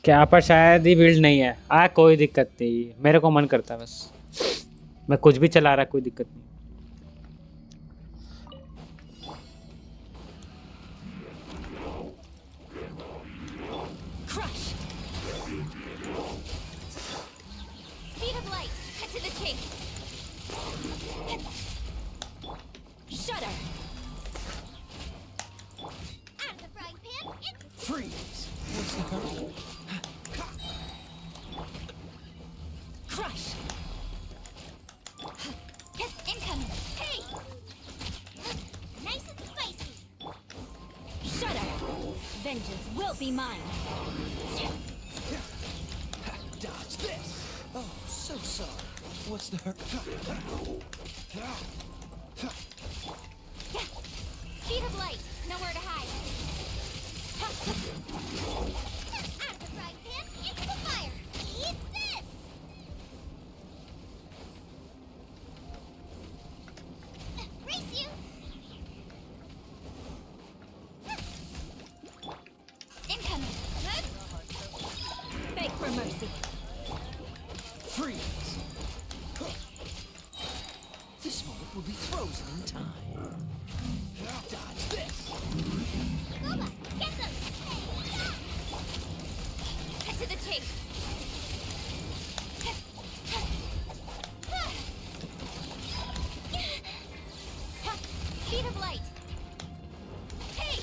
क्या पर शायद ही बिल्ड नहीं है। कोई दिक्कत नहीं मेरे को मन करता है बस मैं कुछ भी चला रहा कोई दिक्कत नहीं। Vengeance will be mine. Dodge this. Oh, so sorry. What's the hurt? Speed of light. Nowhere to hide. Out of the frying pan into the fire. Eat this. Race you. Incoming. Beg for mercy. Freeze. This moment will be frozen in time. Dodge this. Lola, get them. Cut to the chase. Speed of light. Hey.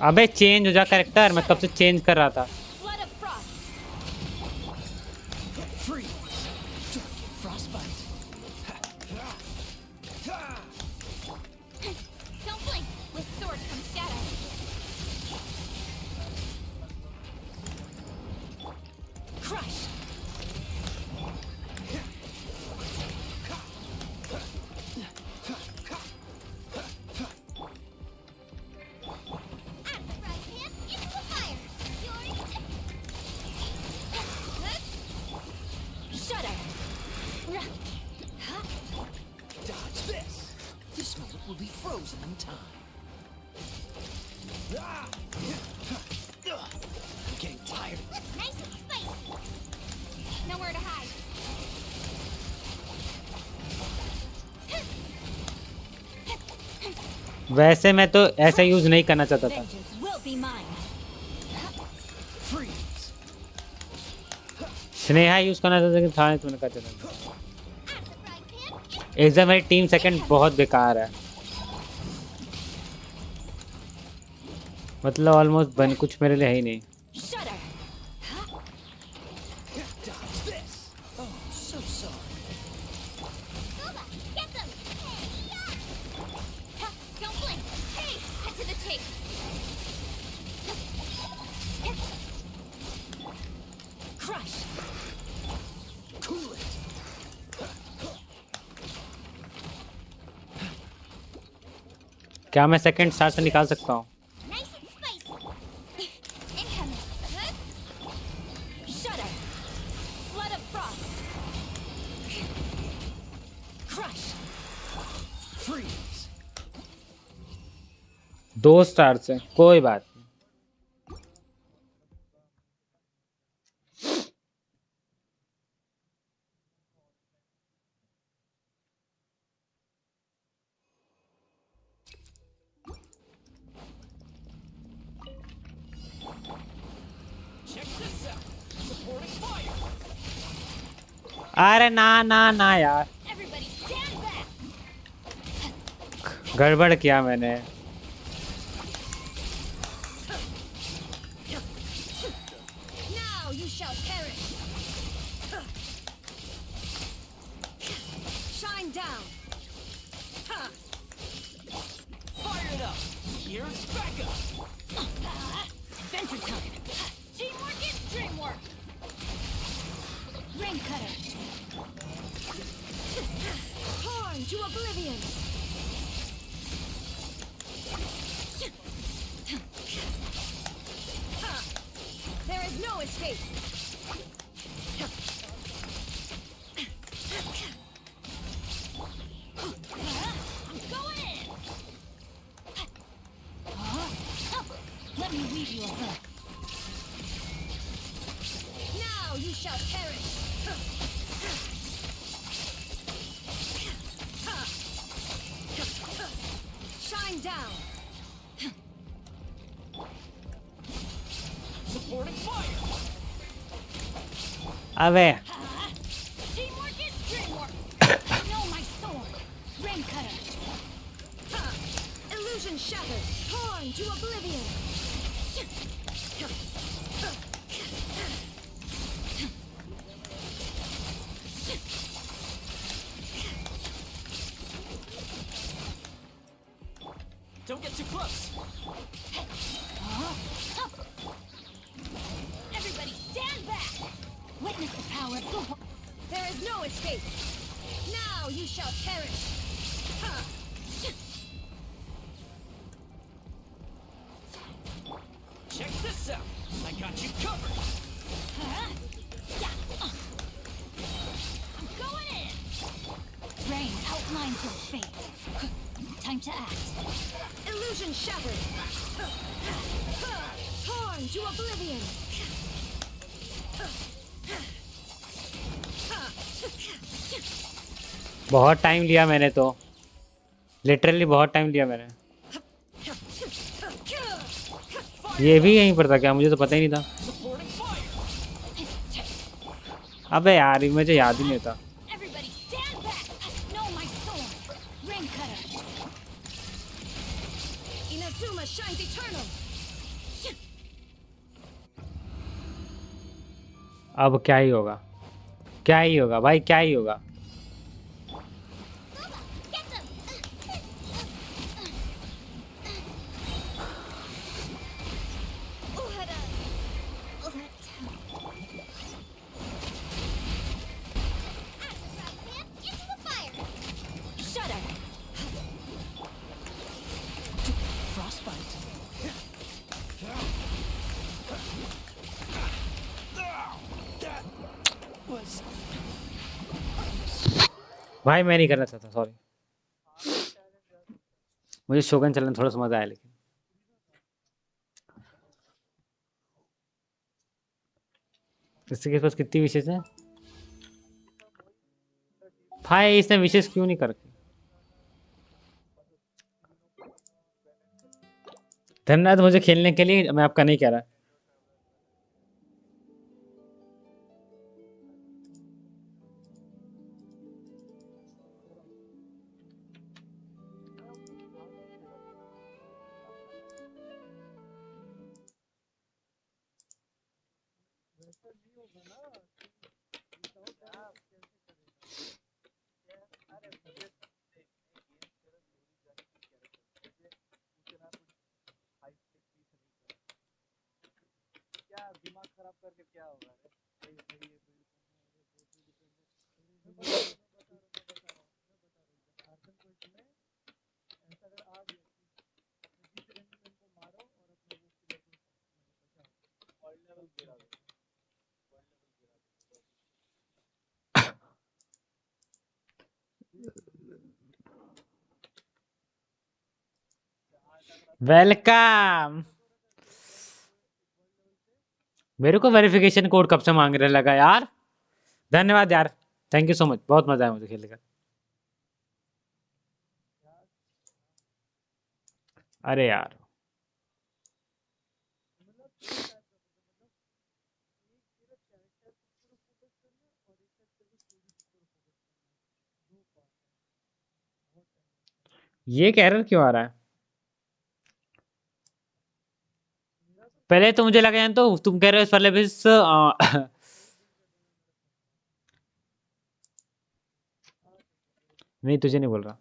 अबे change हो जा character मैं कब से change कर रहा था। Blood of frost. Freeze. Frostbite. Don't blink. With sword comes shadow. Crush. Shudder. Dodge this. This moment will be frozen in time. Getting tired. Nice and spicy. Nowhere to hide. वैसे मैं तो ऐसा use नहीं करना चाहता था। Vengeance will be mine. Freeze. Sneha use करना चाहता लेकिन था नहीं तो मैंने कहा चला। एकदम मेरी टीम सेकंड बहुत बेकार है मतलब ऑलमोस्ट बन कुछ मेरे लिए है ही नहीं। क्या मैं सेकंड स्टार से निकाल सकता हूँ? Nice and spicy. Incoming. Shudder. Flood of frost. Crush. Freeze. 2 star से कोई बात नहीं। Check this out. Supporting fire. अरे ना ना ना यार, Everybody stand back. गड़बड़ किया मैंने। Now you shall perish. Shine down. Fire it up. Here's backup. Adventure time. Teamwork is dreamwork. Rain cutter. Torn to oblivion. There is no escape. I'm going in. Let me weave you a book. Now you shall perish. Shine down. Supporting fire. अबे Teamwork is dreamwork. Know my sword. Rain cutter. Illusion shattered. Torn to oblivion. Don't get too close. Everybody stand back. Witness the power of the... There is no escape. Now you shall perish. Check this out. I got you covered. I'm going in. Rain outlines your fate. Time to act. Illusion shattered. Torn to oblivion. बहुत time लिया मैंने तो, literally बहुत time लिया मैंने। ये भी यहीं पर था क्या? मुझे तो पता ही नहीं था। अबे यार, ये मुझे याद ही नहीं था। Everybody stand back. Know my sword. Rain cutter. Inazuma shines eternal. अब क्या ही होगा, क्या ही होगा भाई, क्या ही होगा। भाई मैं नहीं करना चाहता, सॉरी। मुझे शोगन चलने थोड़ा सा मजा आया, लेकिन इसके पास कितनी विशेष है भाई? इसने विशेष क्यों नहीं कर रखी? धन्यवाद मुझे खेलने के लिए, मैं आपका नहीं कह रहा। वेलकम। मेरे को वेरिफिकेशन कोड कब से मांगने लगा यार। धन्यवाद यार, थैंक यू सो मच, बहुत मजा आया मुझे खेलने का। अरे यार ये एरर क्यों आ रहा है? पहले तो मुझे लगा तो तुम कह रहे हो इस वाले भी नहीं तुझे नहीं बोल रहा।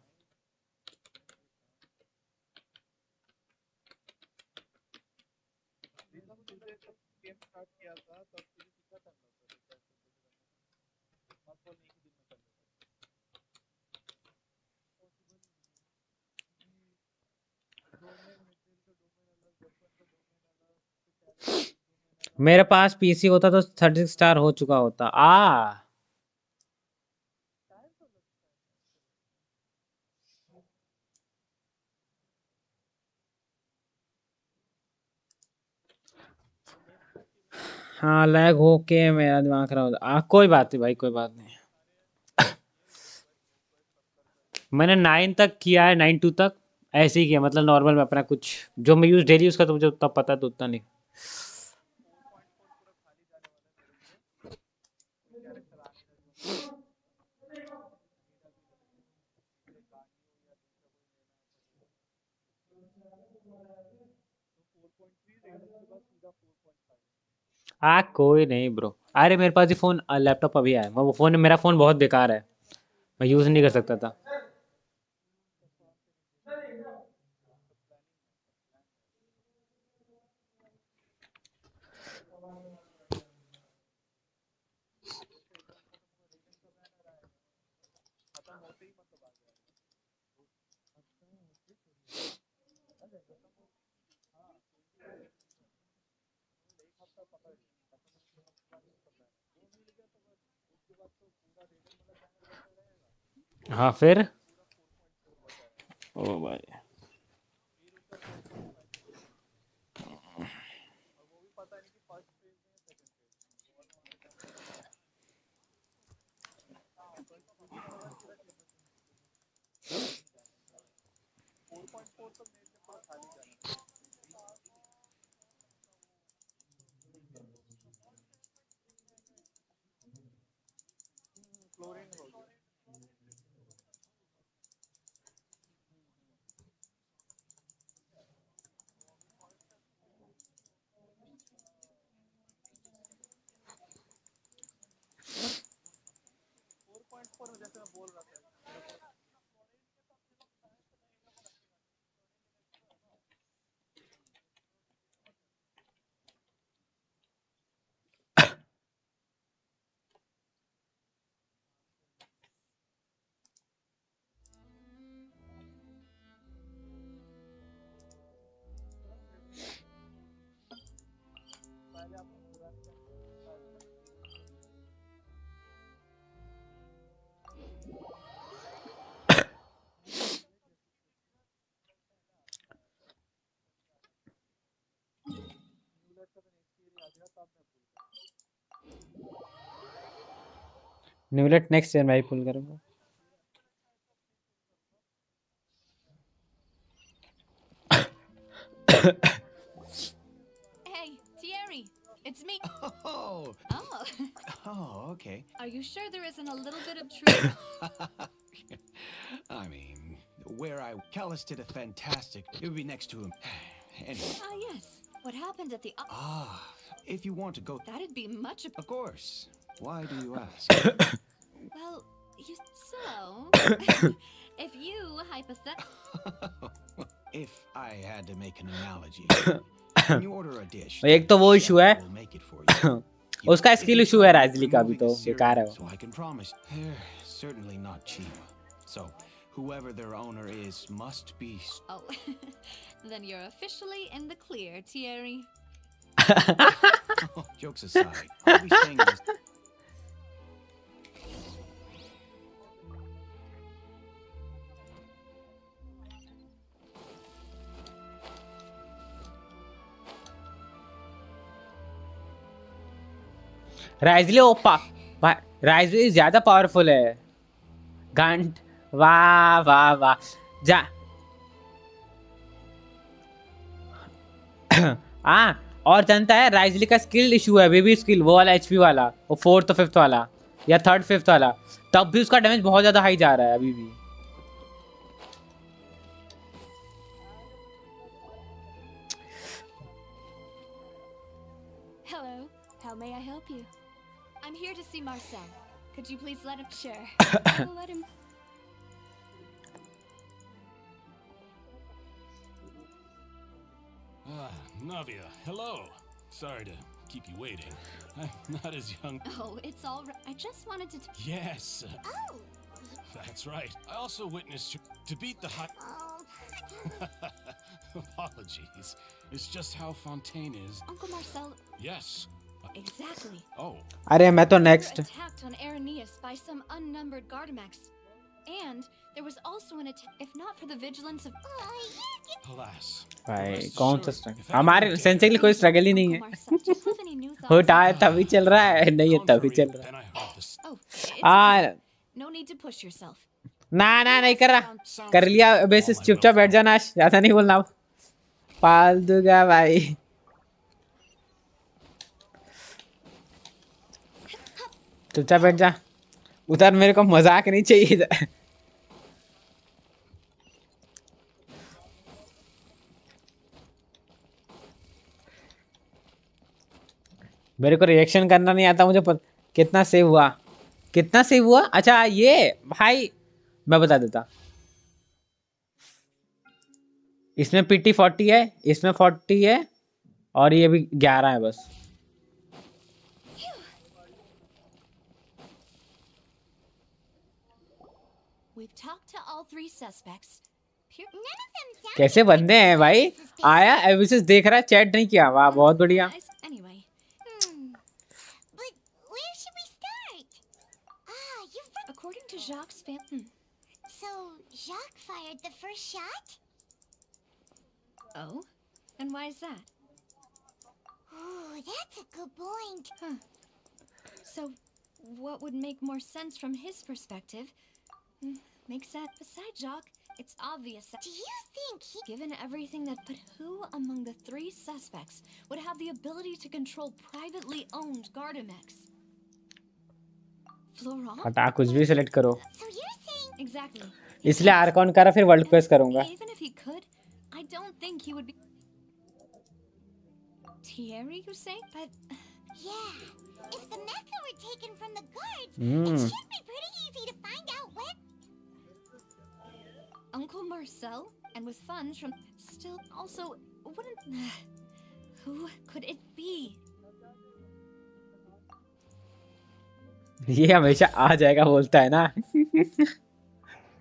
मेरे पास पीसी होता तो 36 स्टार हो चुका होता। हाँ लैग हो के मेरा दिमाग खराब होता। कोई बात नहीं भाई, कोई बात नहीं। मैंने 9 तक किया है, 9 2 तक ऐसे ही किया, मतलब नॉर्मल में अपना कुछ जो मैं यूज डेली उसका तो मुझे उतना पता है, तो उतना नहीं। कोई नहीं ब्रो। अरे मेरे पास ही फोन लैपटॉप अभी आया, वो फोन मेरा फोन बहुत बेकार है, मैं यूज नहीं कर सकता था। हाँ फिर ओ भाई न्यूलेट नेक्स्ट ईयर मैं ही पुल करूंगा। Hey, Thierry, it's me. Oh. Oh. Oh, okay. Are you sure there isn't a little bit of truth? I mean, where I Callus did a fantastic. It would be next to him. Anyway. Ah, yes. What happened at the... If you want to go... That'd be much... Of course. Why do you ask? Well, if you If I had to make an analogy, when you order a dish, एक तो वो issue है will make it for you. उसका skill issue है राजली का भी, तो बेकार है वो। So I can promise they're certainly not cheap. So whoever their owner is must be... Oh, then you're officially in the clear, Thierry. Jokes aside, I'll be staying in this. राइजली राइजली ज्यादा powerful है। घंट वाह वाह वाह जा हाँ। और जानता है राइजली का स्किल इशू है, बेबी स्किल, वो वाला एचपी वाला, वो 4th 5th वाला या 3rd 5th वाला, तब भी उसका डैमेज बहुत ज्यादा हाई जा रहा है अभी भी। Hello, how may I help you? I'm here to see Marcel. Could you please let him share? I'll let him. Navia, hello. Sorry to keep you waiting. I'm not as young. Oh, it's all right. I just wanted to. Yes. Oh. That's right. I also witnessed you to beat the high. Apologies. It's just how Fontaine is. Uncle Marcel. Yes. Exactly. Oh. अरे मैं तो next. Attacked on Arrhenius by some unnumbered Gardamex. And there was also an attack, if not for the vigilance of. Alas. भाई कौन सा struggle, हमारे sense के लिए कोई स्ट्रगल ही नहीं है। होता है तभी चल रहा है, नहीं है तभी चल रहा है। No need to push yourself. ना ना नहीं कर रहा, कर लिया बेसिस, चुपचाप बैठ जा नाश, ज्यादा नहीं बोलना, पाल दूंगा भाई। चुपचाप बैठ जा उधर, मेरे को मजाक नहीं चाहिए इधर। मेरे को रिएक्शन करना नहीं आता, मुझे कितना सेव हुआ, कितना सेव हुआ। अच्छा ये भाई मैं बता देता, इसमें पीटी 40 है, इसमें 40 है, और ये भी 11 है बस। कैसे बंदे हैं भाई, आया एविसेस देख रहा है, चैट नहीं किया, वाह बहुत बढ़िया। According to Jacques' family. So, Jacques fired the first shot? Oh? And why is that? Ooh, that's a good point. Huh. So, what would make more sense from his perspective? Makes that. Besides Jacques, it's obvious that. Do you think he. Given everything that. But who among the 3 suspects would have the ability to control privately owned Gardamex? हटा कुछ भी select करो। Exactly. इसलिए Arcon करा, फिर world quest करूंगा। Even if he could, I don't think he would be. Thierry, you say? But yeah, if the mecha were taken from the guards, it should be pretty easy to find out when. Uncle Marcel, and with funds from. Still, also, wouldn't. Who could it be? ये हमेशा आ जाएगा बोलता है ना।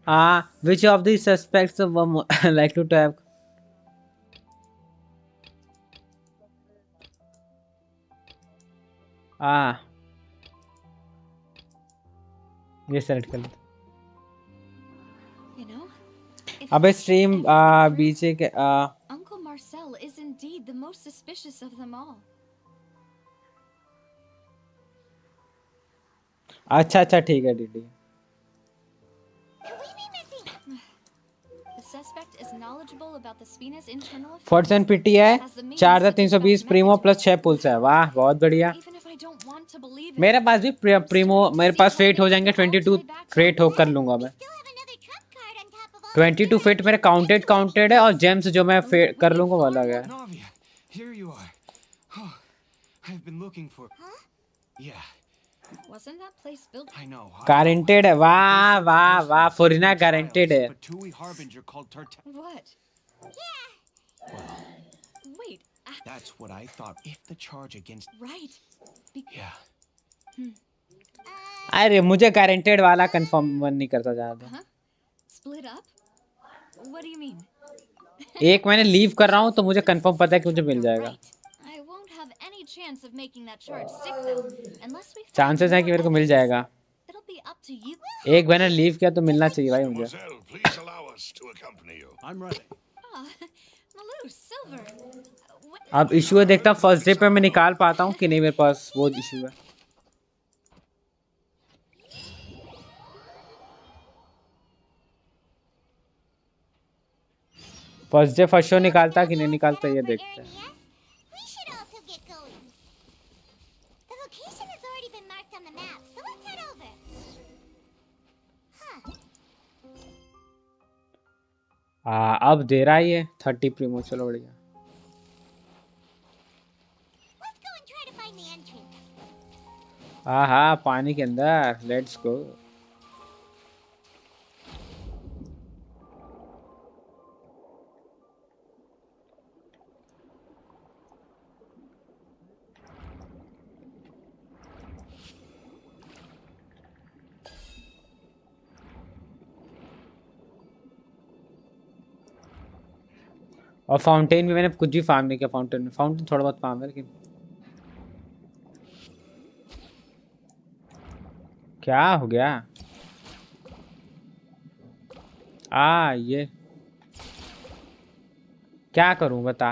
हाँ, which of these suspects were likely to have? हाँ, ये select कर लेते। अबे स्ट्रीम बीचे के Uncle Marcel is indeed the most suspicious of them all. अच्छा अच्छा ठीक है डीडी। फोर्सन पीटी है, 4320 प्रीमो प्लस 6 पुल्स है, वाह बहुत बढ़िया। मेरे पास भी प्रीमो, मेरे पास फेट हो जाएंगे 22 फेट हो कर लूंगा मैं। 22 फेट मेरे काउंटेड है, और जेम्स जो मैं कर लूंगा वो अलग है। Wasn't that place built? I know. Guaranteed है, वाह वाह वाह, फुरीना गारंटेड है। What? Yeah. Wait. That's what I thought. If the charge against. Right. Yeah. अरे मुझे गारंटेड वाला कंफर्म नहीं करता ज्यादा। Split up? What do you mean? एक मैंने लीव कर रहा हूँ तो मुझे कंफर्म पता है कि मुझे मिल जाएगा। I won't have chance of making that charge stick though, unless we find chances है कि more मेरे को मिल evidence. जाएगा। It'll be up to you. एक मैंने लीव किया तो मिलना चाहिए भाई मुझे। Mademoiselle, please allow us to accompany you. I'm ready. Ah, Malou, Silver. अब इशू है, देखता फर्स्ट डे पे मैं निकाल पाता हूँ कि नहीं, मेरे पास वो इशू है। फर्स्ट डे फर्स्ट शो निकालता कि नहीं निकालता ये देखते हैं। We should also get going. The location has already been marked on the map, so let's head over. अब दे रहा है ये 30 प्रीमो, चलो बढ़िया। Let's go and try to find the entrance. हाँ पानी के अंदर, लेट्स गो। और फाउंटेन में मैंने कुछ भी फार्म नहीं किया। फाउंटेन थोड़ा बहुत फार्म है, लेकिन क्या हो गया? ये क्या करूं बता।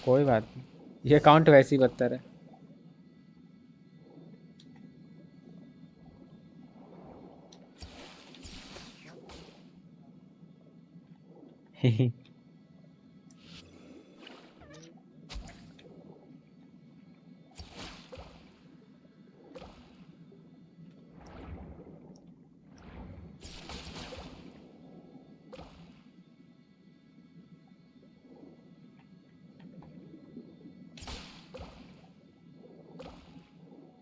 कोई बात नहीं, ये अकाउंट वैसे ही बदतर है।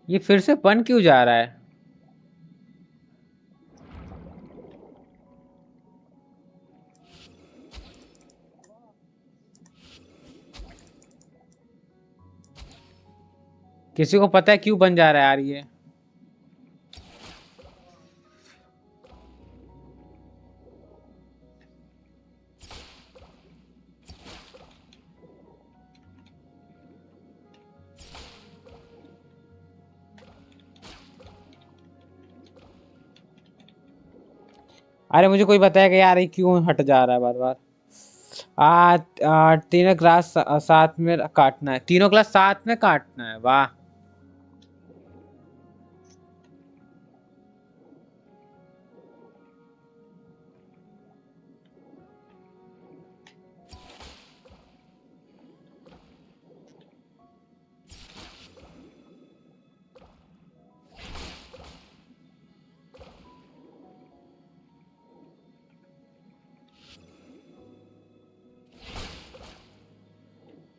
ये फिर से बन क्यों जा रहा है? किसी को पता है क्यों बन जा रहा है यार ये? अरे मुझे कोई बताएगा यार ये क्यों हट जा रहा है बार बार। तीनों क्लास साथ में काटना है, तीनों क्लास साथ में काटना है, वाह।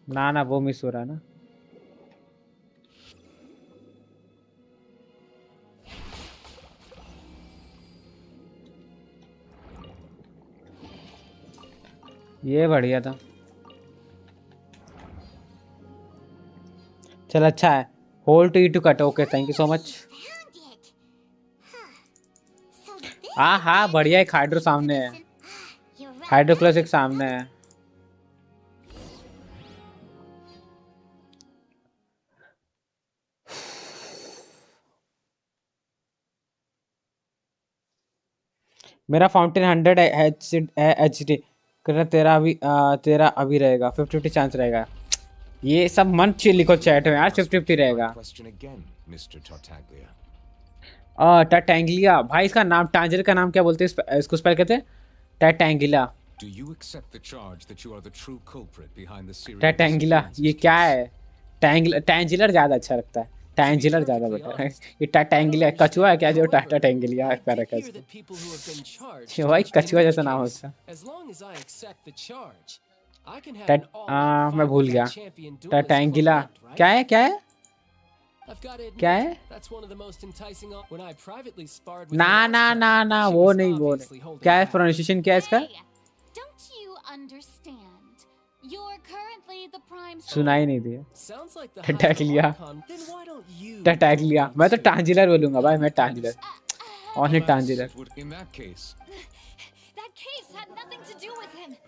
ना वो मिस हो रहा है ना। ये बढ़िया था। चल अच्छा है। Hold to E to cut, okay thank you so much. हाँ बढ़िया है। हाइड्रो सामने है, हाइड्रो क्लासिक सामने है। मेरा फाउंटेन 100 एचडी करना, तेरा अभी रहेगा 50-50 चांस रहेगा। ये सब मन लिखो चैट में यार, 50-50 रहेगा। टैटेंगलिया भाई, इसका नाम टांजर का नाम क्या बोलते हैं इसको, स्पेल कहते हैं टैटेंगलिया। टैटेंगलिया ये क्या है? टैंजिलर ज्यादा अच्छा लगता है, टैंजिलर ज्यादा बेटर है। ये टैटेंगलिया कछुआ है क्या जो टाटा टैंगलिया कर रखा है भाई? कछुआ जैसा नाम है उसका। मैं भूल गया। टैटेंगलिया क्या है क्या है क्या है? ना वो नहीं क्या है? प्रोनाउंसिएशन क्या है इसका? सुनाई नहीं दिया। टैटेंगलिया मैं तो टांजिलर बोलूंगा भाई, मैं टांजिलर, ओनली टांजिलर।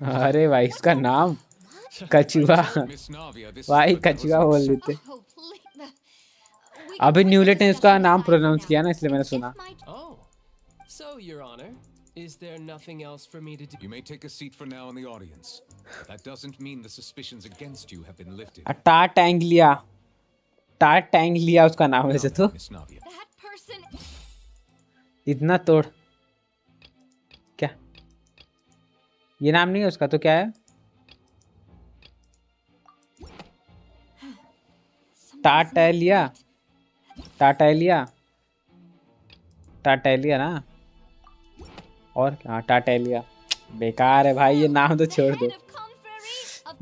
अरे भाई इसका नाम कछुआ भाई कछुआ बोल देते। अभी न्यूलेट ने इसका नाम प्रोनाउंस किया ना इसलिए मैंने सुना। Oh, so Your Honor, is there nothing else for me to do? You may take a seat for now in the audience. That doesn't mean the suspicions against you have been lifted. टाटैंगलिया उसका नाम वैसे तो। इतना तोड़ क्या ये नाम नहीं है उसका तो क्या है? टाटैलिया टाटैलिया टाटैलिया ना और क्या? टाटैलिया बेकार है भाई ये नाम तो छोड़ दो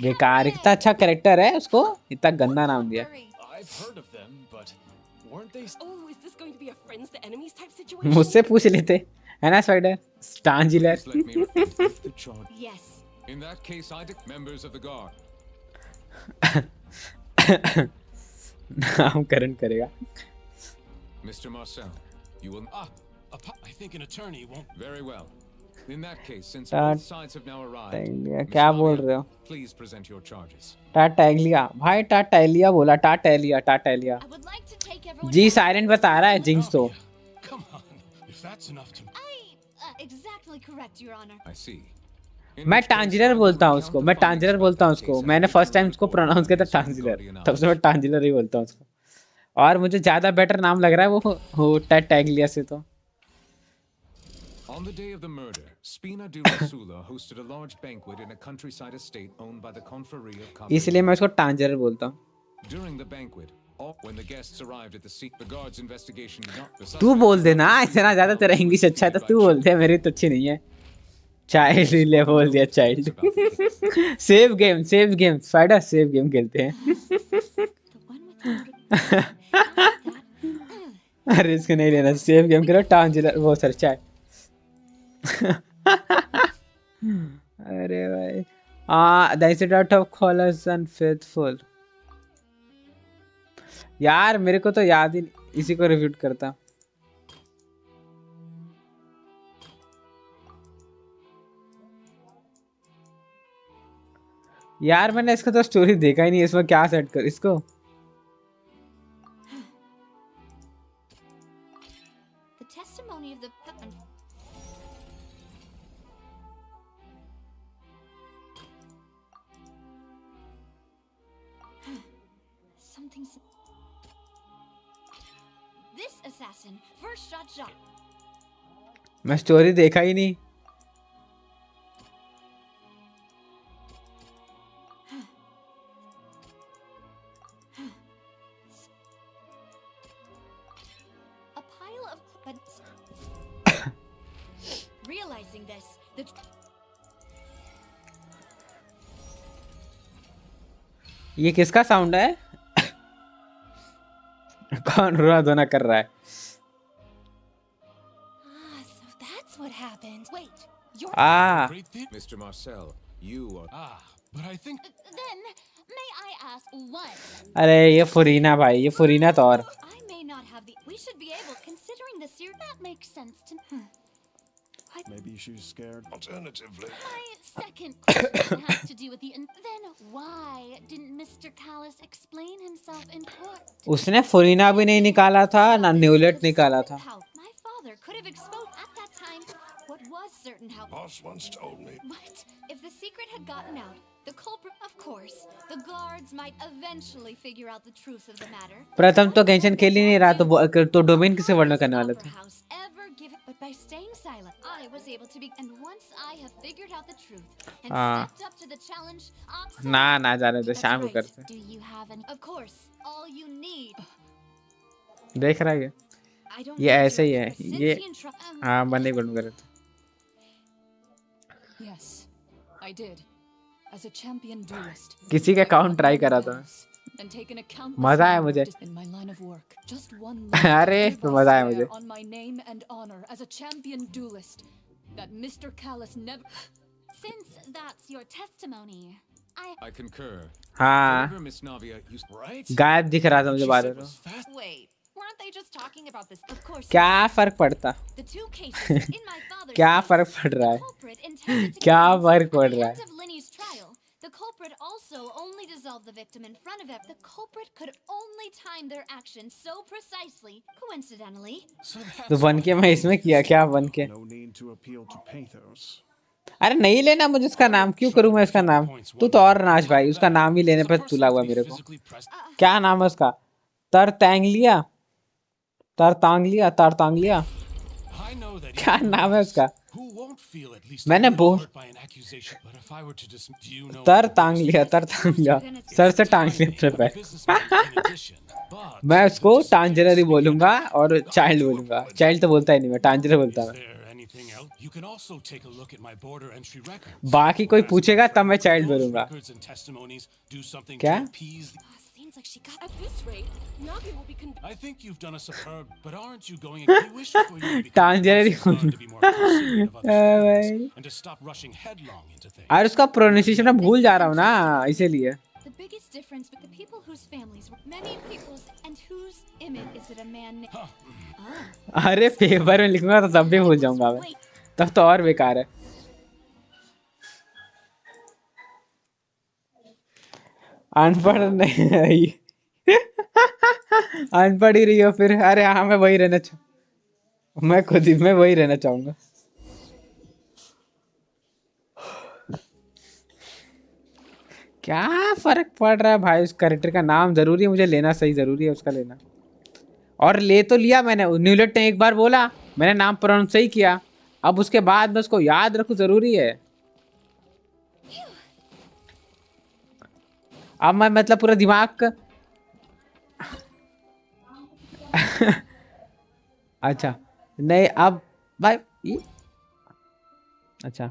बेकार। इतना अच्छा कैरेक्टर है उसको इतना गंदा नाम दिया। मुझसे पूछ लेते है ना spider स्टांजिलर। In that case, I declare members of the guard. नामकरण करेगा। Mr. Marcel, you will. I think an attorney won't. Very well. In that case, since both sides have now arrived, क्या बोल रहे हो? Please present your charges. टाटैलिया भाई टाटैलिया बोला टाटैलिया टाटैलिया। जी silent बता रहा है जिंक्स तो। Exactly correct, Your Honor. I see. मैं टांजिलर बोलता हूँ उसको मैं टांजिलर बोलता हूँ उसको। मैंने फर्स्ट टाइम उसको प्रोनाउंस किया था टांजिलर तब से मैं टांजिलर ही बोलता हूँ उसको। और मुझे ज्यादा बेटर नाम लग रहा है वो टाटैंगलिया से तो। On the day of the murder, Spina di Rasula hosted a large banquet in a countryside estate owned by the confrérie of Cabrera. इसलिए मैं उसको टांजिलर बोलता हूँ। During the banquet, when the guests arrived at the scene, the guard's investigation did not. तू बोल देना इतना ज्यादा तेरा इंग्लिश अच्छा है तो तू बोल दे मेरी तो अच्छी नहीं है। चाइल्ड ले बोल दिया child. Save game spider save game खेलते हैं। रिस्क नहीं लेना सेव गेम करो टांजिलर वो सर चाय। अरे भाई the incident of Cholas unfaithful यार मेरे को तो याद ही इसी को रिव्यू करता। यार मैंने इसका तो स्टोरी देखा ही नहीं इसमें क्या सेट कर इसको। The testimony of the something's this assassin first shot मैं स्टोरी देखा ही नहीं। realizing this the ये किसका साउंड है? कौन रोना धोना कर रहा है? so that's what happened. Wait, you're Mr. Marcel, you are. But I think. Then may I ask one? अरे ये फुरीना भाई ये फुरीना तो और I may not have the. We should be able, considering the series. That makes sense to me. Maybe she's scared. Alternatively, my second question has to do with the. Then why didn't Mr. Callis explain himself in court? उसने फुरीना भी नहीं निकाला था ना न्यूलेट निकाला था। My father could have exposed at that time what was certain. How boss once told me. What if the secret had gotten out? The culprit, of course, the guards might eventually figure out the truth of the matter. प्रथम तो गेंशन खेल ही नहीं रहा तो domain किसे वर्णन करने वाला था? But by staying silent, I was able to be. And once I have figured out the truth and stepped up to the challenge, ना जाने दो शाम को करते। Do you have any? Of course, all you need. देख रहा है ये ऐसे ही है ये हाँ बंदे बंद कर रहे। Yes, I did. As a champion duelist. किसी का अकाउंट ट्राई करा था। मजा आया मुझे। अरे मजा आया मुझे। On my name and honor as a champion duelist, that Mr. Callis never. Since that's your testimony, I concur. हाँ गायब दिख रहा था मुझे बाद में। Wait, weren't they just talking about this? Of course. क्या फर्क पड़ता? क्या फर्क पड़ रहा है? क्या फर्क पड़ रहा है? The culprit also only dissolved the victim in front of it. The culprit could only time their action so precisely, coincidentally. तो बन के मैं इसमें किया क्या बन के? No need to appeal to pathos. अरे नहीं लेना मुझे उसका नाम, क्यों करूं मैं इसका नाम? तू तो और नाच भाई, उसका नाम ही लेने पर तुला हुआ मेरे को। क्या नाम है उसका? तरतांगलिया, तरतांगलिया, तरतांगलिया, क्या नाम है उसका? मैंने तरतांगलिया, तरतांगलिया, सर से टांग लिया अपने पैर। मैं उसको टांजररी बोलूंगा और चाइल्ड बोलूंगा। चाइल्ड तो बोलता ही नहीं, मैं टांजर बोलता मैं। बाकी कोई पूछेगा तब मैं चाइल्ड बोलूंगा। क्या? Seems like she got at this rate. Navi will be I think you've done a superb, but aren't you going? We wish for you to become and to stop rushing headlong into things. यार उसका pronunciation मैं भूल जा रहा हूँ ना, इसीलिए। The biggest difference with the people whose families were many peoples and whose image is it a man? अरे पेपर में लिखूंगा तो तब भी भूल जाऊंगा मैं, तब तो और बेकार है। अनपढ़ नहीं अनपढ़ ही रही हो फिर? अरे हाँ मैं वही रहना मैं खुद ही मैं वही रहना चाहूंगा। क्या फर्क पड़ रहा है भाई, उस कैरेक्टर का नाम जरूरी है मुझे लेना, सही जरूरी है उसका लेना। और ले तो लिया मैंने, न्यूलेट ने एक बार बोला, मैंने नाम प्रोनाउंस सही किया, अब उसके बाद मैं उसको याद रखूं जरूरी है। अब मैं मतलब पूरा दिमाग का अच्छा नहीं अब भाई अच्छा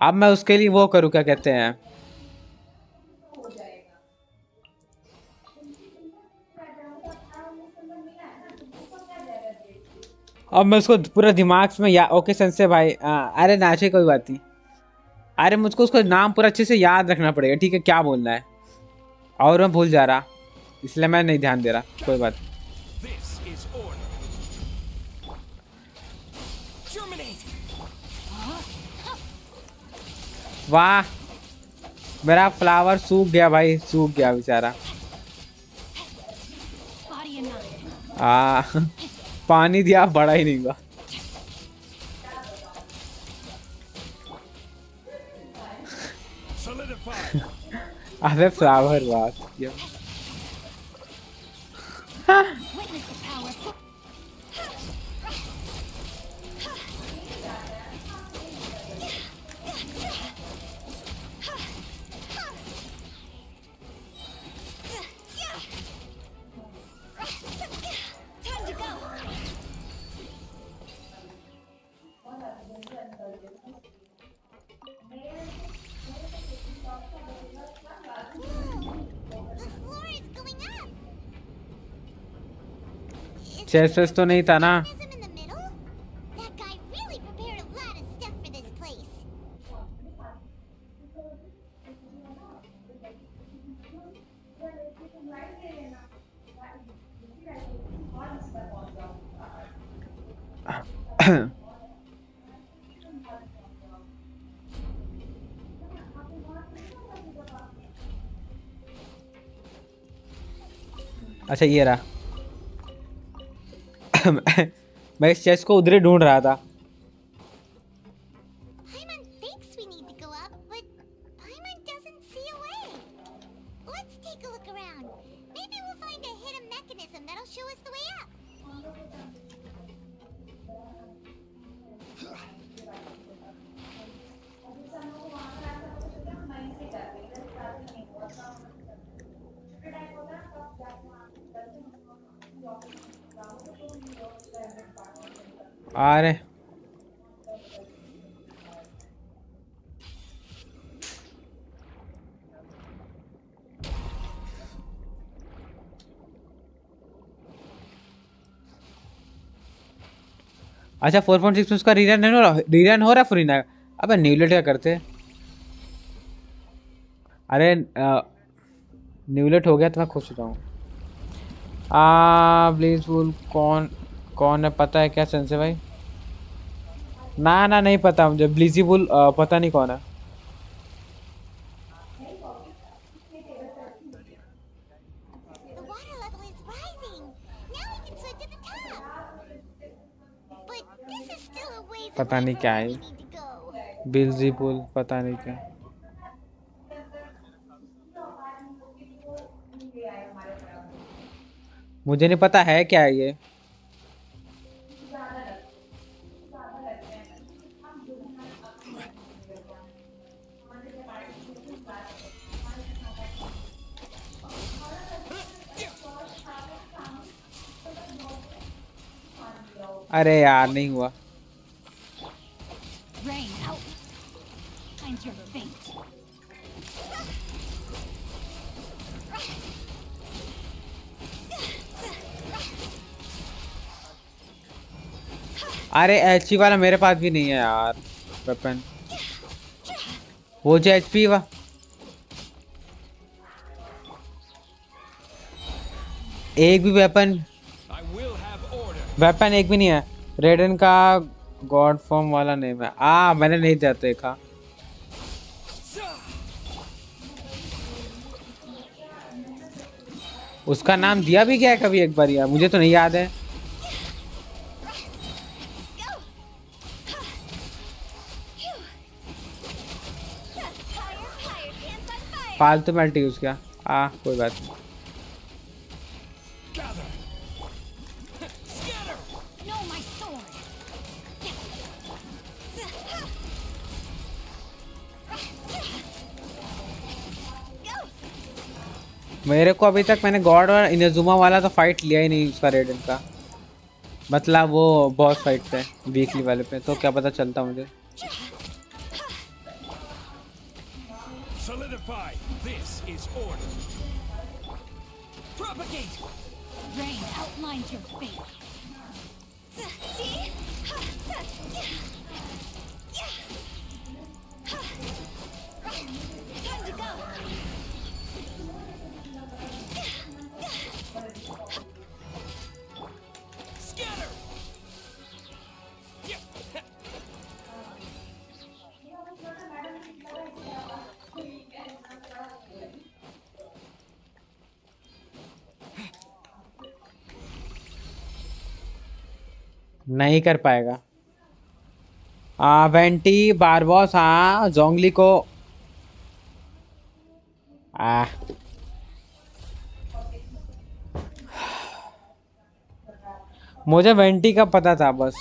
अब मैं उसके लिए वो करूँ, क्या कहते हैं, अब मैं उसको पूरा दिमाग में ओके सेंसे भाई। अरे नाचे कोई बात नहीं। अरे मुझको उसका नाम पूरा अच्छे से याद रखना पड़ेगा, ठीक है, क्या बोलना है, और मैं भूल जा रहा, इसलिए मैं नहीं ध्यान दे रहा। कोई बात। वाह मेरा फ्लावर सूख गया भाई, सूख गया बेचारा। पानी दिया बड़ा ही नहीं हुआ। अबे फ्लावर बात चेस तो नहीं था ना। अच्छा ये रहा। मैं इस चेस्ट को उधर ही ढूंढ रहा था। अरे अच्छा 4.6 में उसका रीरन हो रहा है फुरीना। अबे न्यूलेट क्या करते? अरे न्यूलेट हो गया तो मैं खुश हो जाऊँ। प्लीज फुल कौन है पता है क्या सेंसे भाई? ना ना नहीं पता मुझे, ब्लिजीबुल पता नहीं कौन है। The water level is rising. Now we can swim to the top. But this is still a ways पता away नहीं from क्या where है we need to go. ब्लिजीबुल, पता नहीं क्या। मुझे नहीं पता है क्या है ये। अरे यार नहीं हुआ। Rain out. Find your fate. अरे एचपी वाला मेरे पास भी नहीं है यार वेपन। वो जो एचपी वा एक भी वेपन एक भी नहीं है। रेडन का गॉड फॉर्म वाला नेम है। मैंने नहीं देखा। उसका नाम दिया भी क्या है कभी एक बार यार, मुझे तो नहीं याद है। फालतू में अल्टी यूज किया। कोई बात नहीं। मेरे को अभी तक मैंने गॉड और इनेजुमा वाला तो फाइट लिया ही नहीं उसका रेडन का, मतलब वो बॉस फाइट पे वीकली वाले पे, तो क्या पता चलता मुझे। Solidify. This is order. Propagate. Rain outlines your fate. Time to go. Scatter. नहीं कर पाएगा। वेंटी बारबॉस, जोंगली को मुझे वेंटी का पता था बस,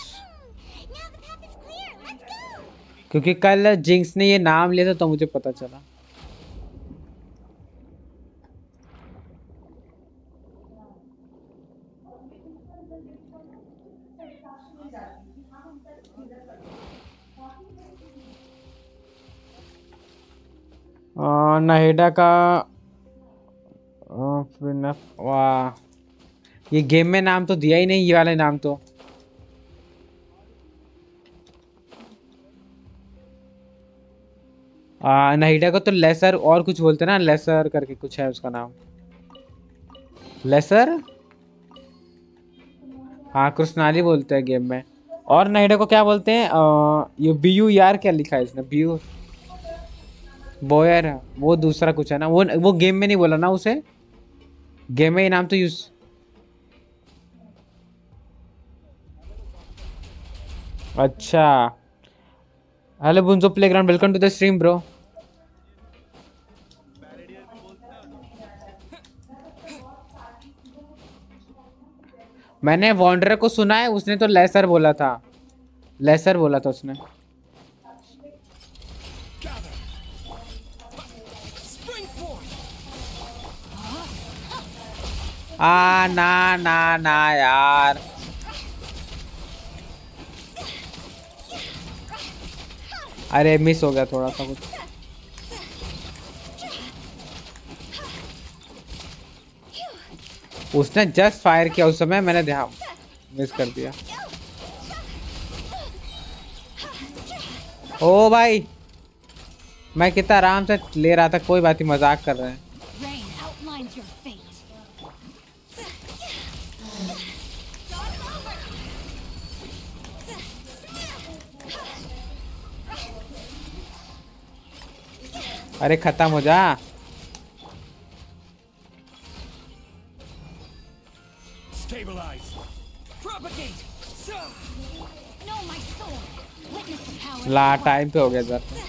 क्योंकि कल जिंक्स ने ये नाम लिया था तो मुझे पता चला। नहेडा का वाह, ये गेम में नाम तो दिया ही नहीं, ये वाला नाम तो। नहेडा को तो लेसर और कुछ बोलते ना, लेसर करके कुछ है उसका नाम, लेसर। कृष्णाली बोलते हैं गेम में। और नहेडा को क्या बोलते हैं? ये बीयू यार, क्या लिखा है इसने? बीयू बोयर, वो दूसरा कुछ है ना, वो गेम में नहीं बोला ना उसे, गेम में ये नाम तो यूज। अच्छा, हेलो बुंजो playground, welcome to the stream bro. मैंने वॉन्डर को सुना है, उसने तो लेसर बोला था, लेसर बोला था उसने। ना ना ना यार, अरे मिस हो गया थोड़ा सा कुछ। उसने जस्ट फायर किया उस समय, मैंने ध्यान मिस कर दिया। ओ भाई, मैं कितना आराम से ले रहा था, कोई बात नहीं, मजाक कर रहे हैं। अरे खत्म हो जा। Stabilize. Propagate. No, my soul. Witness the power. ला टाइम पे हो गया सर।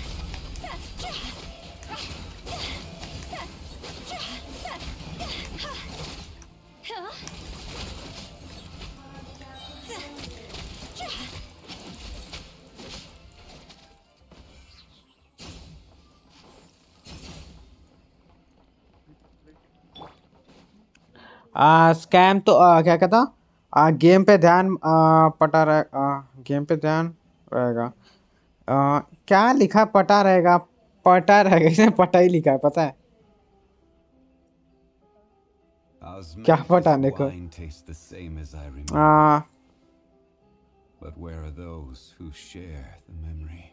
स्कैम तो क्या कहता, गेम पे ध्यान पटा रहे, गेम पे ध्यान रहेगा। क्या लिखा पटा रहेगा, पटा रहेगा, इसने पटा ही लिखा है पता है। क्या पटाने को। Wine tastes the same as I remember. But where are those who share the memory?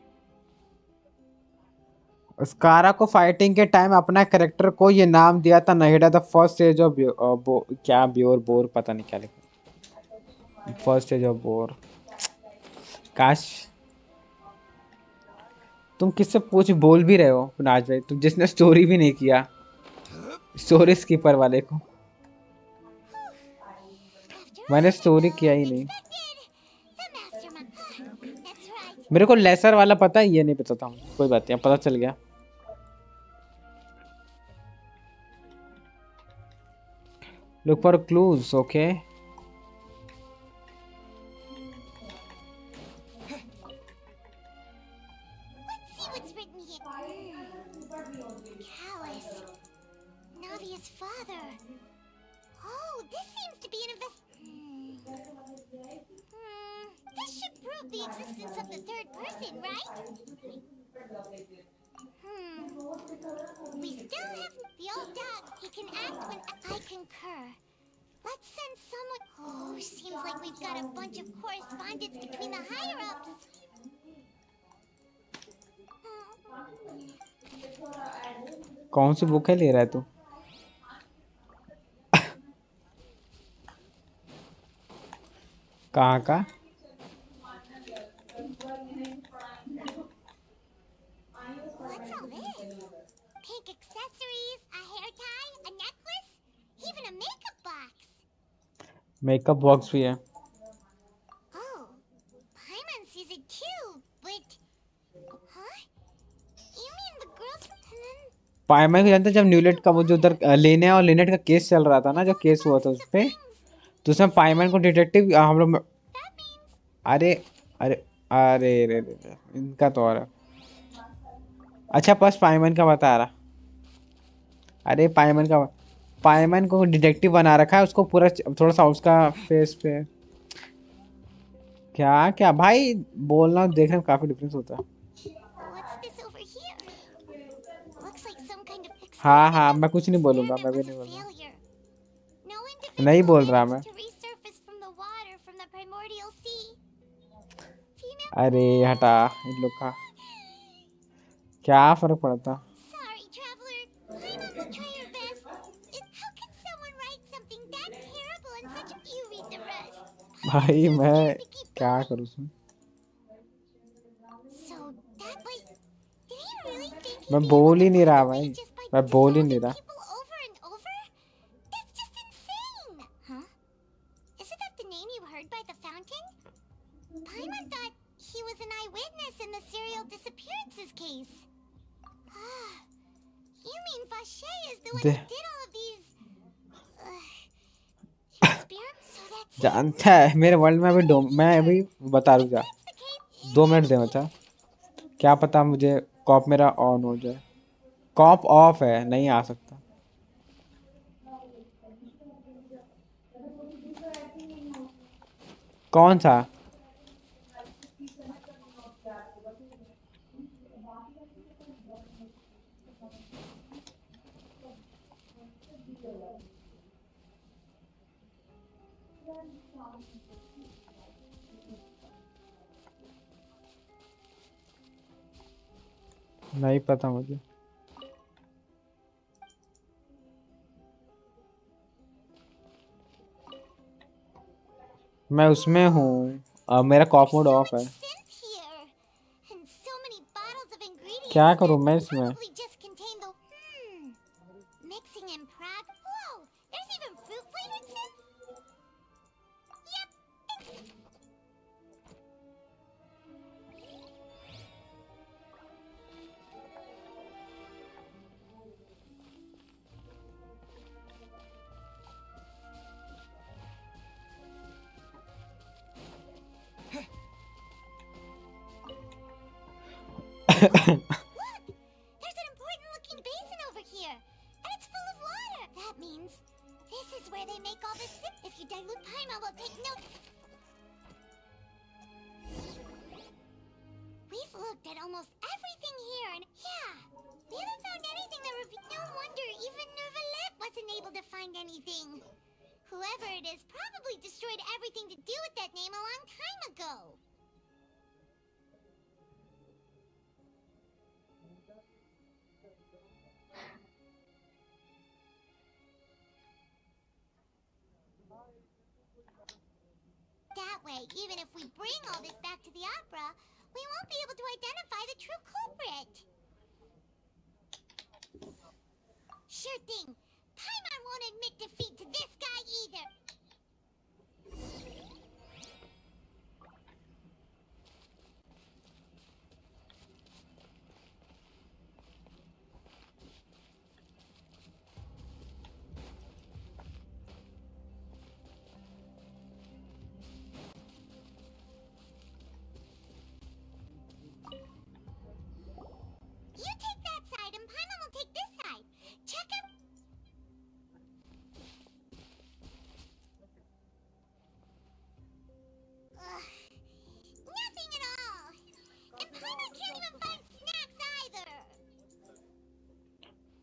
स्कारा को फाइटिंग के टाइम अपना कैरेक्टर को ये नाम दिया था नहिडा द फर्स्ट स्टेज ऑफ क्या ब्योर बोर पता नहीं क्या लिखा, फर्स्ट स्टेज ऑफ बोर। काश तुम किससे पूछ बोल भी रहे हो नाज भाई, तुम जिसने स्टोरी भी नहीं किया, स्टोरी स्कीपर वाले को। मैंने स्टोरी किया ही नहीं। मेरे को लेसर वाला पता है, ये नहीं पता था। कोई बात नहीं, पता चल गया। Look for clues, okay. The existence of the third person, right? We still have the old dog. He can act when I concur. Let's send someone. Oh, seems like we've got a bunch of correspondence between the higher-ups. कौन सी book है ले रहा है तू? कहाँ का? What's all this? Pink accessories, a hair tie, a necklace, even a makeup box. Makeup box भी है। Oh, Paimon sees it too, but huh? You mean the girls from पाइमन को जानते, जब न्यूलेट का वो जो उधर लेने और लिनेट का केस चल रहा था ना, जो केस हुआ था उस पे, तो उसमें पाइमन को डिटेक्टिव हम लोग। अरे अरे अरे रे रे, इनका तो और अच्छा बस पाइमन का बता रहा। अरे पाइमन को डिटेक्टिव बना रखा है, उसको पूरा थोड़ा सा उसका फेस पे क्या क्या भाई बोलना देखने में काफी डिफरेंस होता है। हाँ हाँ, मैं कुछ नहीं बोलूंगा, मैं भी नहीं बोलूंगा, नहीं बोल रहा मैं। अरे हटा, इन लोग का क्या फर्क पड़ता। भाई मैं क्या करूँ उसमें, मैं बोल ही नहीं रहा भाई, मैं बोल ही नहीं रहा। जानता है मेरे वर्ल्ड में अभी मैं अभी बता रुक जा, 2 मिनट दे बच्चा, क्या पता मुझे कॉप मेरा ऑन हो जाए। कॉप ऑफ है, नहीं आ सकता। कौन सा? नहीं पता मुझे। मैं उसमें हूँ, मेरा कॉप मोड ऑफ है। क्या करूँ मैं इसमें? There's an important-looking basin over here, and it's full of water. That means this is where they make all this. If you dilute Paimon, we'll take note. We've looked at almost everything here, and yeah, we haven't found anything that no wonder even Nervalette wasn't able to find anything. Whoever it is probably destroyed everything to do with that name a long time ago. That way, even if we bring all this back to the opera, we won't be able to identify the true culprit. Sure thing. Paimon won't admit defeat to this guy either. You take that side, and Paimon will take this side. Check it. Nothing at all. And Paimon can't even find snacks either.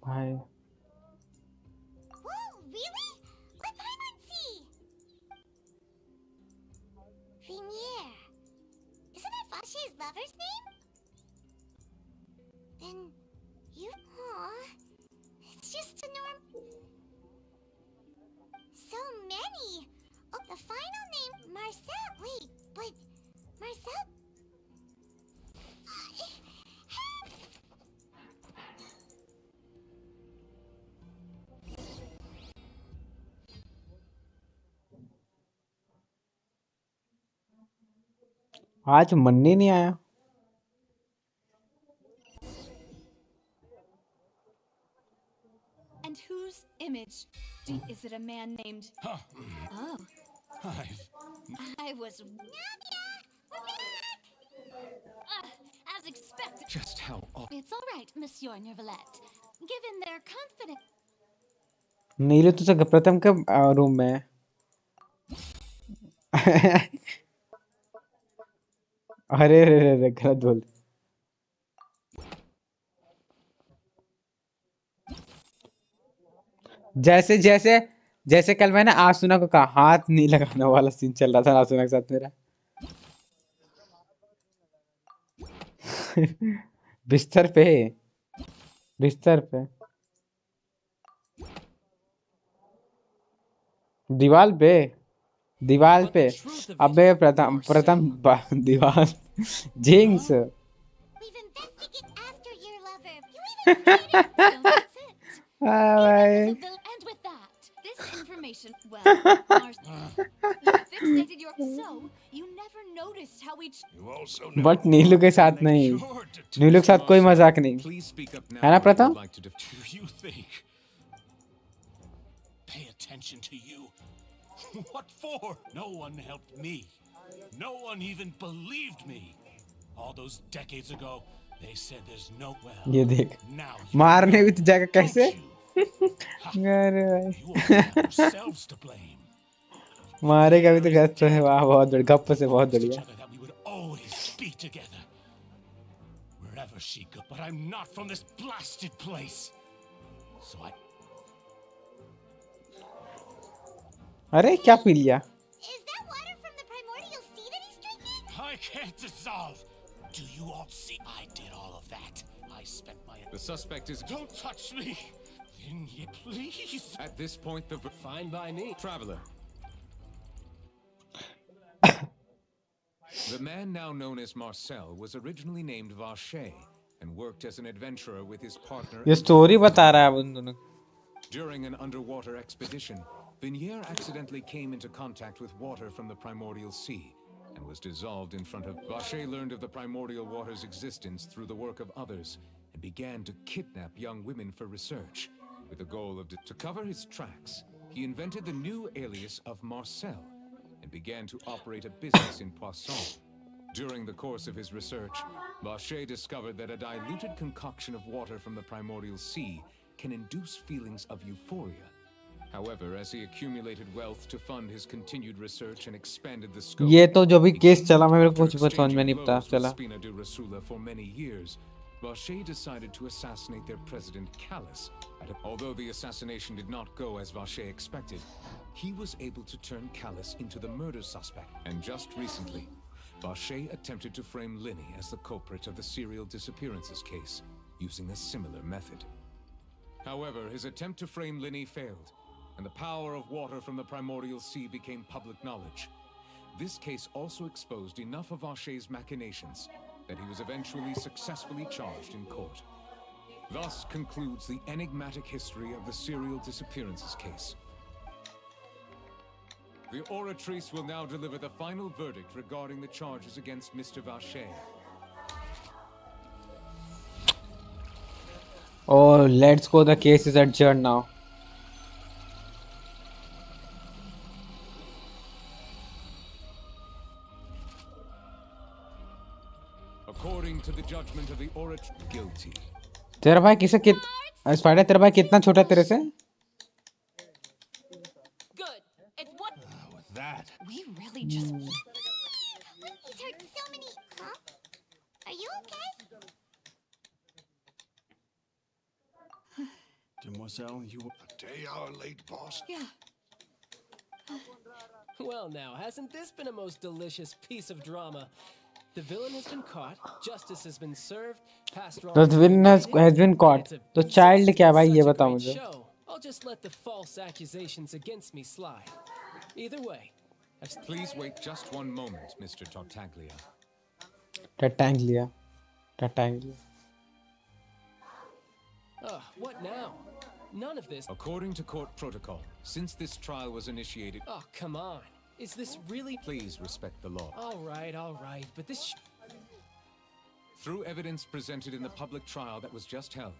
भाई Whoa, really? Let Paimon see. Vinier. Isn't that Vache's lover's name? Then you. Aw. It's just a norm. So many. Oh, the final name, Marcel. Wait, but Marcel. आज मन ही नहीं आया. And whose image? Is it a man named... Huh. Oh. I was... Navia! We're back! As expected. Just how It's all right, Monsieur Nervalette. Given their confidence... नीलू तुझे प्रथम कब room में है? अरे रे रे रे गलत बोल. जैसे जैसे जैसे कल मैंने आसुना को कहा हाथ नहीं लगाने वाला सीन चल रहा था आसुना के साथ मेरा. बिस्तर पे दीवार पे अबे प्रथम दीवार jinx. We've investigated after your lover. You even भाई And with that, this information, well, you fixated your... So, you never noticed how we... You also but Neelu के साथ नहीं. नीलू के साथ कोई मजाक नहीं है ना प्रथम. Do you think? Pay attention to you. What for? No one helped me. No one even believed me. All those decades ago, they said there's no well. ये देख Now मारने भी तो जाएगा कैसे. अरे भाई yourselves to blame. मारेगा भी तो गलत तो है. वाह बहुत बढ़िया गप से बहुत बढ़िया. That we would always be together. Wherever she goes, but I'm not from this blasted place. So I. अरे क्या पी लिया. Is that water from the primordial sea that he's drinking? I can't dissolve. Do you all see? I did all of that. I spent my. The suspect is. Don't touch me. Please. At this point, the. Fine by me. Traveler. The man now known as Marcel was originally named Vache and worked as an adventurer with his partner. ये story बता रहा है अब उन दोनों. During an underwater expedition, Vinier accidentally came into contact with water from the primordial sea and was dissolved in front of. Vache learned of the primordial water's existence through the work of others and began to kidnap young women for research, with the goal of. To cover his tracks, he invented the new alias of Marcel and began to operate a business in Poisson. During the course of his research, Vache discovered that a diluted concoction of water from the primordial sea can induce feelings of euphoria. However, as he accumulated wealth to fund his continued research and expanded the scope, ये तो जो भी case चला मैं मेरे को कुछ समझ में नहीं पता चला. Spina de Rasula for many years, Vache decided to assassinate their president Callus. Although the assassination did not go as Vache expected, he was able to turn Callus into the murder suspect. And just recently, Vache attempted to frame Linny as the culprit of the serial disappearances case, using a similar method. However, his attempt to frame Linny failed, and the power of water from the primordial sea became public knowledge. This case also exposed enough of Vache's machinations that he was eventually successfully charged in court. Thus concludes the enigmatic history of the serial disappearances case. The Oratrice will now deliver the final verdict regarding the charges against Mr. Vache. Oh, let's go. The case is adjourned now. According to the judgment of the Oratrice, guilty. तेरा भाई किसे spider तेरा भाई कितना छोटा है तेरे से? With that, we really just. He's hurt so many. Huh? Are you okay? Demoiselle, you a day hour late, boss. Yeah. Well, now, hasn't this been a most delicious piece of drama? The villain has been caught, justice has been served, past wrongs. The villain has been caught. तो child क्या भाई ये बताओ मुझे. I'll just let the false accusations against me slide. Either way, please wait just one moment, Mr. Tartaglia. Tartaglia. What now? None of this. According to court protocol, since this trial was initiated. Oh, come on. Is this really? Please respect the law. All right, but this. Through evidence presented in the public trial that was just held,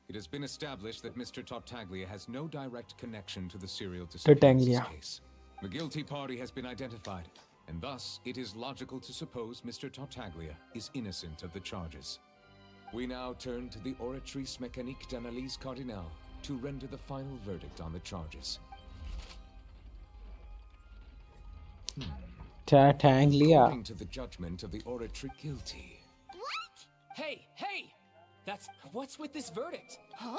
it has been established that Mr. Tartaglia has no direct connection to the serial disappearances case. The guilty party has been identified, and thus it is logical to suppose Mr. Tartaglia is innocent of the charges. We now turn to the Oratrice Mécanique d'Analyse Cardinale to render the final verdict on the charges. Tartaglia. According to the judgment of the Oratrice, guilty. What? Hey! What's with this verdict? Huh?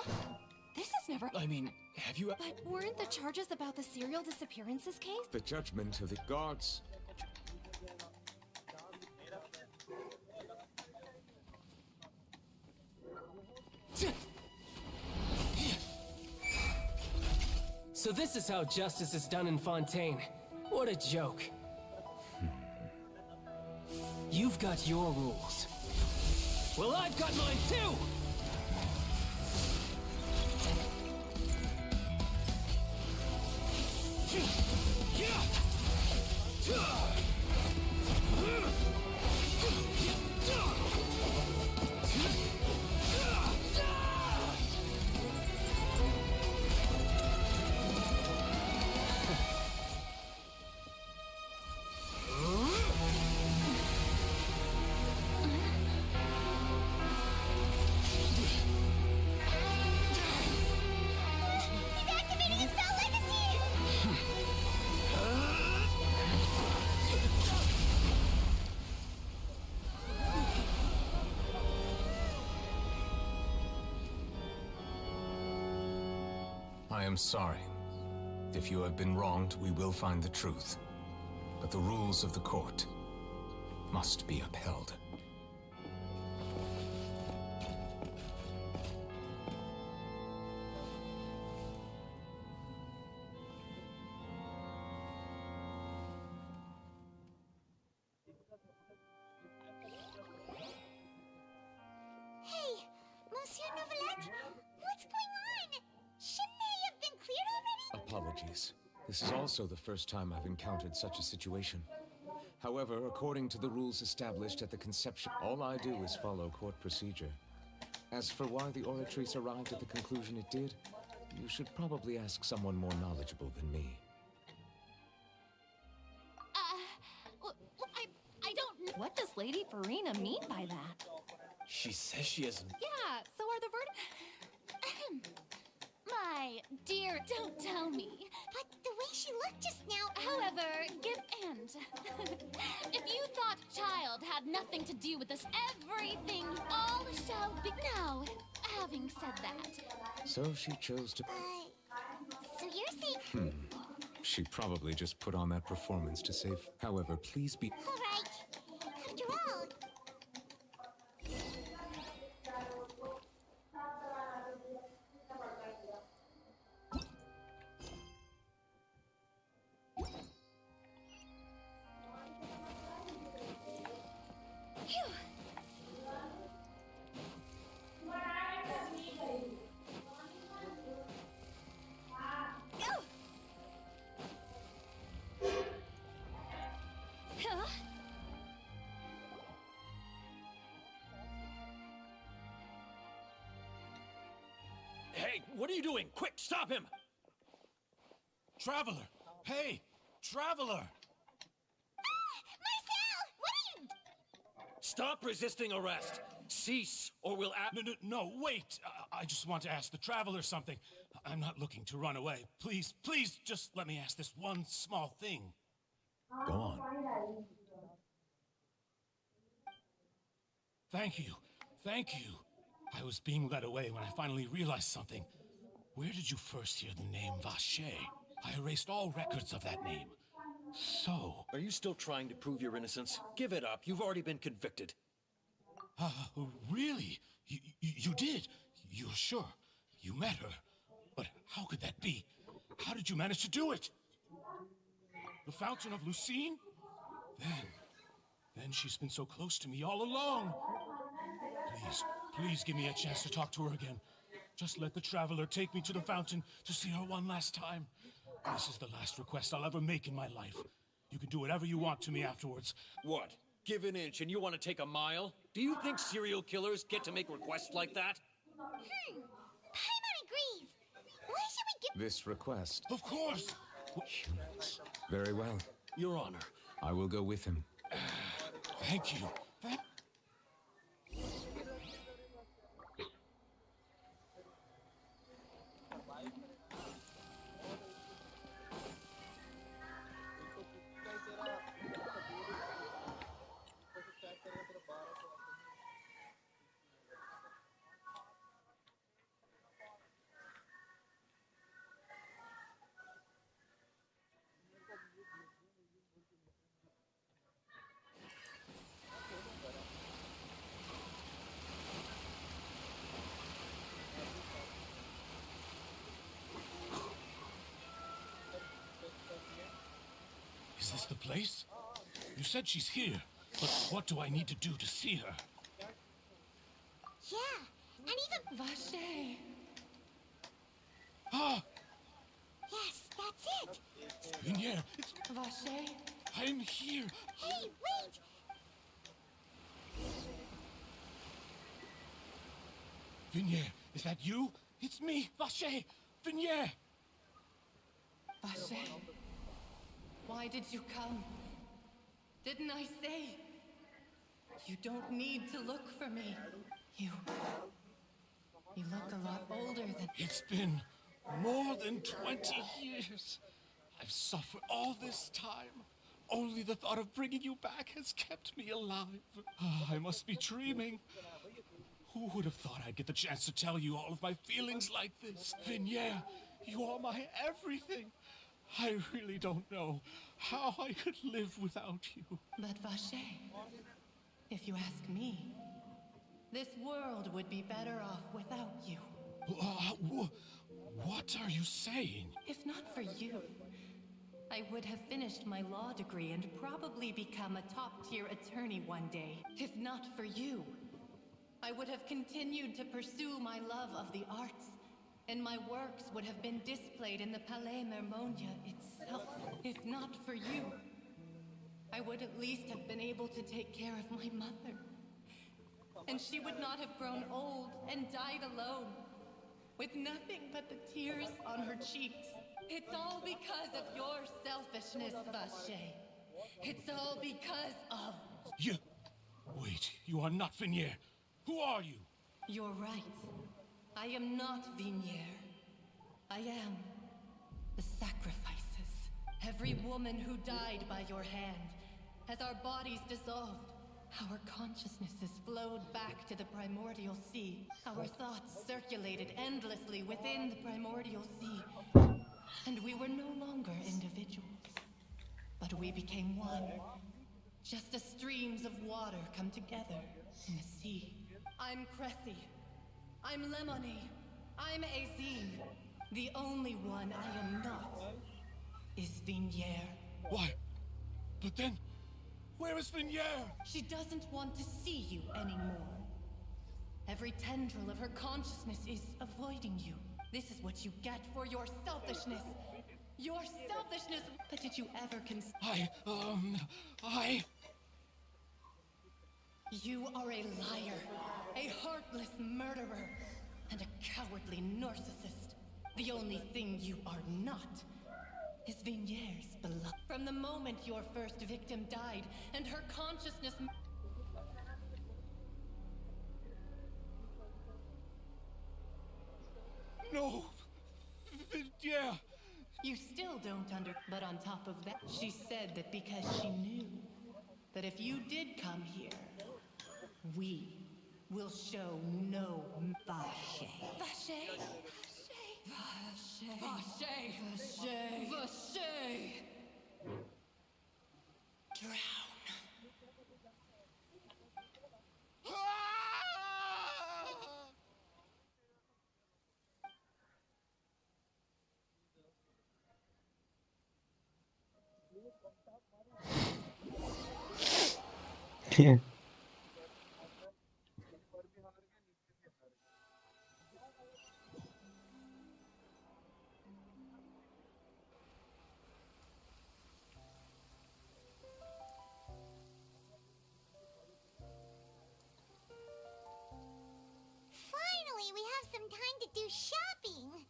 This has never. I mean, have you? But weren't the charges about the serial disappearances case? The judgment of the guards. So this is how justice is done in Fontaine. What a joke. You've got your rules. Well, I've got mine too! I am sorry. If you have been wronged, we will find the truth. But the rules of the court must be upheld. Hey, Monsieur Novelette, what's going on? Shouldn't they have been cleared already? Apologies. This is also the first time I've encountered such a situation. However, according to the rules established at the conception, all I do is follow court procedure. As for why the Oratrice arrived at the conclusion it did, you should probably ask someone more knowledgeable than me. I don't know. What does Lady Furina mean by that? She says she isn't. Yeah, so are the My dear, don't tell me. But the way she looked just now... However, give end. If you thought child had nothing to do with this, everything all shall be... Now, having said that... So she chose to... So you're saying... She probably just put on that performance to save... However, please be... All right. After all... Phew. Go. Huh? Hey, what are you doing? Quick, stop him! Traveler! Hey! Traveler! Stop resisting arrest! Cease, or we'll No, wait! I just want to ask the Traveler something. I'm not looking to run away. Please, please, just let me ask this one small thing. Go on. Thank you. Thank you. I was being led away when I finally realized something. Where did you first hear the name Vache? I erased all records of that name. So... Are you still trying to prove your innocence? Give it up. You've already been convicted. Really? You did? You're sure? You met her? But how could that be? How did you manage to do it? The Fountain of Lucine? Then she's been so close to me all along. Please give me a chance to talk to her again. Just let the Traveler take me to the fountain to see her one last time. This is the last request I'll ever make in my life. You can do whatever you want to me afterwards. What? Give an inch and you want to take a mile? Do you think serial killers get to make requests like that? Paimon agrees. Why should we give... This request. Of course! Humans. Very well. Your Honor. I will go with him. Thank you. Is this the place? You said she's here, but what do I need to do to see her? Yeah, and even... Vache! Ah! Yes, that's it! Vinier, it's... Vache? I'm here! Hey, wait! Vinier, is that you? It's me, Vache! Vinier! Vache? Why did you come? Didn't I say? You don't need to look for me. You look a lot older than... It's been more than 20 years. I've suffered all this time. Only the thought of bringing you back has kept me alive. I must be dreaming. Who would have thought I'd get the chance to tell you all of my feelings like this? Vinier, you are my everything. I really don't know how I could live without you. But Vache, if you ask me, this world would be better off without you. What are you saying? If not for you, I would have finished my law degree and probably become a top-tier attorney one day. If not for you, I would have continued to pursue my love of the arts, and my works would have been displayed in the Palais Mermonia itself. If not for you, I would at least have been able to take care of my mother. And she would not have grown old and died alone, with nothing but the tears on her cheeks. It's all because of your selfishness, Vache. It's all because of... Wait, you are not Venier. Who are you? You're right. I am not Venier. I am the sacrifices. Every woman who died by your hand, as our bodies dissolved, our consciousnesses flowed back to the primordial sea. Our thoughts circulated endlessly within the primordial sea. And we were no longer individuals, but we became one. Just as streams of water come together in the sea. I'm Cressy. I'm Lemony. I'm Azine. The only one I am not is Venier. Why? But then, where is Venier? She doesn't want to see you anymore. Every tendril of her consciousness is avoiding you. This is what you get for your selfishness. Your selfishness! But did you ever consider... You are a liar, a heartless murderer, and a cowardly narcissist. The only thing you are not is Venier's beloved. From the moment your first victim died and her consciousness... No! Yeah! You still don't But on top of that, she said that because she knew that if you did come here, we will show no Vache. Vache? Vache. Vache. Vache. Vache. Drown. Finally, we have some time to do shopping.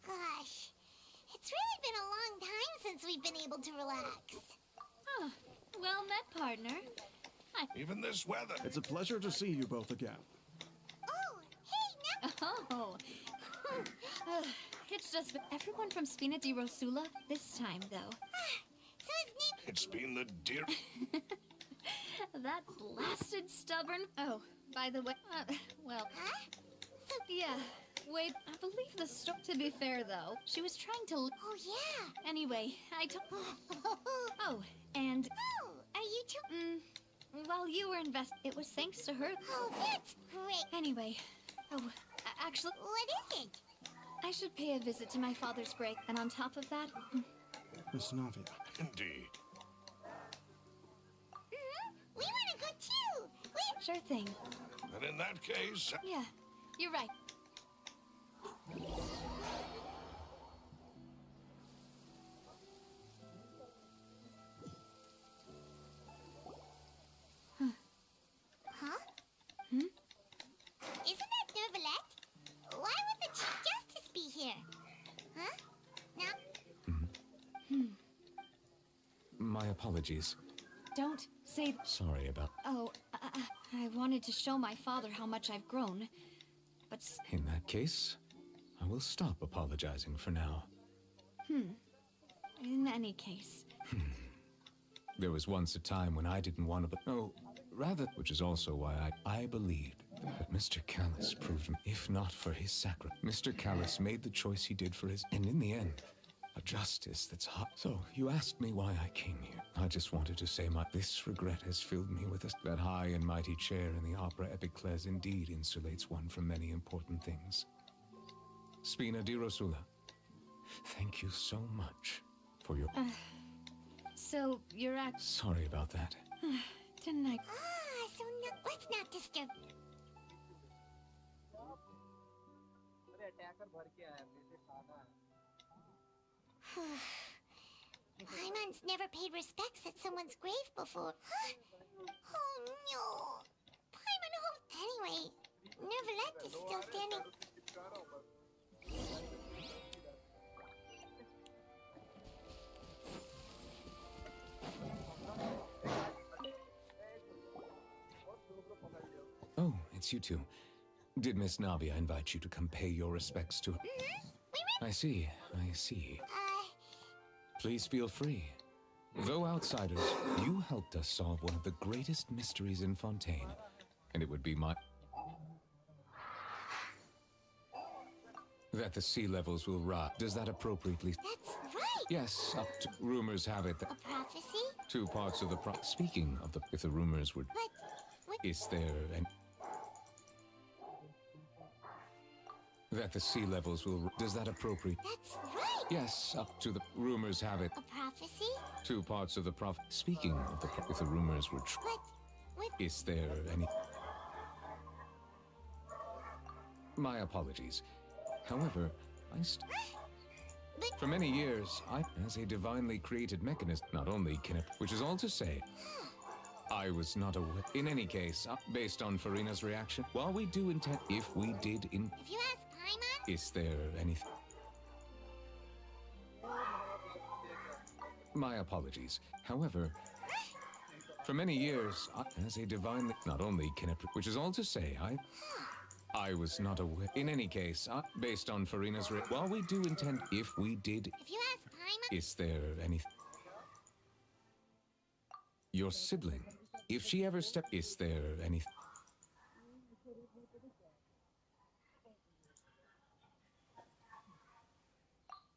Gosh, it's really been a long time since we've been able to relax. Oh, well met, partner. Hi. Even this weather. It's a pleasure to see you both again. Oh, hey, Oh. It's just everyone from Spina di Rosula this time, though. So his name... It's been the dear... That blasted stubborn... Oh, by the way, well... Huh? Yeah, wait, I believe the story... To be fair, though, she was trying to... Oh, yeah. Anyway, I told... Oh, and... Oh, are you two... While you were it was thanks to her... Oh, that's great. Anyway, actually... What is it? I should pay a visit to my father's grave, and on top of that... Miss Navia. Indeed. We want to go too. Sure thing. And in that case... Yeah, you're right. Huh? Isn't that Nervalette? Why would the Chief Justice be here? Huh? No? My apologies. Don't say... Sorry about... Oh, I wanted to show my father how much I've grown, but... In that case, I will stop apologizing for now. In any case... There was once a time when I didn't want to... No, rather... Which is also why I believed that Mr. Callis proved him, if not for his sacrifice. Mr. Callis made the choice he did for his... And in the end, a justice that's hot. So, you asked me why I came here. I just wanted to say this regret has filled me with that high and mighty chair in the opera Epiclese indeed insulates one from many important things. Spina di Rosula, thank you so much for your... So, you're Sorry about that. Didn't I... So no, let's not disturb... Paimon's never paid respects at someone's grave before. Oh no! Paimon hopes... Anyway, Nervalette is still standing... it's you two. Did Miss Navia invite you to come pay your respects to her? I see, I see. Please feel free. Though outsiders, you helped us solve one of the greatest mysteries in Fontaine. And it would be my... that the sea levels will rise. Does that appropriately... That's right! Yes, up to... Rumors have it that... A prophecy? 2 parts of the Speaking of the... If the rumors were... But... what... Is there an... that the sea levels will... Does that appropriate... That's right! Yes, up to the... Rumors have it... A prophecy? 2 parts of the Speaking of the... If the rumors were true... But... what... Is there any... My apologies. However, for many years, as a divinely created mechanism, not only can it... Which is all to say... I was not aware. In any case, based on Furina's reaction, while we do intend... If we did in... If you ask Paimon... Is there anything... My apologies. However, for many years, as a divine... Not only can it... Which is all to say, I was not aware. In any case, based on Furina's... While we do intend... If we did... If you ask Paimon... Is there anything... Your sibling... If she ever stepped... Is there anything...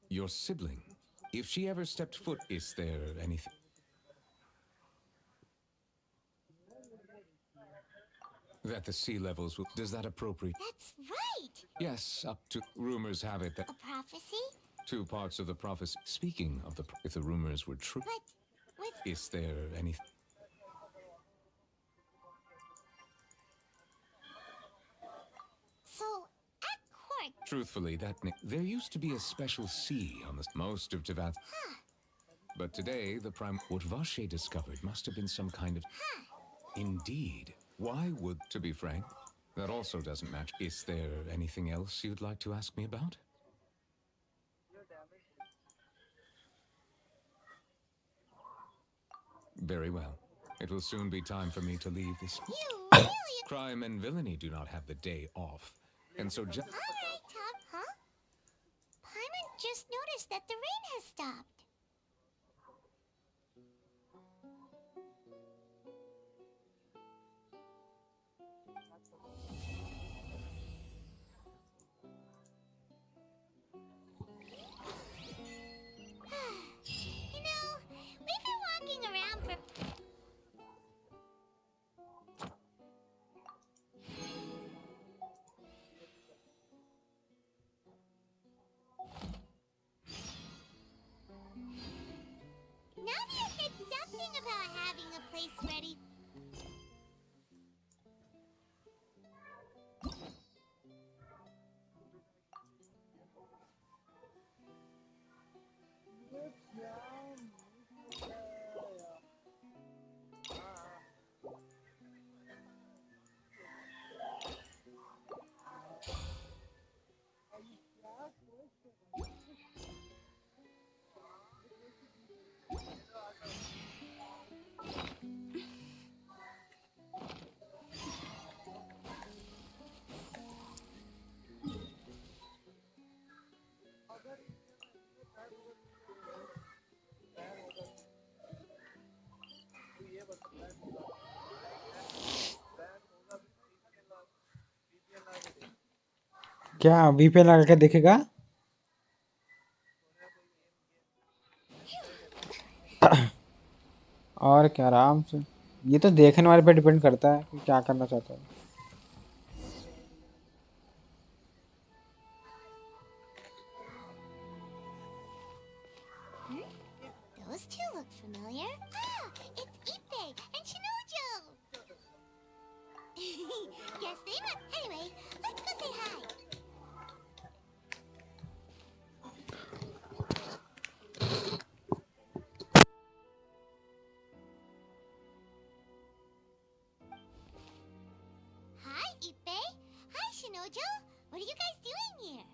Your sibling... If she ever stepped foot... Is there anything... That the sea levels will... Does that appropriate... That's right! Yes, up to... Rumors have it that... A prophecy? 2 parts of the prophecy... Speaking of the... If the rumors were true... But... with... Is there anything... So, at court... Truthfully, there used to be a special sea on the... Most of Tivat... But today, the prime... What Vache discovered must have been some kind of... Indeed. Why would... To be frank, that also doesn't match. Is there anything else you'd like to ask me about? Very well. It will soon be time for me to leave this... You really... Crime and villainy do not have the day off. And so just... Alright, Tom, huh? Paimon just noticed that the rain has stopped. You know, we've been walking around for... Navia said something about having a place ready. क्या VPN लगा के देखेगा? और क्या आराम से ये तो देखने वाले पे डिपेंड करता है कि क्या करना चाहता है. Those two look familiar. Ah, it's Ippei and Shinojo. Guess they must... Anyway, let's go say hi. Hi, Ippei. Hi, Shinojo. What are you guys doing here?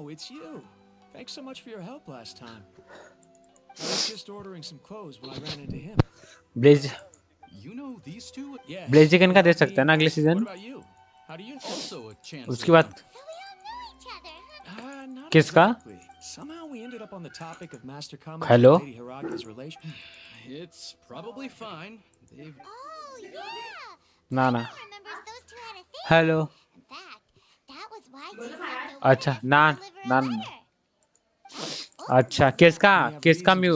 Oh, it's you. Thanks so much for your help last time. I was just ordering some clothes when I ran into him. Blaze You know these two? Yes. Blaziken का they they helped सकते me हैं ना and अगले Vash. Season. What about you? How do you Also a chance उसके to बाद Not किसका? exactly. Somehow we ended up on the topic of Master Kamaji Hello? and Lady Hiraka's relation. It's probably fine. They've Oh, yeah! ना ना. Remembers those two had a thing. Hello. In fact, that was why Chisato अच्छा ना ना ना. अच्छा किसका mu.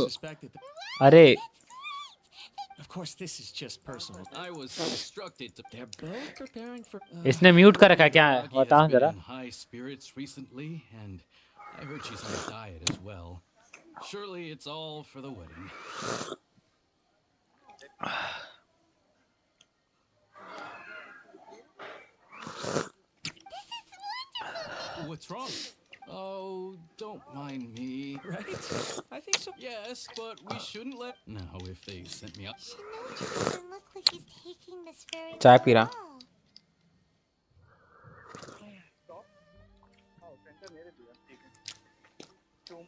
अरे Of course, this is just personal. I was instructed to. They're both preparing for. इसने म्यूट कर रखा है क्या? Hiragi बता has been जरा. in high spirits recently, and I heard she's on a diet as well. Surely it's all for the wedding. What's wrong? Oh, don't mind me. Right? I think so. Yes, but we shouldn't let. No, if they sent me up. Shinoji doesn't look like he's taking this very चाय P रहा. well.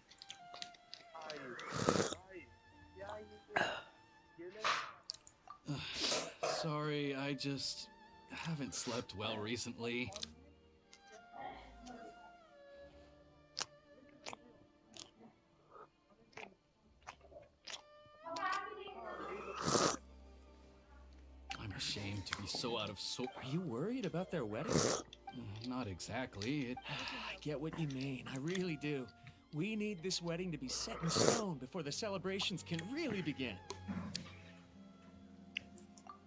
Sorry, I just haven't slept well recently. I'm ashamed to be so out of sorts. Are you worried about their wedding? Not exactly. I get what you mean. I really do. We need this wedding to be set in stone before the celebrations can really begin.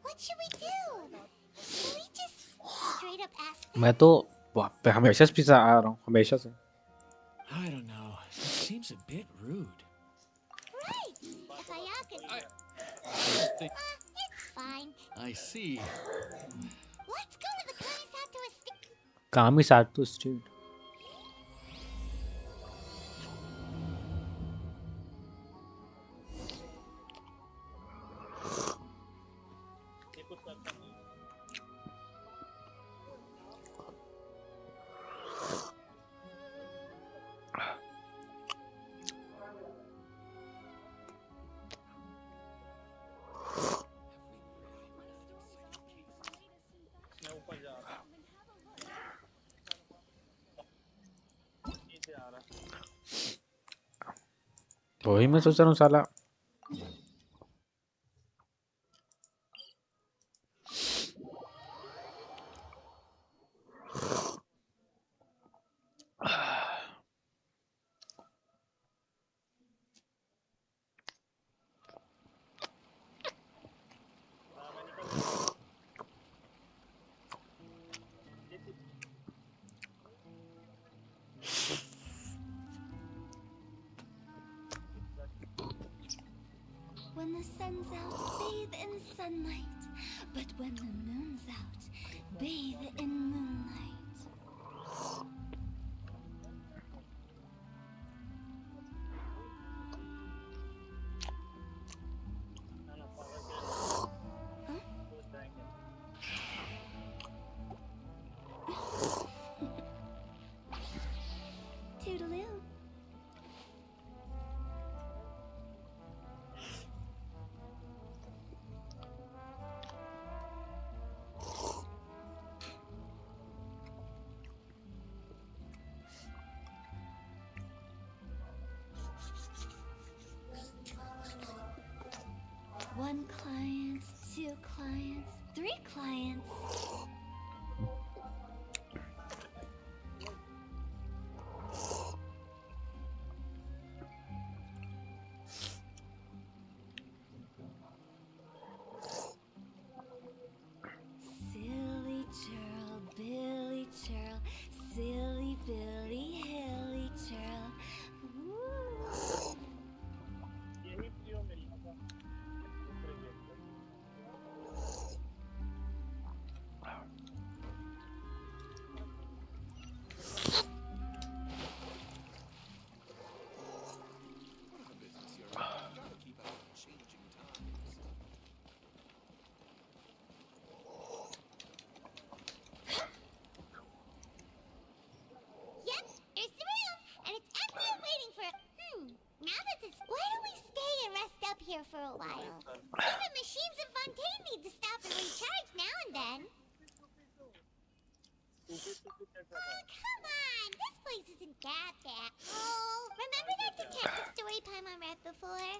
What should we do? Should we just straight up ask मैं तो हमेशा से पीछे आ रहा हूँ हमेशा से. I don't know. It seems a bit rude. Right! If Ayaka... it's fine. I see. Let's go to the Kamisato estate. Kamisato Street. वही मैं सोच रहा हूँ साला. When the sun's out, bathe in sunlight. But when the moon's out, bathe in moonlight. Toodaloo. there for a while. Even machines in Fontaine need to stop and recharge now and then. Oh, come on! This place isn't that bad. Oh, remember that detective story Paimon read before?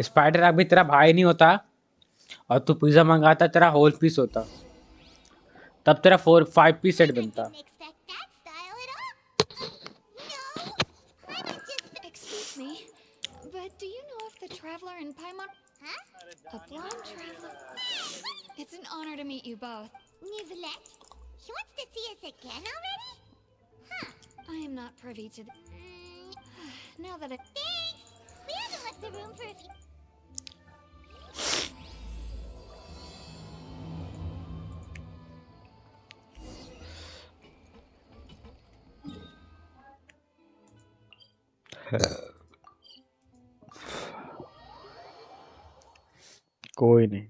Spider अभी तेरा भाई नहीं होता और तू pizza मंगाता तेरा whole piece होता तब तेरा 4-5 पीस सेट बनता. Excuse me, but do you know if the traveler in Paimon... Huh? A blind traveler... It's an honor to meet you both. Nicolette? She wants to see us again already? Huh. I am not privy to the... Now that it... Thanks! We haven't left the room for a few... कोई नहीं.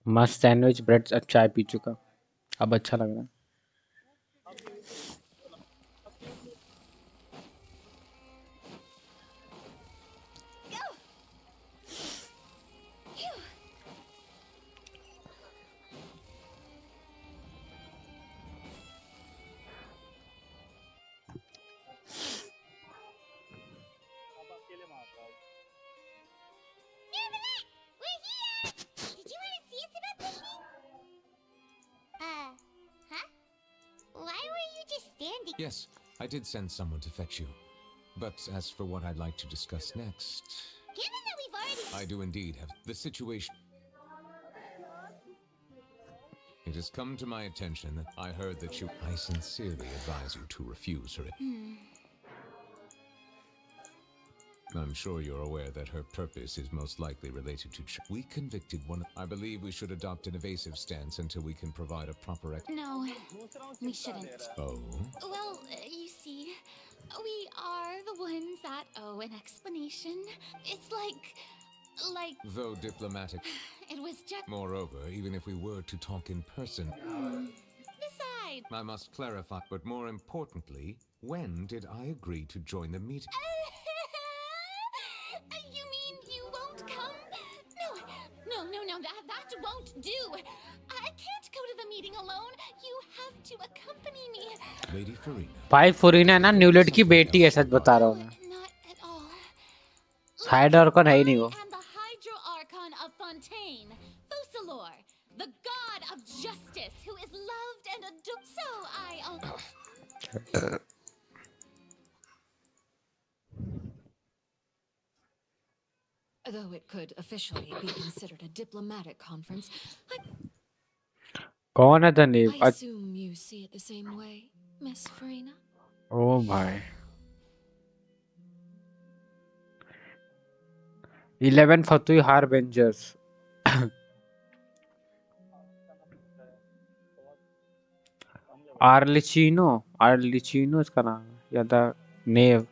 मस्त sandwich bread अब चाय P चुका अब अच्छा लग रहा है. Did you want to see us about something? Huh? Why were you just standing? Yes, I did send someone to fetch you. But as for what I'd like to discuss next... Given that we've already... I do indeed have the situation. It has come to my attention that I heard that you... I sincerely advise you to refuse her. I'm sure you're aware that her purpose is most likely related to... We convicted one... I believe we should adopt an evasive stance until we can provide a proper... No, we shouldn't. Oh? Well, you see, we are the ones that owe an explanation. It's like... Though diplomatic... It was just... Moreover, even if we were to talk in person... Besides... I must clarify, but more importantly, when did I agree to join the meeting? You mean you won't come? No, that won't do. I can't go to the meeting alone. You have to accompany me. Lady Furina. भाई फुरीना ना न्यूलेट की बेटी है सच बता रहा हूँ मैं. हाइडर कौन है ही नहीं वो. And the Hydro Archon of Fontaine, Fussalor, the god of justice, who is loved and adored. So Though it could officially be considered a diplomatic conference, कौन है धनीव? I assume you see it the same way, Miss Furina? ओ भाई 11 फतुई हारबेंजर्स. आर्लिचिनो इसका नाम है या the naive.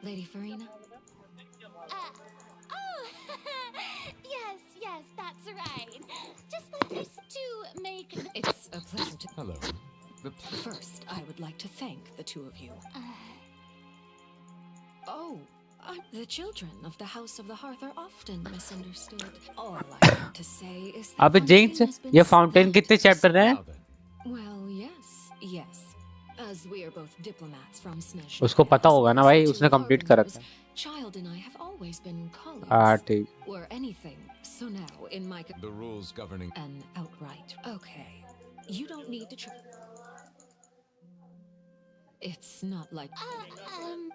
Lady Furina? yes, that's right. Just like used to make... It's a pleasure to... Hello. First, I would like to thank the two of you. The children of the House of the Hearth are often misunderstood. All I want to say is that... अबे James ये fountain कितने chapter हैं? Well, yes. As we are both diplomats from Snezh. उसको पता होगा ना भाई उसने कंप्लीट कर रखा है. Child and I have always been colleagues. हाँ ठीक. Were anything. So now in my... The rules governing... An outright. Okay. You don't need to try... It's not like...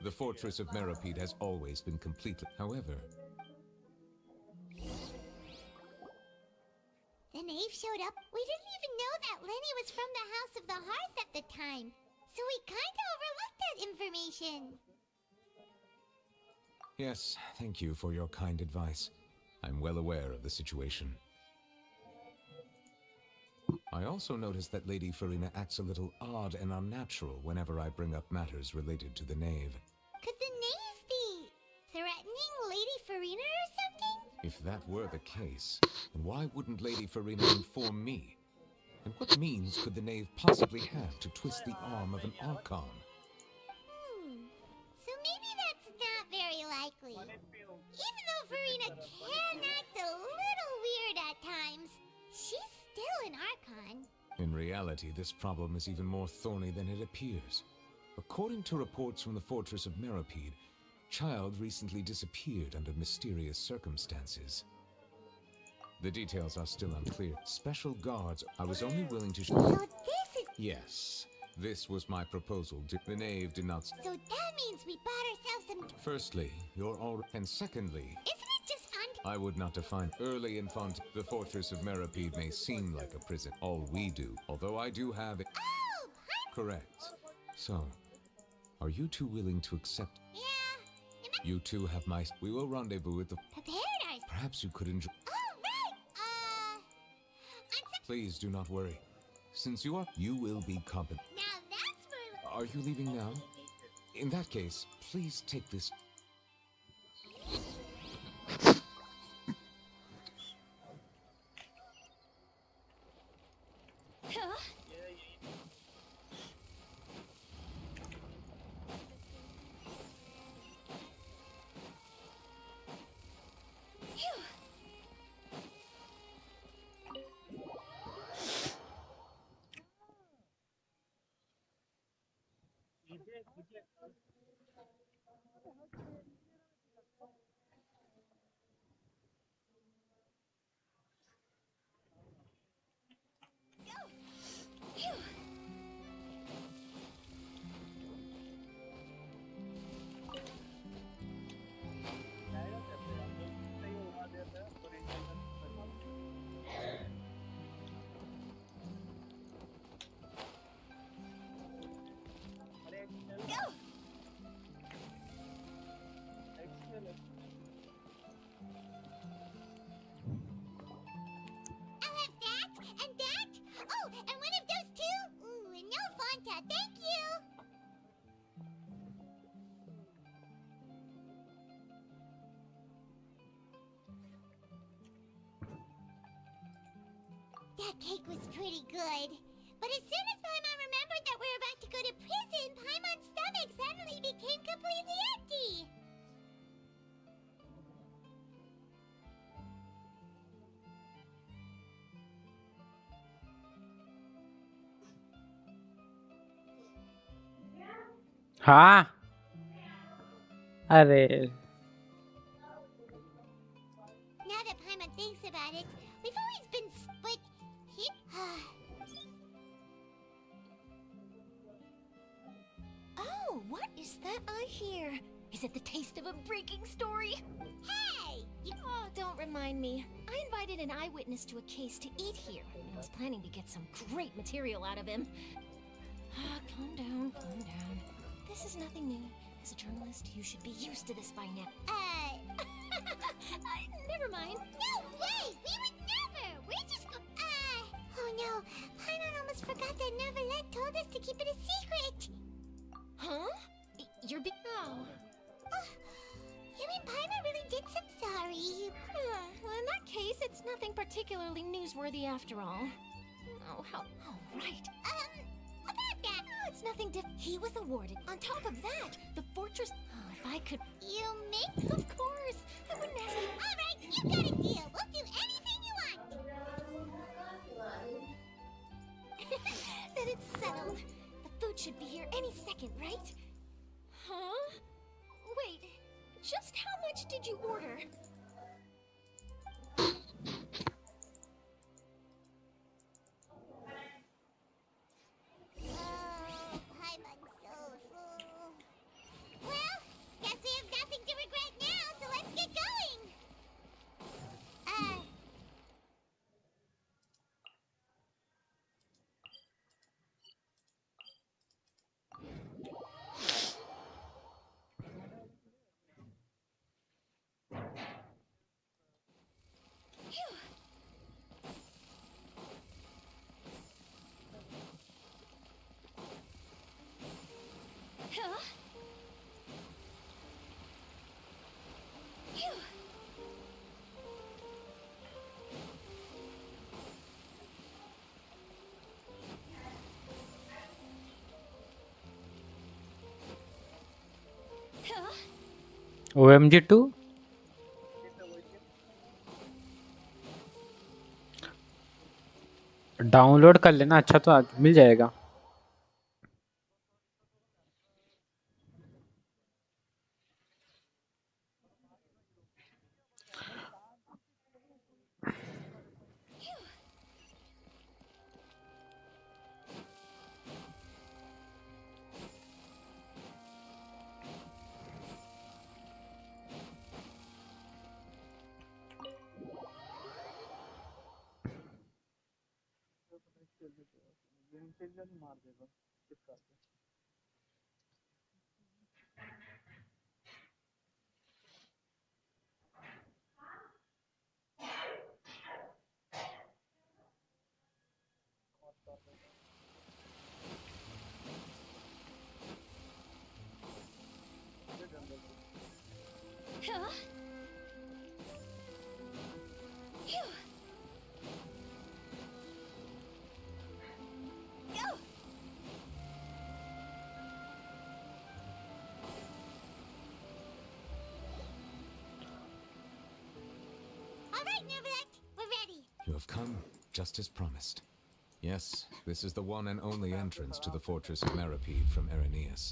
The fortress of Meripede has always been completely... However... The knave showed up. We didn't even know that Lenny was from the House of the Hearth at the time. So we kinda overlooked that information. Yes, thank you for your kind advice. I'm well aware of the situation. I also noticed that Lady Furina acts a little odd and unnatural whenever I bring up matters related to the Knave. Could the knave be threatening Lady Furina or something? If that were the case, then why wouldn't Lady Furina inform me? And what means could the Knave possibly have to twist the arm of an Archon? So maybe that's not very likely. Even though Furina can act a little weird at times, she's still an Archon. In reality, this problem is even more thorny than it appears. According to reports from the fortress of Meripede, Child recently disappeared under mysterious circumstances. The details are still unclear. Special guards, I was only willing to... So this is... Yes, this was my proposal. The Knave did not... So that means we bought ourselves some... Firstly, you're all... And secondly... Isn't it just fun to... I would not define early infant. The fortress of Meripede may seem like a prison. All we do, although I do have it... Oh, correct. So, are you two willing to accept... Yeah. You two have my... We will rendezvous at the... Prepared ourselves. Perhaps you could enjoy... Oh, right. Please do not worry. Since you will be competent. Now that's where... Are you leaving now? In that case, please take this... That cake was pretty good. But as soon as Paimon remembered that we were about to go to prison, Paimon's stomach suddenly became completely empty. हाँ अरे Now that Paimon thinks about it, we've always been split. Oh, what is that I hear? Is it the taste of a breaking story? Hey! Oh, don't remind me. I invited an eyewitness to a case to eat here, and I was planning to get some great material out of him. Calm down, calm down. This is nothing new. As a journalist, you should be used to this by now. Never mind. No way! We would never! We're just oh no. Paimon almost forgot that Neverlet told us to keep it a secret. Huh? You're Oh. You mean Paimon really did some sorry? Well, in that case, it's nothing particularly newsworthy after all. Oh, how... Oh, right. About that. Oh, it's nothing He was awarded. On top of that, the fortress... Oh, if I could... You make? Of course. I wouldn't ask you... All right, you got a deal. We'll do anything you want. Then it's settled. The food should be here any second, right? Huh? Wait, just how much did you order? Paimon's so full. Well, guess we have nothing to regret now, so let's get going. OMG2 download कर लेना, अच्छा तो आज मिल जाएगा। You have come just as promised. Yes, this is the one and only entrance to the fortress of Meripede from Irenaeus.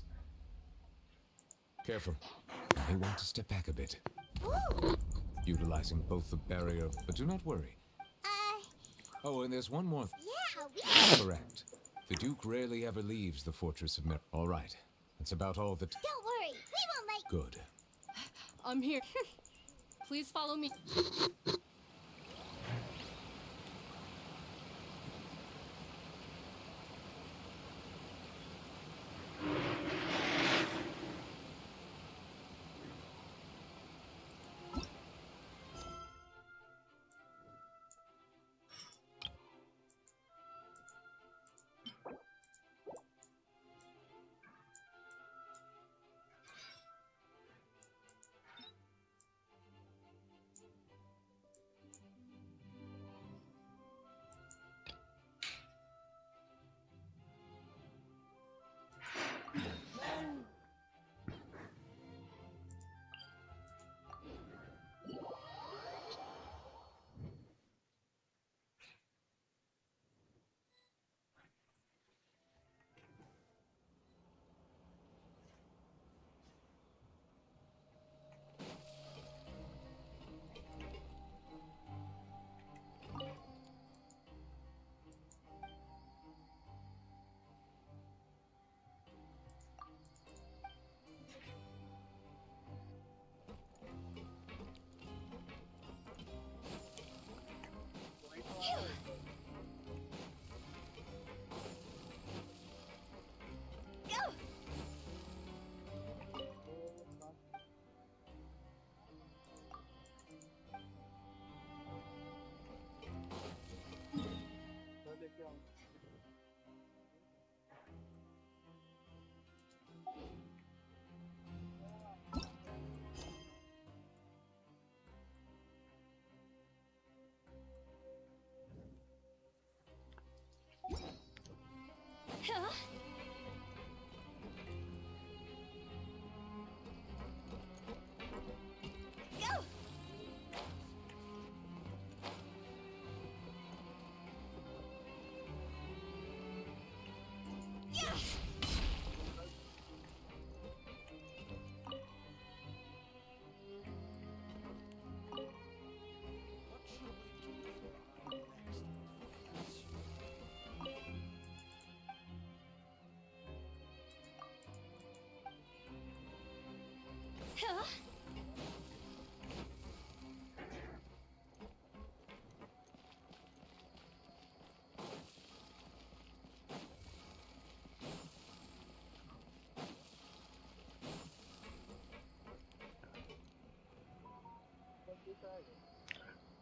Careful. You may want to step back a bit. Utilizing both the barrier, but do not worry. Oh, and there's one more. Correct. The Duke rarely ever leaves the fortress of All right. That's about all that. Don't worry, we won't let. Good. I'm here. Please follow me.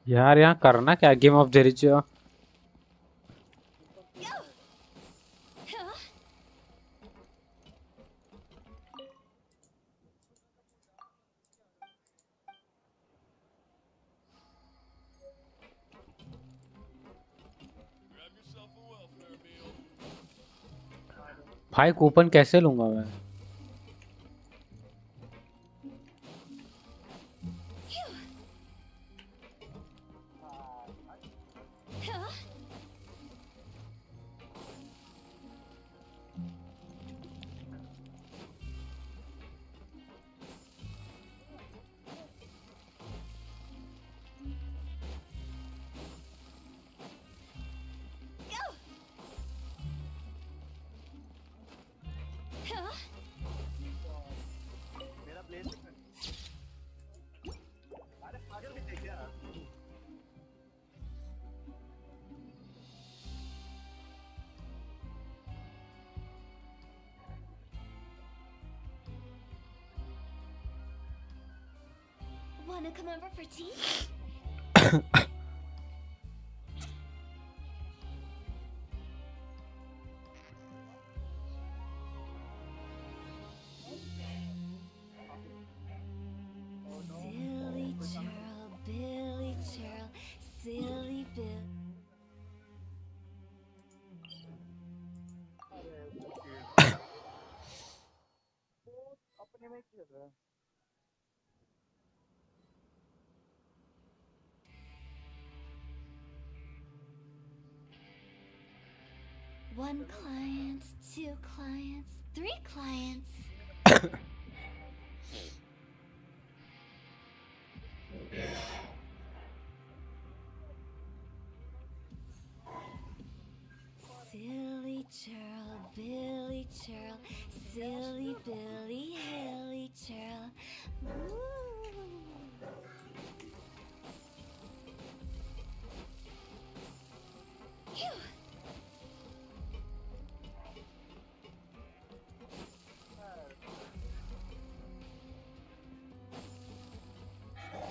यार यहाँ करना क्या, game of the rich. भाई coupon कैसे लूंगा मैं? Wanna come over for tea? Silly churl, Billy churl, silly Bill. One client, two clients, three clients. Silly churl, Billy churl, silly Billy, hilly churl. Phew.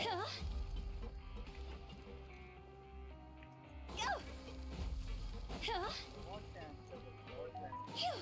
Huh? Go. Huh? Phew.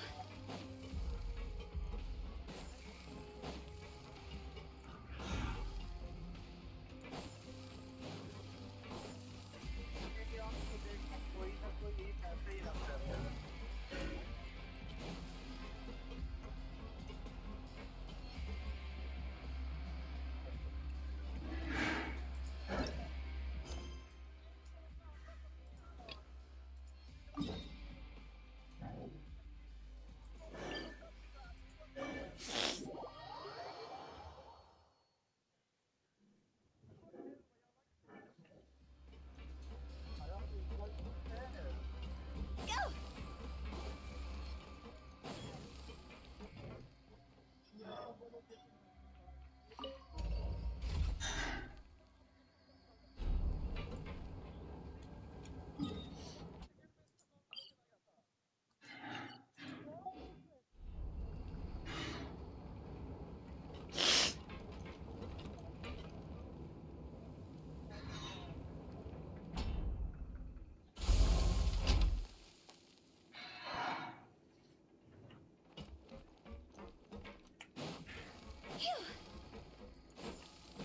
Go. Phew.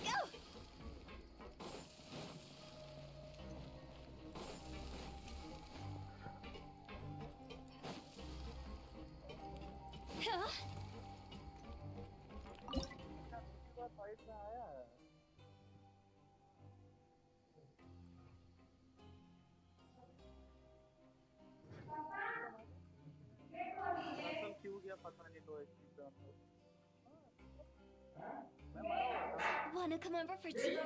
Go. Huh? Wanna come over for tea?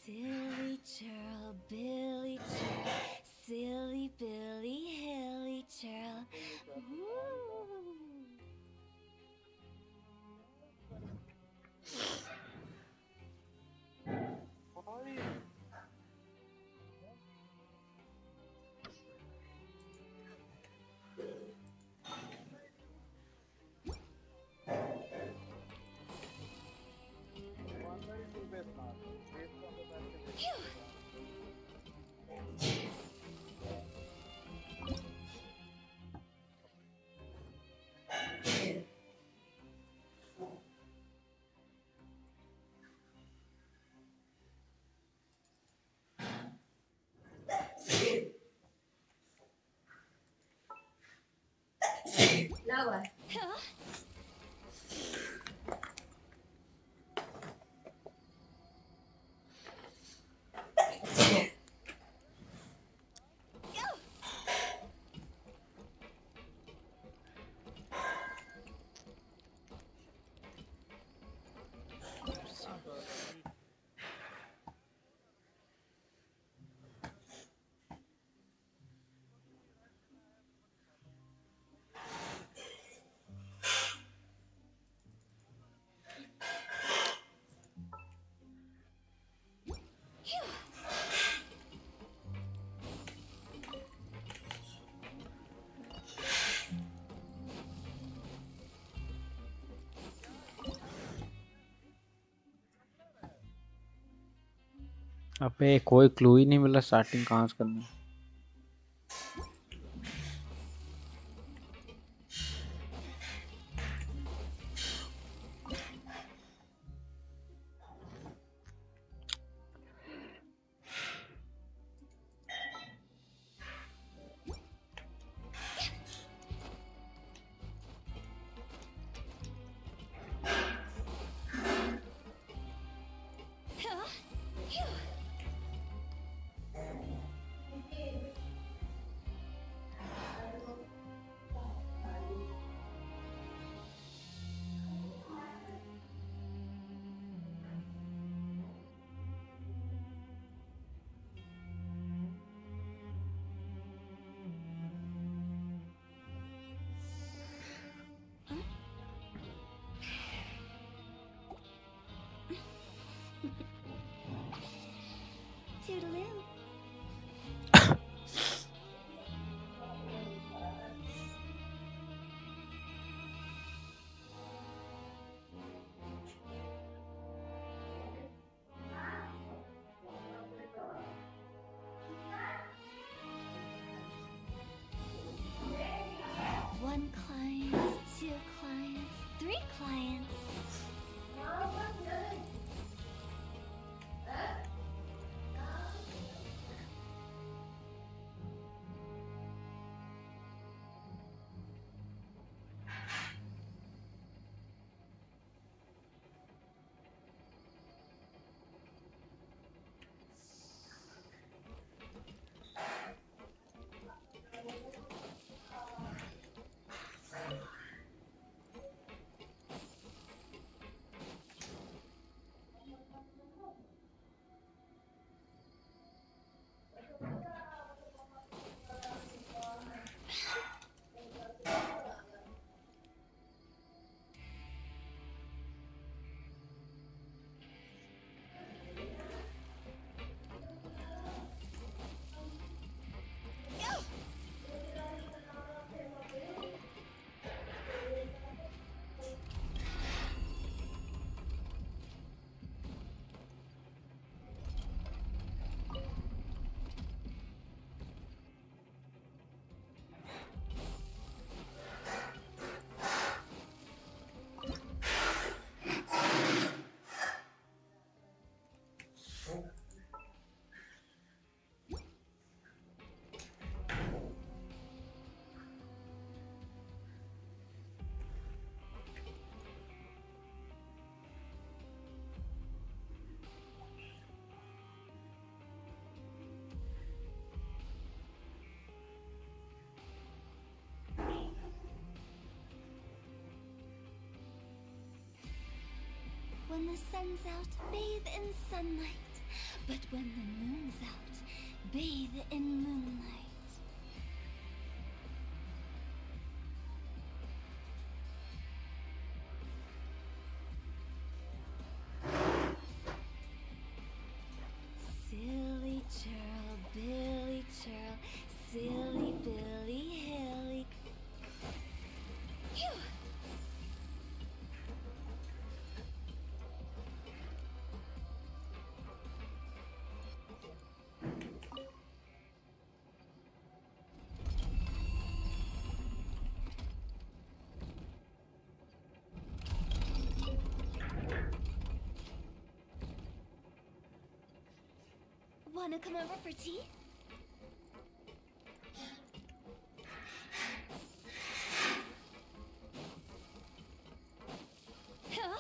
Silly churl, Billy churl, silly Billy, hilly churl. Phew. Huh? Go. अबे कोई clue ही नहीं मिला starting कहाँ से करनी। Toodaloo. One client, two clients, three clients. When the sun's out, bathe in sunlight. But when the moon's out, bathe in moonlight. Silly churl, Billy churl, silly Billy Hilly. Phew! Wanna come over for tea? Huh?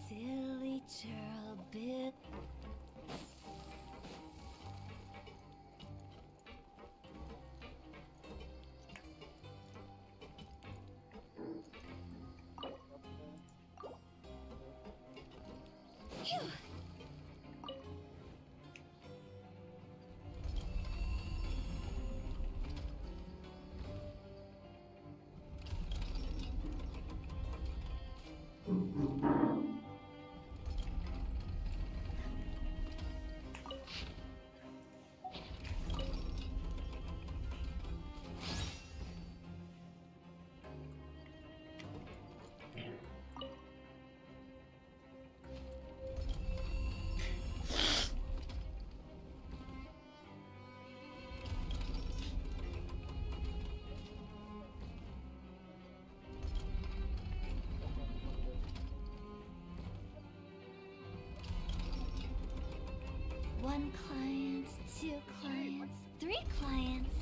Silly churl, Bill. 1 client, 2 clients, 3 clients.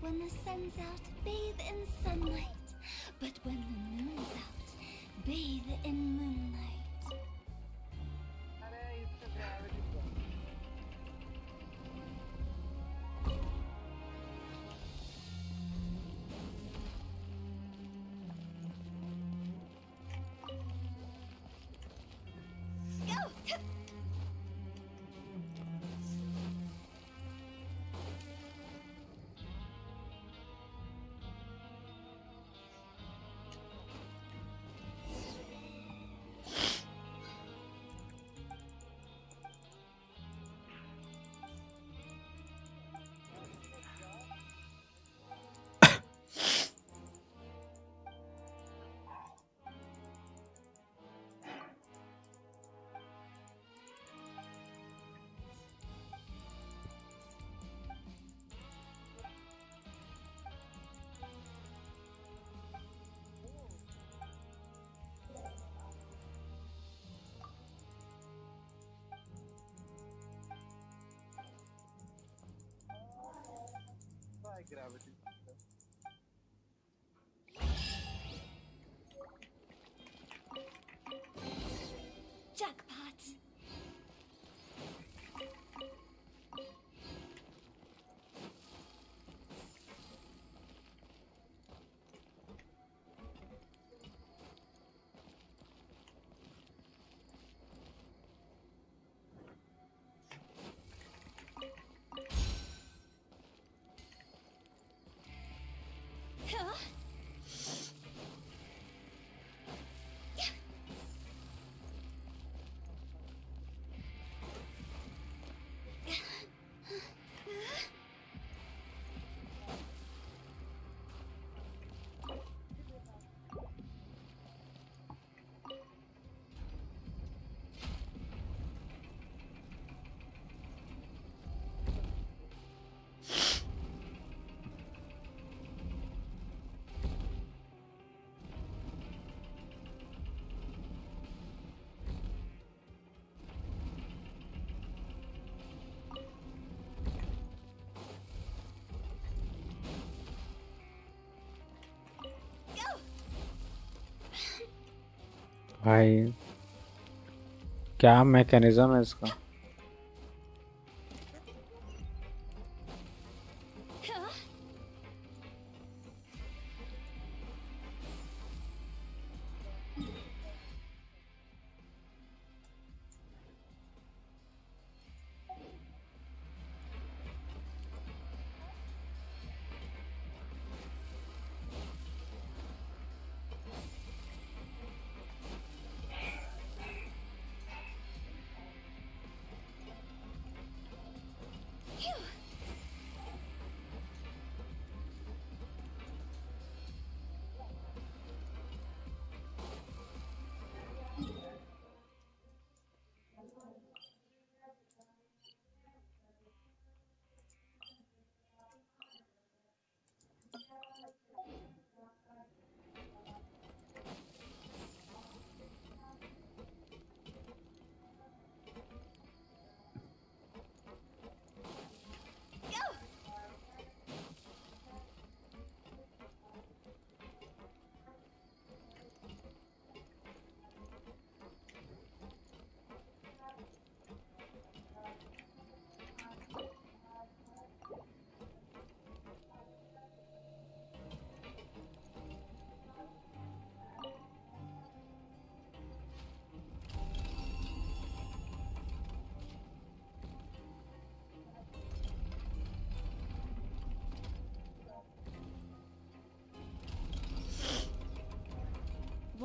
When the sun's out, bathe in sunlight. But when the moon's out, bathe in moonlight. Go! Jackpot. Huh? भाई क्या mechanism है इसका?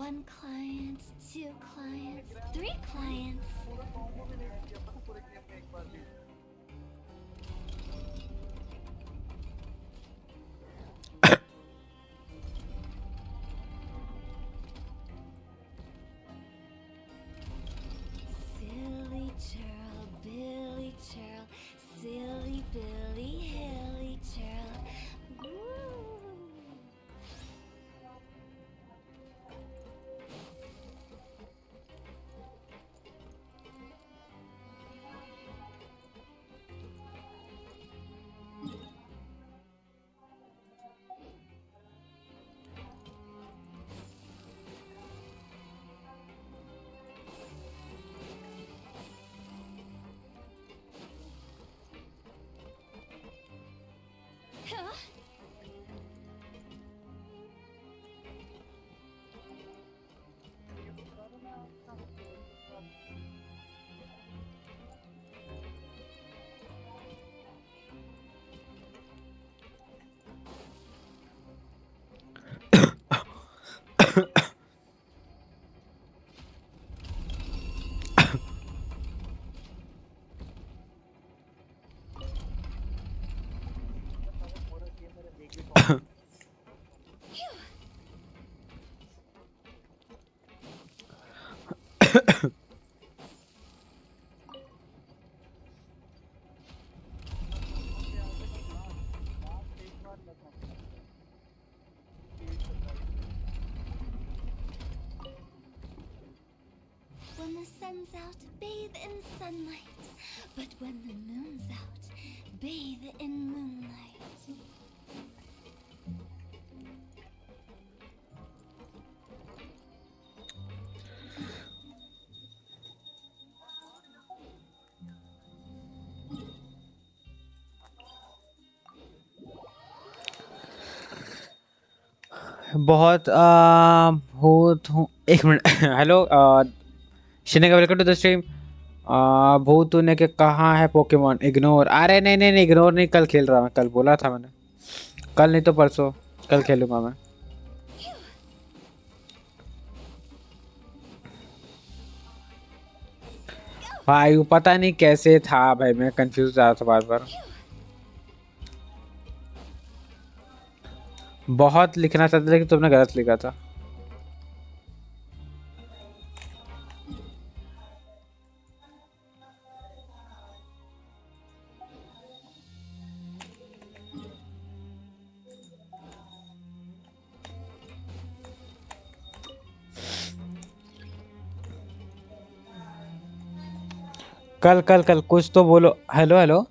1 client, 2 clients, 3 clients. Silly churl, Billy churl, silly Billy, hilly churl. Woo. Huh? When the sun's out, bathe in sunlight. But when the moon's out, bathe in moonlight. बहुत भूत हूँ। एक minute. Hello शिने का welcome to the stream. भूत तूने के कहाँ है पोकेमोन? इग्नोर। अरे नहीं नहीं नहीं, इग्नोर नहीं, कल खेल रहा मैं, कल बोला था मैंने, कल नहीं तो परसों, कल खेलूंगा मैं। भाई वो पता नहीं कैसे था भाई, मैं कंफ्यूज जा रहा था बार बार। बहुत लिखना चाहता था लेकिन तुमने गलत लिखा था। कल कल कल कुछ तो बोलो। हेलो हेलो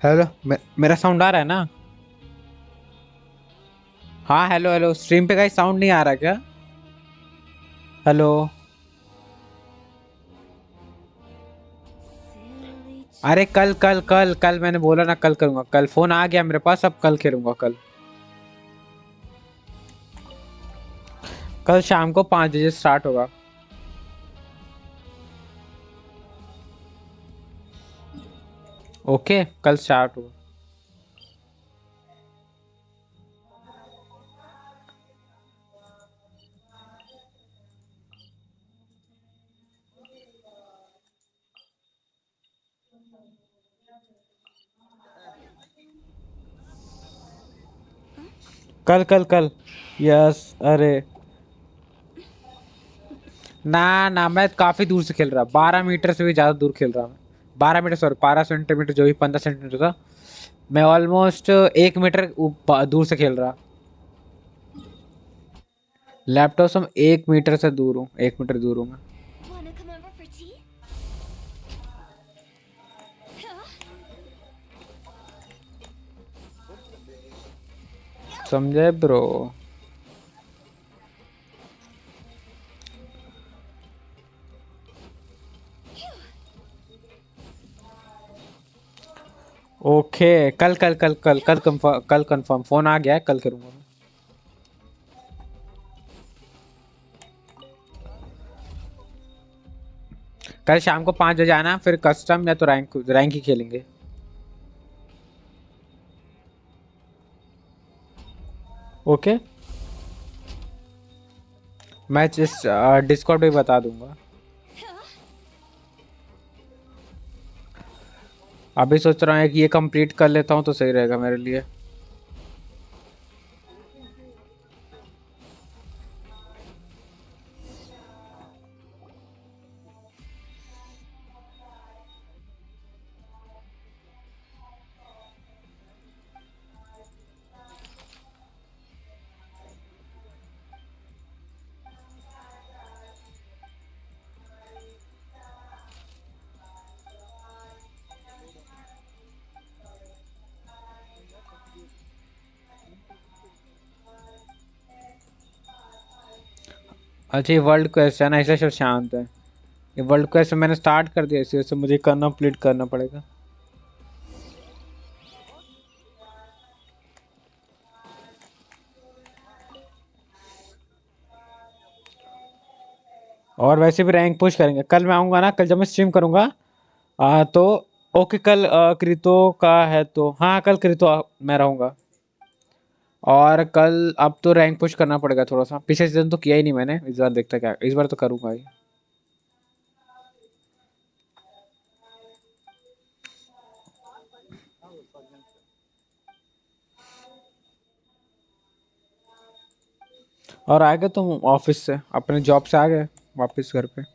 हेलो, मेरा साउंड आ रहा है ना? हाँ हेलो हेलो, स्ट्रीम पे कहीं साउंड नहीं आ रहा क्या? हेलो। अरे कल कल कल कल मैंने बोला ना कल करूंगा, कल फोन आ गया मेरे पास, अब कल खेलूंगा कल। कल शाम को 5 बजे स्टार्ट होगा। ओके कल स्टार्ट होगा। कल कल कल यस। अरे ना ना, मैं काफी दूर से खेल रहा, 12 मीटर से भी ज्यादा दूर खेल रहा मैं। 12 मीटर सॉरी 12 सेंटीमीटर, जो भी 15 सेंटीमीटर था, मैं ऑलमोस्ट 1 मीटर दूर से खेल रहा। लैपटॉप से 1 मीटर से दूर हूँ, 1 मीटर दूर हूँ मैं। Wanna come over for tea? Huh? समझे ब्रो? ओके कल कल कल कल कल कंफर्म फोन आ गया है, कल करूंगा मैं। कल शाम को 5 बजे आना, फिर कस्टम या तो रैंक ही खेलेंगे। ओके, मैं जिस डिस्कॉर्ड पे बता दूंगा। अभी सोच रहा हूँ कि ये कंप्लीट कर लेता हूँ तो सही रहेगा मेरे लिए। अच्छा, ये वर्ल्ड क्वेस्ट है ना, इसलिए सब शांत है। ये वर्ल्ड क्वेस्ट मैंने स्टार्ट कर दिया, इसी वजह से मुझे कंप्लीट करना पड़ेगा। और वैसे भी रैंक पुश करेंगे। कल मैं आऊँगा ना, कल जब मैं स्ट्रीम करूँगा तो ओके, कल क्रितो का है तो हाँ, कल क्रितो मैं रहूँगा। और कल अब तो रैंक पुश करना पड़ेगा थोड़ा सा। पिछले सीजन तो किया ही नहीं मैंने, इस बार देखता क्या, इस बार तो करूँगा ही। और आ गए तुम ऑफिस से, अपने जॉब से आ गए वापस घर पे?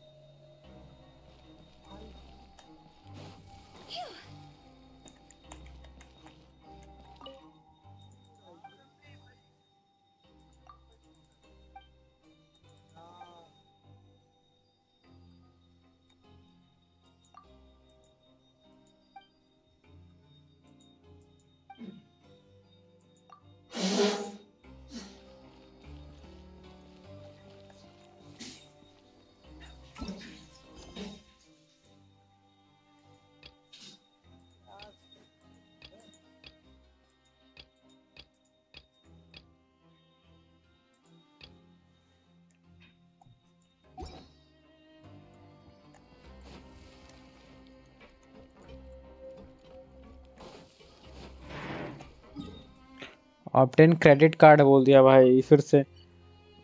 ऑब्टेन क्रेडिट कार्ड बोल दिया भाई फिर से।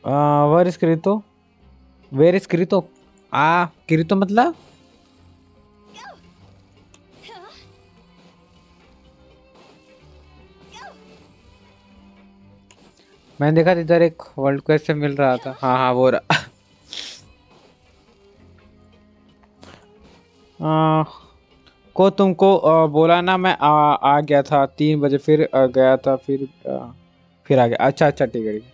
Where is Krito? Where is Krito? Krito मतलब मैंने देखा था इधर एक वर्ल्ड क्वेस्ट से मिल रहा था। हाँ हाँ, वो रहा। को तुमको बोला ना, मैं आ गया था 3 बजे, फिर गया था, फिर आ गया। अच्छा अच्छा, ठीक है ठीक है।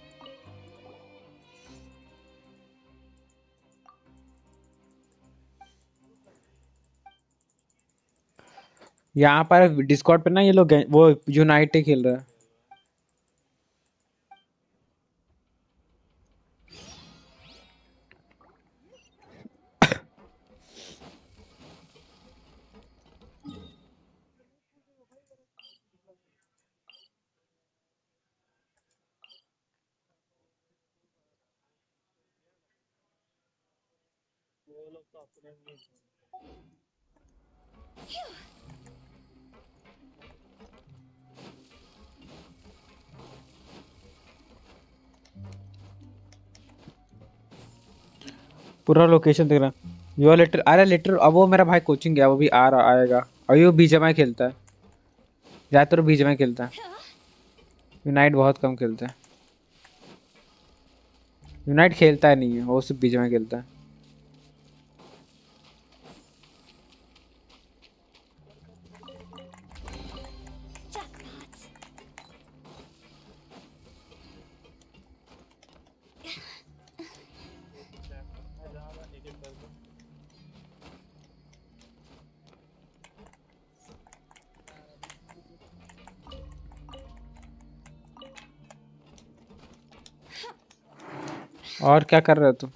यहाँ पर डिस्कॉर्ड पे ना ये लोग वो यूनाइट खेल रहा है। पूरा लोकेशन देख रहा। यो लेटर, अरे लेटर, अब वो मेरा भाई कोचिंग गया, वो भी आ रहा आएगा। और ये बीजेएमआई खेलता है, ज्यादातर बीजेएमआई खेलता है। यूनाइट बहुत कम खेलता है। यूनाइट खेलता है नहीं है, वो सिर्फ बीजेएमआई खेलता है। और क्या कर रहे हो तुम?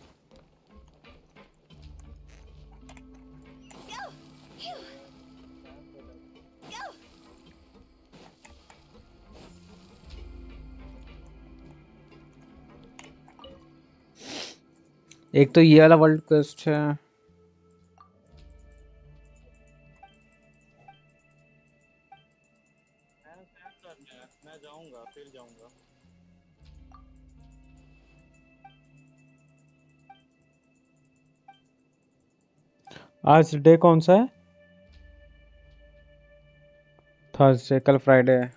एक तो ये वाला वर्ल्ड क्वेस्ट है। मैं जाऊंगा, फिर जाऊंगा। आज डे कौन सा है? थर्सडे, कल फ्राइडे है।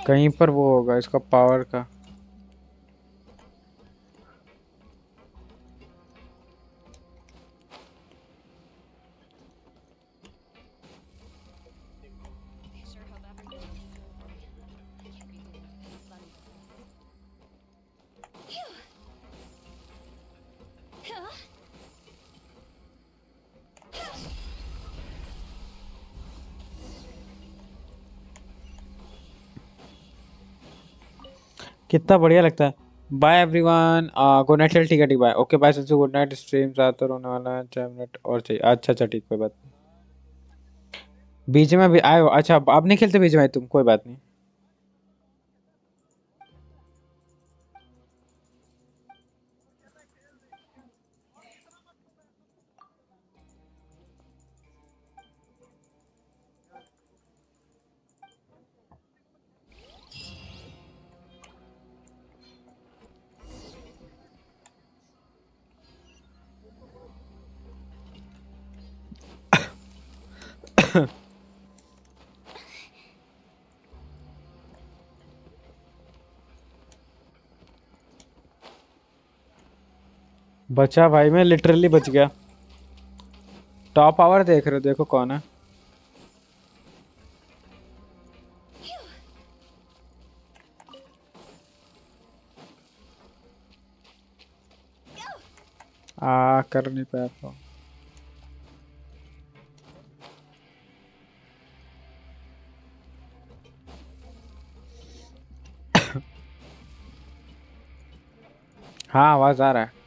कहीं पर वो होगा इसका पावर का। कितना बढ़िया लगता है। Bye everyone, good night. चल ठीक है, ठीक, bye. Okay bye Sanju, good night. Stream ज़्यादातर होने वाला है, 4 मिनट और चाहिए। अच्छा अच्छा ठीक, कोई बात नहीं। बीच में भी आए हो? अच्छा, अब नहीं खेलते बीच में तुम? कोई बात नहीं। बचा भाई, मैं लिटरली बच गया। टॉप आवर देख रहे हो? देखो कौन है। कर नहीं पाया तो। हाँ, आवाज आ रहा है।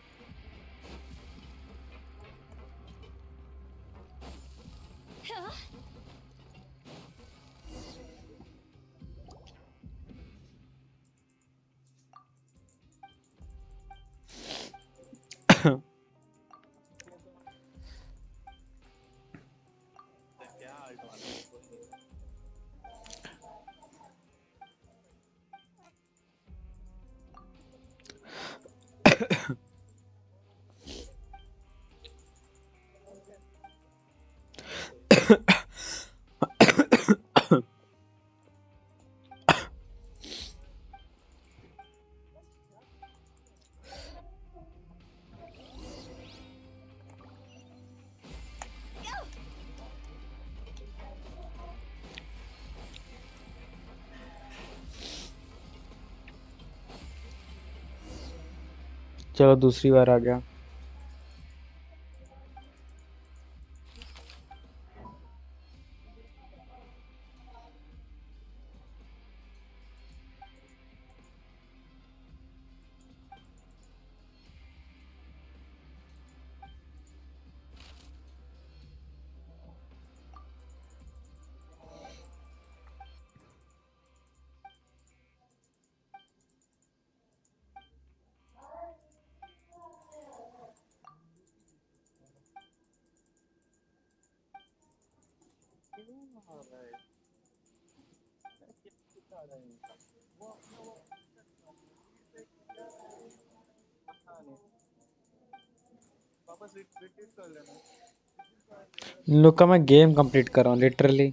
चलो दूसरी बार आ गया। इन लोग का मैं गेम कंप्लीट कर रहा हूँ लिटरली।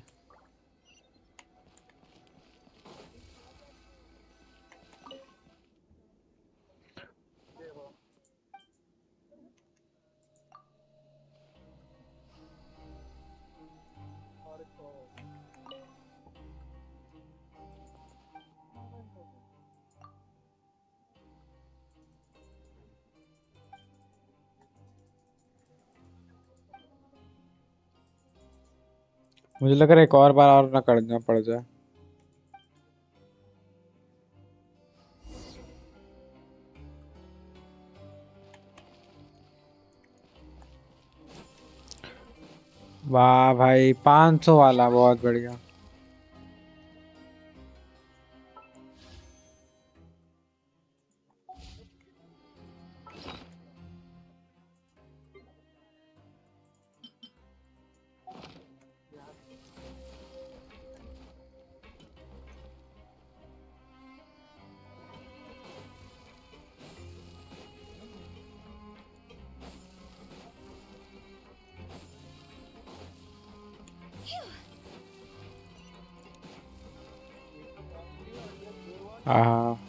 मुझे लग रहा है एक और बार और ना करना पड़ जाए। वाह भाई 500 वाला बहुत बढ़िया। हाँ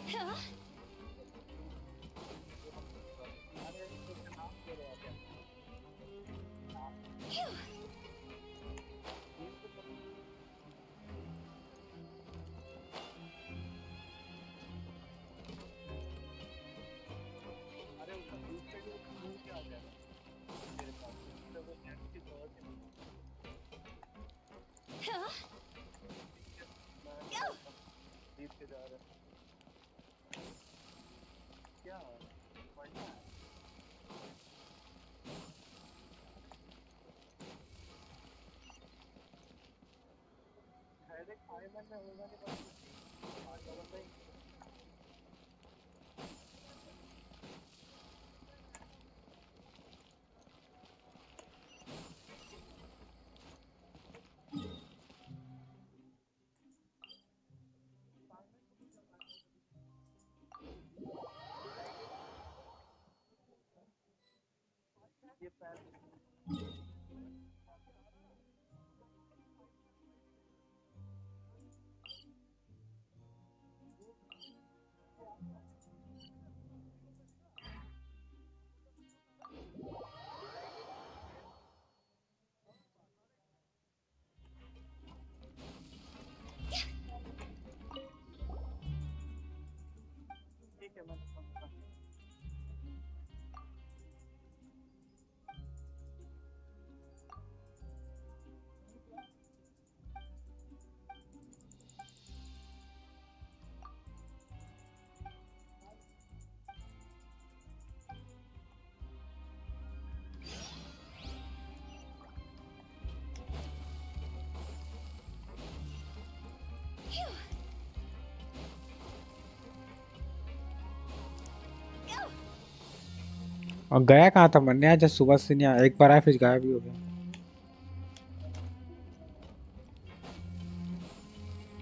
और गया कहाँ था मरने आज सुबह से नहीं आया, एक बार आया फिर गायब ही हो गया।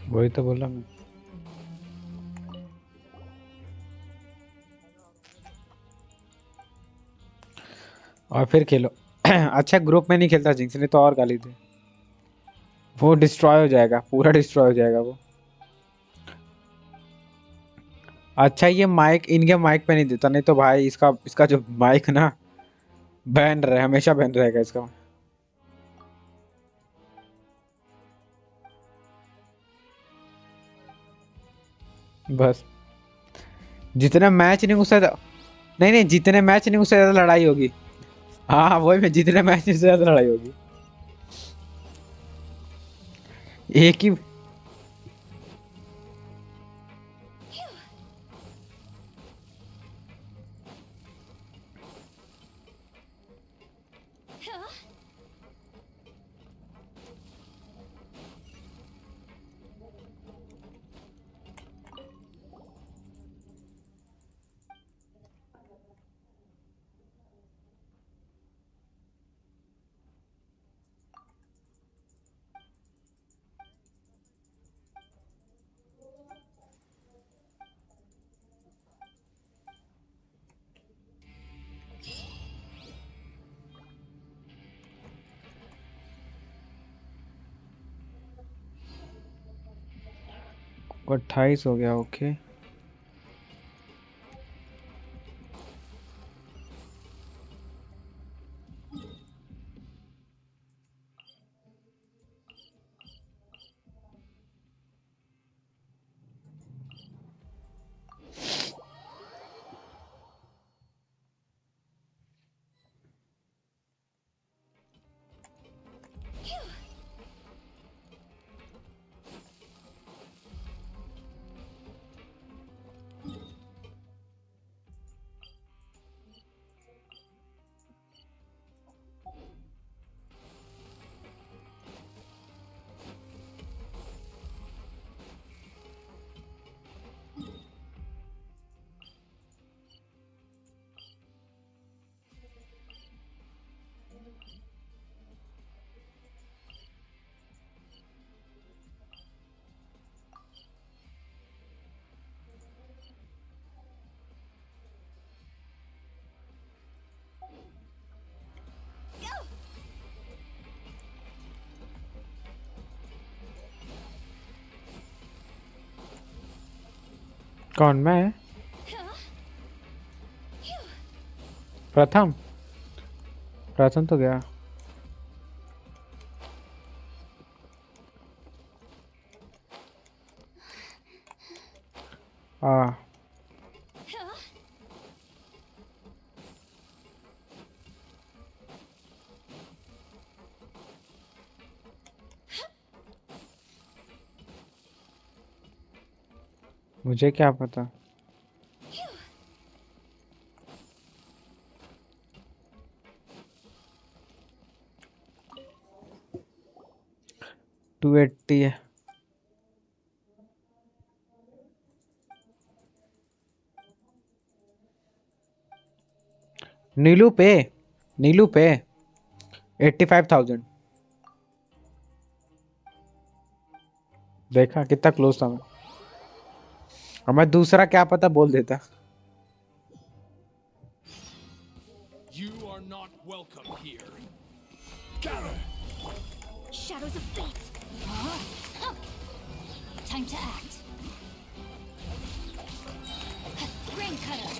वही तो बोला मैं। और फिर खेलो। अच्छा ग्रुप में नहीं खेलता जिंक्स ने तो और गाली दे। वो डिस्ट्रॉय हो जाएगा, पूरा डिस्ट्रॉय हो जाएगा वो। अच्छा ये माइक इनके माइक पे नहीं देता, नहीं तो भाई इसका इसका जो माइक ना बैन रहे, हमेशा बैन रहेगा इसका। बस जितने मैच नहीं उससे नहीं नहीं जितने मैच नहीं उससे ज्यादा लड़ाई होगी। हाँ वही में जितने मैच नहीं उससे ज्यादा लड़ाई होगी। एक ही। को 28 हो गया ओके। कौन मैं? प्रथम प्रथम तो गया। हाँ मुझे क्या पता। टू 80 है। नीलू पे 85,000। देखा कितना क्लोज था मैं। और मैं दूसरा क्या पता बोल देता। You are not welcome here. Gather. Shadows of fate. Time to act. Rain cutter.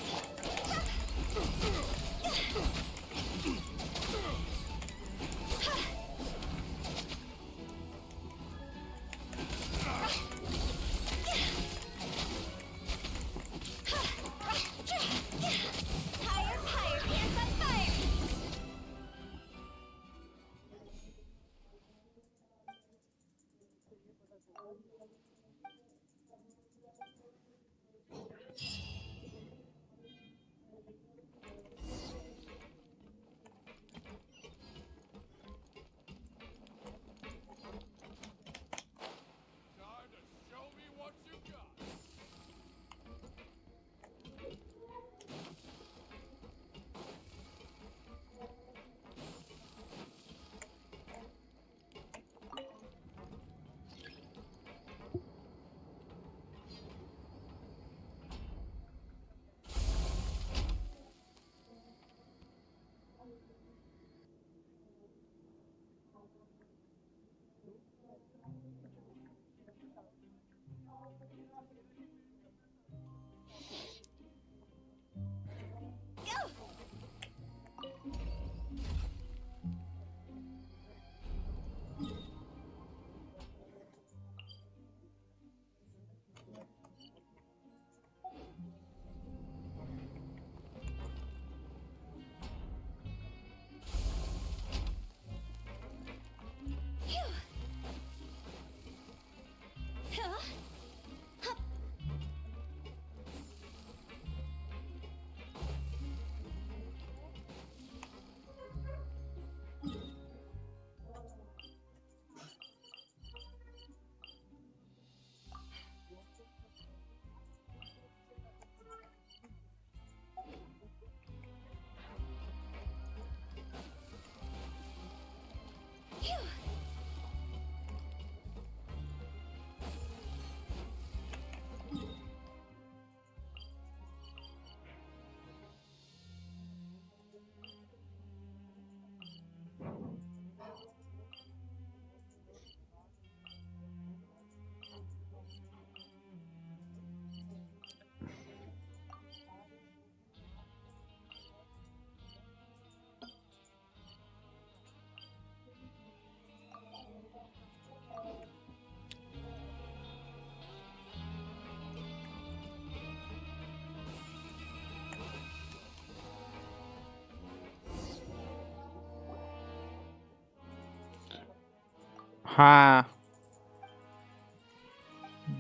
हाँ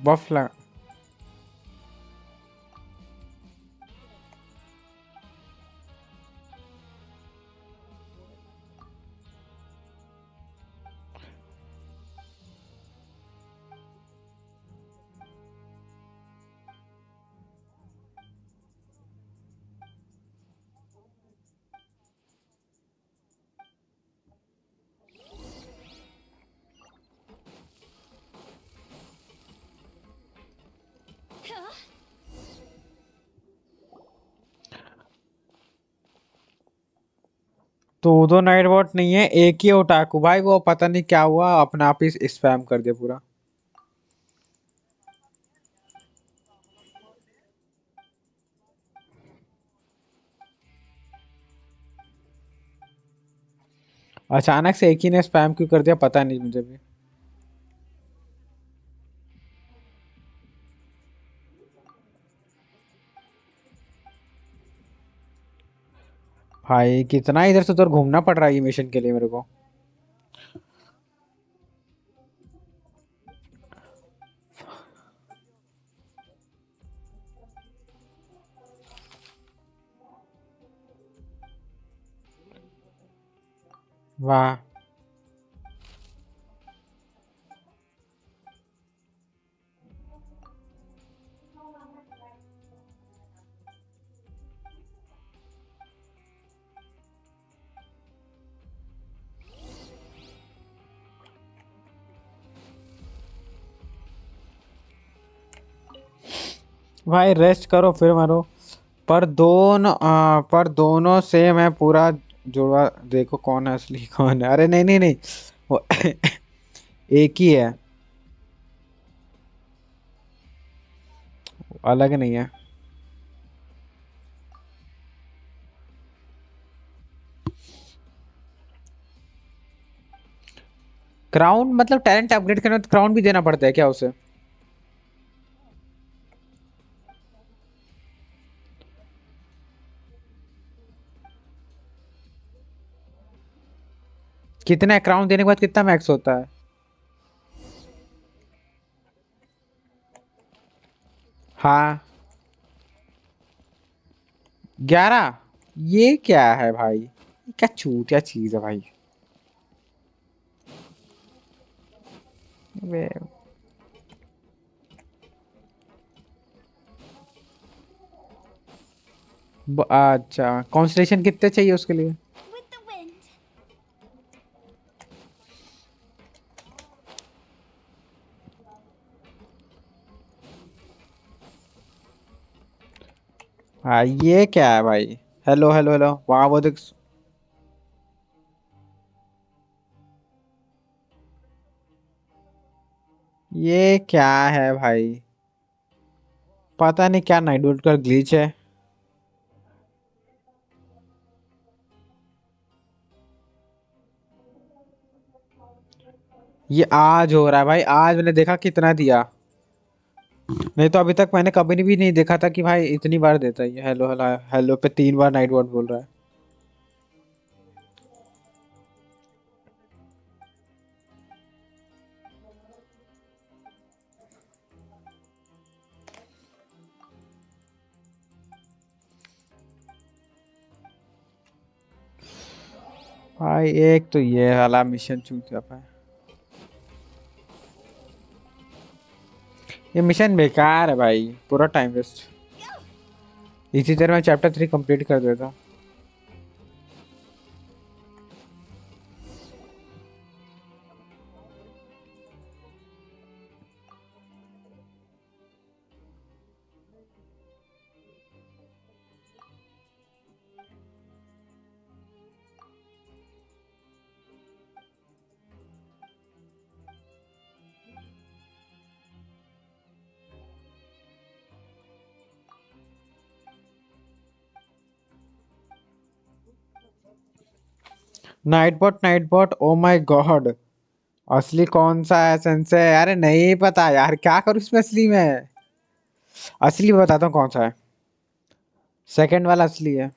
बफ लगा। तो दो नाइट बॉट नहीं है, एक ही ओटाकू भाई। वो पता नहीं क्या हुआ, अपने आप ही स्पैम कर दिया पूरा। अचानक से एक ही ने स्पैम क्यों कर दिया पता नहीं मुझे भी। भाई कितना इधर से उधर घूमना पड़ रहा है ये मिशन के लिए मेरे को। वाह भाई रेस्ट करो फिर मारो। पर दोनों से मैं पूरा जुड़वा देखो कौन है असली कौन है। अरे नहीं नहीं नहीं वो एक ही है अलग नहीं है। क्राउन मतलब टैलेंट अपग्रेड करना तो क्राउन भी देना पड़ता है क्या उसे? कितना क्राउन देने के बाद कितना मैक्स होता है? हाँ 11। ये क्या है भाई ये क्या चूतिया चीज है भाई। वे- अच्छा कॉन्स्टेलेशन कितने चाहिए उसके लिए? हाँ ये क्या है भाई? हेलो हेलो हेलो वहाँ वो देख। ये क्या है भाई? पता नहीं क्या नाइट का ग्लिच है। ये आज हो रहा है भाई। आज मैंने देखा कितना दिया। नहीं तो अभी तक मैंने कभी भी नहीं देखा था कि भाई इतनी बार देता है ये। हेलो हेलो हेलो पे 3 बार नाइट वर्ड बोल रहा है। भाई एक तो ये वाला मिशन चूतिया है। ये मिशन बेकार है भाई पूरा टाइम वेस्ट। इसी तरह मैं चैप्टर 3 कंप्लीट कर देता। Night bot oh my god. असली कौन सा है सेंसे? अरे नहीं पता यार क्या करूँ इसमें असली में। असली बताता हूँ कौन सा है। सेकंड वाला असली है।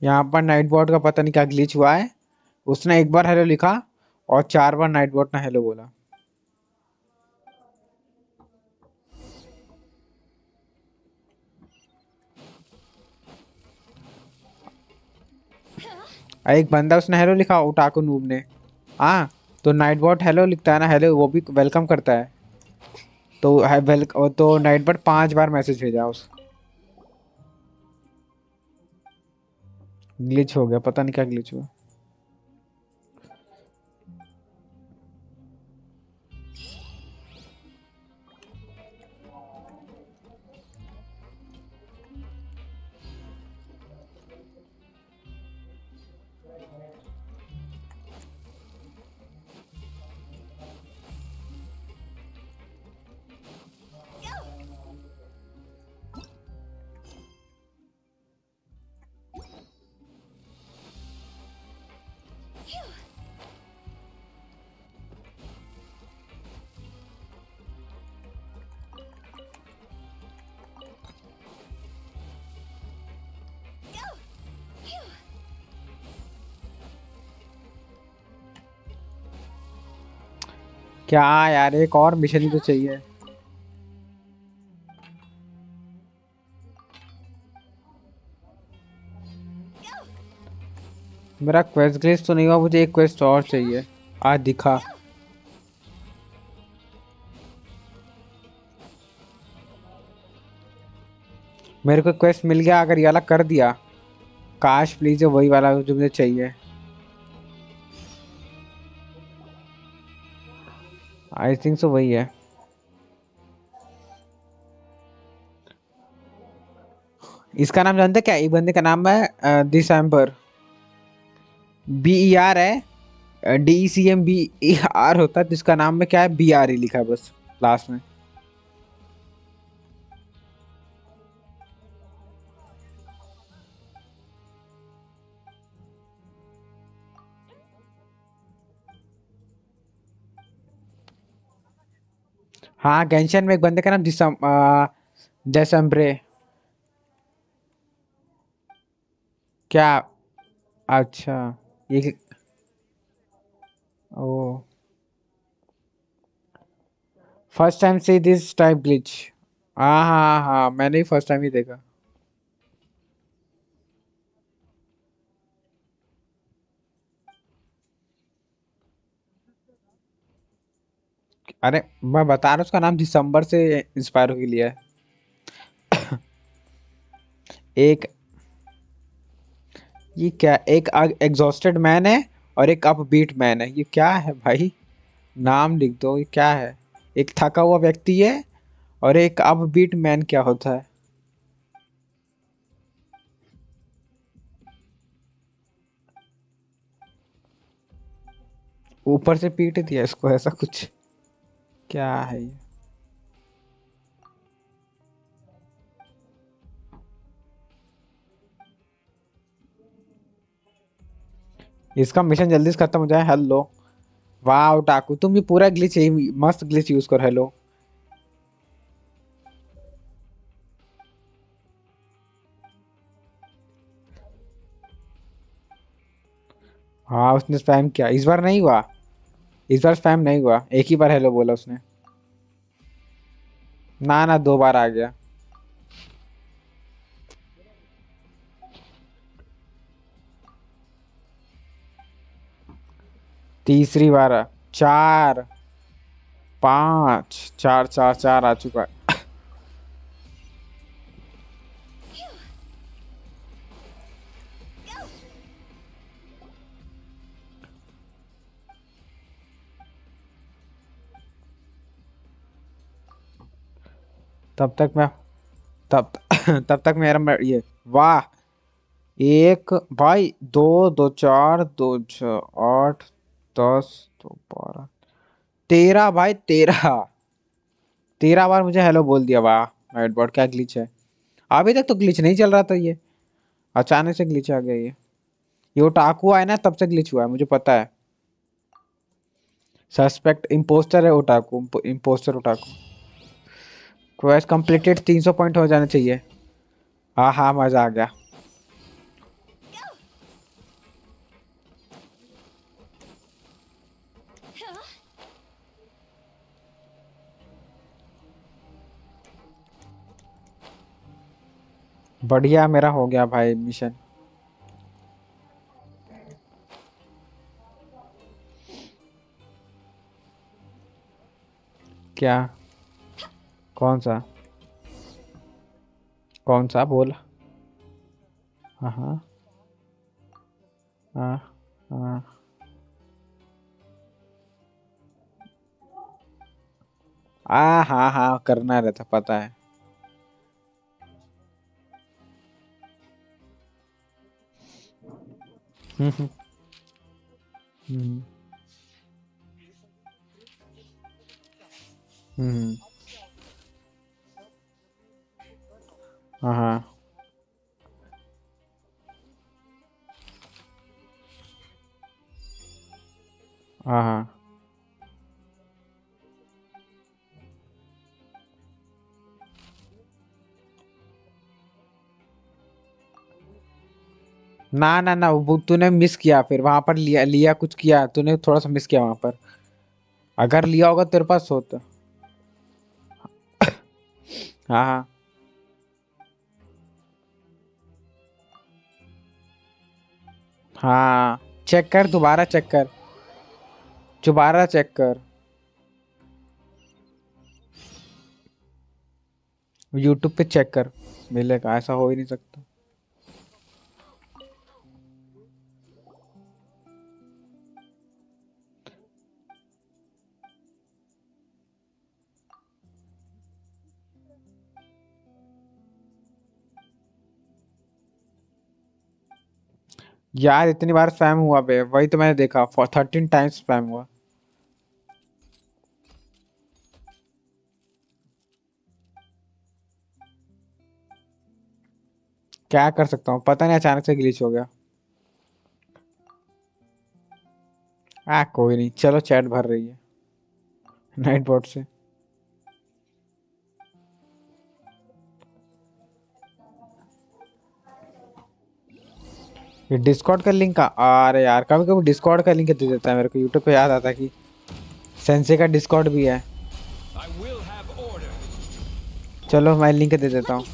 यहाँ पर नाइट बॉट का पता नहीं क्या ग्लिच हुआ है। उसने एक बार हेलो लिखा और 4 बार नाइट बॉट ने हेलो बोला। एक बंदा उसने हेलो लिखा उटाको नूब ने। हाँ तो नाइट बॉट हेलो लिखता है ना हेलो वो भी वेलकम करता है। तो तो नाइट बॉट 5 बार मैसेज भेजा उस। ग्लिच हो गया पता नहीं क्या ग्लिच हुआ। क्या यार, एक और मिशन ही तो चाहिए। मेरा क्वेस्ट ग्लिच तो नहीं हुआ, मुझे एक क्वेस्ट और चाहिए। आज दिखा। मेरे को क्वेस्ट मिल गया, अगर ये वाला कर दिया। काश प्लीज वही वाला जो मुझे चाहिए। आई थिंक सो वही है। इसका नाम जानते क्या? एक बंदे का नाम है दिसंबर। BER है। DECMBER होता है, जिसका नाम में क्या है, BRE लिखा है बस लास्ट में। हाँ, गेंशन में एक बंदे का नाम दिसंब्रे। क्या? अच्छा। ये ओ, first time see this type glitch. हाँ हाँ हाँ, मैंने ही फर्स्ट टाइम ही देखा। अरे मैं बता रहा हूँ, उसका नाम दिसंबर से इंस्पायर हो लिया है। एक, ये क्या, एक एग्जॉस्टेड मैन है और एक अपबीट मैन है। ये क्या है भाई? नाम लिख दो, ये क्या है? एक थका हुआ व्यक्ति है और एक अपबीट मैन क्या होता है? ऊपर से पीट दिया इसको, ऐसा कुछ। क्या है ये? इसका मिशन जल्दी से खत्म हो जाए। हेलो। वाह टाकू, तुम भी पूरा ग्लिच, यही मस्त ग्लिच यूज करो। हेलो। हाँ, उसने स्पैम किया। इस बार नहीं हुआ। इस बार स्पैम नहीं हुआ, एक ही बार हेलो बोला उसने। ना ना, 2 बार आ गया। तीसरी बार 4 5 4 4 4 आ चुका है। तब तक मैं तब तब तक मेरा ये, वाह। एक भाई, 2 2 4 2 6 8 10 2 12 13 भाई, 13 बार मुझे हेलो बोल दिया। वाह नाइट बॉट, क्या ग्लिच है। अभी तक तो ग्लिच नहीं चल रहा था ये, अचानक से ग्लिच आ गया ये ओटाकू है ना, तब से ग्लिच हुआ है, मुझे पता है। सस्पेक्ट इम्पोस्टर है otaku, impostor otaku. Quest completed, 300 point हो जाने चाहिए। हाँ हाँ, मजा आ गया। बढ़िया, मेरा हो गया भाई मिशन। क्या? कौन सा? कौन सा बोल? हाँ हाँ हाँ हाँ। हाँ हाँ, करना रहता, पता है। हम्म हम्म हम्म, हाँ हाँ हाँ हाँ। ना ना ना, वो तूने मिस किया, फिर वहां पर लिया लिया कुछ किया तूने, थोड़ा सा मिस किया वहां पर। अगर लिया होगा तेरे पास होता। हाँ हाँ हाँ, चेक कर, दोबारा चेक कर, दोबारा चेक कर, यूट्यूब पे चेक कर, मिलेगा, ऐसा हो ही नहीं सकता। यार इतनी बार स्पैम हुआ बे, वही तो मैंने देखा, 13 टाइम्स स्पैम हुआ। क्या कर सकता हूँ, पता नहीं, अचानक से ग्लिच हो गया। कोई नहीं, चलो चैट भर रही है नाइट बोट से। ये डिस्कॉर्ड का लिंक का, अरे यार कभी कभी डिस्कॉर्ड का लिंक दे देता है मेरे को, यूट्यूब पे याद आता है कि सेंसे का डिस्कॉर्ड भी है। चलो मैं लिंक दे देता हूँ।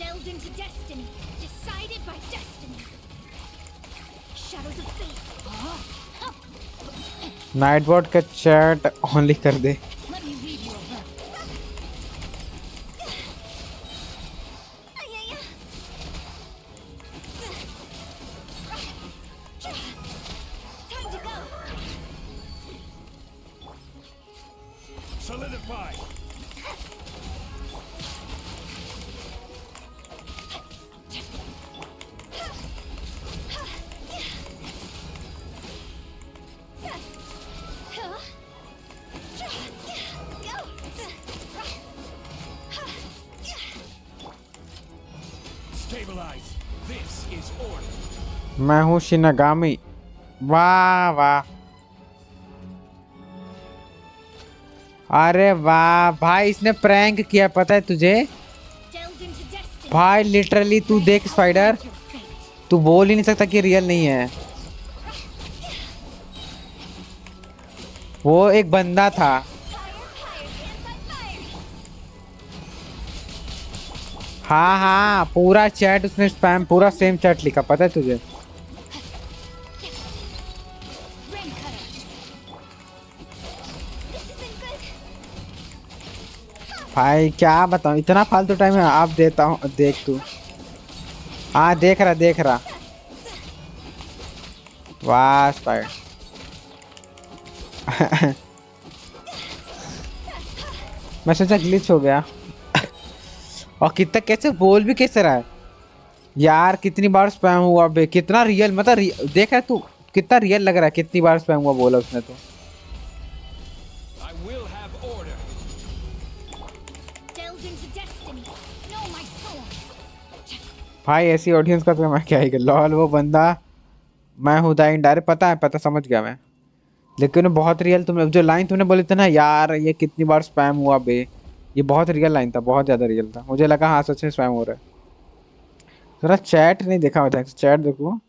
Delved into destiny, decided by destiny. Shadows of fate. Night boat का चैट ऑनली कर दे। Let me read you a verse. Time to go. Solidify. Stabilize. This is order. मैं हूँ शिनागामी। वाह वाह, अरे वाह भाई, इसने प्रैंक किया, पता है तुझे भाई, लिटरली तू देख स्पाइडर, तू बोल ही नहीं सकता कि रियल नहीं है। वो एक बंदा था, हाँ हाँ, पूरा चैट उसने स्पैम, पूरा सेम चैट लिखा, पता है तुझे। भाई क्या बताऊं, इतना फालतू टाइम है आप देता हूँ, देख तू, हाँ देख रहा। वाह स्पाइडर। मैं सोचा ग्लिच हो गया। और कितना कैसे बोल भी कैसे रहा है यार, कितनी बार स्पैम हुआ बे, कितना रियल, मतलब देखा तू कितना रियल लग रहा है, कितनी बार स्पैम हुआ बोला उसने तो। भाई ऐसी ऑडियंस का तो मैं क्या ही कर, लॉल वो बंदा, मैं हूँ द इंडायरेक्ट, पता समझ गया मैं, लेकिन वो बहुत रियल, तुमने जो लाइन तुमने बोले थे ना यार, ये कितनी बार स्पैम हुआ बे, ये बहुत रियल लाइन था, बहुत ज्यादा रियल था, मुझे लगा हाँ सच में स्पैम हो रहा है। जरा चैट नहीं देखा मैं, चैट देखो।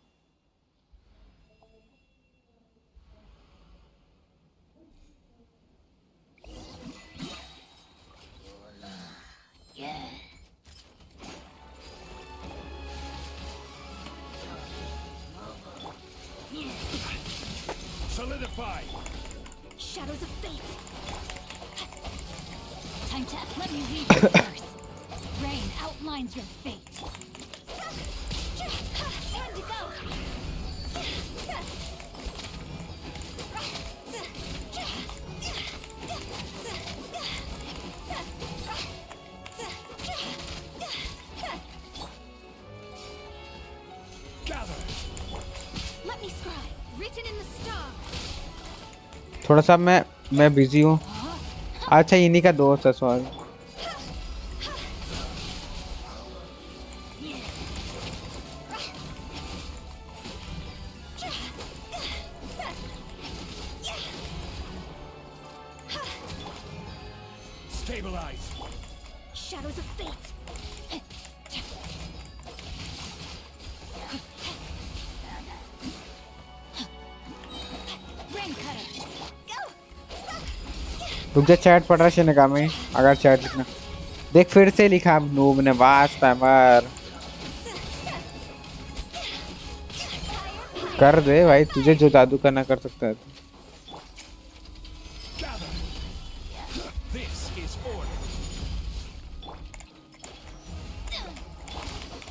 Solidify. Shadows of fate. Time to let me read your verse. Rain outlines your fate. Time to go. Gather. Let me scribe. Written in the star. थोड़ा सा मैं बिजी हूँ। अच्छा इन्हीं का दोस्त है, sorry. Stabilize. Shadows of fate. Rain cutter. Go. रुक जा, चैट पढ़ रहा है शिनगामी, अगर चैट लिखना देख फिर से लिखा नूब ने, वाह स्पैमर कर दे भाई, तुझे जो जादू करना कर सकता है। This is order.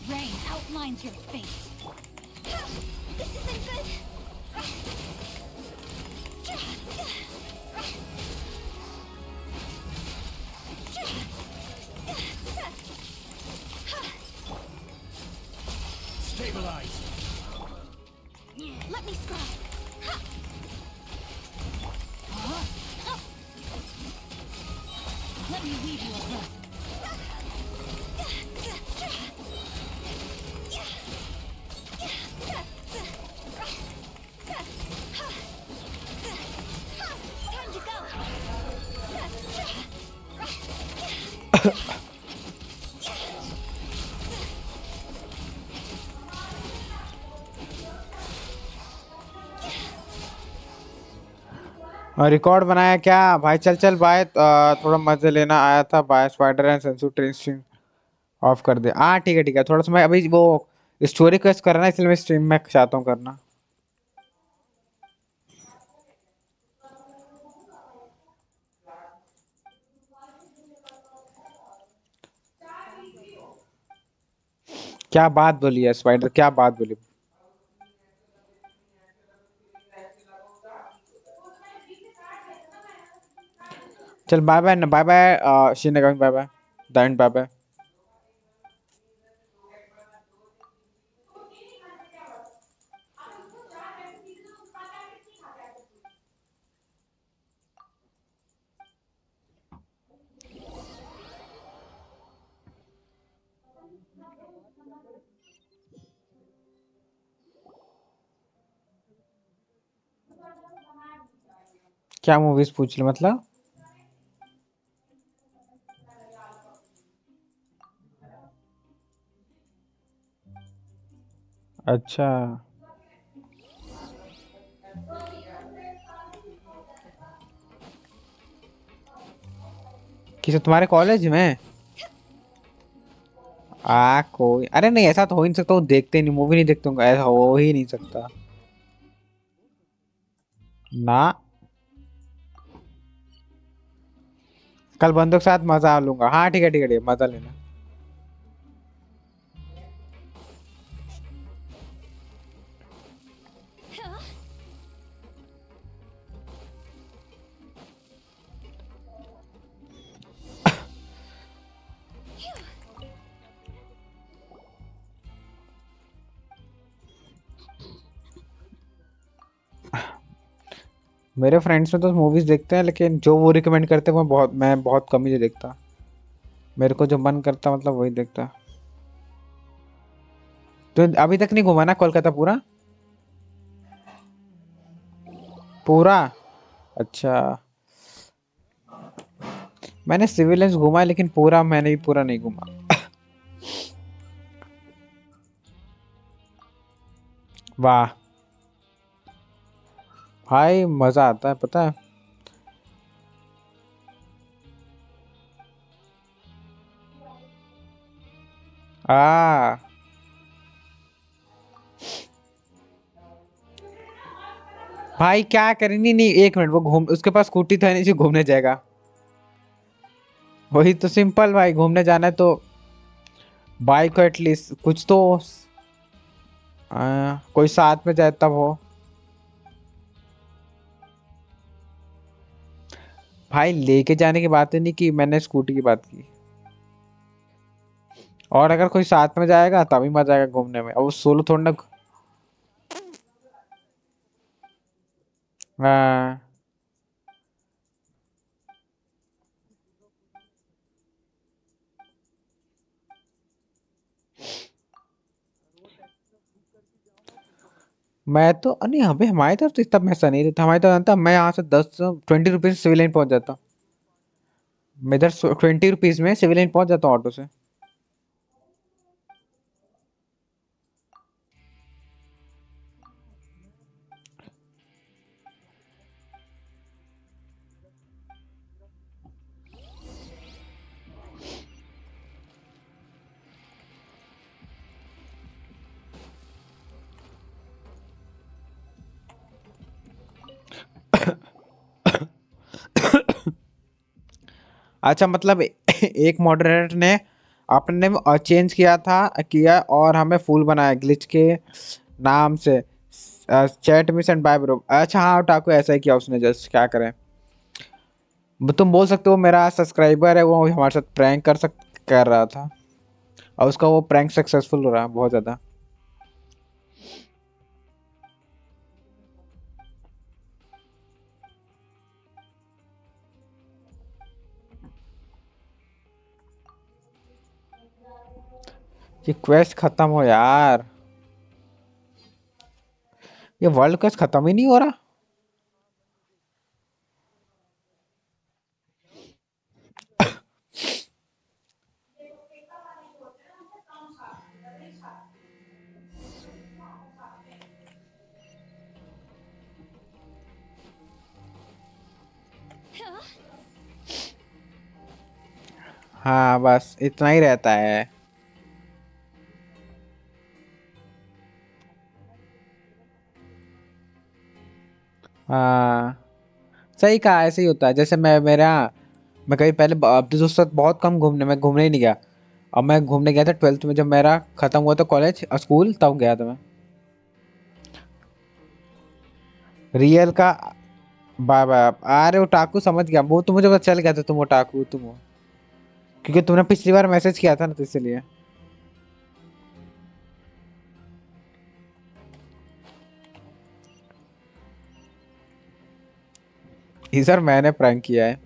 Rain outlines your fate. This isn't good. Stabilize. Let me scry. Let me weave you a web. Time to go. Record बनाया क्या भाई? चल चल बाय, थोड़ा मजे लेना आया था बाय। स्पाइडर एंड सेंसू ट्रेन स्ट्रीम ऑफ कर दे। हाँ ठीक है ठीक है, थोड़ा सा मैं अभी वो स्टोरी क्वेस्ट करना है, इसलिए मैं स्ट्रीम में चाहता हूँ करना। क्या बात बोली है स्पाइडर, क्या बात बोली? चल बाय बाय, बाय बाय शिनगामी, बाय बाय दाइन, बाय बाय। क्या मूवीज पूछ ली मतलब? अच्छा किसे, तुम्हारे कॉलेज में? कोई, अरे नहीं ऐसा तो हो ही नहीं सकता, वो देखते नहीं, मूवी नहीं देखते होंगे, ऐसा हो ही नहीं सकता ना। कल बंदों के साथ मजा लूंगा। हाँ ठीक है ठीक है ठीक है, मजा लेना। मेरे फ्रेंड्स में तो मूवीज देखते हैं, लेकिन जो वो रिकमेंड करते हैं वो मैं बहुत कम ही देखता। मेरे को जो मन करता मतलब वही देखता। तो अभी तक नहीं घुमा ना कोलकाता पूरा? पूरा? अच्छा, मैंने सिविलियंस घुमा है, लेकिन पूरा मैंने भी पूरा नहीं घुमा। वाह भाई मजा आता है पता है। भाई क्या करें, नहीं नहीं एक मिनट, वो घूम, उसके पास स्कूटी था नहीं जो घूमने जाएगा। वही तो सिंपल भाई, घूमने जाना है तो बाइक को एटलीस्ट कुछ तो कोई साथ में जाए तब हो। भाई लेके जाने की बात ही नहीं की, मैंने स्कूटी की बात की। और अगर कोई साथ में जाएगा तभी मजा आएगा घूमने में, और वो सोलो थोड़ा ना। हाँ मैं तो नहीं, हमें हमारी तरफ तो इतना पैसा नहीं रहता, हमारी तरफ जानता, मैं यहाँ से 10-20 रुपए से सिविल लाइन पहुंच जाता। मैं इधर 20 रुपीज में सिविलियन पहुंच जाता हूँ ऑटो से। अच्छा मतलब एक मॉडरेटर ने अपने में चेंज किया और हमें फूल बनाया ग्लिच के नाम से। Chat miss and bye bro. अच्छा हाँ टाकू ऐसा ही किया उसने, जस्ट क्या करें। तुम बोल सकते हो मेरा सब्सक्राइबर है वो हमारे साथ प्रैंक कर रहा था और उसका वो प्रैंक सक्सेसफुल हो रहा बहुत ज़्यादा। ये क्वेस्ट खत्म हो यार, ये वर्ल्ड क्वेस्ट खत्म ही नहीं हो रहा। हाँ बस इतना ही रहता है। हाँ सही कहा, ऐसे ही होता है। जैसे मैं कभी पहले अब तो दोस्तों के साथ बहुत कम मैं घूमने ही नहीं गया। अब मैं घूमने गया था 12th में, जब मेरा खत्म हुआ था कॉलेज स्कूल तब गया था मैं। रियल का बाय बाय। अरे ओटाकू समझ गया, वो तो मुझे पता चल गया था तुम ओटाकू तुम हो, क्योंकि तुमने पिछली बार मैसेज किया था ना तो इसलिए। सर मैंने प्रैंक किया है।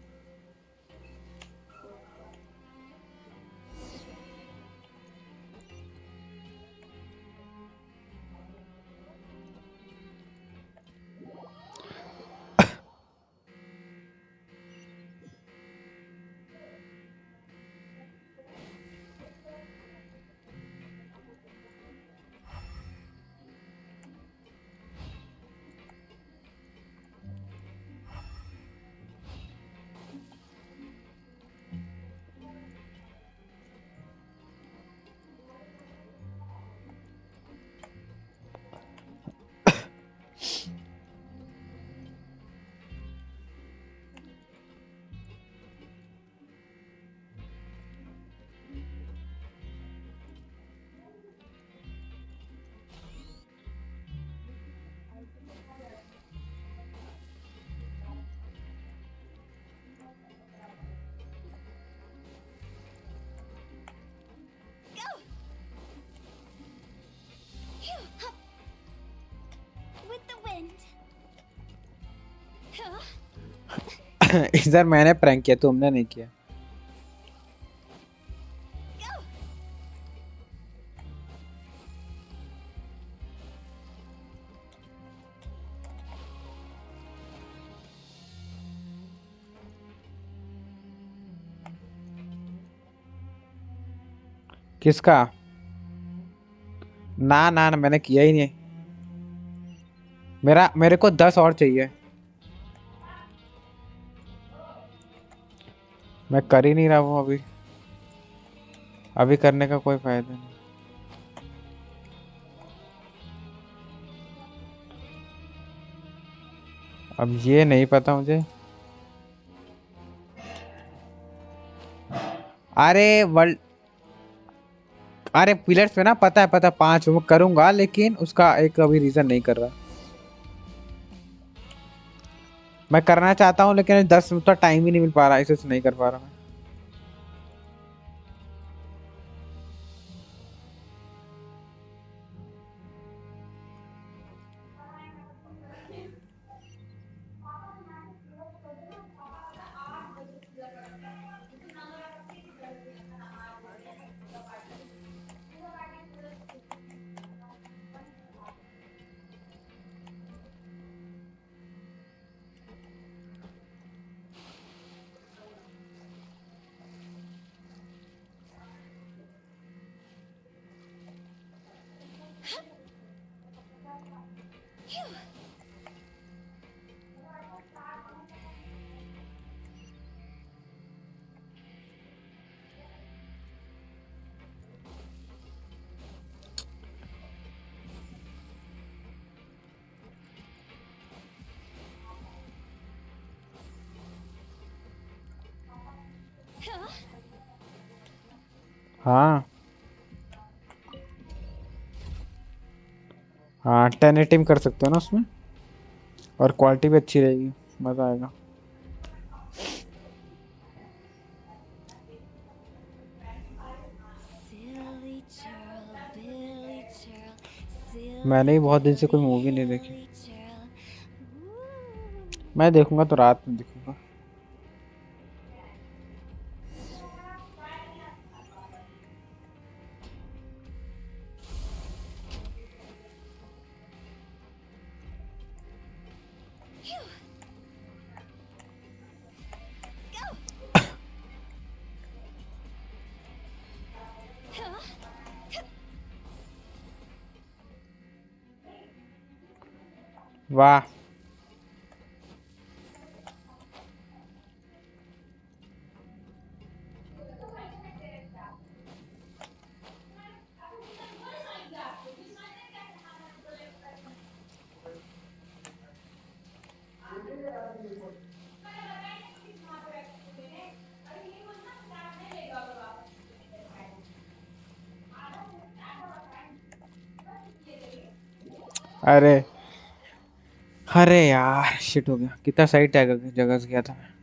With the wind. सर मैंने प्रैंक किया, तुमने नहीं किया। किसका? ना मैंने किया ही नहीं। मेरे को 10 और चाहिए। मैं कर ही नहीं रहा हूँ अभी। अभी करने का कोई फायदा नहीं। अब ये नहीं पता मुझे। अरे वर्ल्ड, अरे पिलर्स में ना पता 5 मैं करूंगा, लेकिन उसका एक अभी रीजन नहीं कर रहा। मैं करना चाहता हूँ लेकिन 10 तो टाइम ही नहीं मिल पा रहा, इसे नहीं कर पा रहा मैं। हाँ हाँ 1080 में कर सकते हो ना उसमें, और क्वालिटी भी अच्छी रहेगी, मज़ा आएगा। Silly churl, Billy churl, मैंने silly भी बहुत दिन से कोई मूवी नहीं देखी। Billy churl. मैं देखूंगा तो रात में देखूंगा। वाह अरे अरे यार शिट हो गया, कितना सही टैग जगह से गया था मैं।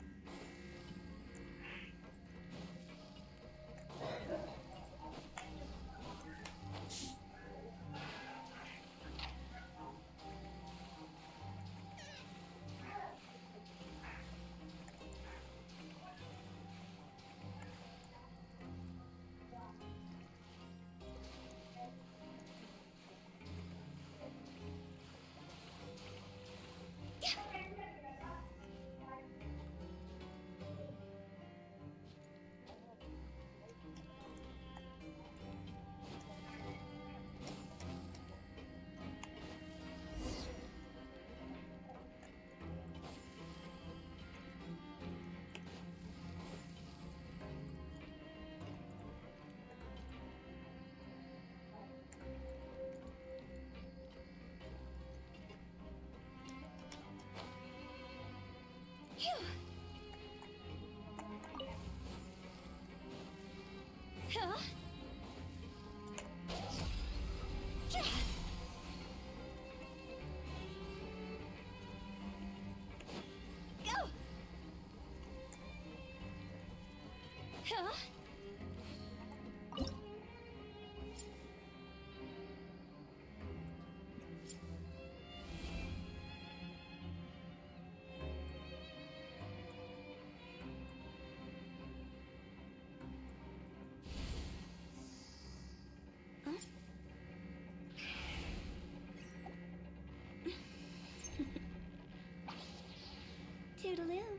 Toodaloo.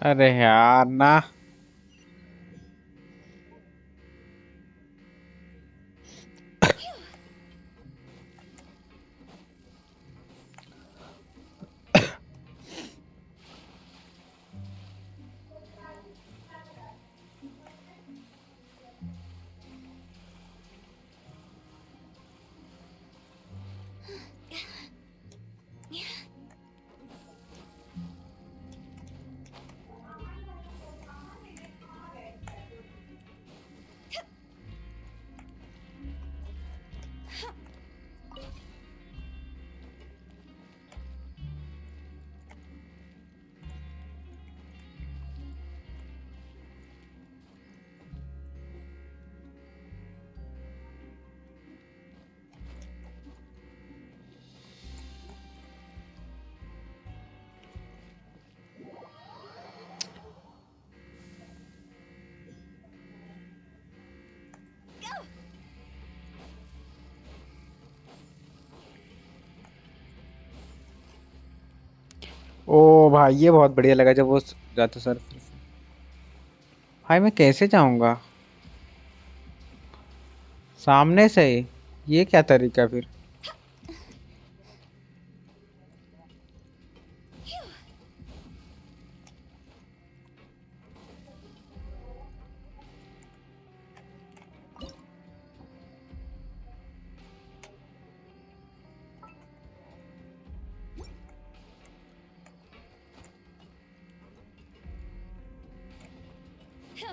अरे यार ना, ओ भाई ये बहुत बढ़िया लगा जब वो जाते सर। भाई मैं कैसे जाऊंगा सामने से ही? ये क्या तरीका फिर? Go!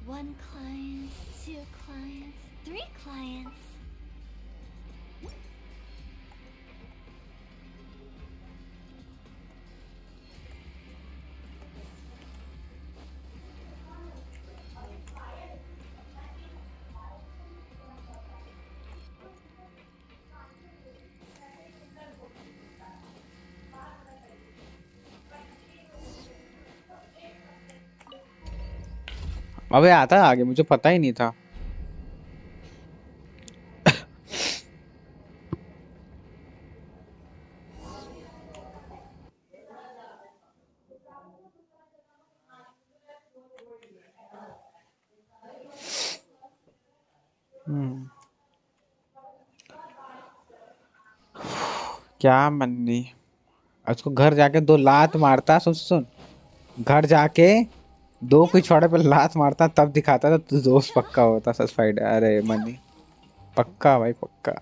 One client, two clients, three clients. अबे आता है आगे, मुझे पता ही नहीं था। क्या मन्नी, उसको घर जाके दो लात मारता। सुन सुन, घर जाके दो पिछवाड़े पे लात मारता तब दिखाता था तू दोस्त पक्का होता सस्फाइड। अरे मन्नी पक्का भाई पक्का।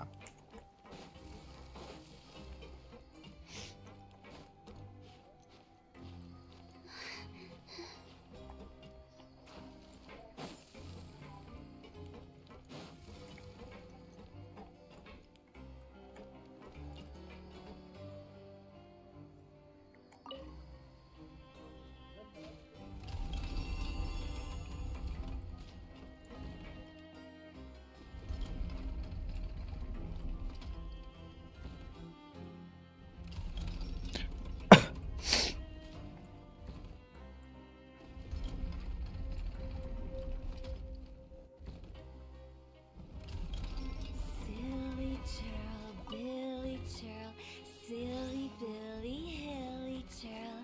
Silly churl, Billy churl, silly Billy, hilly churl.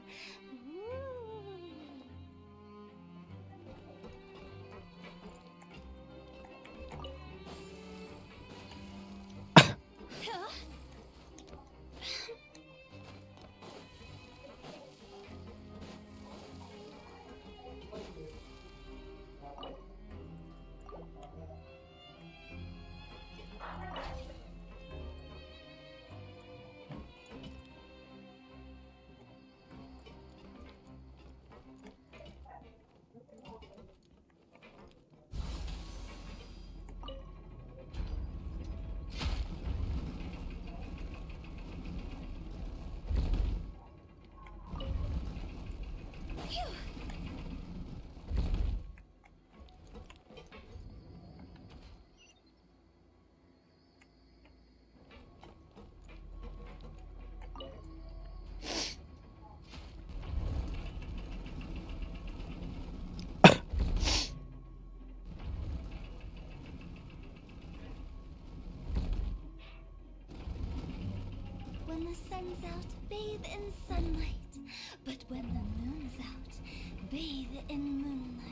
When the sun's out, bathe in sunlight. But when the moon's out, bathe in moonlight.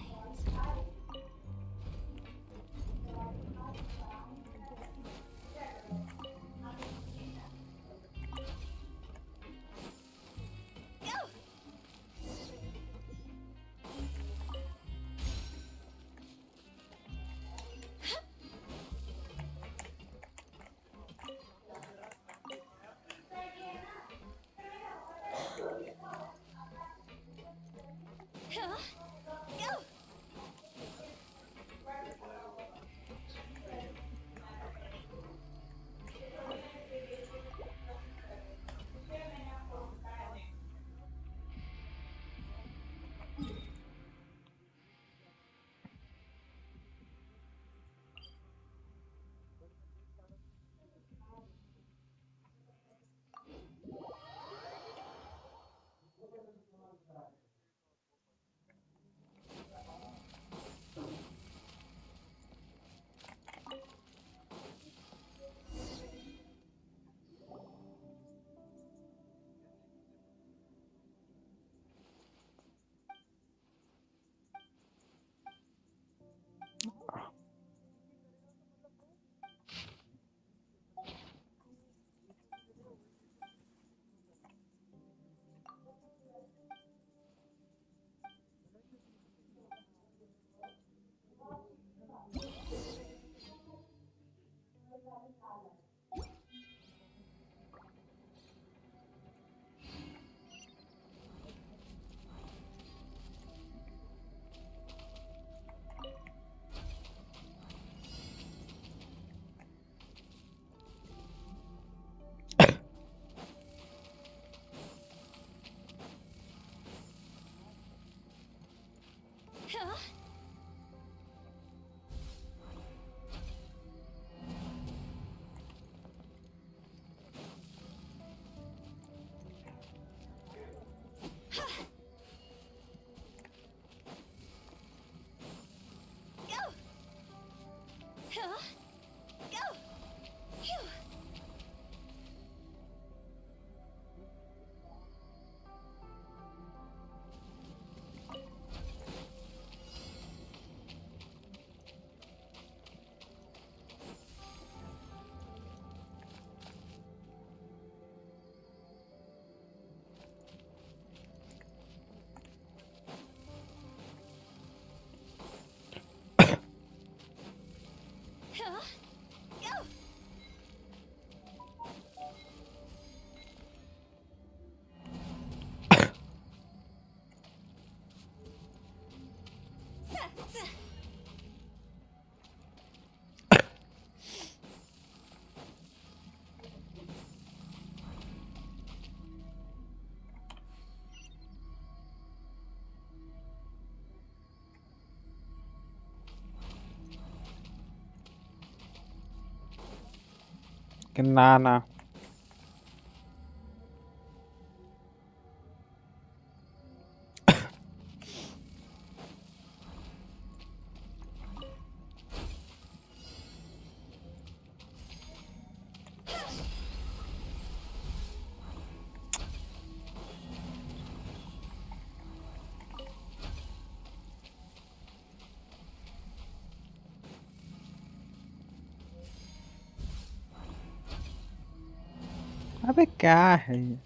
कि ना ना अबे क्या है ये?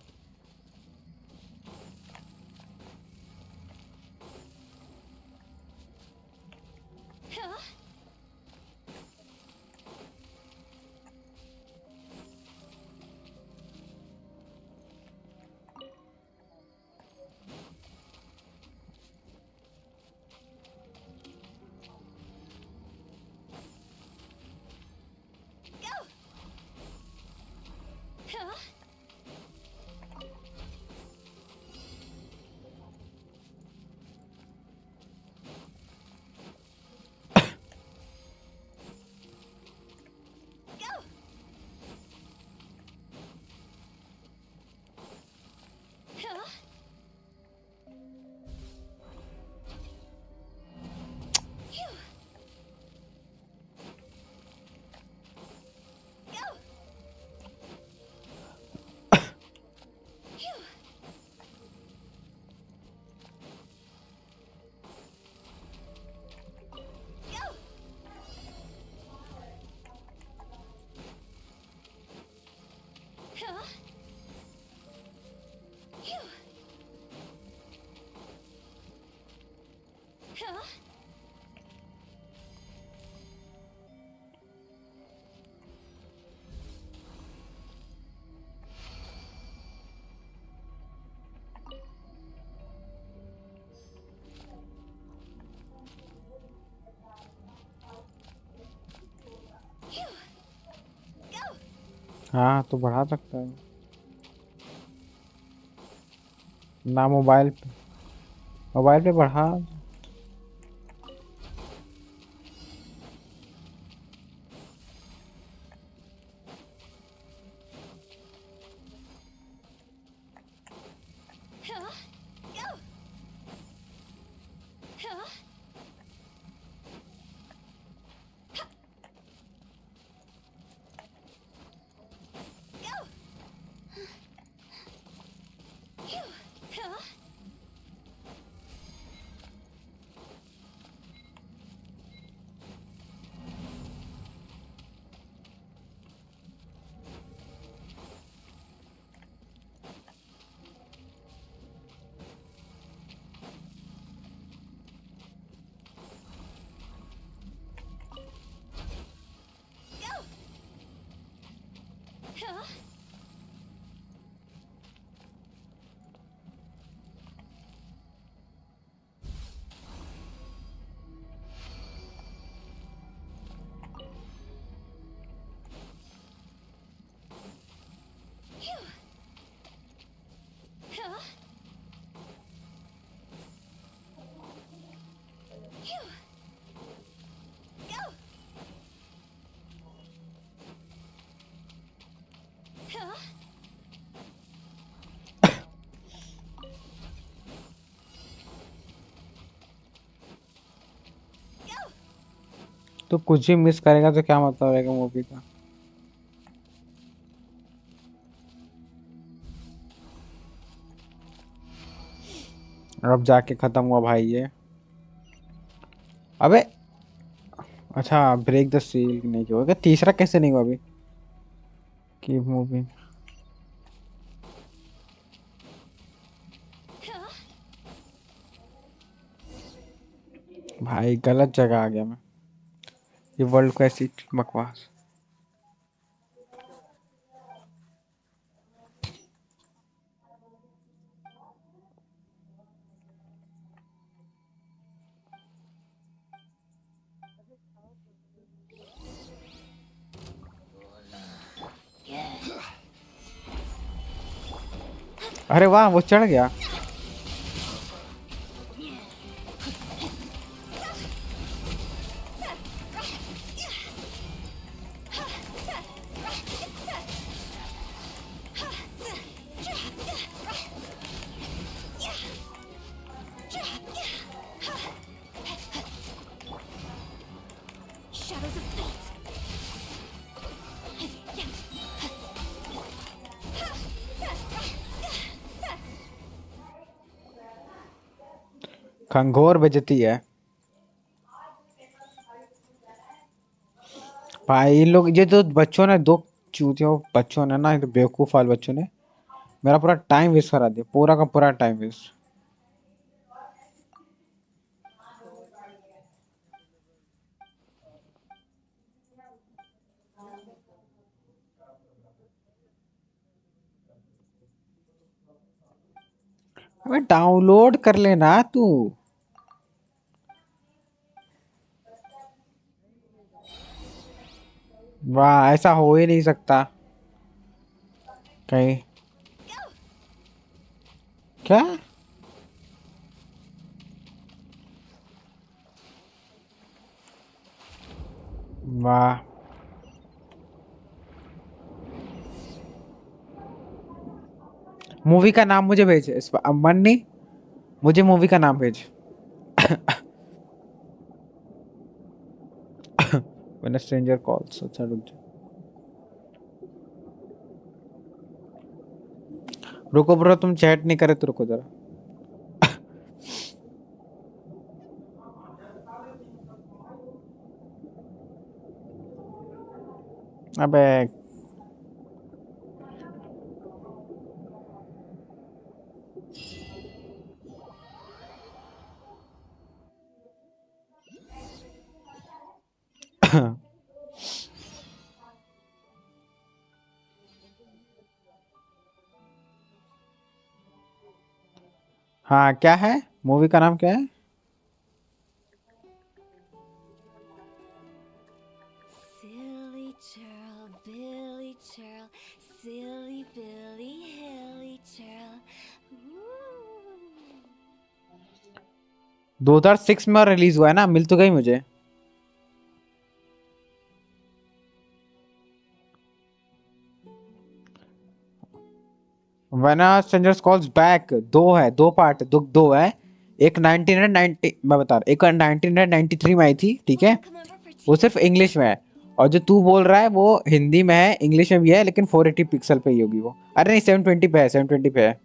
हाँ तो बढ़ा सकता है ना। मोबाइल पे बढ़ा। तो कुछ भी मिस करेगा तो क्या मतलब रहेगा मूवी का। अब जाके खत्म हुआ भाई ये। अबे अच्छा ब्रेक द सील नहीं किया होगा। तीसरा कैसे नहीं हुआ अभी की मूवी। भाई गलत जगह आ गया मैं। ये वर्ल्ड को ऐसी बकवास। अरे वाह, वो चढ़ गया। Shadows of fate. खंगोर बेइज्जती है भाई। इन लोग, ये तो बच्चों ने, दो चूतियों बच्चों ने ना, एक बेवकूफ वाले बच्चों ने मेरा पूरा टाइम वेस्ट करा दिया, पूरा का पूरा टाइम वेस्ट। अबे डाउनलोड कर लेना तू। वाह, ऐसा हो ही नहीं सकता कहीं। क्या? वाह, मूवी का नाम मुझे भेज। मन नहीं, मुझे मूवी का नाम भेज। When a stranger calls, अच्छा रुक जा। रुको ब्रो, तुम चैट नहीं करे तो रुको जरा। अबे हाँ, क्या है? मूवी का नाम क्या है? Silly churl, Billy churl, silly Billy, hilly churl. Ooh. 2006 में रिलीज हुआ है ना, मिल तो गई मुझे। When a stranger calls back, दो है, दो पार्ट, दो है। एक 1990, मैं बता रहा, एक 1993 में आई थी, ठीक है। वो सिर्फ इंग्लिश में है, और जो तू बोल रहा है वो हिंदी में है, इंग्लिश में भी है, लेकिन 480 पिक्सल पे ही होगी वो। अरे नहीं, 720 पे है, 720 पे है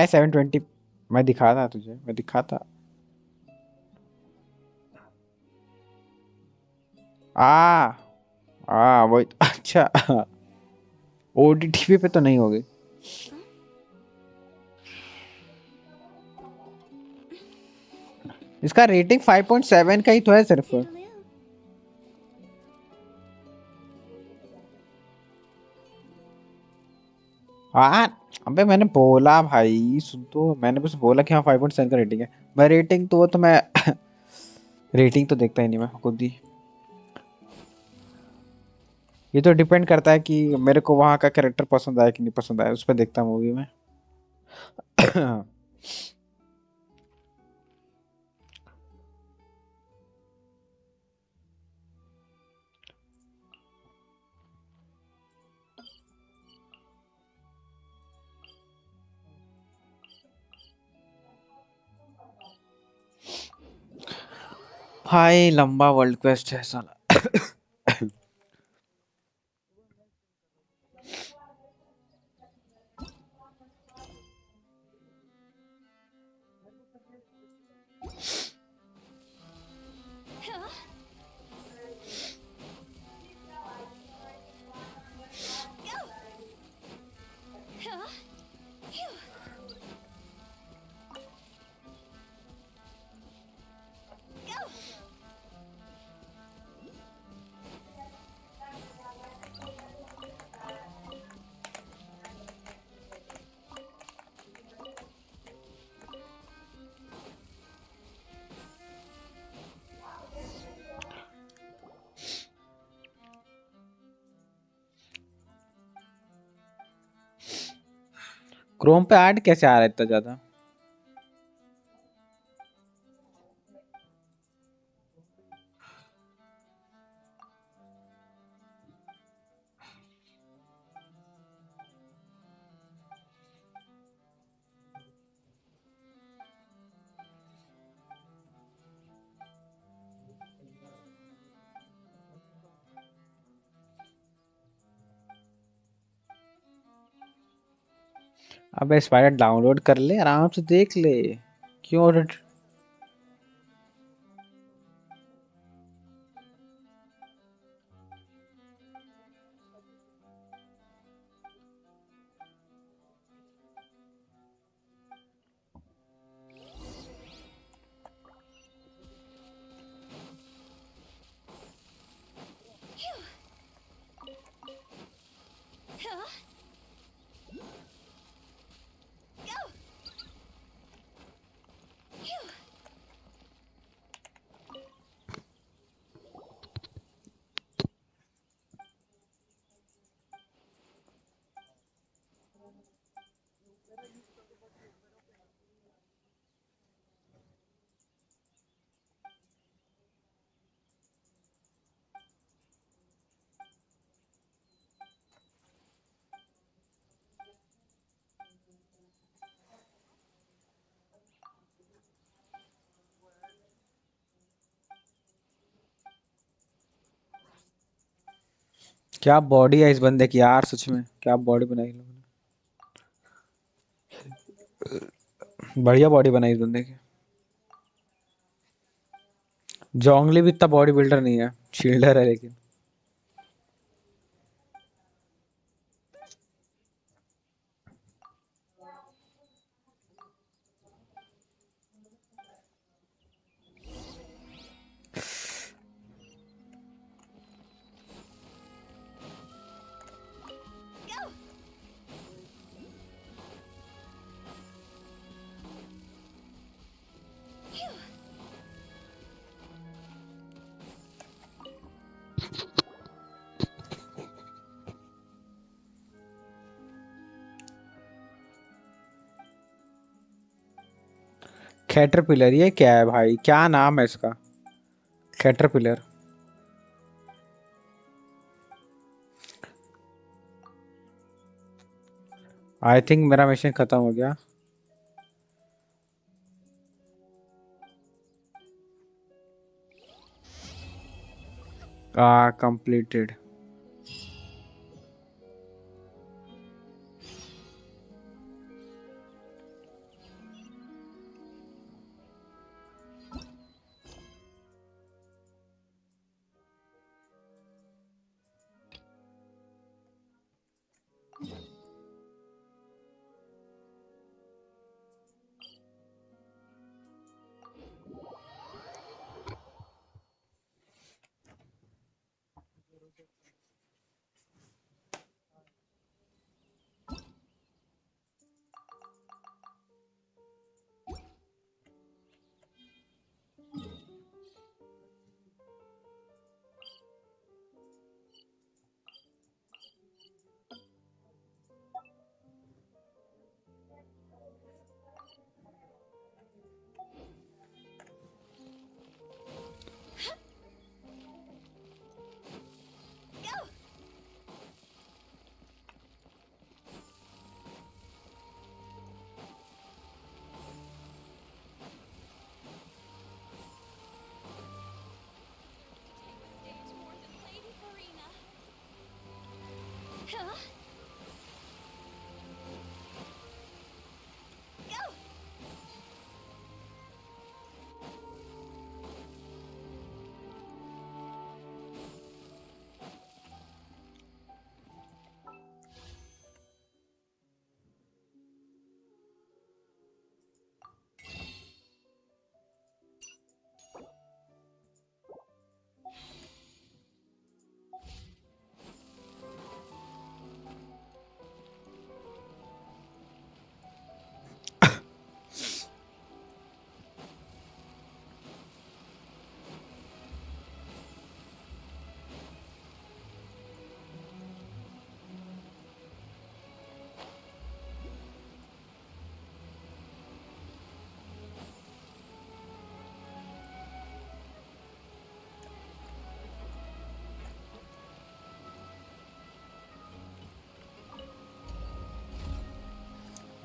720। मैं दिखा था तुझे, मैं दिखा था। आ वही अच्छा। ओटीटी पे तो नहीं होगी। इसका रेटिंग 5.7 का ही तो है सिर्फ। हाँ, अबे मैंने बोला भाई, सुन तो, मैंने बस बोला कि हाँ 5.7 का रेटिंग है। मैं रेटिंग तो, वो तो मैं रेटिंग तो देखता ही नहीं मैं खुद ही। ये तो डिपेंड करता है कि मेरे को वहाँ का कैरेक्टर पसंद आया कि नहीं पसंद आया, उस पर देखता मूवी में। भाई लंबा वर्ल्ड क्वेस्ट है साला। क्रोम पे ऐड कैसे आ रहा है इतना ज्यादा? अबे स्पाइडर डाउनलोड कर ले, आराम से देख ले। क्यों क्या बॉडी है इस बंदे की यार, सच में क्या बॉडी बनाई इन लोगों ने। बढ़िया बॉडी बनाई इस बंदे की। जोंगली भी इतना बॉडी बिल्डर नहीं है, शील्डर है लेकिन। कैटरपिलर, ये क्या है भाई, क्या नाम है इसका? कैटरपिलर। आई थिंक मेरा मिशन खत्म हो गया। कंप्लीटेड।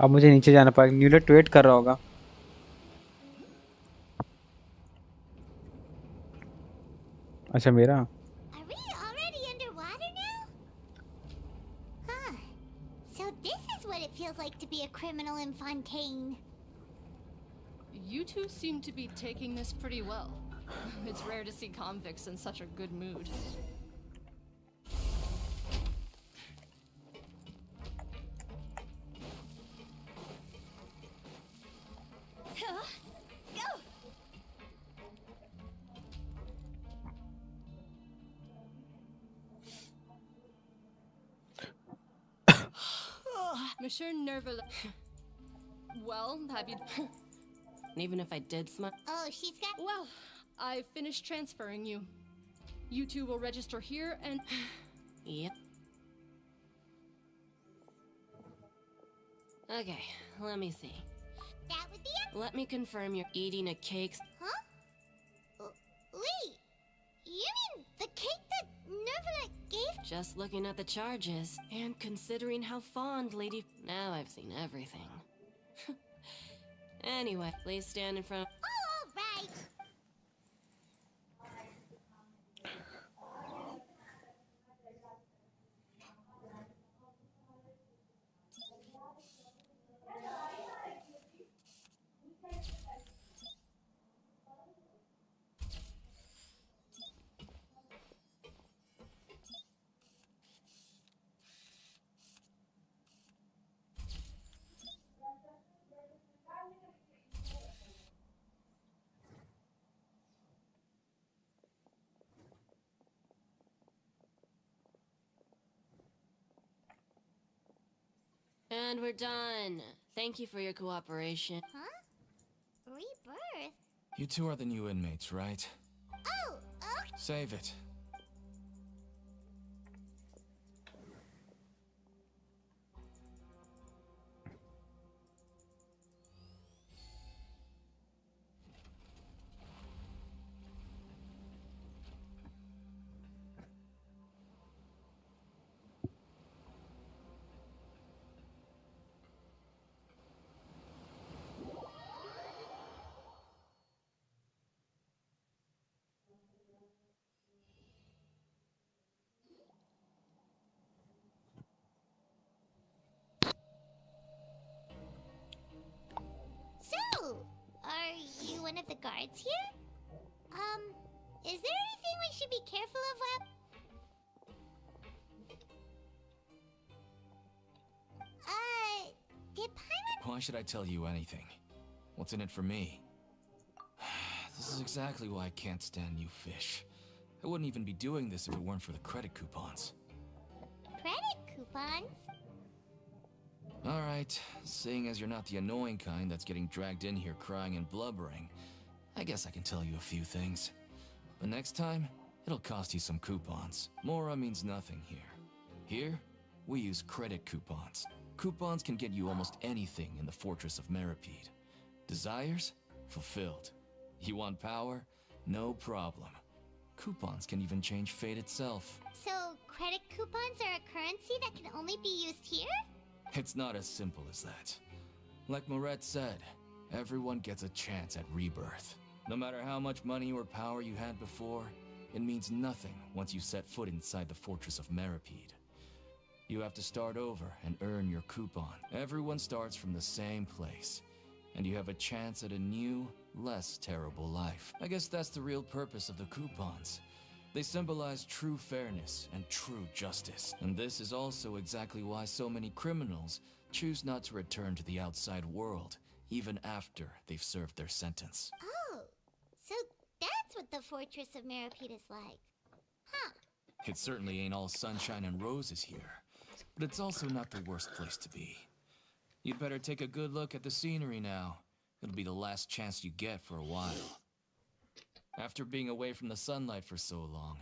अब मुझे नीचे जाना पड़ेगा। न्यूलेट वेट कर रहा होगा। अच्छा मेरा Are we already underwater now? Huh. So this is what it feels like to be a criminal in Fontaine. You two seem to be taking this pretty well. It's rare to see convicts in such a good mood. Go! Monsieur Nerval. Well, have you... Even if I did smile. Oh, she's got... Well, I finished transferring you. You two will register here and... Yep. Okay, let me see. That would be it? Let me confirm you're eating a cake. Huh? Wait, you mean the cake that Nervala gave? Just looking at the charges, and considering how fond Lady... Now I've seen everything. Anyway, please stand in front of... Oh, all right. And we're done. Thank you for your cooperation. Huh? Rebirth? You two are the new inmates, right? Oh, okay. Save it. So, are you one of the guards here? Is there anything we should be careful of while... Did Paimon... Why should I tell you anything? What's in it for me? This is exactly why I can't stand you fish. I wouldn't even be doing this if it weren't for the credit coupons. Credit coupons? Alright, seeing as you're not the annoying kind that's getting dragged in here crying and blubbering, I guess I can tell you a few things. But next time, it'll cost you some coupons. Mora means nothing here. Here, we use credit coupons. Coupons can get you almost anything in the Fortress of Meripede. Desires? Fulfilled. You want power? No problem. Coupons can even change fate itself. So, credit coupons are a currency that can only be used here? It's not as simple as that. Like Moret said, everyone gets a chance at rebirth. No matter how much money or power you had before, it means nothing once you set foot inside the Fortress of Meripede. You have to start over and earn your coupon. Everyone starts from the same place, and you have a chance at a new, less terrible life. I guess that's the real purpose of the coupons. They symbolize true fairness and true justice. And this is also exactly why so many criminals choose not to return to the outside world, even after they've served their sentence. Oh, so that's what the Fortress of Meripede is like. Huh. It certainly ain't all sunshine and roses here, but it's also not the worst place to be. You'd better take a good look at the scenery now. It'll be the last chance you get for a while. After being away from the sunlight for so long,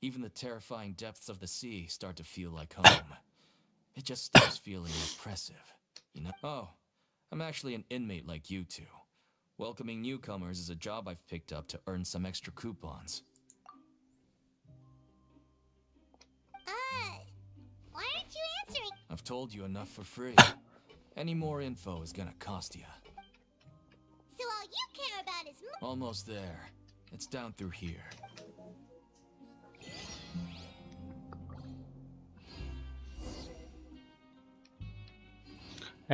even the terrifying depths of the sea start to feel like home. It just stops feeling oppressive, you know? Oh, I'm actually an inmate like you two. Welcoming newcomers is a job I've picked up to earn some extra coupons. Why aren't you answering? I've told you enough for free. Any more info is gonna cost you. So all you care about is Almost there. It's down through here.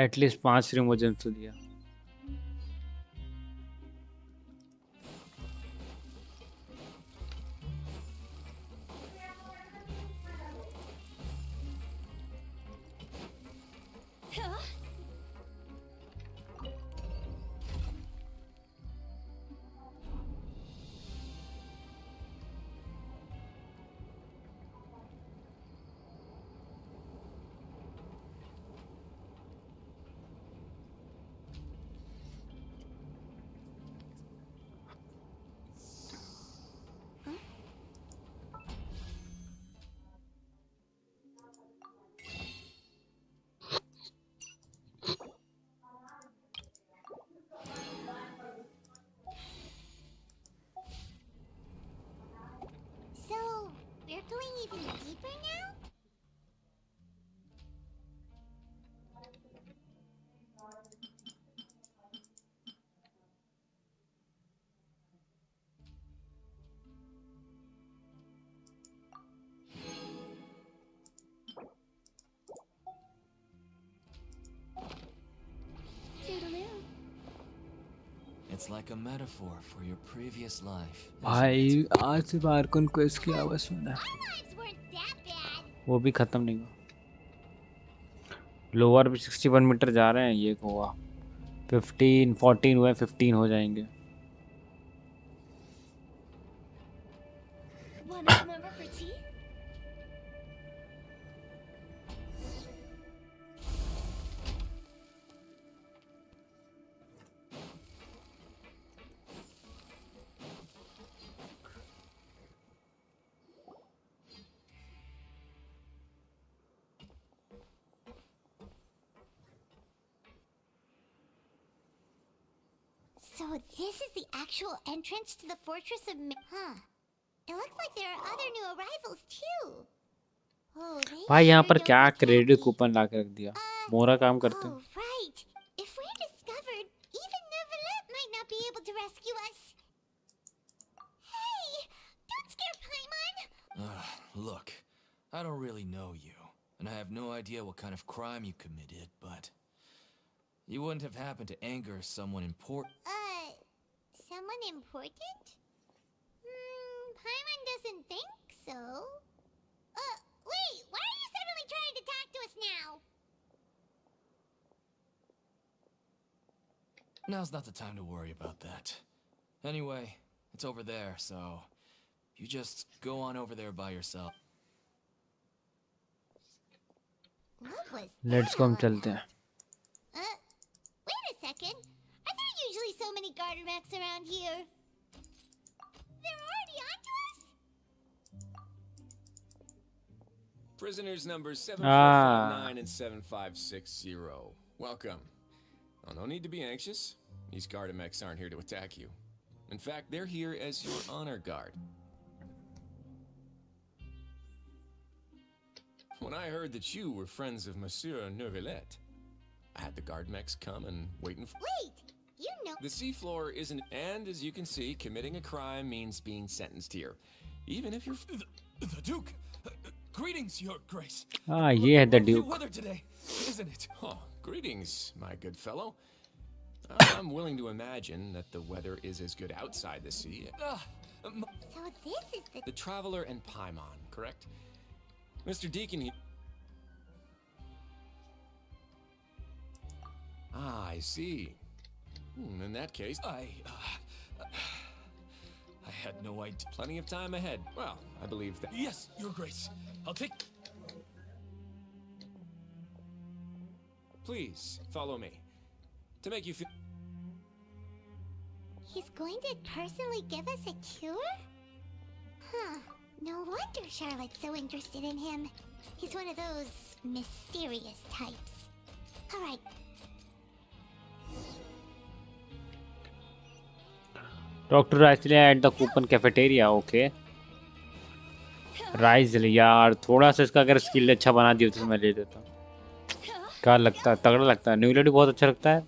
At least 5 रिमोजन तो दिया. So, we're going even deeper now? Toodaloo. It's like a metaphor for your previous life. भाई आज से बाहर कौन quest की आवाज सुना है. वो भी खत्म नहीं हुआ. लोअर भी 61 मीटर जा रहे हैं. ये हुआ 15 14 हुए 15 हो जाएंगे. Wanna come over for tea? So this is the actual entrance to the Fortress of Huh. It looks like there are other new arrivals too. Oh, they भाई यहाँ sure पर don't क्या look क्रेडिट happy. कूपन ला के रख दिया. मोरा काम करते हैं. Oh, right. If we're discovered, even Neuvillette might not be able to rescue us. Hey! Don't scare Paimon! Look, I don't really know you, and I have no idea what kind of crime you committed, but you wouldn't have happened to anger someone important. Someone important? Paimon doesn't think so. Wait, why are you suddenly trying to talk to us now? Now's not the time to worry about that. Anyway, it's over there, so you just go on over there by yourself. What was Let's go. हम चलते हैं. Wait a second. Are there usually so many Gardermechs around here? They're already onto us? Prisoners numbers 7459 and 7560. Welcome. Oh, no need to be anxious. These Gardamex aren't here to attack you. In fact, they're here as your honor guard. When I heard that you were friends of Monsieur Neuvillette, I had the Gardamex come and waiting for— Wait! You know— The seafloor isn't— And as you can see, committing a crime means being sentenced here. Even if you're— The Duke! Greetings, Your Grace. Ah, ये है the Lovely Duke. weather today, isn't it? Oh, greetings, my good fellow. I'm willing to imagine that the weather is as good outside the sea. So this is The Traveler and Paimon, correct? Mr. Deacon, he— Ah, I see. In that case, I had no idea. Plenty of time ahead. Well, I believe that— Yes, Your Grace. I'll take— Please, follow me. To make you feel— He's going to personally give us a cure? Huh. No wonder Charlotte's so interested in him. He's one of those mysterious types. Alright. Doctor rice at the coupon cafeteria. Okay. Rice यार थोड़ा सा इसका अगर skill अच्छा बना दिया तो मैं ले देता. क्या लगता है, तगड़ा लगता है। न्यूलैंड बहुत अच्छा लगता है।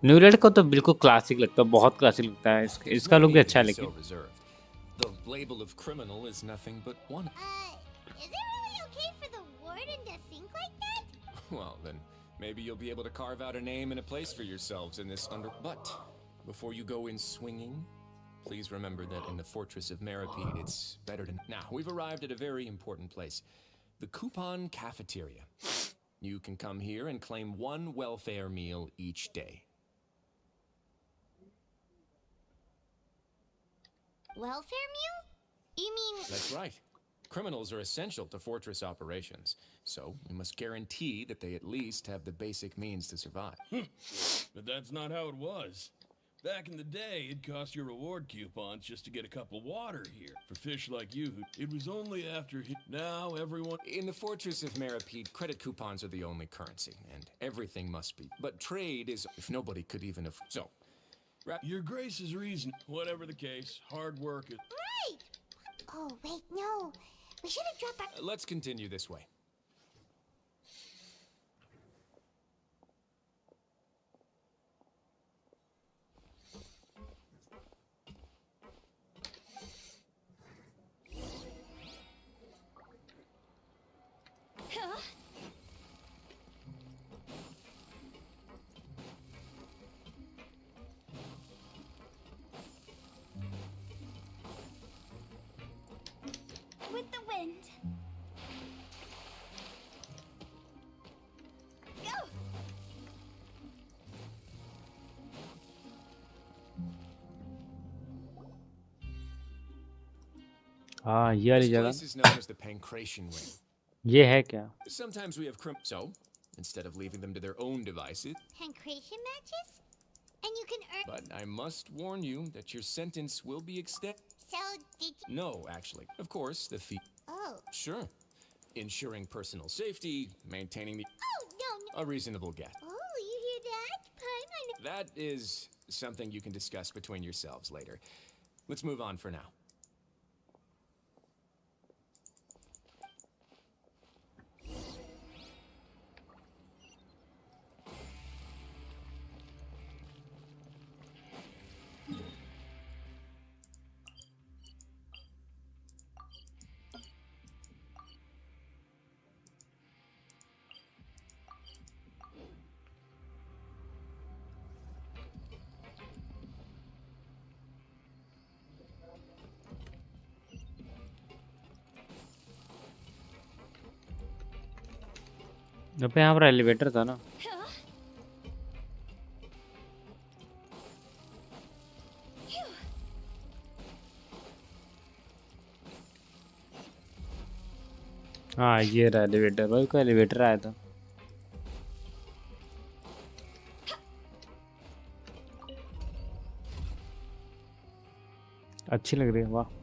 न्यूलैंड को तो बिल्कुल क्लासिक लगता है, बहुत क्लासिक लगता है। इसका लुक भी अच्छा है लेकिन। The label of criminal is nothing but one. Is it really okay for the warden to think like that? Well, then maybe you'll be able to carve out a name and a place for yourselves in this under. But before you go in swinging, please remember that in the Fortress of Meripede, it's better to. Now, we've arrived at a very important place, the Coupon Cafeteria. You can come here and claim one welfare meal each day. Welfare meal? You mean... That's right. Criminals are essential to fortress operations, so we must guarantee that they at least have the basic means to survive. But that's not how it was. Back in the day, it cost your reward coupons just to get a cup of water here. For fish like you, it was only after... Now everyone... In the Fortress of Meripede, credit coupons are the only currency, and everything must be. But trade is... If nobody could even afford... So... Your grace is reason. Whatever the case, hard work is... Right! Oh, wait, no. We should have dropped our... Let's continue this way. Huh? With the wind. Go! हाँ, ये वाली This जगह। place is known as the Pancration Ring. ये है क्या? Sometimes we have so instead of leaving them to their own devices. Pancration matches? And you can earn... But I must warn you that your sentence will be extended. So, did you... No, actually. Of course, the fee. Oh. Sure. Ensuring personal safety, maintaining the... Oh, no. A reasonable get. Oh, you hear that? Paimon? That is something you can discuss between yourselves later. Let's move on for now. अबे यहाँ पर elevator था ना। हाँ, ये रहा elevator. भाई को एलिवेटर आया था। अच्छी लग रही है, वाह।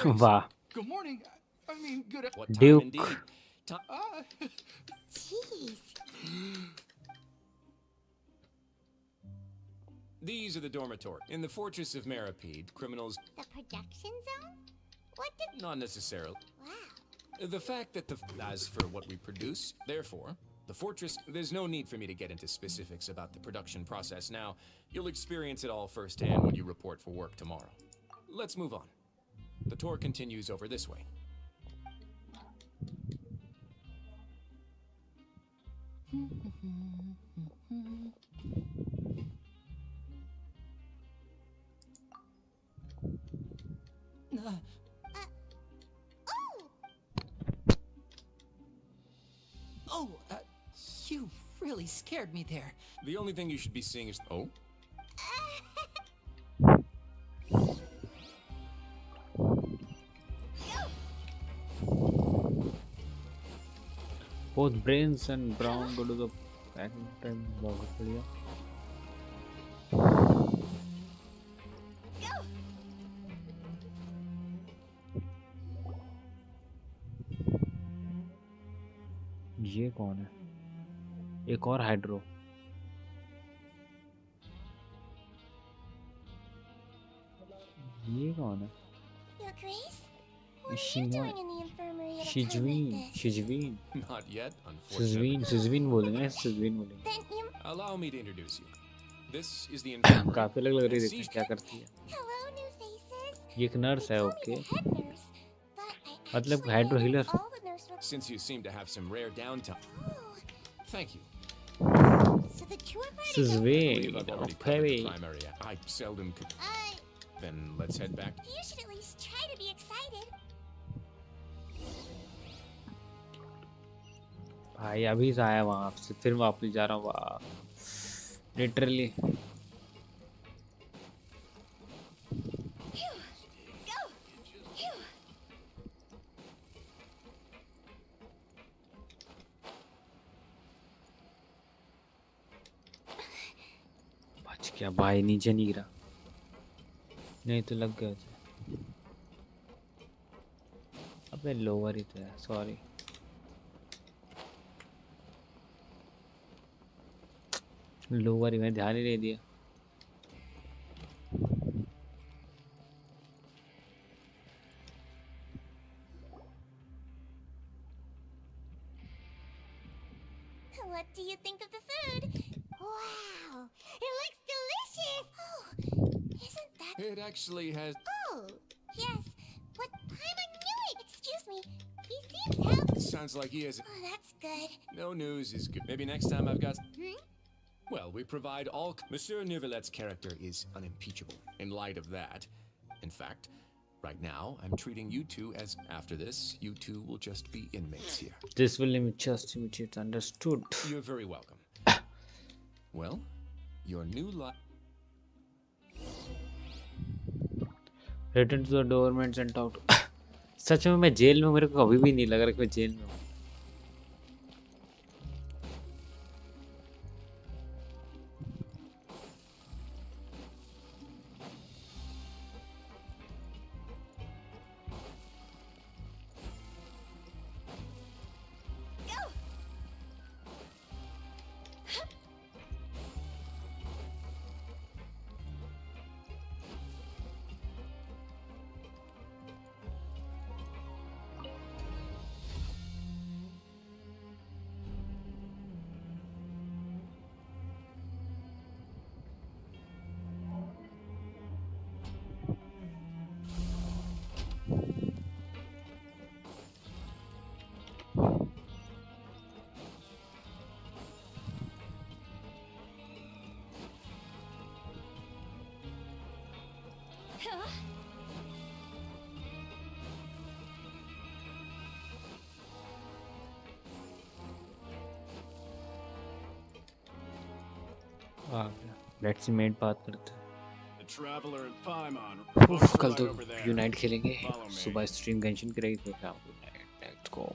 Your वाह। Good morning. I mean, good... What time Duke. indeed? Jeez. These are the dormitories. In the Fortress of Meripede, criminals... The production zone? What did... Not necessarily. Wow. The fact that As for what we produce, therefore, the fortress... There's no need for me to get into specifics about the production process now. You'll experience it all firsthand when you report for work tomorrow. Let's move on. The tour continues over this way. You really scared me there. The only thing you should be seeing is... Oh? both brains and brown go to the packing time. बहुत बढ़िया. ये कौन है? एक और hydro. ये कौन है? Your Grace? What are you Ishimwa. doing in the infirmary at a time like this? Shijween. Not yet, unfortunately. Suzween बोलेंगे. Suzween बोलेंगे. Then you... Allow me to introduce you. This is the infirmary. काफी अलग लग रही है. And देखते see- क्या करती है. Hello, new faces. ये एक नर्स है. Okay. Head nurse. But I मतलब hydro healer. all the nurse were... Since you seem to have some rare downtime. Thank you. So the tour party... Suzween. I've already Okay. covered the primary. I seldom could. Then let's head back. You should at least try to be excited. भाई अभी से आया वहाँ से फिर वापस जा रहा हूँ. वाह. लिटरली. बच गया भाई. नीचे नहीं गिरा. नहीं तो लग गया. अबे लोअर ही तो है. सॉरी. लोअर ही मैं ध्यान ही नहीं दिया. What do you think of the food? Wow, it looks delicious. Oh, isn't that... It actually has. Oh, yes. What time I knew it. Excuse me. He seems healthy. Sounds like he has. Oh, that's good. No news is good. Maybe next time I've got. Hmm? Well, we provide all. Monsieur Nouvelette's character is unimpeachable. In light of that, in fact, right now I'm treating you two as. After this, you two will just be inmates here. This will just imitate. Understood. You're very welcome. Well, your new life. Return to the government and talk to. सच में मैं jail में. मेरे को कभी भी नहीं लग रहा कि मैं जेल में हूँ. लेट्स मेड बात करते हैं. कल तो यूनाइट खेलेंगे. सुबह स्ट्रीम गेंशिन की रही थी. Let's go.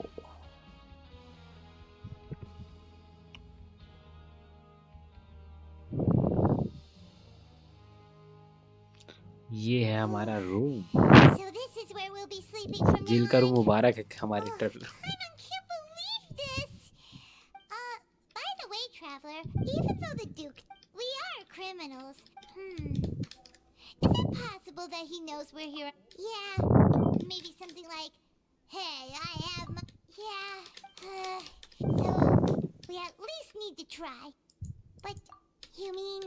ये है हमारा room. So this is where we'll be sleeping from now जेल का रूम on. मुबारक है हमारे टर्ल. By the way, Traveler, even though the Duke, we are criminals. Is it possible that he knows we're here? Yeah, maybe something like, "Hey, I have my..." Yeah. So we at least need to try. But you mean?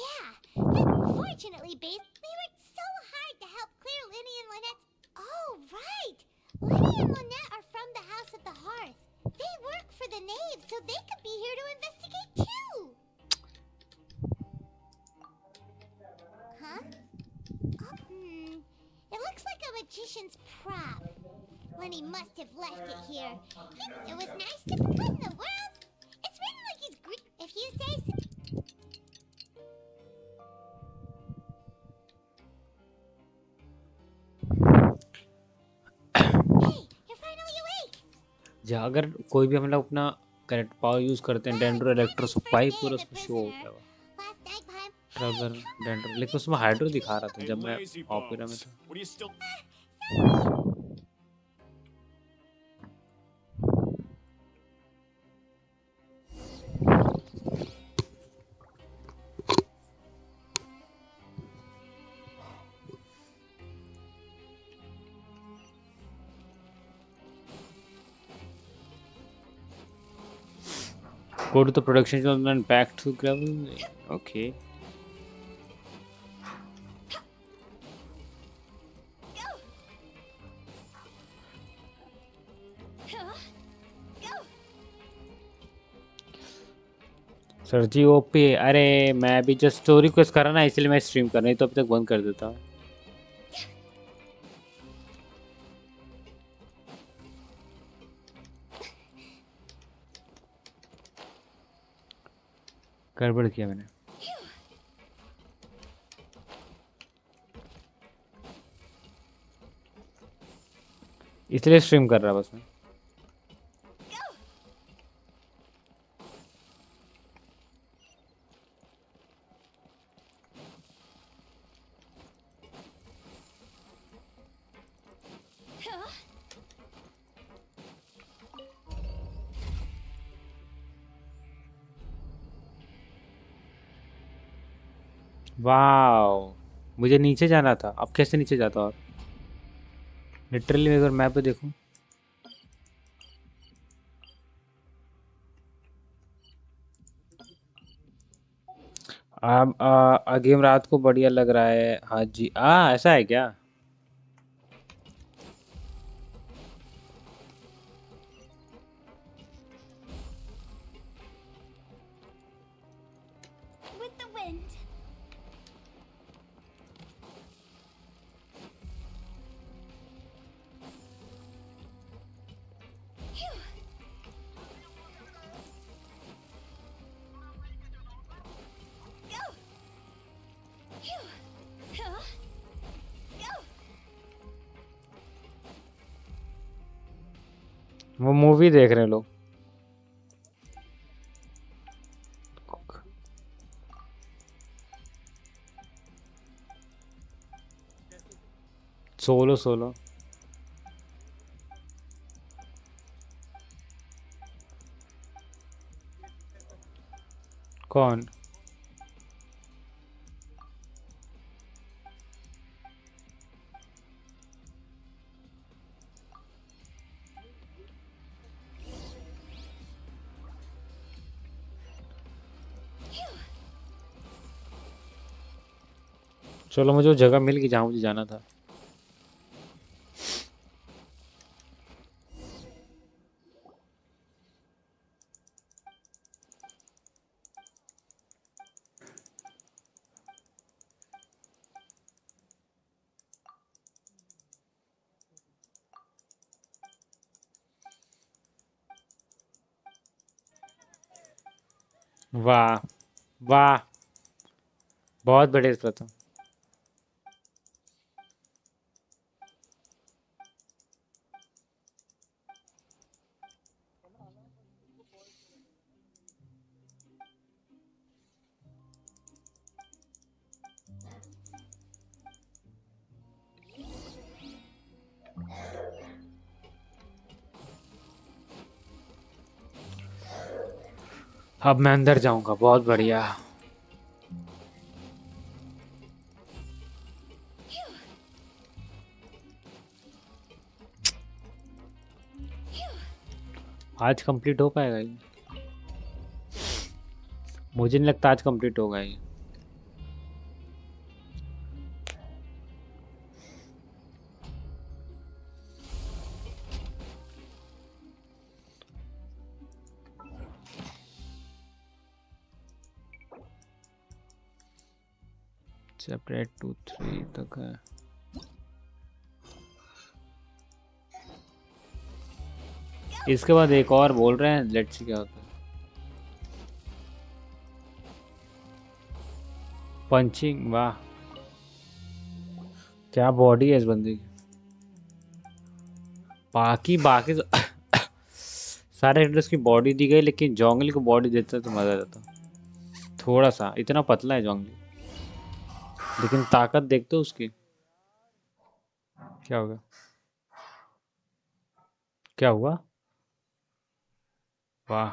Yeah. Fortunately, Base, we worked so hard to help clear Linny and Lynette's. Oh, right. Linny and Lynette are from the House of the Hearth. They work for the Knave, so they could be here to investigate too. Huh? It looks like a magician's prop. Lenny must have left it here. It was nice to... What in the world? It's written like he's Greek. If you say so. Hey, जहाँ अगर कोई भी हम लोग अपना correct power use करते हैं, dendro electro supply पूरा उसमें शो होता है। ट्रगर डेंड्रो, लेकिन उसमें हाइड्रो दिखा रहा था जब मैं ऑपेरा में था। What are you still? Go to the production zone and back to gravel. Okay. Sir ji OP, अरे मैं अभी जस्ट स्टोरी क्वेस्ट कर रहा ना, इसलिए मैं स्ट्रीम कर रहा, नहीं तो अभी तक बंद कर देता। गड़बड़ किया मैंने। इसलिए स्ट्रीम कर रहा बस मैं। वाओ, मुझे नीचे जाना था, अब कैसे नीचे जाता? और लिटरली अगर मैप पे देखूं, गेम रात को बढ़िया लग रहा है। हाँ जी, ऐसा है क्या? With the wind. वो मूवी देख रहे हैं लोग। सोलो सोलो कौन? चलो, मुझे वो जगह मिल गई जहाँ मुझे जाना था। वाह वाह, बहुत बढ़िया था। अब मैं अंदर जाऊंगा, बहुत बढ़िया। आज कंप्लीट हो पाएगा ये? मुझे नहीं लगता आज कंप्लीट होगा ये। चैप्टर 2 3 तक है। इसके बाद एक और बोल रहे हैं, लेट्स सी क्या होता है। पंचिंग, वाह क्या बॉडी है इस बंदे की। बाकी बाकी सारे एड्रेस की बॉडी दी गई, लेकिन जोंगली को बॉडी देता तो मजा आ जाता। थोड़ा सा, इतना पतला है जोंगली, लेकिन ताकत देखते हो उसकी। क्या होगा? क्या हुआ? वाह।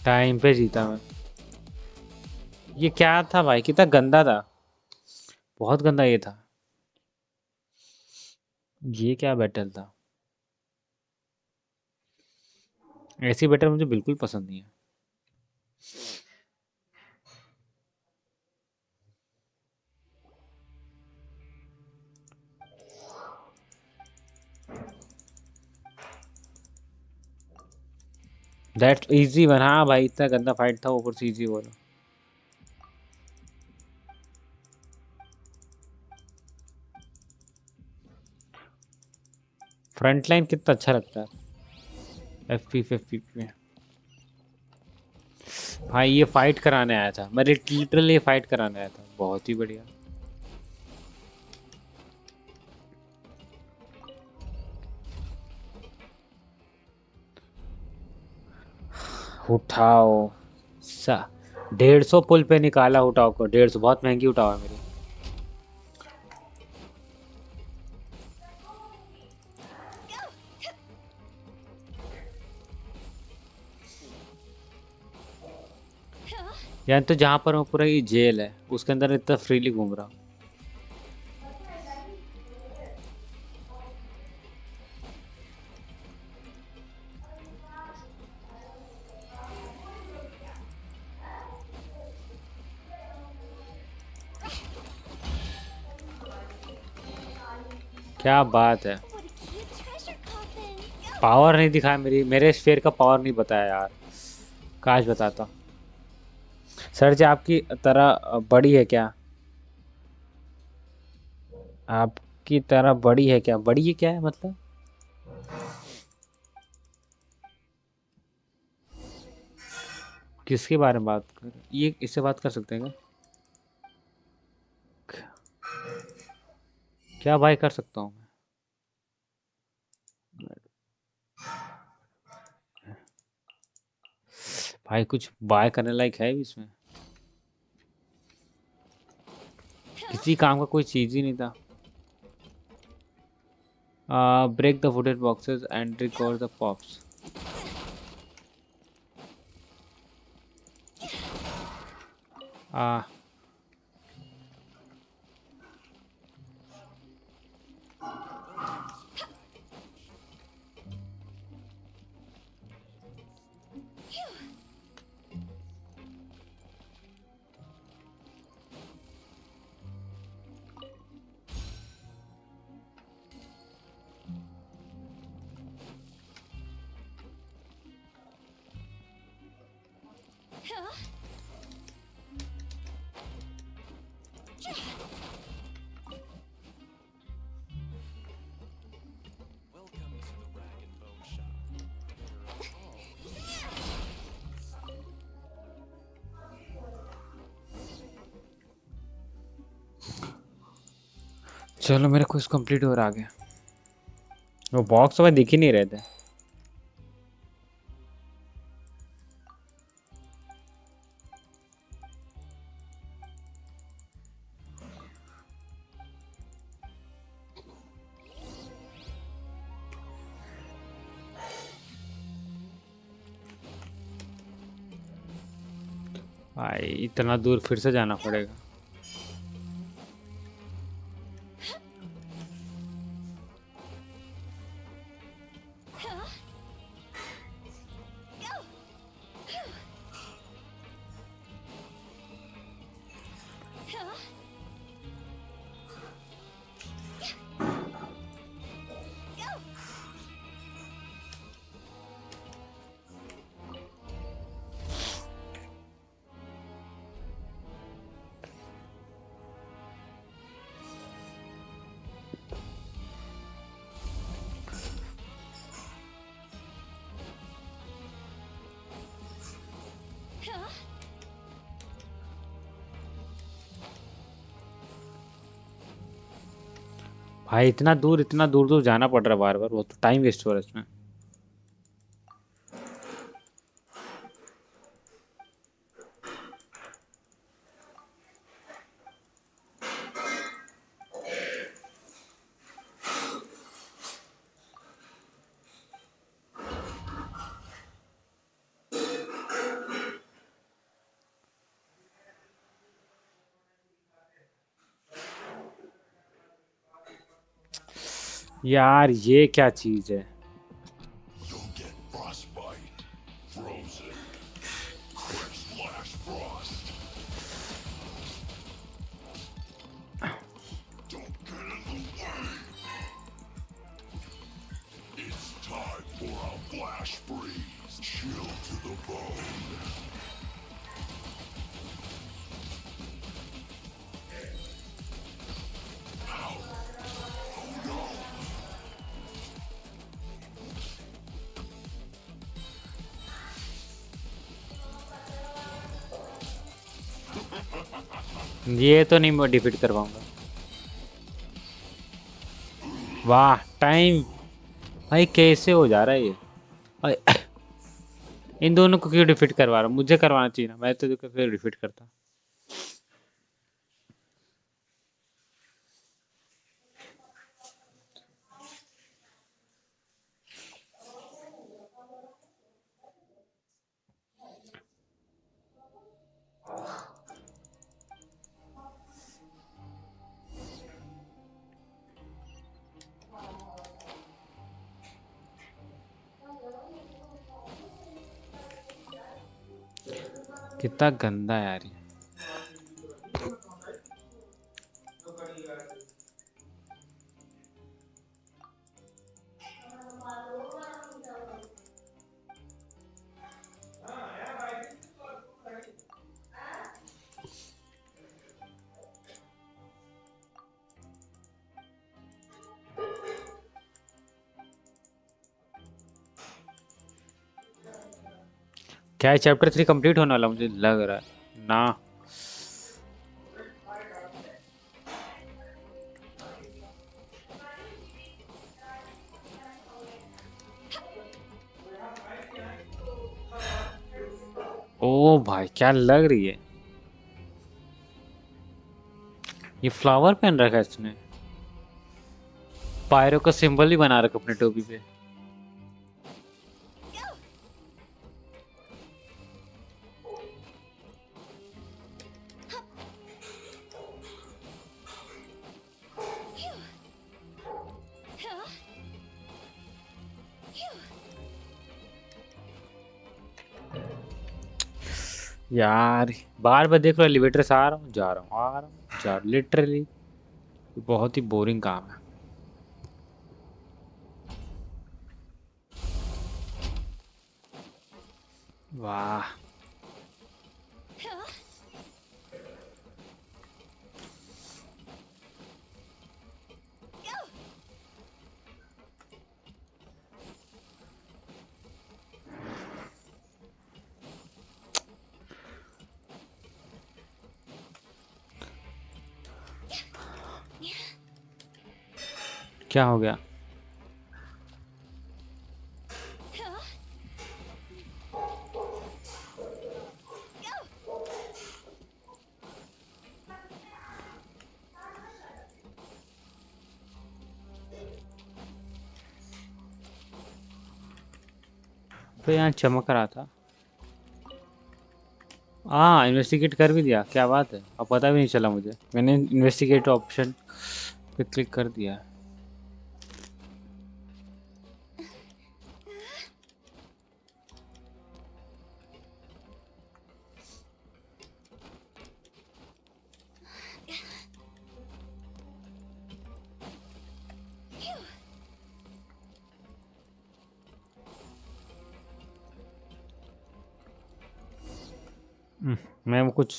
टाइम पे जीता मैं। ये क्या था भाई, कितना गंदा था, बहुत गंदा ये था। ये क्या बैटल था? ऐसी बैटल मुझे बिल्कुल पसंद नहीं है। That's easy one. हाँ भाई, इतना गंदा फाइट था, ऊपर से इजी बोलो। फ्रंट लाइन कितना अच्छा लगता है एफपी में। भाई ये फाइट कराने आया था, मैं लिटरली फाइट कराने आया था, बहुत ही बढ़िया। उठाओ सा 150 पुल पे निकाला उठाओ को, 150 बहुत महंगी उठाओ है मेरी। यानी तो जहाँ पर मैं पूरा ये जेल है उसके अंदर इतना फ्रीली घूम रहा हूँ। क्या बात है, पावर नहीं दिखाया, मेरे स्फीयर का पावर नहीं बताया यार, काश बताता। सर जी आपकी तरह बड़ी है क्या? आपकी तरह बड़ी है क्या? बड़ी है क्या है मतलब? किसके बारे में बात कर, ये इससे बात कर सकते हैं क्या? क्या भाई कर सकता हूँ मैं? भाई कुछ बाय करने लायक है भी इसमें? किसी काम का कोई चीज ही नहीं था। Break the wooden boxes and recover the pops. चलो मेरा कुछ कंप्लीट हो रहा आगे। वो बॉक्स तो मैं दिख ही नहीं रहे थे। भाई इतना दूर फिर से जाना पड़ेगा। भाई इतना दूर दूर जाना पड़ रहा है बार बार, वो तो टाइम वेस्ट हो रहा है इसमें। यार ये क्या चीज है? Frostbite, frozen, quick splash frost. Don't get in the way. It's time for a flash freeze. Chill to the bone. ये तो नहीं मैं डिफीट कर पाऊंगा। वाह टाइम, भाई कैसे हो जा रहा है ये भाई। इन दोनों को क्यों डिफीट करवा रहा हूँ? मुझे करवाना चाहिए ना, मैं तो फिर डिफीट करता। कितना गंदा है यार ये। क्या चैप्टर 3 कंप्लीट होने वाला मुझे लग रहा है ना। ओ भाई क्या लग रही है, ये फ्लावर पहन रखा है इसने, पायरो का सिंबल ही बना रखा अपने टोपी पे। यार बार बार देख रहा एलिवेटर से आ रहा हूँ जा रहा हूँ आ रहा हूँ जा, लिटरली बहुत ही बोरिंग काम है। वाह क्या हो गया? तो यहाँ चमक रहा था। हाँ इन्वेस्टिगेट कर भी दिया, क्या बात है, अब पता भी नहीं चला मुझे, मैंने इन्वेस्टिगेट ऑप्शन पे क्लिक कर दिया। मैं वो कुछ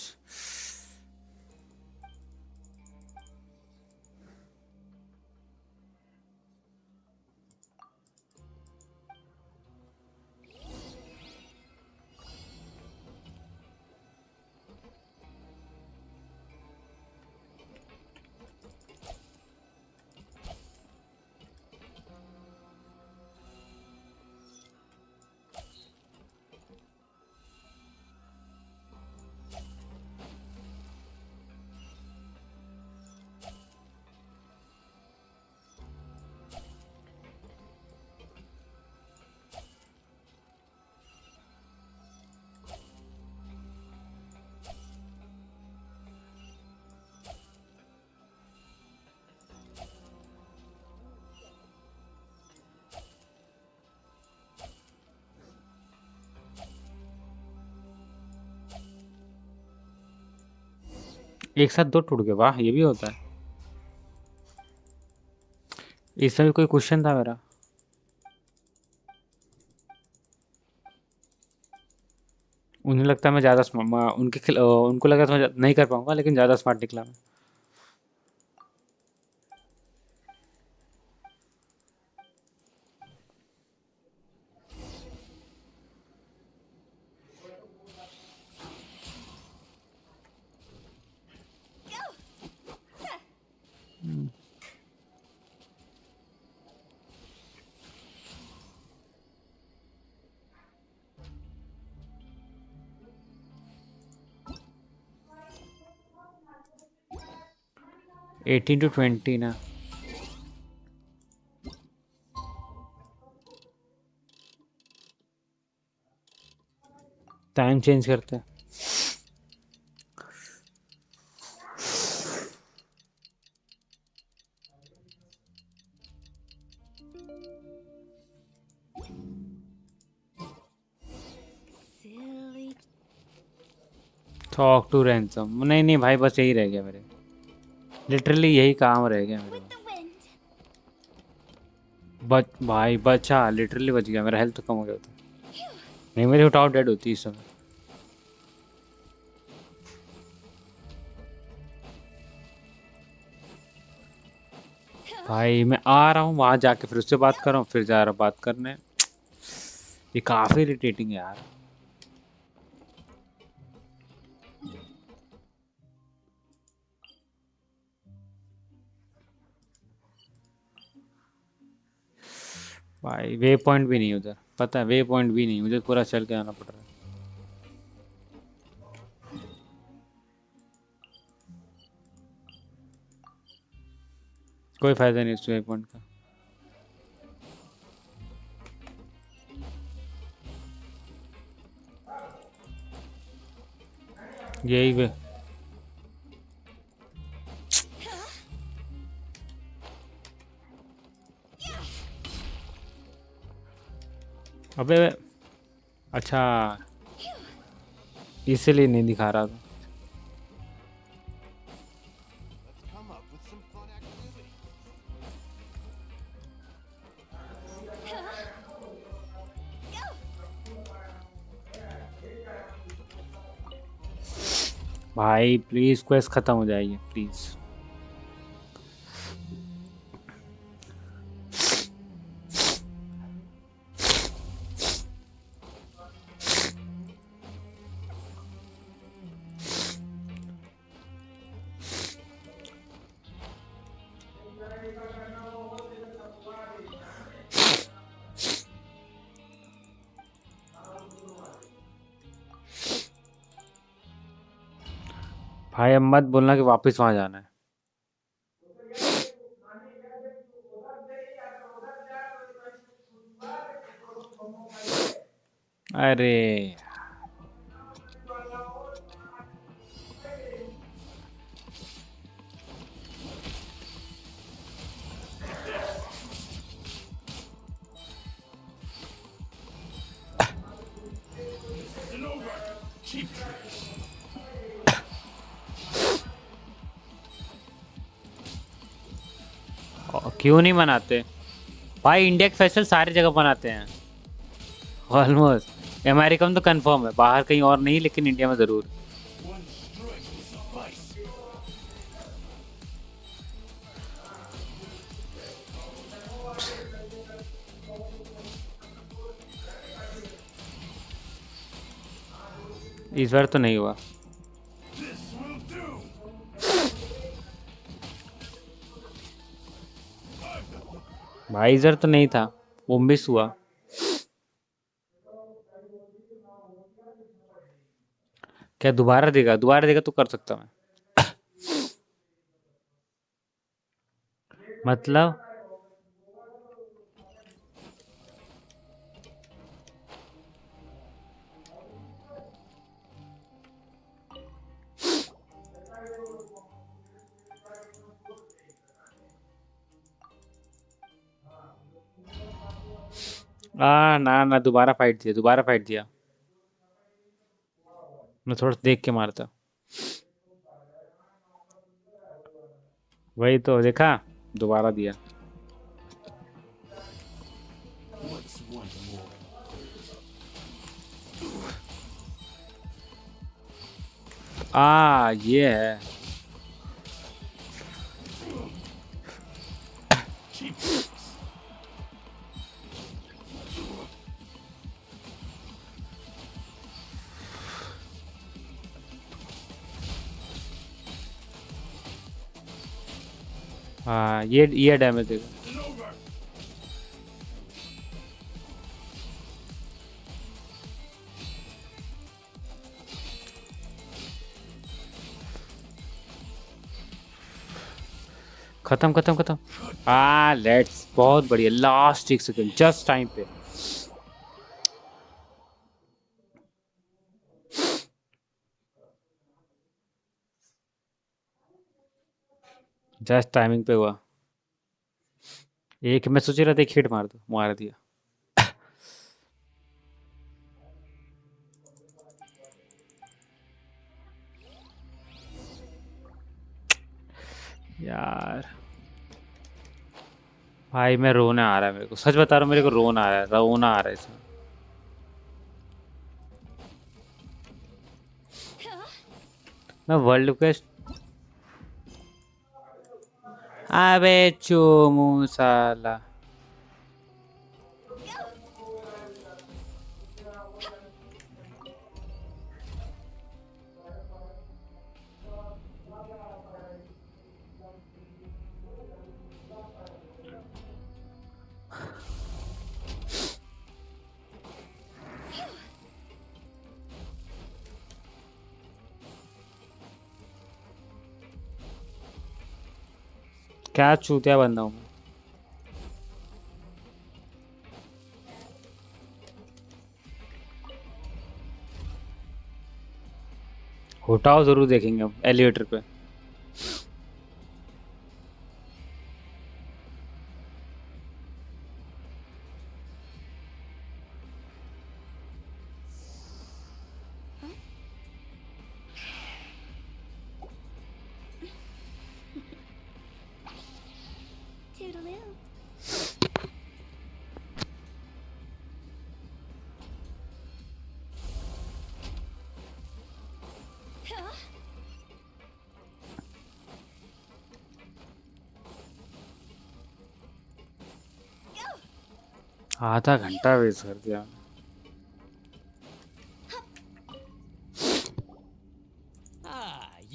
एक साथ दो टूट गए, वाह ये भी होता है। इसमें भी कोई क्वेश्चन था मेरा। उन्हें लगता है मैं ज़्यादा उनको लगा था मैं नहीं कर पाऊंगा, लेकिन ज़्यादा स्मार्ट निकला मैं। Hmm. 18 to 20 ना। टाइम चेंज करते हैं। टॉक टू रैंसम, नहीं नहीं भाई, बस यही रह गया मेरे, लिटरली यही काम रह गया मेरे। भाई बचा, लिटरली बच गया, मेरा हेल्थ कम हो गया था। नहीं मेरी उठाओ डेड होती इस समय। भाई मैं आ रहा हूँ वहां जाके फिर उससे बात कर रहा हूँ, फिर जा रहा हूँ बात करने। ये काफी इरिटेटिंग है यार। भाई वे पॉइंट भी नहीं उधर, पता है वे पॉइंट भी नहीं, मुझे पूरा चल के आना पड़ रहा है। कोई फायदा नहीं उस वे पॉइंट का। यही वे। अबे अच्छा, इसीलिए नहीं दिखा रहा था। भाई प्लीज क्वेस्ट खत्म हो जाएगी प्लीज। भाई अब मत बोलना कि वापस वहां जाना है। अरे क्यों नहीं मनाते भाई, इंडिया के फेस्टिवल सारी जगह मनाते हैं ऑलमोस्ट। अमेरिका में तो कंफर्म है, बाहर कहीं और नहीं, लेकिन इंडिया में जरूर। इस बार तो नहीं हुआ भाई, इधर तो नहीं था, वो मिस हुआ। क्या दोबारा देगा? दोबारा देगा तो कर सकता मैं। मतलब ना ना, दोबारा फाइट दिया, दोबारा फाइट दिया। मैं थोड़ा देख के मारता। वही तो देखा, दोबारा दिया। What's one more? ये है। ये डैमेज देगा। खत्म खत्म खत्म। लेट्स, बहुत बढ़िया, लास्ट 1 सेकंड, जस्ट टाइम पे। जस्ट टाइमिंग पे हुआ। एक मैं सोच रहा था एक हिट मार दो, मार दिया। यार भाई मैं रोने आ रहा है, मेरे को सच बता रहा हूँ, मेरे को रोना आ रहा है, रोना आ रहा है इसमें। मैं वर्ल्ड क्वेस्ट, अबे चोमू साला। क्या चूतिया बंदा हूँ मैं। उठाओ जरूर देखेंगे हम एलिवेटर पे। Toodaloo. आधा घंटा वेस्ट कर दिया।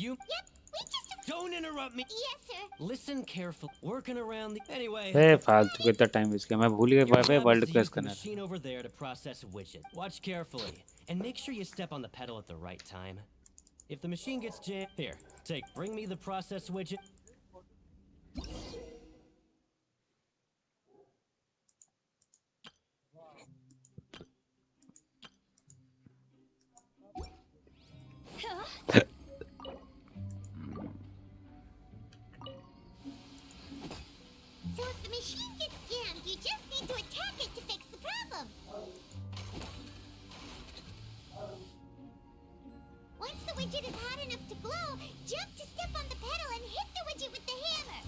You. Yep, we just. Don't interrupt me. Yes, sir. Listen careful. Working around the. Anyway. फालतू कितना टाइम वेस्ट किया, मैं भूल गया Your job is world to quest use the करना था। machine over there to process a widget. Watch carefully and make sure you step on the pedal at the right time. If the machine gets jammed, here, bring me the process widget. So if the machine gets jammed, you just need to attack it to fix the problem. Once the widget is hot enough to glow, jump to step on the pedal and hit the widget with the hammer.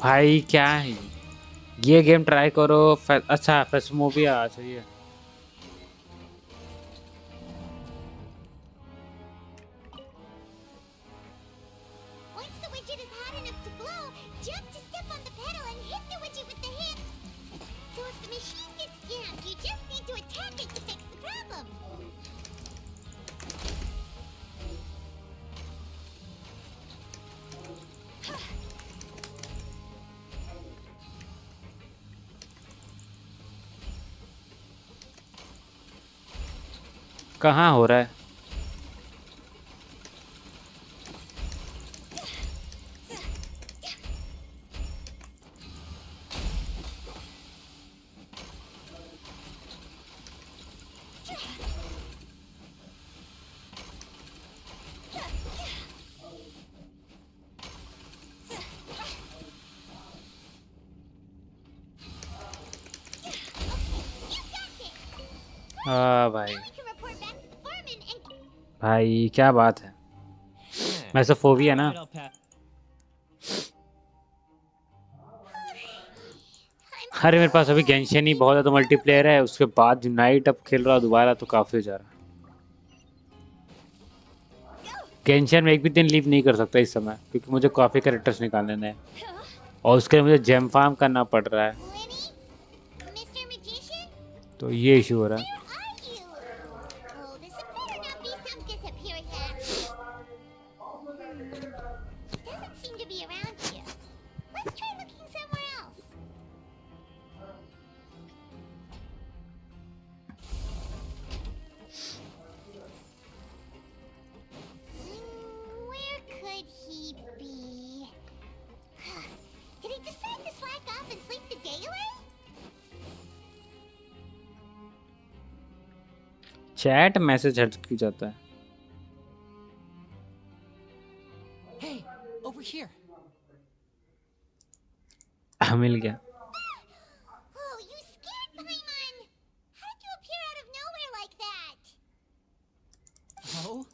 भाई क्या है ये game, try करो। अच्छा फेस्मोबिया, अच्छा ये कहाँ हो रहा है? हाँ भाई, भाई क्या बात है। मैं सब फोबिया ना। अरे मेरे पास अभी गेंशिन ही बहुत ज़्यादा मल्टीप्लेयर है, उसके बाद नाइट अब खेल रहा दोबारा तो काफ़ी हो जा रहा। गेंशिन में एक भी दिन लीव नहीं कर सकता इस समय, क्योंकि मुझे काफ़ी कैरेक्टर्स निकालने हैं और उसके लिए मुझे जेम फार्म करना पड़ रहा है, तो ये इशू हो रहा है। चैट मैसेज हट क्यों जाता है? Hey, over here. मिल गया। Oh.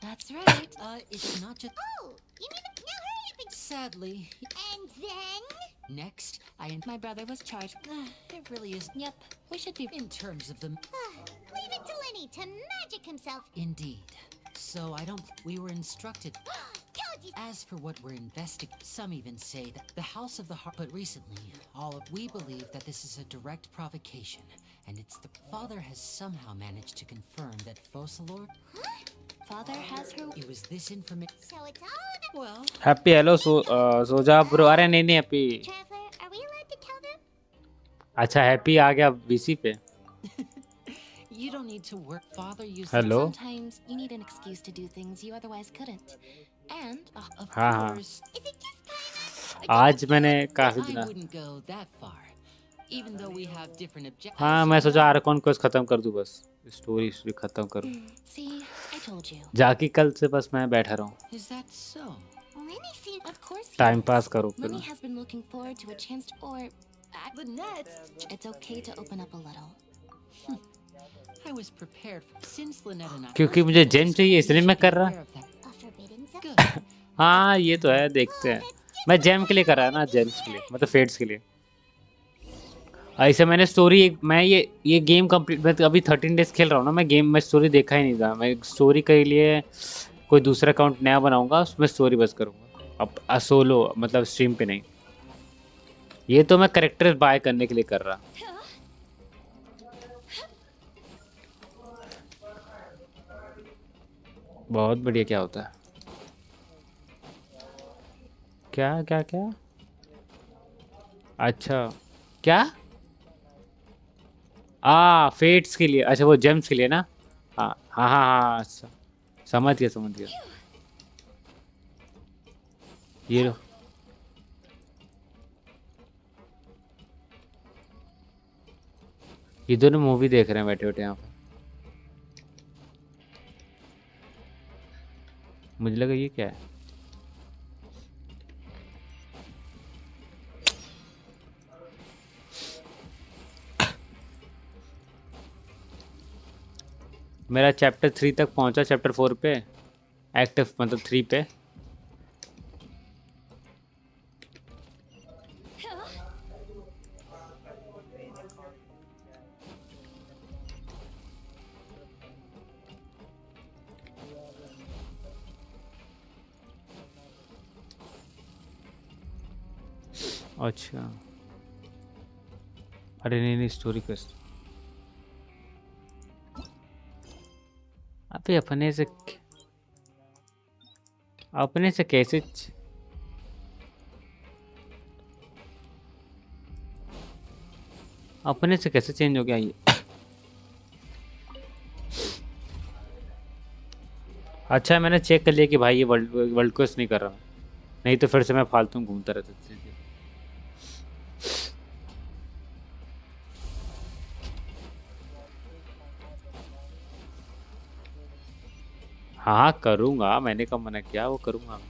That's right. It's not just. Oh, you mean now hurry up and. Sadly. And then. Next, my brother was charged. It really is. Yep. We should be in terms of them. Leave it to Lenny to magic himself. Indeed. So I don't. We were instructed. Told you. As for what we're investigating, some even say that the House of the Heart. But recently, we believe that this is a direct provocation, and it's the father has somehow managed to confirm that Focalor. Father has her. It was this information. So it's all. Well. Happy hello सो जा bro. अरे नहीं नहीं happy. Traveler, are we allowed to tell them? अच्छा happy आ गया VC पे। You don't need to work. Father used. Hello? Sometimes you need an excuse to do things you otherwise couldn't. And of हाँ हाँ। course. Is it just kind of? आज मैंने काफी I दिना। wouldn't go that far. Even though we have different objectives. हाँ मैं सोचा Arcon को खत्म कर दूं, बस स्टोरी खत्म करूं। See, I told you. जाके कल से बस मैं बैठा रहूं, Is that so? Lenny seems. Of course. Time pass करूं फिर। Lenny has been looking forward to a chance to, or the net. It's okay to open up a little. I was prepared since Lynette and I. क्योंकि मुझे GeM चाहिए इसलिए मैं कर रहा। A forbidden zone. हाँ ये तो है, देखते हैं। मैं जेम के लिए कर रहा है ना, जेम्स के लिए मतलब फेट्स के लिए। ऐसे मैंने स्टोरी मैं ये गेम कंप्लीट, मैं अभी 13 डेज खेल रहा हूँ ना मैं गेम, मैं स्टोरी देखा ही नहीं था। मैं स्टोरी के लिए कोई दूसरा अकाउंट नया बनाऊंगा, उसमें स्टोरी बस करूँगा अब सोलो, मतलब स्ट्रीम पे नहीं। ये तो मैं कैरेक्टर बाय करने के लिए कर रहा। बहुत बढ़िया। क्या होता है? क्या क्या क्या? अच्छा क्या? फेट्स के लिए, अच्छा वो जेम्स के लिए ना। हाँ हाँ हाँ हाँ, समझ गया समझ गया। ये लो। ये दोनों मूवी देख रहे हैं बैठे बैठे यहाँ पे। मुझे लगा ये क्या है। मेरा चैप्टर 3 तक पहुंचा, चैप्टर 4 पे एक्टिव मतलब 3 पे। अच्छा अरे नहीं नहीं स्टोरी क्वेस्ट अबे अपने से अपने से कैसे अपने से कैसे चेंज हो गया ये? अच्छा मैंने चेक कर लिया कि भाई ये वर्ल्ड वर्ल्ड क्वेस्ट नहीं कर रहा, नहीं तो फिर से मैं फालतू में घूमता रहता था। हाँ करूँगा, मैंने कब मना किया, वो करूँगा।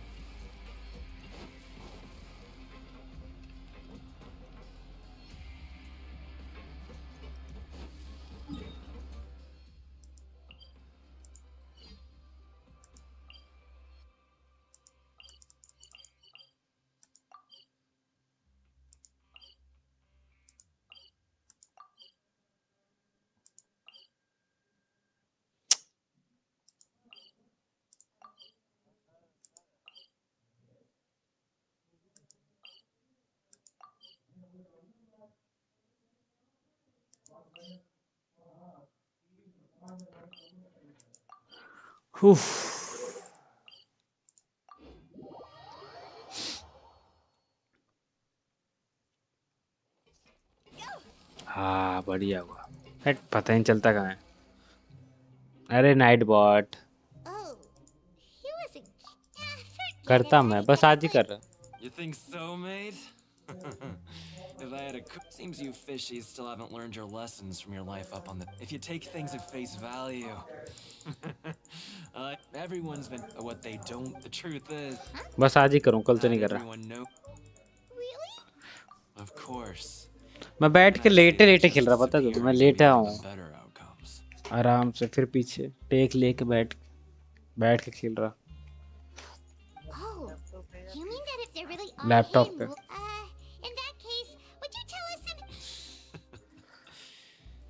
उफ। हाँ बढ़िया हुआ। हट, पता ही नहीं चलता कहाँ है। अरे नाइट बॉट करता मैं, बस आज ही कर रहा। You think so, mate? If I had a seems you fishies still haven't learned your lessons from your life up on the. If you take things at face value, everyone's been what they don't. The truth is, बस आज ही करूँ, कल तो नहीं कर रहा। everyone know. Of course. मैं बैठ के लेटे लेटे खेल रहा, पता है, मैं लेटा हूँ आराम से, फिर पीछे टेक लेके बैठ के खेल रहा लैपटॉप पे।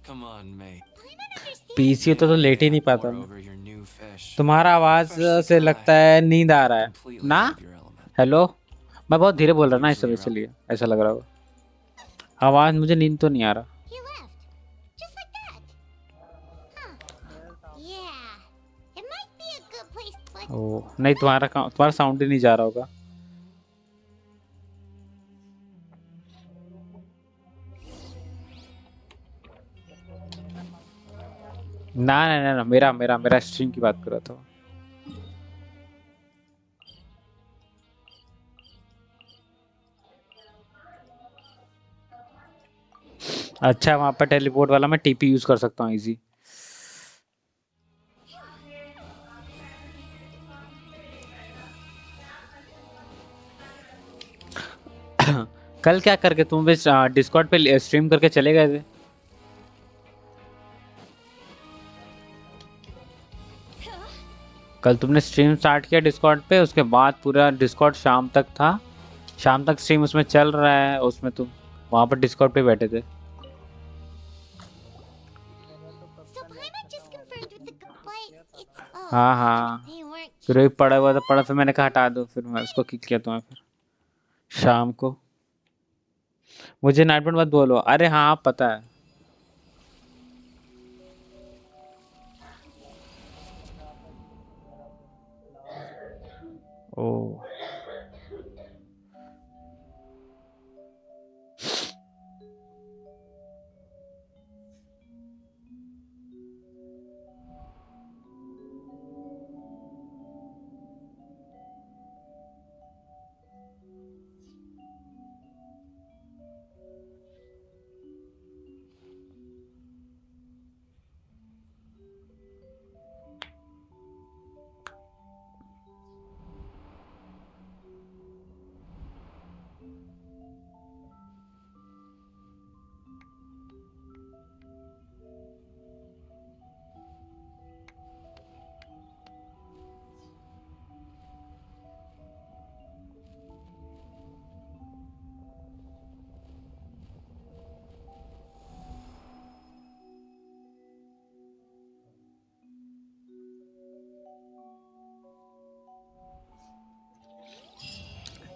Come on, mate. पीसी तो लेट ही नहीं पाता मैं। तुम्हारा आवाज से लगता है नींद आ रहा है ना। हेलो, मैं बहुत धीरे बोल रहा ना, इस वजह से लिए ऐसा लग रहा होगा। आवाज, मुझे नींद तो नहीं आ रहा। ओह नहीं, तुम्हारा साउंड ही नहीं जा रहा होगा। ना ना ना ना, मेरा मेरा मेरा स्ट्रीम की बात कर रहा था। अच्छा वहां पर टेलीपोर्ट वाला मैं टीपी यूज कर सकता हूँ इजी। कल क्या करके तुम भी डिस्कॉर्ड पे स्ट्रीम करके चले गए थे? कल तुमने स्ट्रीम स्टार्ट किया डिस्कॉर्ड पे, उसके बाद पूरा डिस्कॉर्ड शाम तक था, शाम तक स्ट्रीम उसमें चल रहा है, उसमें तुम वहां पर डिस्कॉर्ड पे बैठे थे। हाँ हाँ, फिर वही पड़ा हुआ था, पड़ा, फिर मैंने कहा हटा दो, फिर मैं उसको किक किया तुम्हें फिर शाम को। मुझे नाइट मत बोलो। अरे हाँ पता है। ओ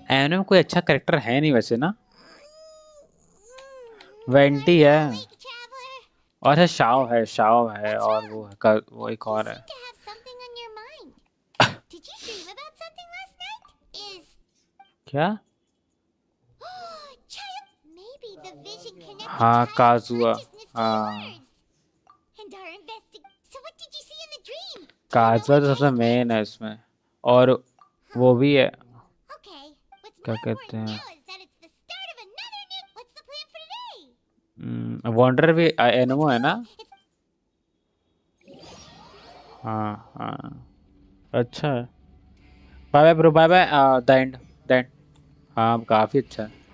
एनिमे में कोई अच्छा कैरेक्टर है नहीं वैसे ना। वेंटी है और है शाओ है, शाओ है और वो एक और है। Did you dream about something last क्या? Maybe the vision connected हाँ child's काजुआ, consciousness to हाँ yours. And our So what did you see in the dream? काजुआ तो सबसे मेन है इसमें, और वो भी है, Okay. What's क्या more कहते important हैं, now is that it's the start of another new. What's the plan for today? Wonder भी एनिमो है ना? हाँ हाँ, अच्छा है। Bye bye bro, bye bye. The end, the end. हाँ काफी अच्छा है।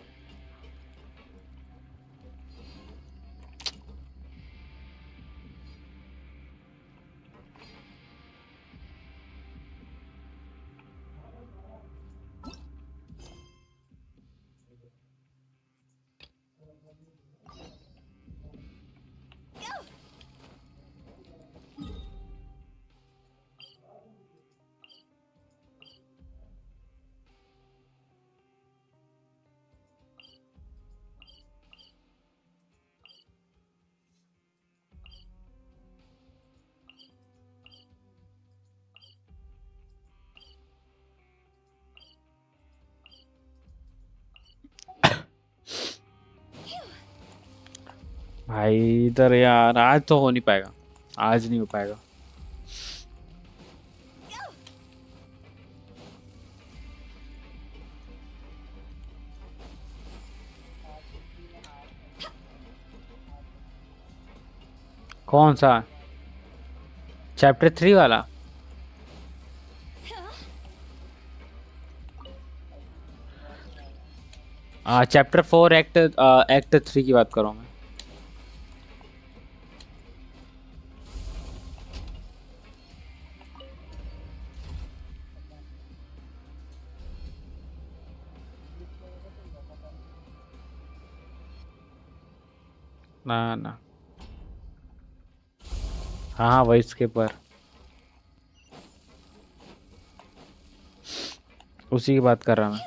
भाई इधर यार, आज तो हो नहीं पाएगा, आज नहीं हो पाएगा। कौन सा? चैप्टर 3 वाला? चैप्टर 4 एक्ट 3 की बात कर रहा हूँ मैं। ना ना, हाँ हाँ वही इसके पर, उसी की बात कर रहा मैं।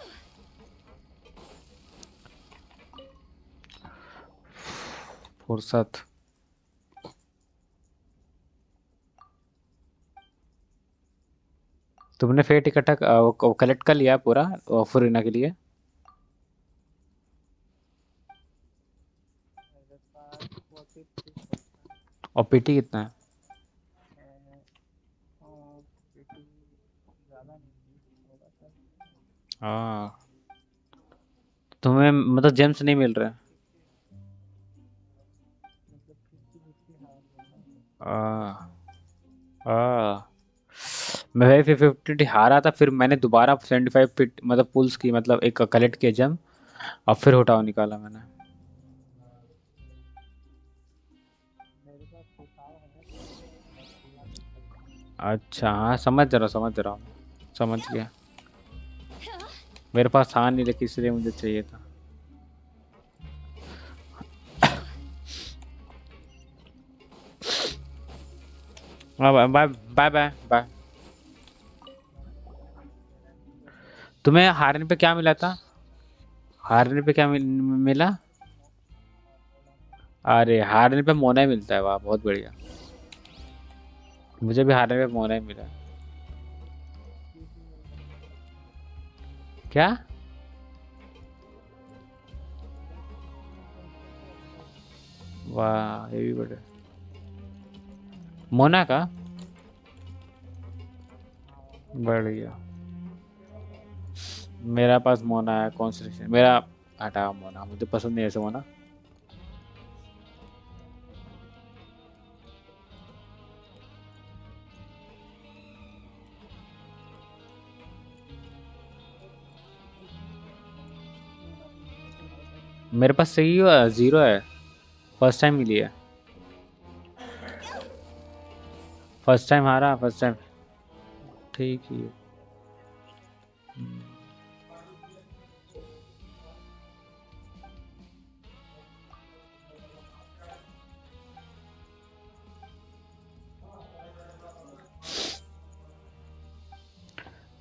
फुर्सत। तुमने फेट इकट्ठा कलेक्ट कर लिया पूरा फुरीना के लिए? और पीटी कितना है? हाँ, तुम्हें मतलब जेम्स नहीं मिल रहे? आ, आ, मैं भाई 50 हारा था, फिर मैंने दोबारा 75 पिट मतलब पुल्स की, मतलब एक कलेक्ट किया जम, और फिर उठाओ निकाला मैंने। अच्छा हाँ, समझ रहा हूँ, समझ गया। मेरे पास था नहीं, लेकिन इसलिए मुझे चाहिए था। Bye bye bye bye bye. तुम्हें हारने पे क्या मिला था? हारने पे क्या मिला? अरे हारने पे मोना ही मिलता है, वाह बहुत बढ़िया। मुझे भी हारने पे मोना ही मिला। क्या? वाह ये भी बढ़िया। मोना का बढ़िया। मेरा पास मोना है, कॉन्स्टेलेशन मेरा। हटाओ मोना, मुझे पसंद नहीं ऐसे मोना। मेरे पास सही हुआ 0 है, फर्स्ट टाइम मिली है। फर्स्ट टाइम हारा, फर्स्ट टाइम। ठीक ही है।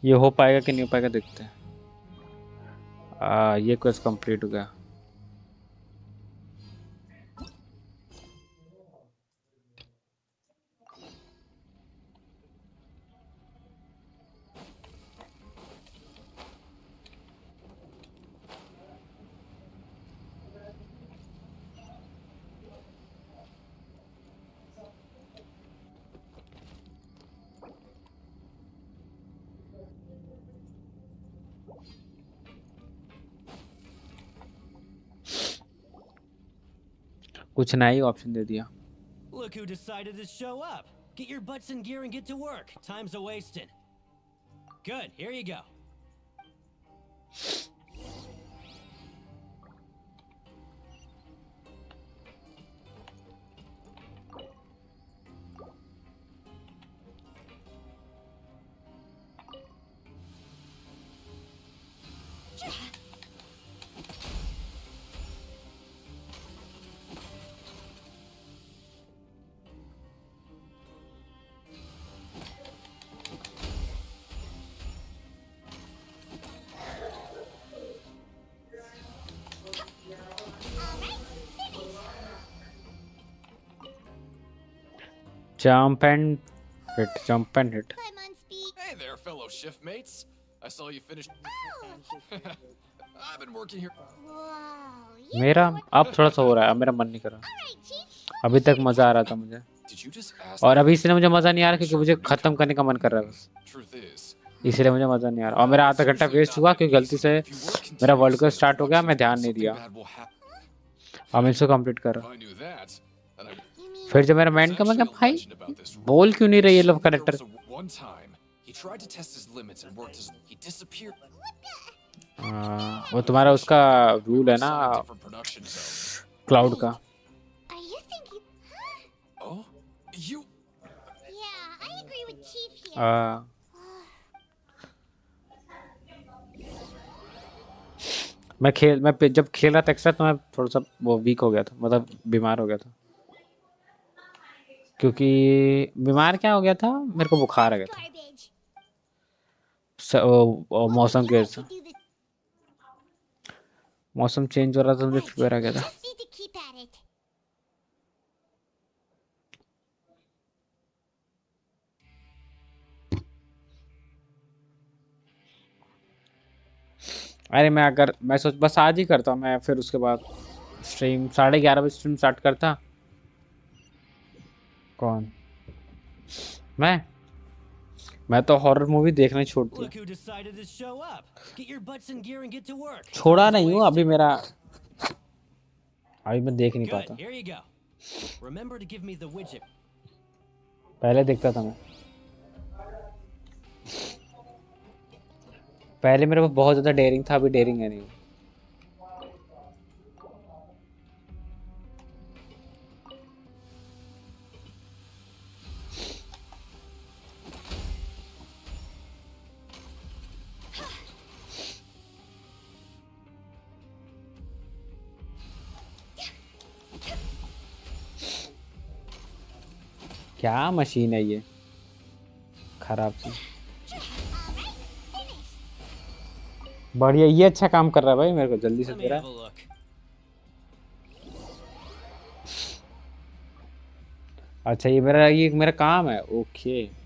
ये हो पाएगा कि नहीं हो पाएगा, देखते हैं। ये क्वेस्ट कंप्लीट हो गया। कुछ नया ही ऑप्शन दे दिया। Look who decided to show up. Get your butts in gear and get to work. Time's a wasting. Good, here you go. Jump and hit, jump and hit. Hey there, fellow shift mates. I saw you finished. I've been working here. मेरा अब थोड़ा सा हो रहा है, अब मेरा मन नहीं कर रहा। अभी तक मजा आ रहा था मुझे, और अभी इसलिए मुझे मजा नहीं आ रहा क्योंकि मुझे खत्म करने का मन कर रहा है बस, इसलिए मुझे मजा नहीं आ रहा। और मेरा आधा घंटा वेस्ट हुआ क्योंकि गलती से मेरा वर्ल्ड कप स्टार्ट हो गया, मैं ध्यान नहीं दिया। अब मैं इसको कंप्लीट कर रहा। फिर जब मेरा माइंड का, मैं क्या भाई बोल क्यों नहीं रही ये लोग कैरेक्टर। वो तुम्हारा उसका रूल है ना क्लाउड का। मैं जब खेल रहा था एक्स्ट्रा तो मैं थोड़ा सा वो वीक हो गया था, मतलब बीमार हो गया था। क्योंकि बीमार क्या हो गया था, मेरे को बुखार आ गया था मौसम के वजह से। मौसम चेंज हो रहा था, मुझे फीवर आ गया था। अरे मैं सोच बस आज ही करता हूँ मैं, फिर उसके बाद स्ट्रीम 11:30 बजे स्ट्रीम स्टार्ट करता। कौन? मैं तो हॉरर मूवी देखना ही छोड़ दिया। छोड़ा नहीं हूँ अभी, अभी मैं देख नहीं पाता। पहले देखता था मैं, पहले मेरे को बहुत ज्यादा डेयरिंग था, अभी डेयरिंग है नहीं। क्या मशीन है ये खराब सी। बढ़िया, ये अच्छा काम कर रहा है भाई, मेरे को जल्दी से दे रहा है। अच्छा ये मेरा काम है, ओके।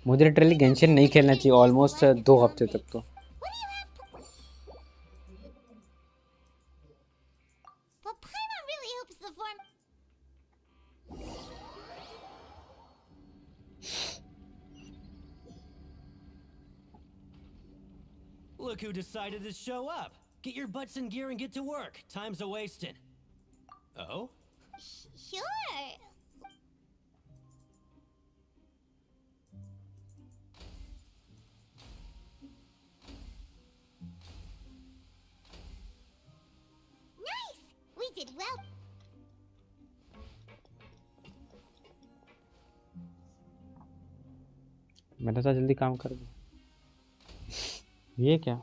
मुझे लिटरली गेंशिन नहीं खेलना चाहिए ऑलमोस्ट 2 हफ्ते तक तो। Look who decided to show up. Get your butts in gear and get to work. Time's a wasting. Oh? Sure. Nice! We did well. मैंने तो जल्दी काम कर दिया। ये क्या?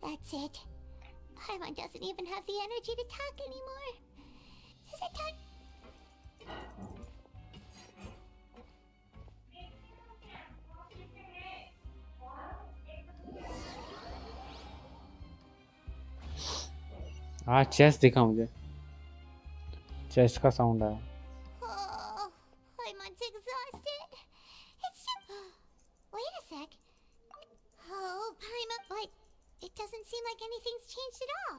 That's it. Paimon doesn't even have the energy to talk anymore. Is it time? हाँ chess दिखा मुझे। चेस्ट का साउंड आया। Oh, I'm exhausted. It's just... Wait a sec. Oh, Paima, but it doesn't seem like anything's changed at all.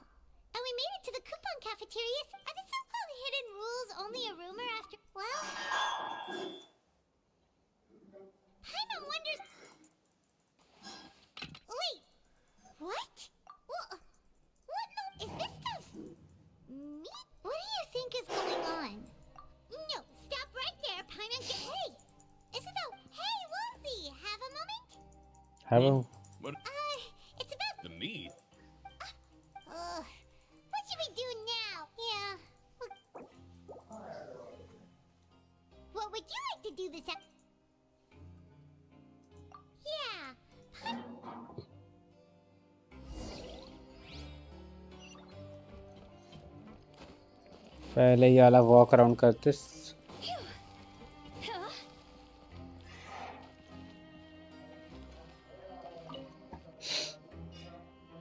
And we made it to the coupon cafeteria. Are the so-called hidden rules only a rumor after... Well... Paima wonders... Wait, what? What is this stuff? Me? What do you think is going on? No, stop right there, Paima. Hey! Isn't that... Hey, Woozy! Have a moment? Hello. What? It's about... The meat? What should we do now? Yeah. What would you like to do this ep... Yeah. पहले ये वाला walk around करते।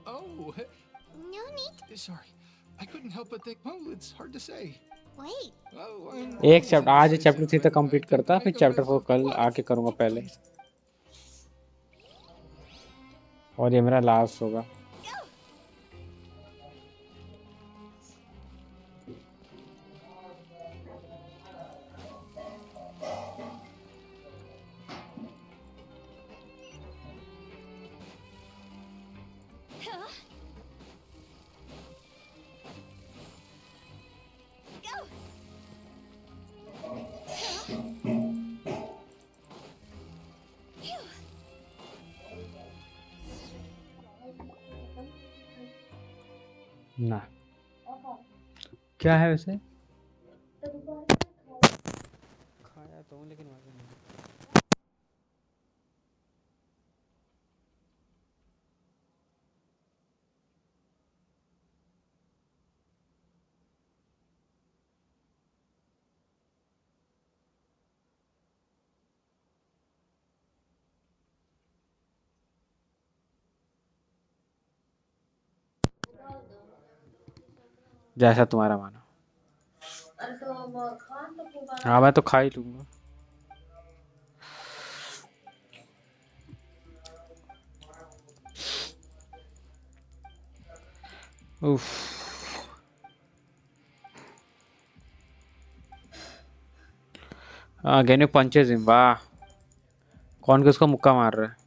Oh, No need. sorry. I couldn't help but think. Well, it's hard to say. Wait. Oh, एक chapter आज chapter 3 तक complete करता, फिर chapter 4 कल आके करूंगा पहले, और ये मेरा लास्ट होगा। ना क्या है वैसे, खाया तो हूँ लेकिन वैसे नहीं। जैसा तुम्हारा मानो। हाँ मैं तो खा ही लूंगा। उफ, हाँ गेने पंचेज इन, वाह कौन किसको मुक्का मार रहा है।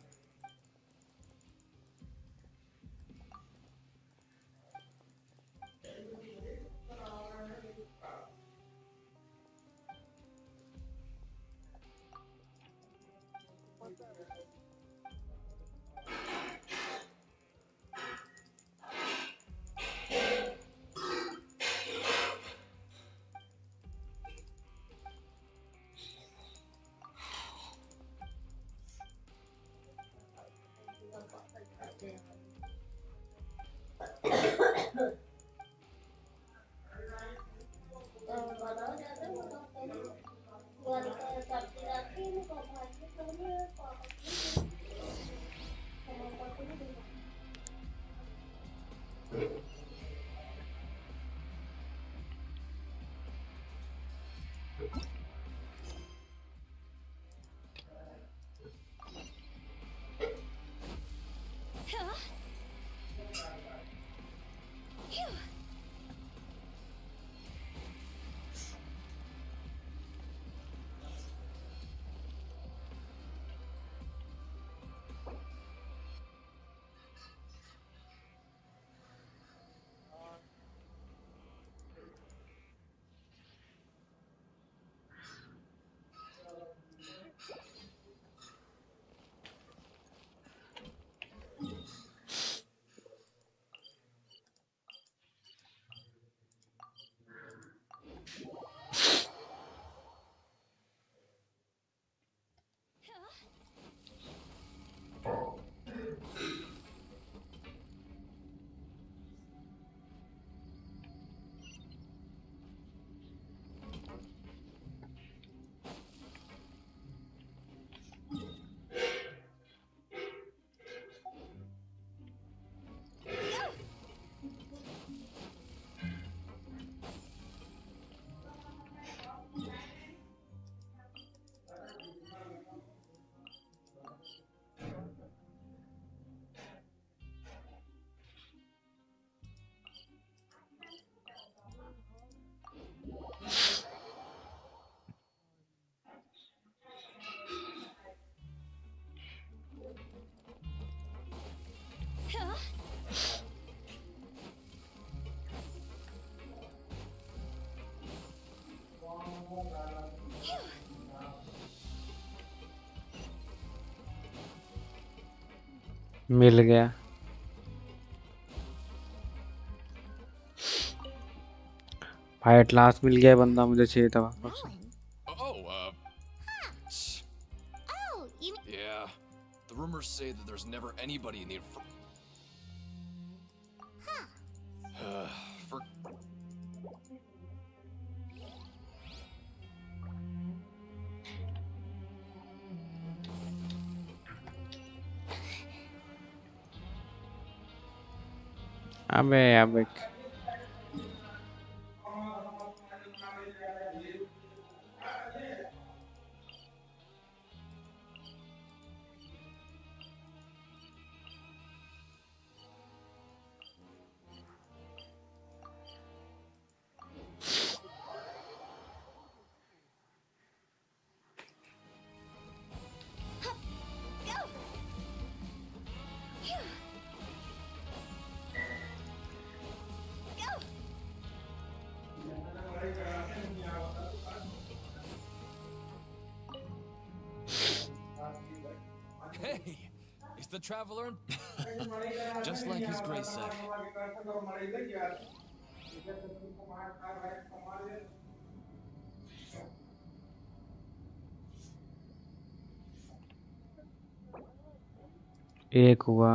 मिल गया भाई, एट लास्ट मिल गया बंदा मुझे चाहिए था वापस। Oh, you Yeah. The rumors say that there's never anybody in the for अबे Hey, it's the traveler. Just like his grace said. एक हुआ।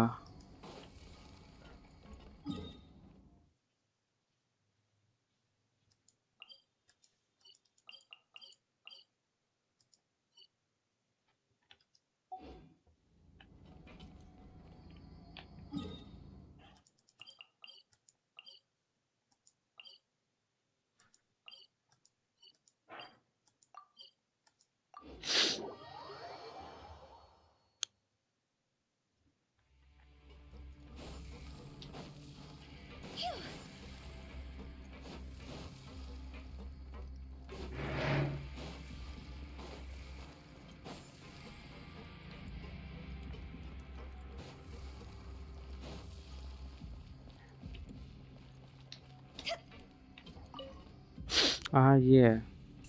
हाँ ये है।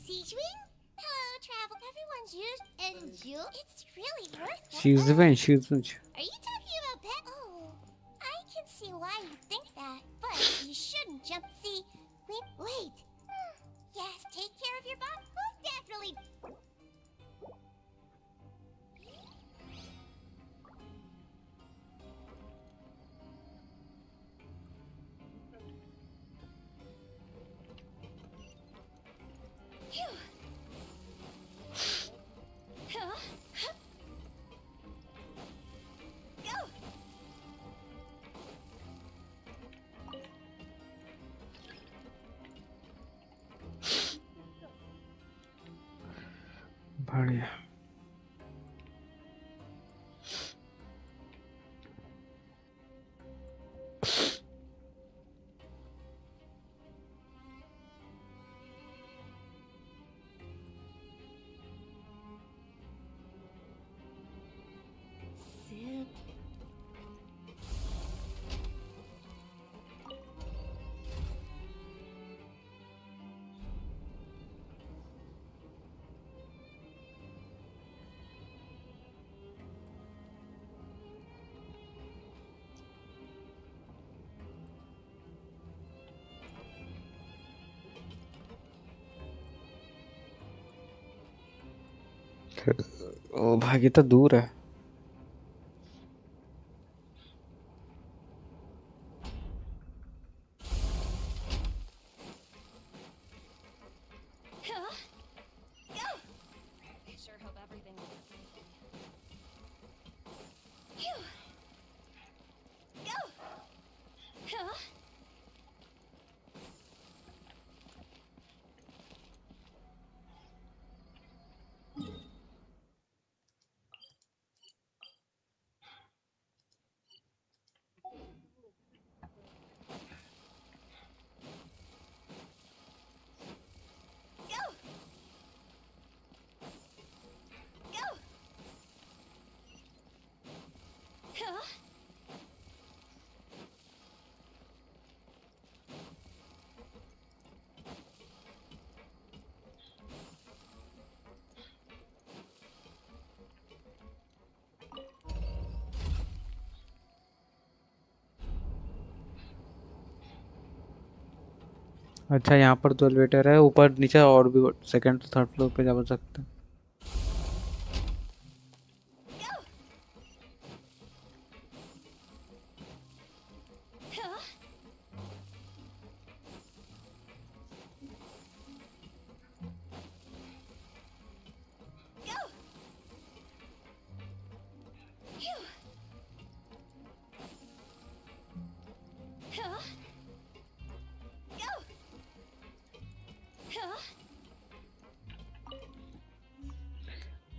Siege wing? Hello, travel. Everyone's used and you. It's really worth. She's Are you talking about pet? Oh, I can see why you think that, but you shouldn't jump. See, wait. Yes, take care of your bot. We'll definitely. बढ़िया। Sip. ओ भाई ये तो दूर है। I sure hope everything looks safety. अच्छा यहाँ पर तो एलिवेटर है, ऊपर नीचे और भी सेकंड थर्ड फ्लोर पे जा सकते हैं।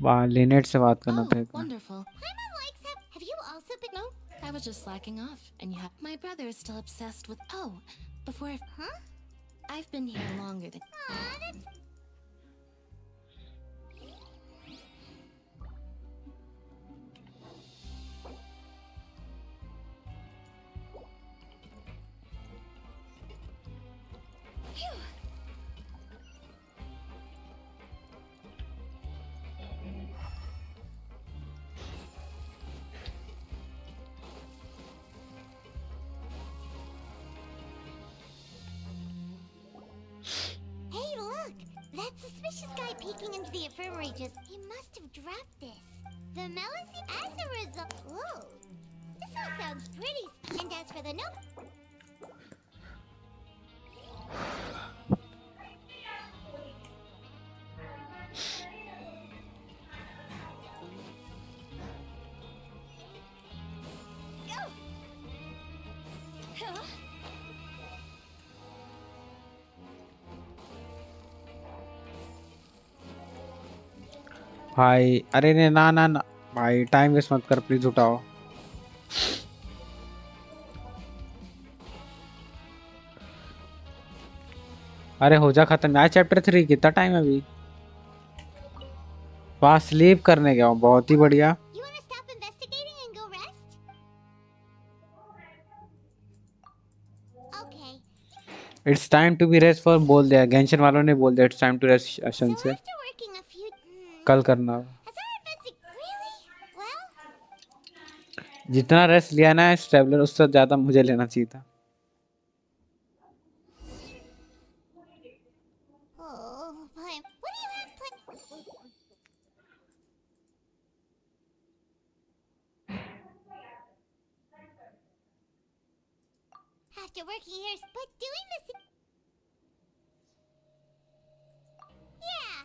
वहाँ लिनेट से बात करना था एक बार। Wonderful. Have you also been? No, I was just slacking off, and you have. My brother is still obsessed with. Oh, before I've. Huh? I've been here longer than. Aw, that's. Hey, look! That suspicious guy peeking into the infirmary just... He must have dropped this. The Melody as a result... Whoa! This all sounds pretty... And as for the note... Go! Huh? भाई अरे ने ना ना ना भाई time waste मत कर please उठाओ। अरे हो जा खत्म यार चैप्टर 3, कितना टाइम है अभी। वहाँ स्लीप करने गया हूँ, बहुत ही बढ़िया। It's time to be rest for बोल दिया, गेंशिन वालों ने बोल दिया इट्स टाइम टू रेस्ट अशन से। कल करना। जितना रेस्ट लिया ना इस ट्रैवलर उससे ज्यादा मुझे लेना चाहिए था। After working here, but doing this... Yeah!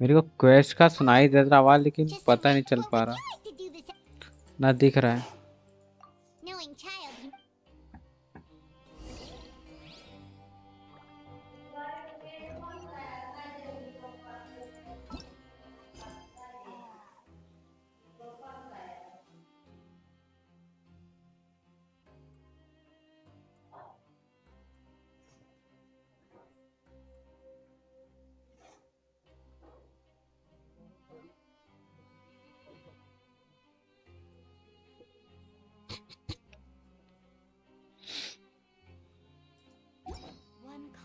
मेरे को क्वेस्ट का सुनाई दे रहा आवाज लेकिन पता नहीं चल पा रहा ना दिख रहा है। Knowing child...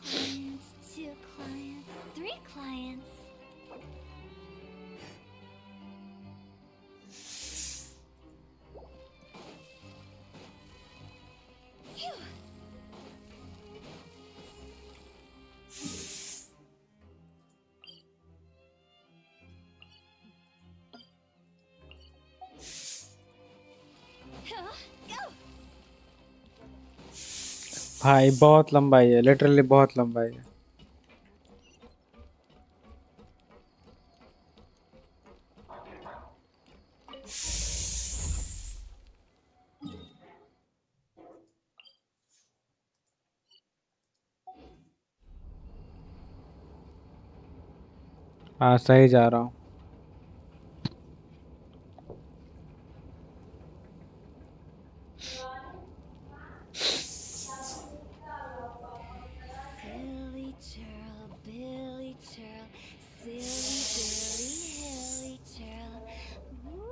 Clients, 2 clients, 3 clients. Phew. Go. भाई बहुत लंबाई है, लिटरली बहुत लंबाई है। हाँ सही जा रहा हूँ। Silly churl, Billy churl, silly Billy, hilly churl. Woo.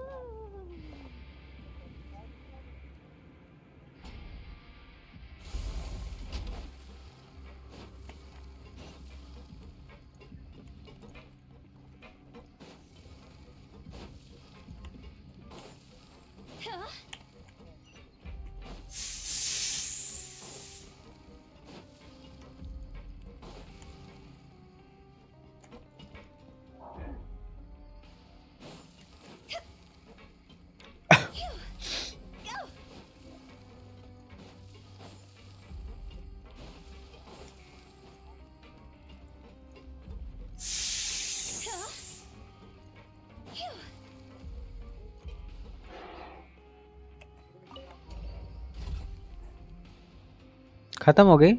खत्म हो गई।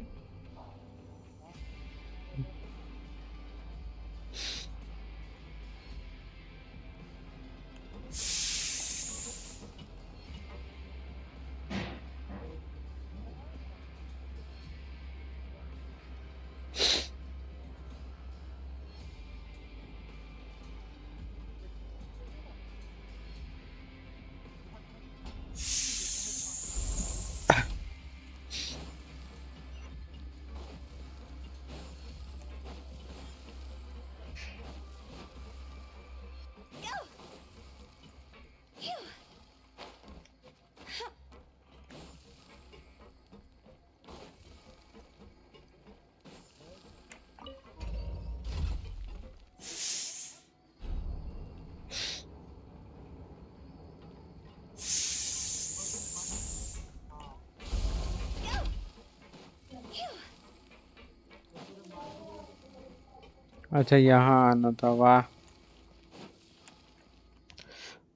अच्छा यहाँ आना था, वाह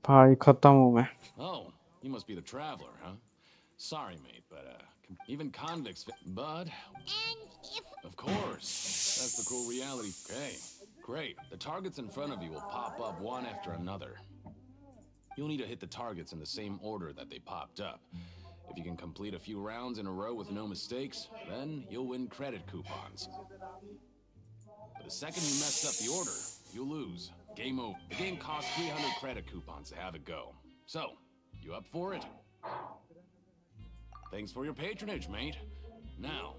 भाई, खत्म हूँ मैं। Oh, you must be the traveler, huh? Sorry, mate, but even convicts. But of course, that's the cruel reality. Okay, great. The targets in front of you will pop up one after another. You'll need to hit the targets in the same order that they popped up. If you can complete a few rounds in a row with no mistakes, then you'll win credit coupons. But the second you mess up the order, you lose. Game over. The game costs 300 credit coupons to have it go. So, you up for it? Thanks for your patronage, mate. Now.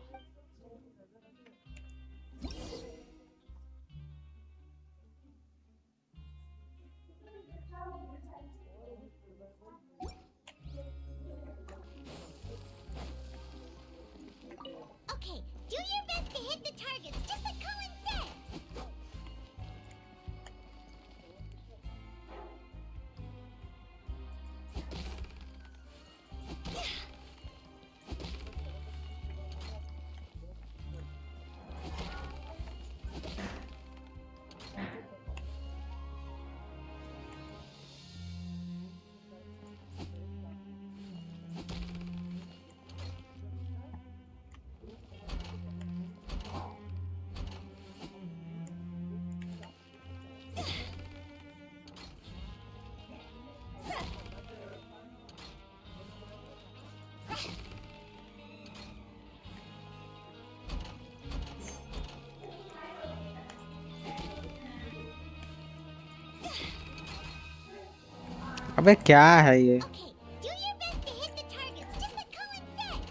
Okay, do your best to hit the targets, just like Colin said. अबे क्या है ये? Do your best to hit the targets, just like Colin said.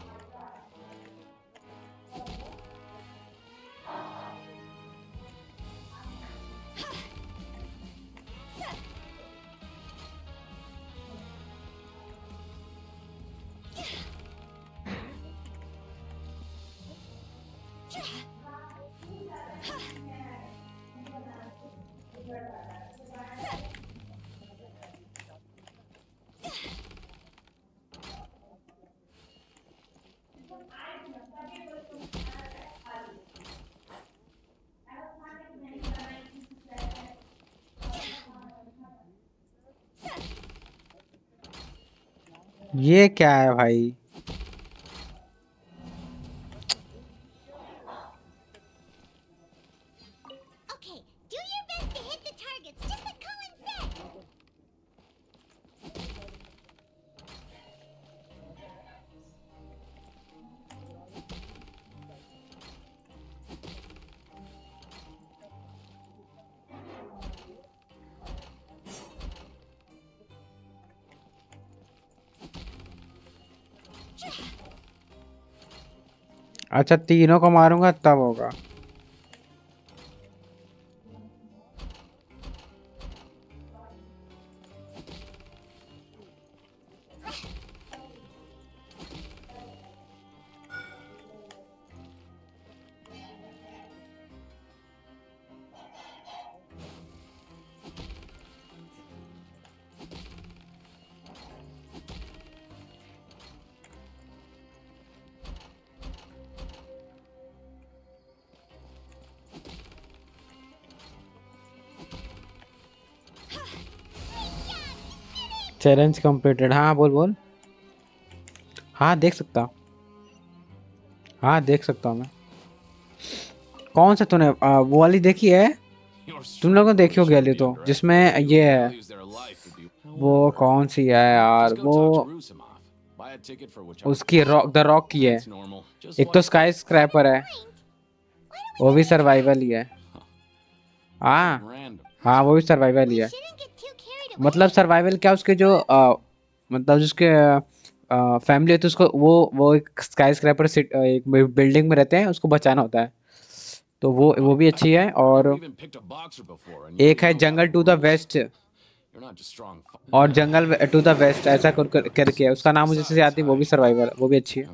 ये क्या है भाई? Okay, do your best to hit the targets, just like Colin said. अच्छा, तीनों को मारूंगा तब होगा। Challenge completed. हाँ बोल बोल। हाँ देख सकता हूँ। हाँ देख सकता हूँ मैं। कौन सा तूने वो वाली देखी है? तुम लोगों ने देखी होगी वाली तो, जिसमें ये है। वो कौन सी है यार वो? उसकी रॉक, द रॉक की है। एक तो स्काई स्क्रैपर है, वो भी सर्वाइवल ही है। हाँ हाँ वो भी सर्वाइवल ही है। मतलब सर्वाइवल क्या, उसके जो मतलब जिसके फैमिली होती है उसको, वो एक स्काई स्क्रैपर एक बिल्डिंग में रहते हैं, उसको बचाना होता है। तो वो भी अच्छी है। और एक है जंगल टू द वेस्ट, और जंगल टू द वेस्ट ऐसा करके है। उसका नाम मुझे जैसे याद नहीं, वो भी सर्वाइवल, वो भी अच्छी है।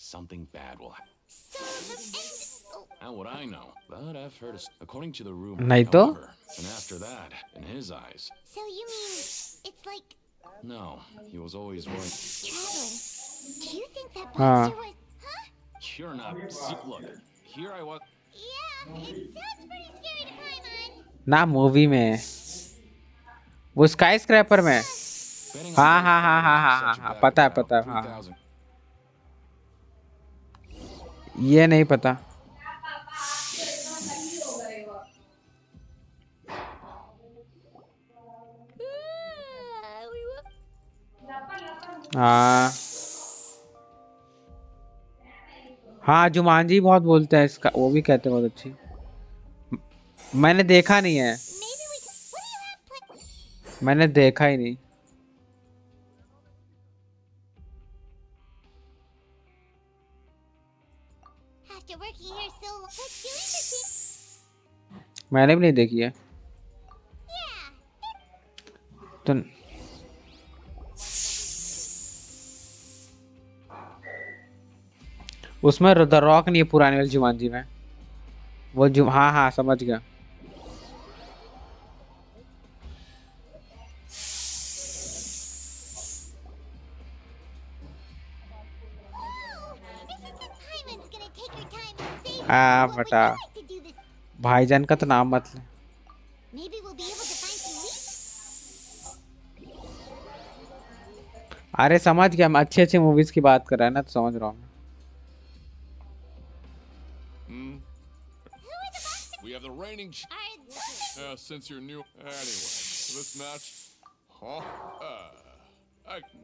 Something bad will happen. How would I know? But I've heard, according to the rumor, नहीं तो? however, and after that, in his eyes. So you mean it's like No, he was always worried. traveling? Do you think that हाँ monster was? Huh? You're not. See, look, here I was. Yeah, it sounds pretty scary to Paimon. ना, movie में वो sky scraper में। हाँ हाँ हाँ हाँ हाँ हाँ हाँ पता है हाँ। ये नहीं पता। हाँ हाँ जुमानजी बहुत बोलते हैं इसका, वो भी कहते हैं बहुत अच्छी। मैंने देखा नहीं है, मैंने देखा ही नहीं। After working here so long, but doing the same. मैंने भी नहीं देखी है। तो उसमें द रॉक नहीं है पुराने वाली जुमानजी में। वो हाँ हाँ समझ गया। बता, भाईजान का तो नाम मत ले। Maybe we'll be able to find some leads. अरे समझ गया, हम अच्छी अच्छी मूवीज की बात कर रहे हैं ना, तो समझ रहा हूँ। We have the reigning. Since you're new, anyway, this match, huh?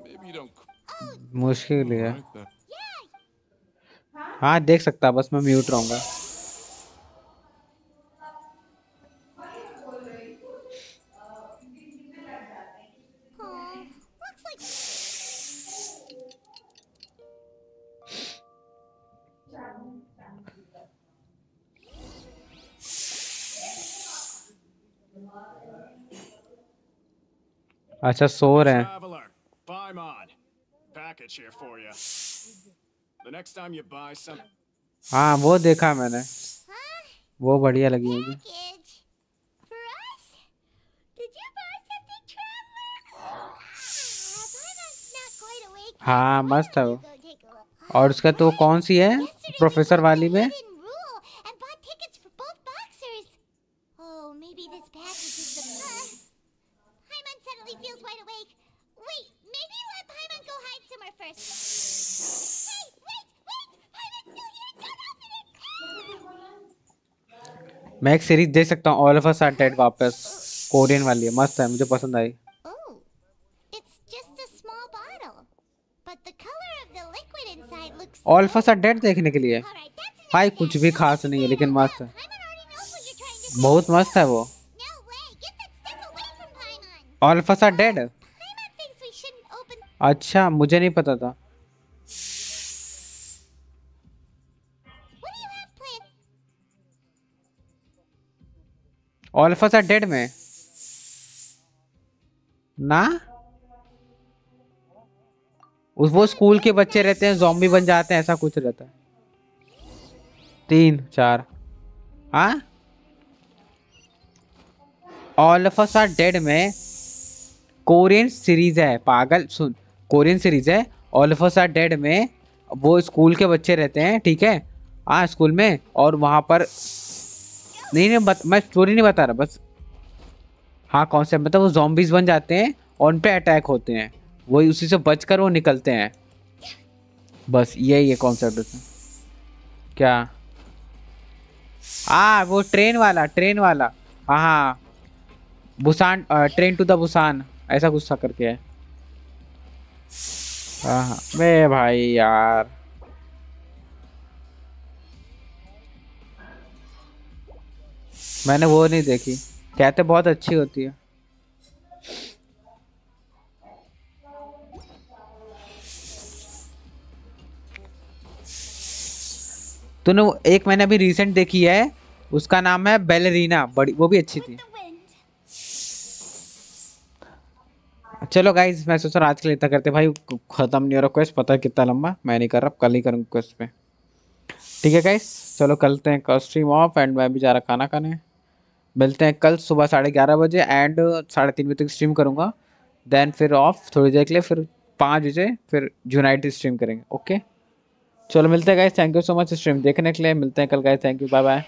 Maybe you don't. मुश्किल है। हाँ देख सकता, बस मैं म्यूट रहूंगा। अच्छा सो रहे हैं। Traveler, Paimon, package here for you. The next time you buy some. हाँ वो देखा मैंने, वो बढ़िया लगी मुझे। For us? Did you buy something, traveler? Paimon's not quite awake. हाँ मस्त है वो। और उसका तो कौन सी है प्रोफेसर वाली में? And bought tickets for both boxers. Oh, maybe this package is the. Paimon suddenly feels wide awake. Wait, maybe let Paimon go hide somewhere first. Hey, wait! Paimon's still here. Don't open it. मैं एक series देख सकता हूँ, all of us are dead वापस, Korean वाली है, मस्त है, मुझे पसंद आई। Oh, it's just a small bottle, but the color of the liquid inside looks. All of us are dead देखने के लिए भाई कुछ भी खास नहीं है, लेकिन मस्त है, बहुत मस्त है वो। All of us are dead? अच्छा मुझे नहीं पता था। All of us are dead में ना, वो स्कूल के बच्चे रहते हैं, ज़ॉम्बी बन जाते हैं, ऐसा कुछ रहता है। 3 4 हाँ, all of us are dead में कोरियन सीरीज है पागल, सुन कोरियन सीरीज है। All of us are dead में वो स्कूल के बच्चे रहते हैं, ठीक है, हाँ स्कूल में, और वहां पर नहीं मैं स्टोरी नहीं बता रहा बस। हाँ कॉन्सेप्ट मतलब वो ज़ॉम्बीज बन जाते हैं उन पे अटैक होते हैं, वही उसी से बचकर वो निकलते हैं। बस यही है कॉन्सेप्ट उसमें। क्या? वो ट्रेन वाला। हाँ हाँ, Busan, train to the Busan, ऐसा कुछ सा करके है। हाँ हाँ, बे भाई यार, मैंने वो नहीं देखी, कहते बहुत अच्छी होती है। तूने एक मैंने अभी रिसेंट देखी है, उसका नाम है बैलेरीना, बड़ी वो भी अच्छी थी। चलो गाइस, मैं सोच रहा आज के लिए इतना करते भाई, खत्म नहीं हो रहा क्वेस्ट, पता है कितना लंबा, मैं नहीं कर रहा, कल ही करूँगा क्वेस्ट पे। ठीक है गाइस, चलो करते हैं कल स्ट्रीम ऑफ, एंड मैं भी जा रहा खाना खाने। मिलते हैं कल सुबह 11:30 बजे, एंड 3:30 बजे तक स्ट्रीम करूँगा, देन फिर ऑफ थोड़ी देर के लिए, फिर 5 बजे फिर यूनाइट स्ट्रीम करेंगे। ओके, चलो मिलते हैं guys, thank you so much stream देखने के लिए, मिलते हैं कल guys, thank you, bye bye.